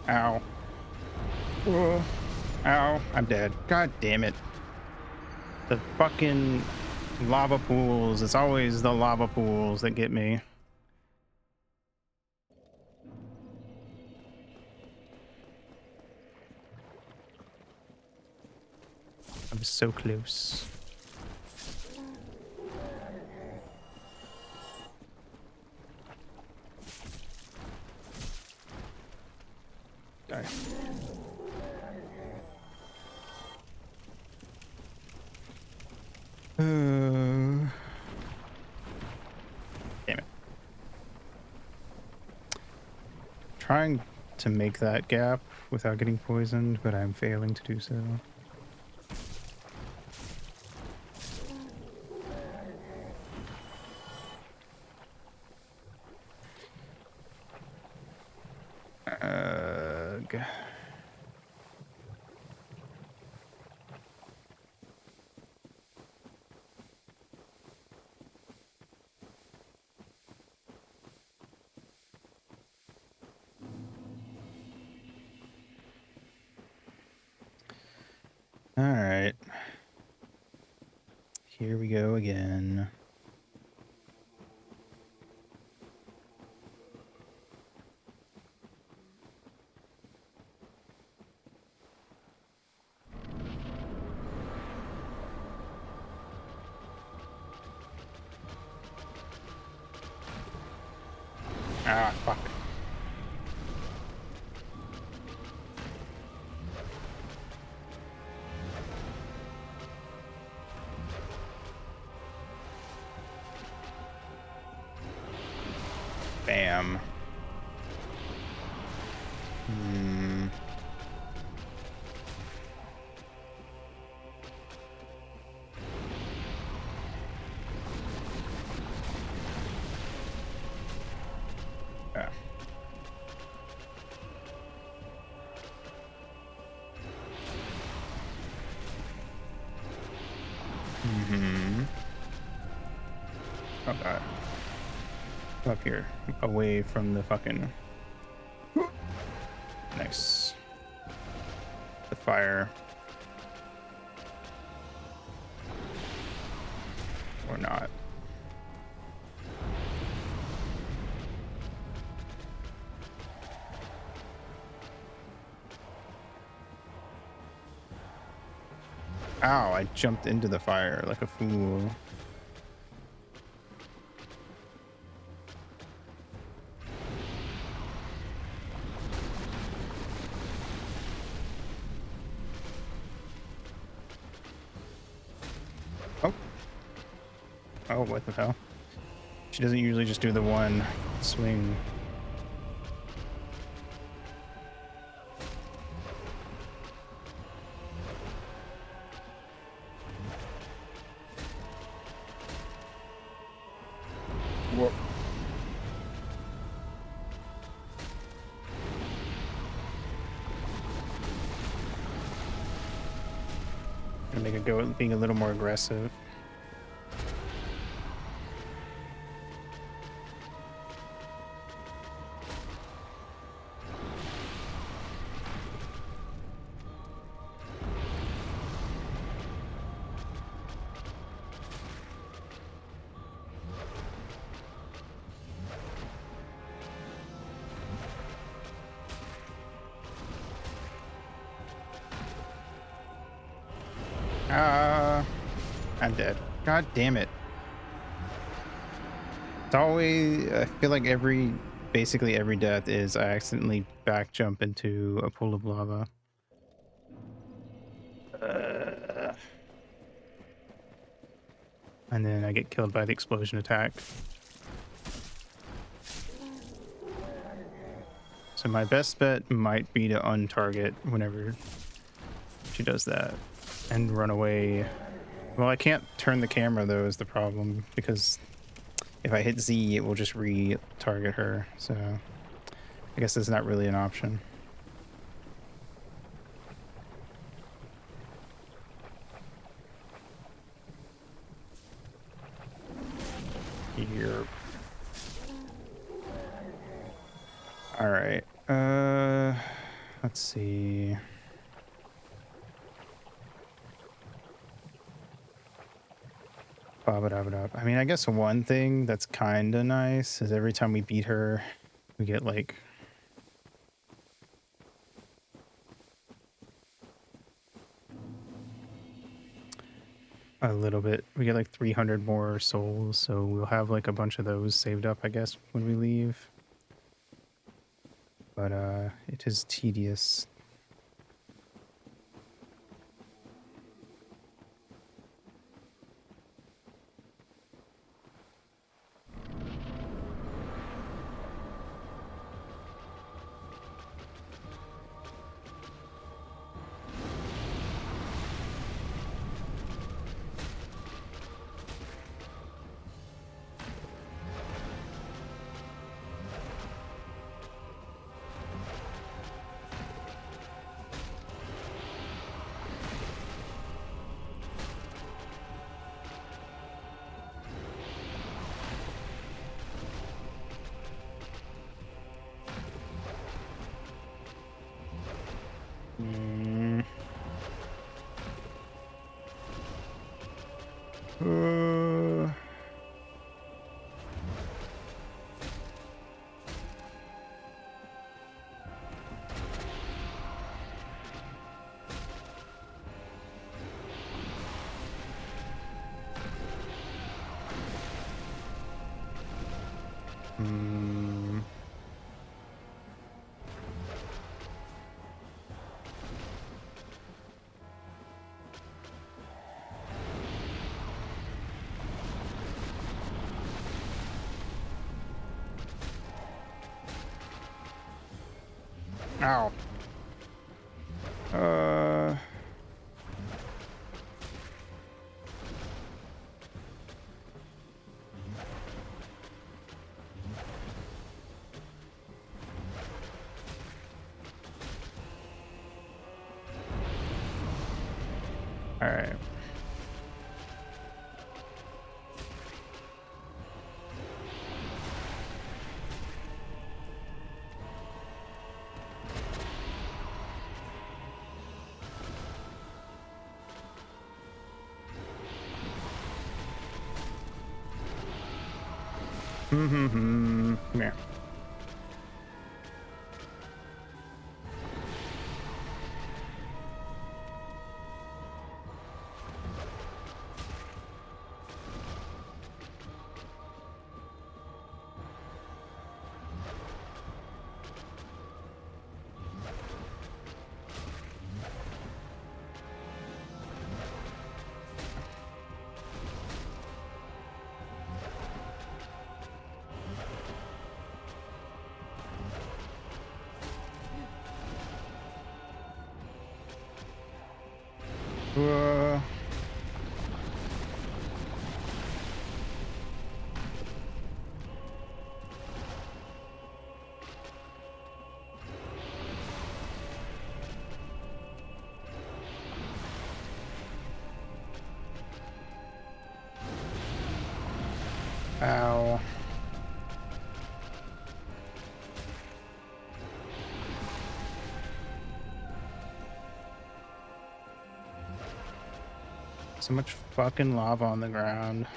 Ow. Whoa. Ow. I'm dead. God damn it. The fucking lava pools. It's always the lava pools that get me. I was so close. Die. Damn it. Trying to make that gap without getting poisoned, but I'm failing to do so. Ugh. All right. Here we go again. Ah, fuck. Bam. Yeah. Oh god. Up here. Away from the fucking... Nice. The fire. Or not. Ow, I jumped into the fire like a fool. Oh. Oh, what the hell? She doesn't usually just do the one swing. Whoa. Gonna make a go at being a little more aggressive. I'm dead. God damn it. It's always, I feel like basically every death is I accidentally back jump into a pool of lava. And then I get killed by the explosion attack. So my best bet might be to untarget whenever she does that and run away. Well, I can't turn the camera though is the problem, because if I hit Z, it will just re-target her. So I guess that's not really an option. Here. All right. Let's see. I mean, I guess one thing that's kind of nice is every time we beat her, we get like a little bit. We get like 300 more souls, so we'll have like a bunch of those saved up, I guess, when we leave. But it is tedious. Ow. All right. Yeah. Ow. So much fucking lava on the ground.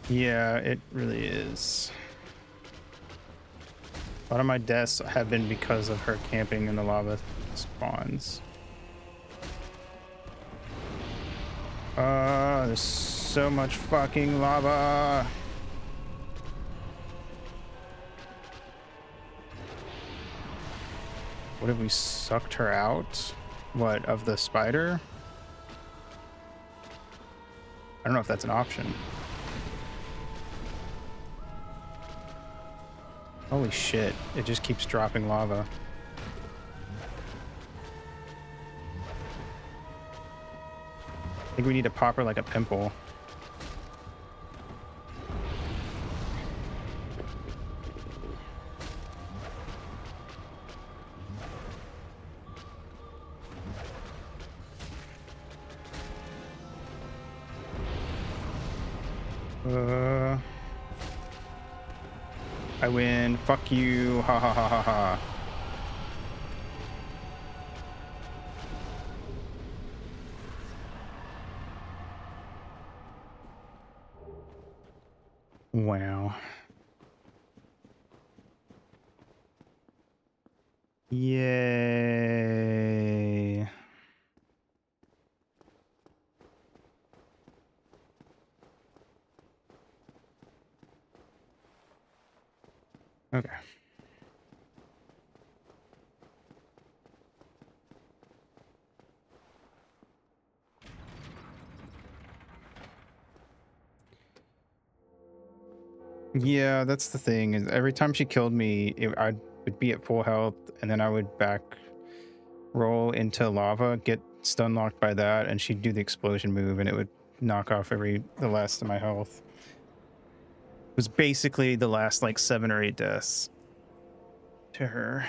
Yeah, it really is. A lot of my deaths have been because of her camping in the lava spawns. There's so much fucking lava. What if we sucked her out? What, of the spider? I don't know if that's an option. Holy shit, it just keeps dropping lava. I think we need to pop her like a pimple. I win. Fuck you. Ha ha ha ha ha. Wow. Yay. Okay. Yeah, that's the thing. Is every time she killed me, I would be at full health, and then I would back roll into lava, get stun locked by that, and she'd do the explosion move, and it would knock off the last of my health. It was basically the last like 7 or 8 deaths to her.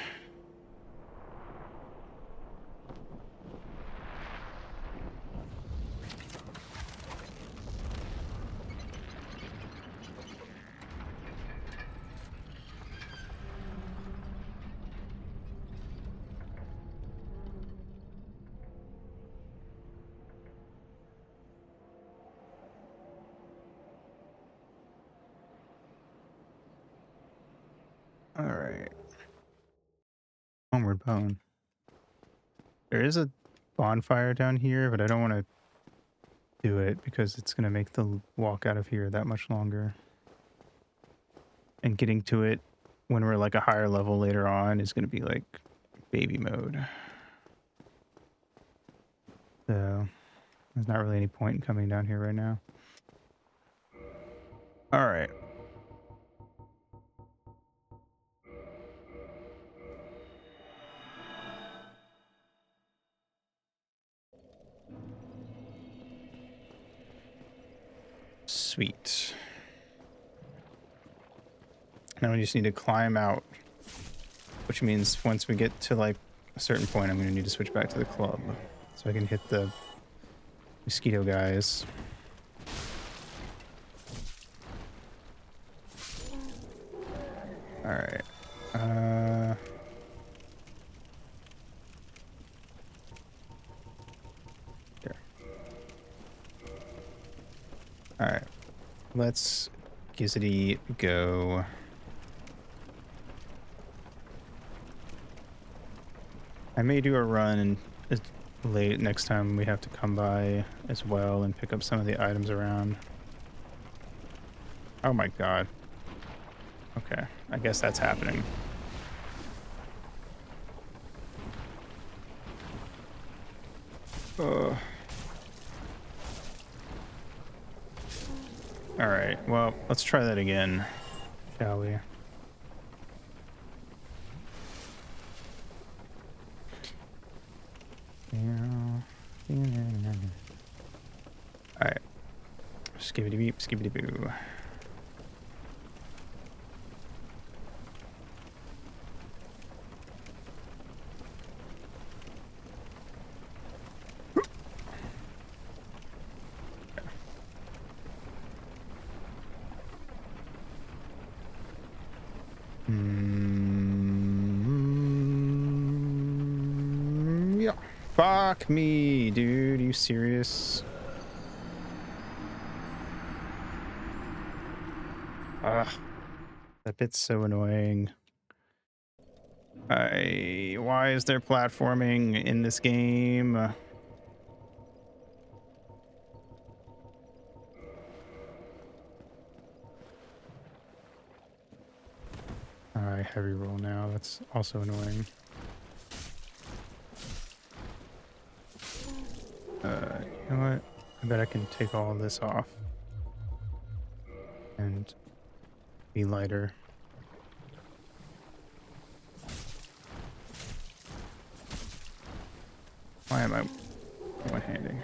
All right. Homeward Bone. There is a bonfire down here, but I don't want to do it because it's going to make the walk out of here that much longer. And getting to it when we're like a higher level later on is going to be like baby mode. So there's not really any point in coming down here right now. All right. Sweet. Now we just need to climb out, which means once we get to like a certain point, I'm going to need to switch back to the club so I can hit the mosquito guys. All right. There. All right. Let's Gizzity go. I may do a run and late next time we have to come by as well and pick up some of the items around. Oh my god. Okay, I guess that's happening. Alright, well, let's try that again, shall we? Alright. Skibbity beep, skibbity boo. Fuck me, dude. Are you serious? Ugh. That bit's so annoying. Why is there platforming in this game? Alright, heavy roll now. That's also annoying. You know what? I bet I can take all of this off. And be lighter. Why am I one-handing?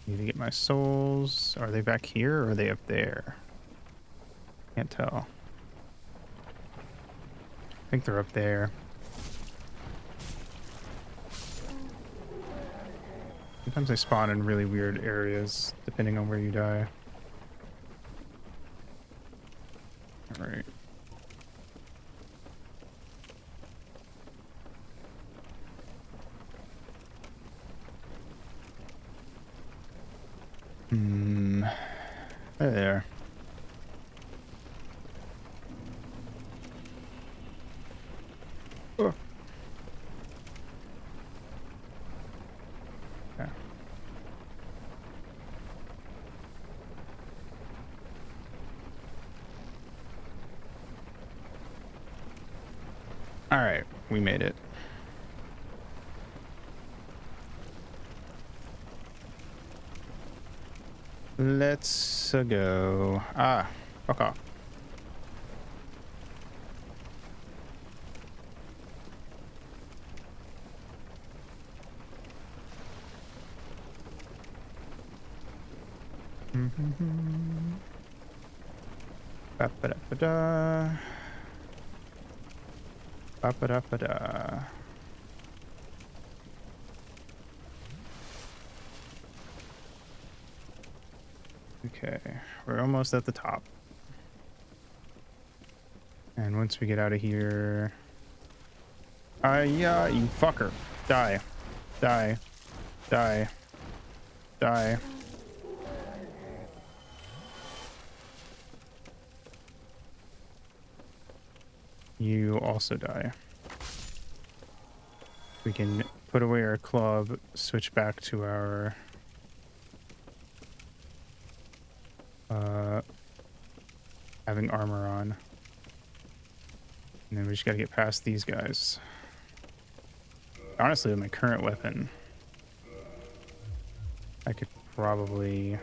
Need to get my souls. Are they back here or are they up there? Can't tell. I think they're up there. Sometimes they spawn in really weird areas, depending on where you die. Alright. There. Oh. Okay. All right, we made it. Let's go. Ah, fuck off. Ba-ba-da-ba-da. Ba-ba-da-ba-da. Okay, we're almost at the top. And once we get out of here... yeah, you fucker. Die. Die. Die. Die. You also die. We can put away our club, switch back to our... having armor on. And then we just gotta get past these guys. Honestly, with my current weapon, I could probably...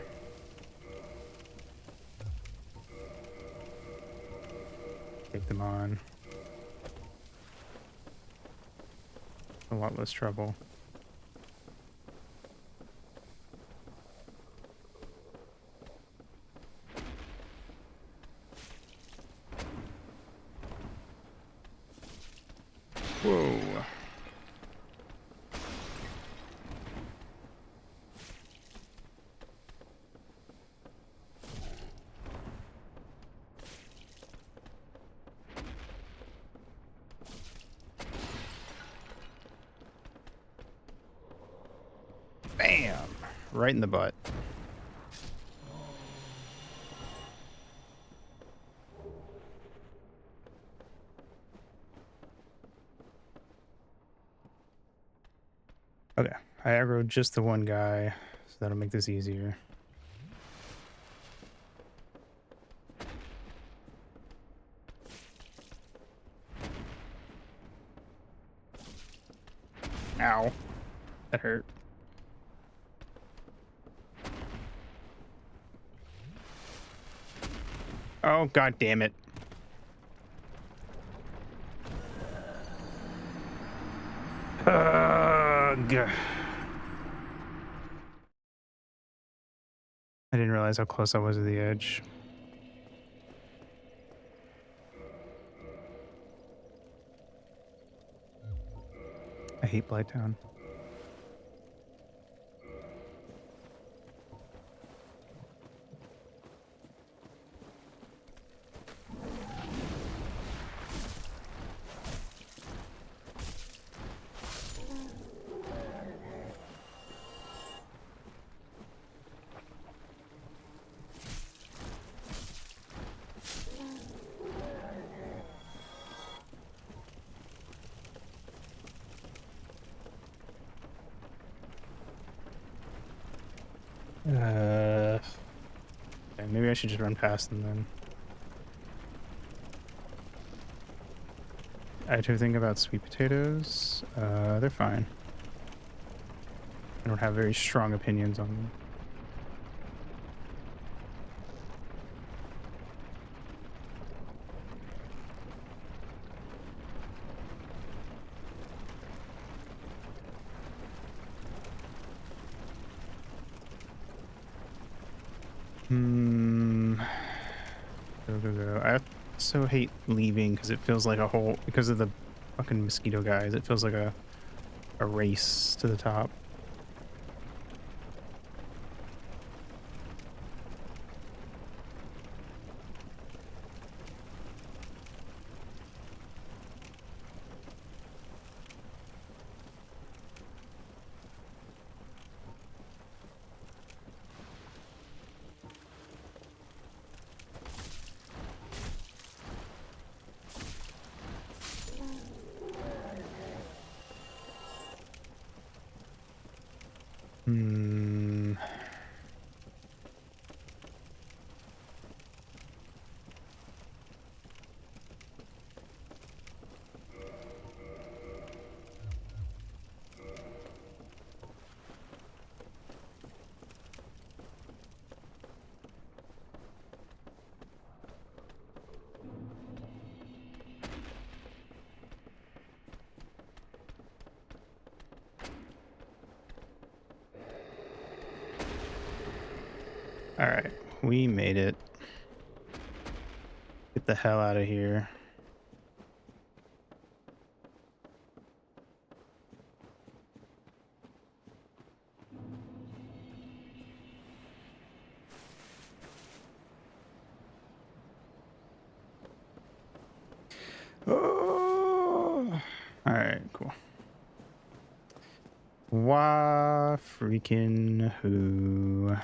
take them on. A lot less trouble. Whoa. Bam! Right in the butt. Okay, I aggroed just the one guy, so that'll make this easier. Ow. That hurt. Oh, god damn it. Ugh. I didn't realize how close I was to the edge. I hate Blighttown. Okay, maybe I should just run past them then. I have to think about sweet potatoes. They're fine. I don't have very strong opinions on them. Go. I so hate leaving because it feels like a whole, because of the fucking mosquito guys, it feels like a race to the top. All right, we made it. Get the hell out of here. Oh, all right, cool. Why freaking who?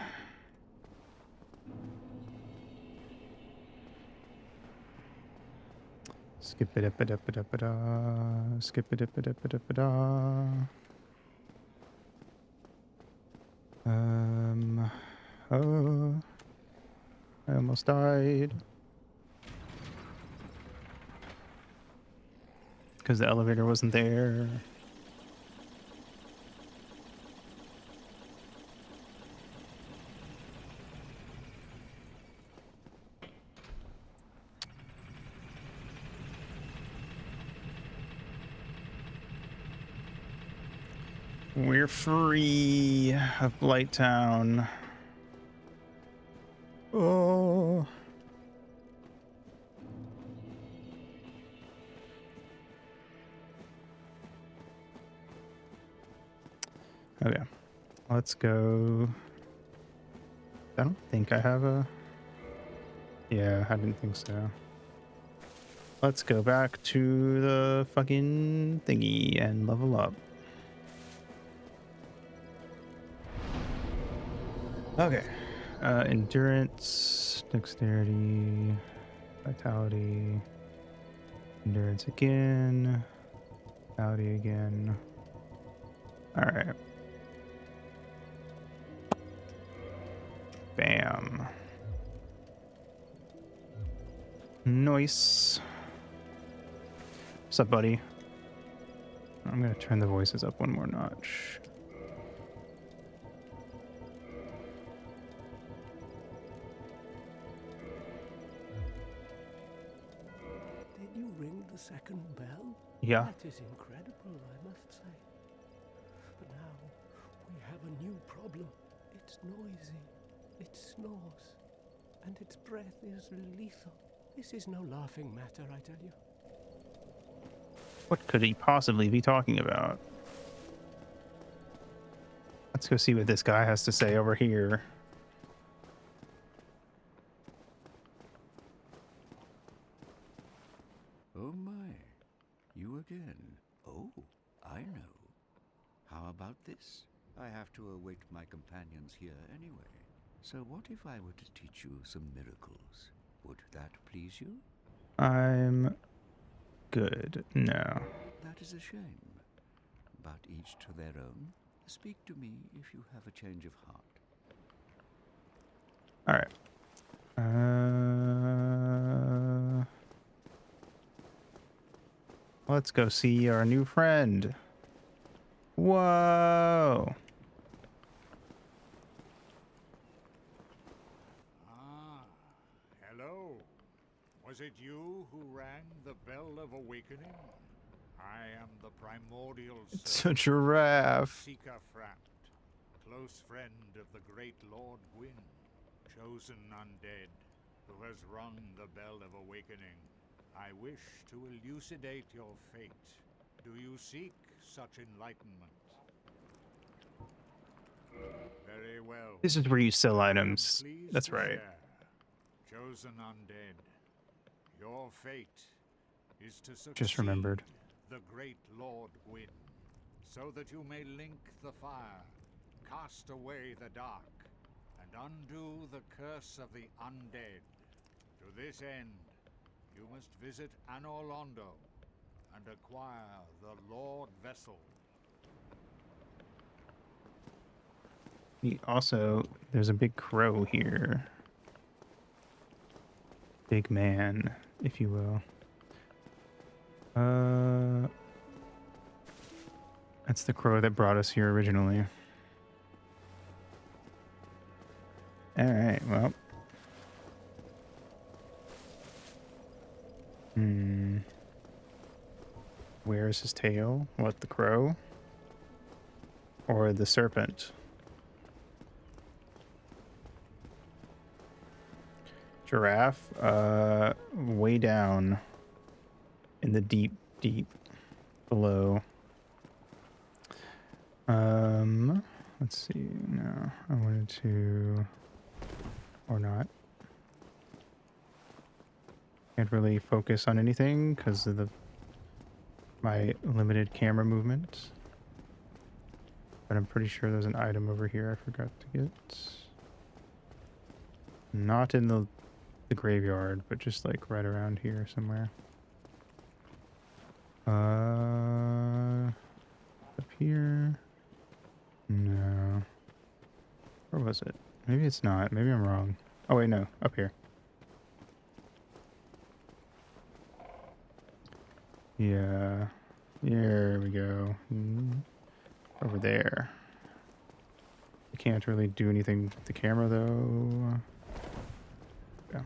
Skip it up it up it up it skip it up it up it up it oh, I almost died because the elevator wasn't there. We're free of Blighttown. Oh. Okay. Let's go. I don't think I have a... Yeah, I didn't think so. Let's go back to the fucking thingy and level up. Okay. Endurance, dexterity, vitality, endurance again, vitality again. All right. Bam. Nice. What's up, buddy? I'm gonna turn the voices up one more notch. Did you ring the second bell? Yeah. That is incredible, I must say. But now we have a new problem. It's noisy, it snores, and its breath is lethal. This is no laughing matter, I tell you. What could he possibly be talking about? Let's go see what this guy has to say over here. Oh my, you again. Oh, I know. How about this? I have to await my companions here anyway. So what if I were to teach you some miracles? Would that please you? I'm good. No. That is a shame. But each to their own. Speak to me if you have a change of heart. All right. Let's go see our new friend. Whoa. Ah, hello. Was it you who rang the bell of awakening? I am the primordial It's a servant, giraffe. Seeker Framt, close friend of the great Lord Gwyn, chosen undead, who has rung the bell of awakening. I wish to elucidate your fate. Do you seek such enlightenment? Very well. This is where you sell I am items. pleased That's to right. share. Chosen undead, your fate is to succeed Just remembered. the great Lord Gwyn, so that you may link the fire, cast away the dark, and undo the curse of the undead. To this end, you must visit Anor Londo and acquire the Lord Vessel. Also, there's a big crow here. Big man, if you will. That's the crow that brought us here originally. All right, well. Where's his tail? What, the crow? Or the serpent? Giraffe, way down in the deep below. Let's see. No, I wanted to, or not. Can't really focus on anything because of my limited camera movement. But I'm pretty sure there's an item over here I forgot to get. Not in the graveyard, but just like right around here somewhere. Up here. No. Where was it? Maybe it's not. Maybe I'm wrong. Oh wait, no. Up here. Yeah. There we go. Over there. I can't really do anything with the camera though. Yeah.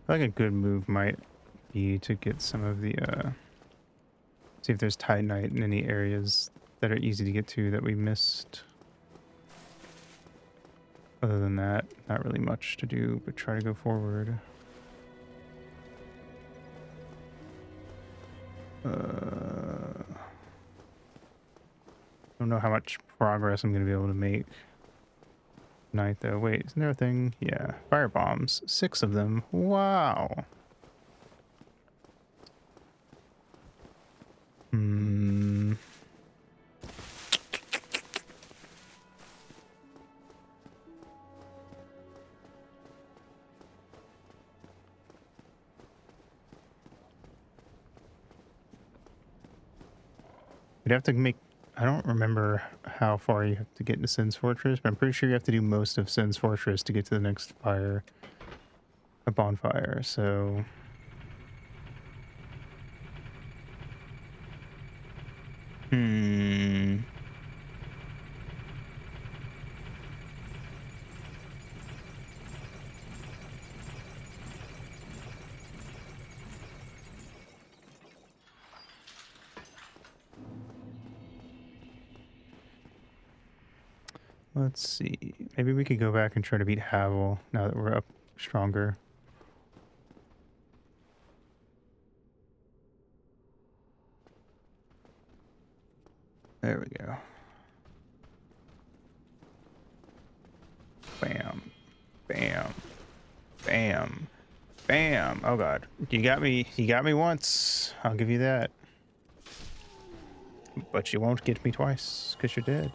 I think a good move might be to get some of the, see if there's Titanite in any areas that are easy to get to that we missed. Other than that, not really much to do, but try to go forward. Don't know how much progress I'm going to be able to make tonight, though. Wait, isn't there a thing? Yeah, fire bombs. 6 of them. Wow. We'd have to make... I don't remember how far you have to get into Sin's Fortress, but I'm pretty sure you have to do most of Sin's Fortress to get to the next fire. A bonfire, so... Let's see. Maybe we could go back and try to beat Havel now that we're up stronger. There we go. Bam. Bam. Bam. Bam. Oh god. You got me once. I'll give you that. But you won't get me twice, because you're dead.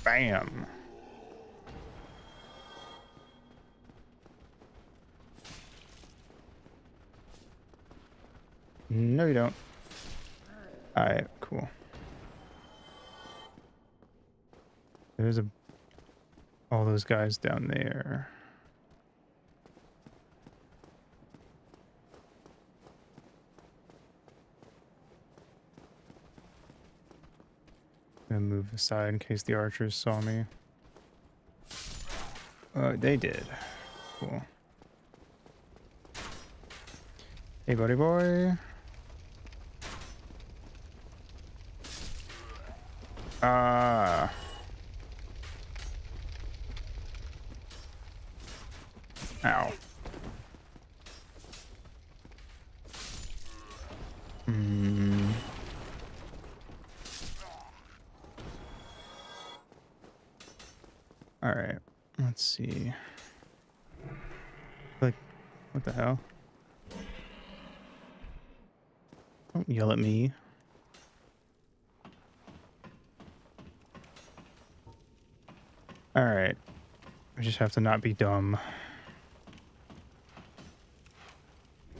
Bam. No, you don't. Alright, cool. There's all those guys down there. I'm gonna move aside in case the archers saw me. They did. Cool. Hey, buddy boy. Ah. Ow. Hmm. All right. Let's see. Like, what the hell? Don't yell at me. All right. I just have to not be dumb.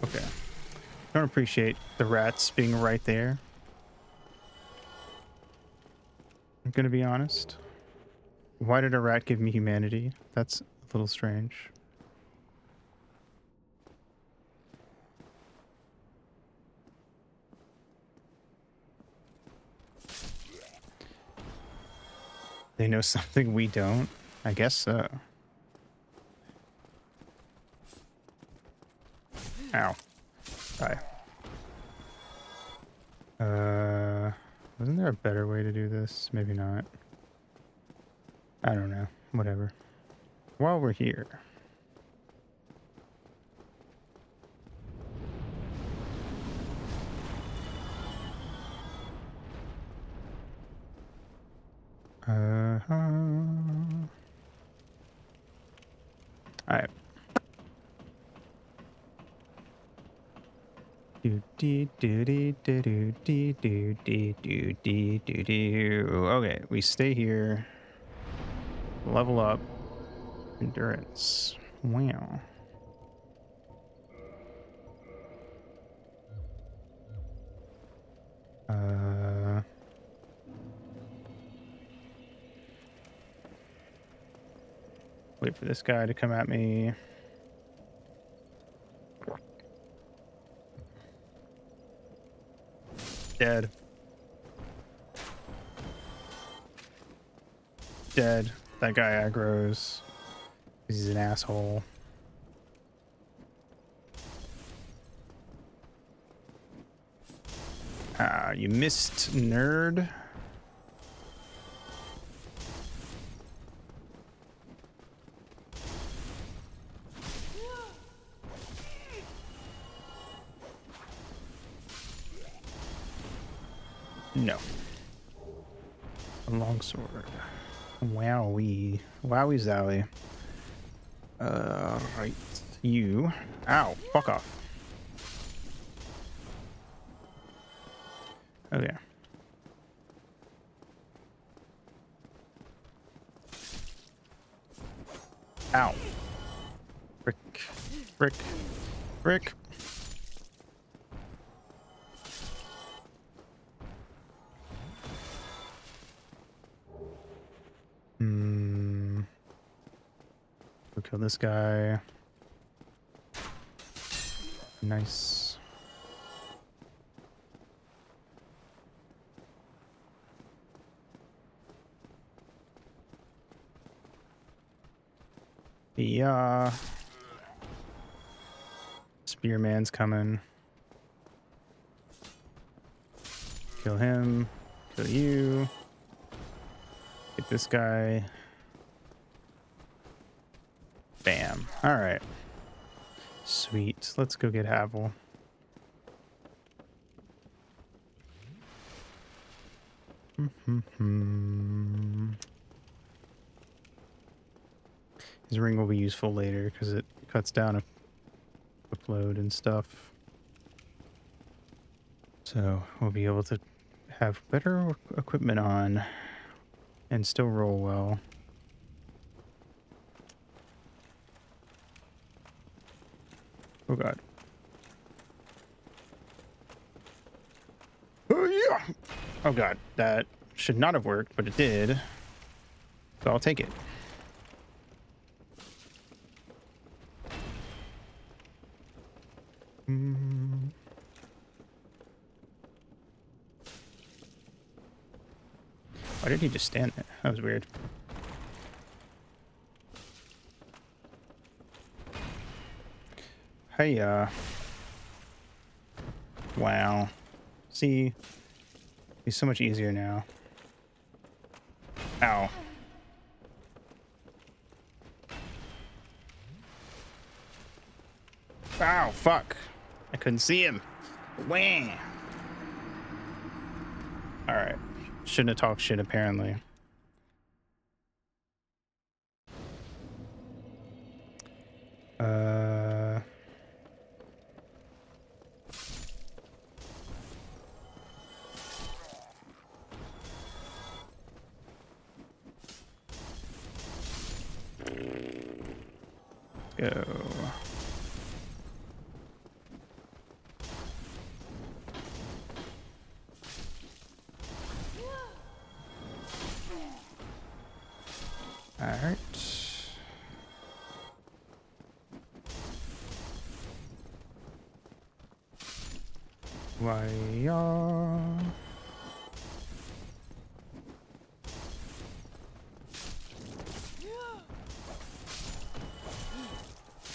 Okay. Don't appreciate the rats being right there. I'm gonna be honest. Why did a rat give me humanity? That's a little strange. They know something we don't? I guess so. Ow. Bye. Wasn't there a better way to do this? Maybe not. I don't know. Whatever. While we're here. Alright. Okay, we stay here. Level up. Endurance. Wow. Wait for this guy to come at me. Dead. Dead. That guy aggroes. He's an asshole. Ah, you missed, nerd. No. A longsword. Wowie. Wowie zowie. Right. You. Ow. Fuck off. Okay. Ow. Frick. Frick. Frick. We'll kill this guy. Nice. Yeah. Spearman's coming. Kill him. Kill you. Get this guy. Bam. All right. Sweet. Let's go get Havel. His ring will be useful later because it cuts down a upload and stuff. So we'll be able to have better equipment on and still roll well. Oh god. Oh yeah. Oh god, that should not have worked, but it did. So I'll take it. Why did he just stand there? That was weird. Hey, wow. See, it's so much easier now. Ow. Ow, fuck. I couldn't see him. Wah. Alright. Shouldn't have talked shit, apparently. Go. Alright. Why,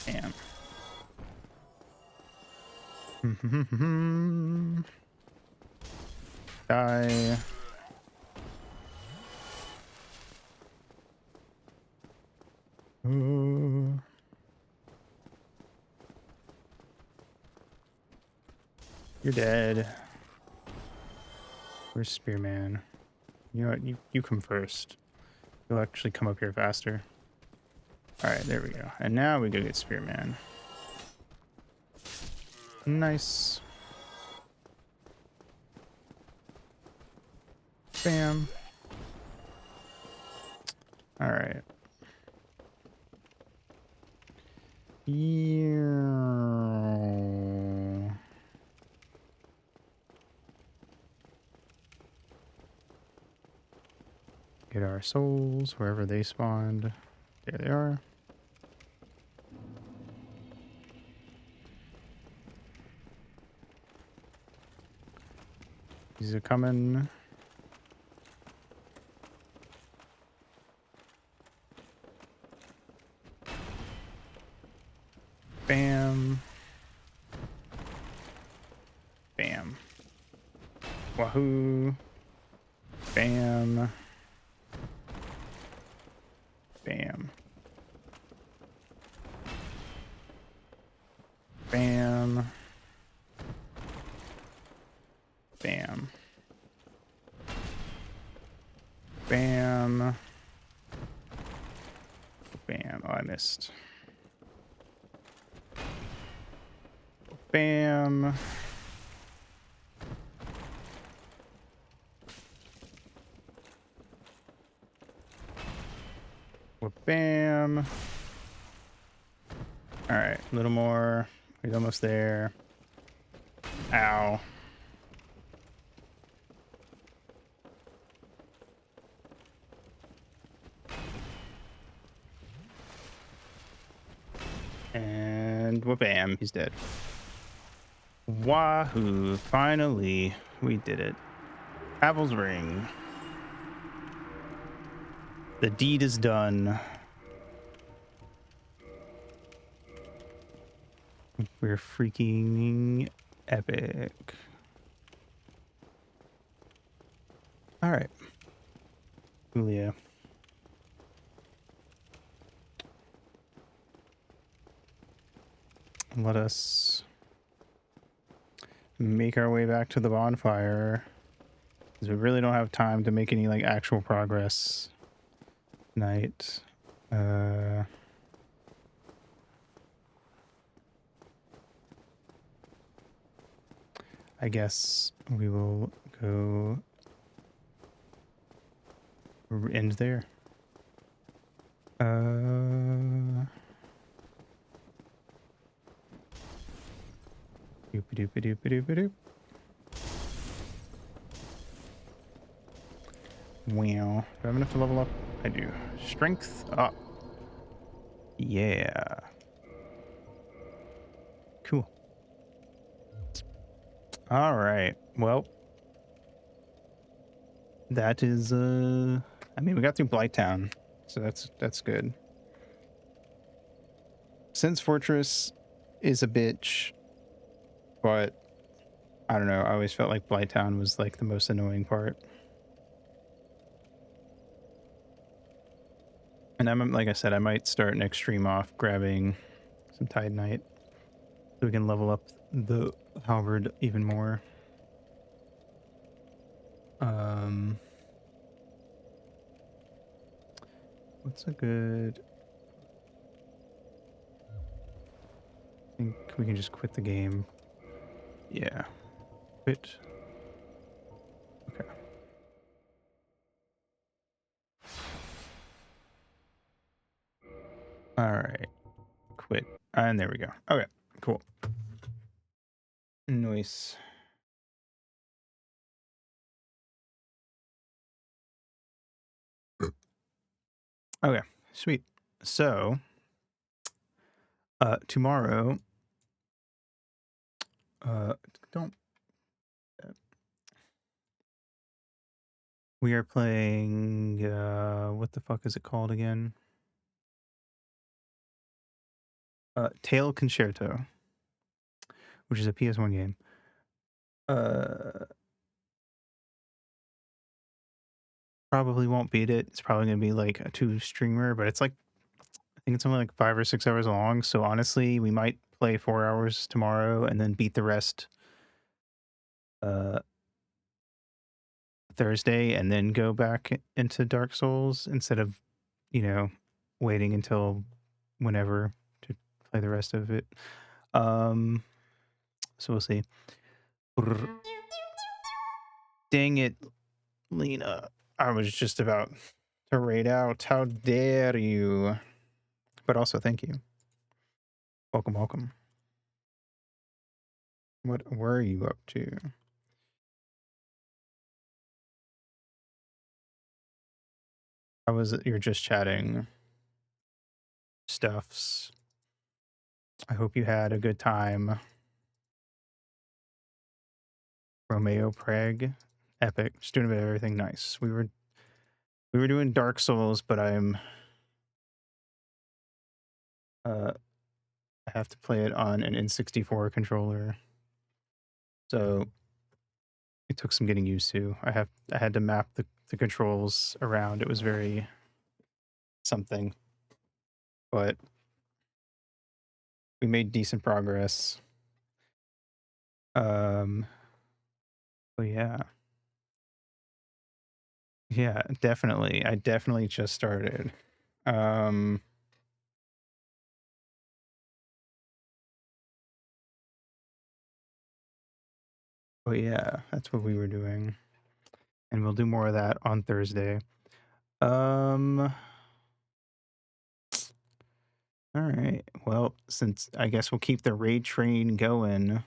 damn. Die. You're dead. Where's Spearman? You know what? You come first. You'll actually come up here faster. Alright, there we go. And now we go get Spearman. Nice. Bam. Alright. Yeah. Get our souls wherever they spawned. There they are. These are coming. Bam. Bam. Wahoo. Bam. Bam. Bam. Bam. Bam. Bam. Oh, I missed. Bam. Bam. All right, a little more. He's almost there. Ow. And bam, he's dead. Wahoo, finally, we did it. Havel's Ring. The deed is done. We're freaking epic. All right. Julia. Let us make our way back to the bonfire, because we really don't have time to make any like actual progress tonight. I guess we will go end there. Doop doop doop doop doop. Wow. Do I have enough to level up? I do. Strength up. Yeah. Cool. All right. Well, that is I mean, we got through Blighttown, so that's good. Sense Fortress is a bitch, but I don't know. I always felt like Blighttown was like the most annoying part. And I'm like I said, I might start next stream off grabbing some Tide Knight so we can level up the halberd even more. What's a good? I think we can just quit the game. Yeah, quit. Okay. All right, quit. And there we go. Okay, cool. Nice. Okay, sweet. So, tomorrow, don't. We are playing, what the fuck is it called again? Tail Concerto, which is a PS1 game. Probably won't beat it. It's probably going to be like a 2-streamer, but it's like, I think it's only like 5 or 6 hours long. So honestly, we might play 4 hours tomorrow and then beat the rest Thursday and then go back into Dark Souls instead of, you know, waiting until whenever to play the rest of it. So we'll see. Dang it, Lena. I was just about to raid out. How dare you? But also, thank you. Welcome, welcome. What were you up to? How was it? You're just chatting stuffs. I hope you had a good time. Romeo Prague. Epic. Just doing a bit of everything nice. We were doing Dark Souls, but I have to play it on an N64 controller. So it took some getting used to. I had to map the controls around. It was very something. But we made decent progress. But yeah. Yeah, definitely. I definitely just started. But yeah, that's what we were doing. And we'll do more of that on Thursday. All right. Well, since I guess we'll keep the raid train going,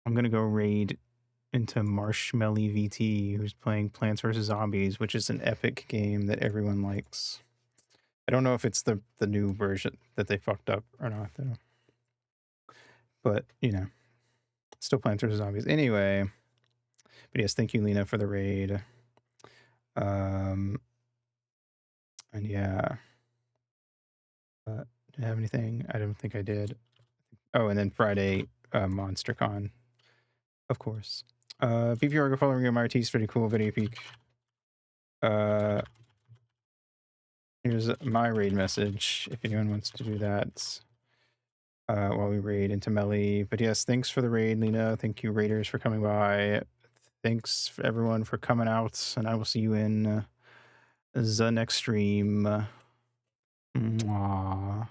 I'm gonna go raid into Marshmelly VT, who's playing Plants vs. Zombies, which is an epic game that everyone likes. I don't know if it's the new version that they fucked up or not, though. But, you know, still Plants vs. Zombies. Anyway, but yes, thank you, Lena, for the raid. And yeah. Did I have anything? I don't think I did. Oh, and then Friday, MonsterCon, of course. PPR, go follow my RT is pretty cool. Video peak. Here's my raid message if anyone wants to do that while we raid into Melly. But yes, thanks for the raid, Lena. Thank you, raiders, for coming by. Thanks for everyone for coming out, and I will see you in the next stream. Mwah.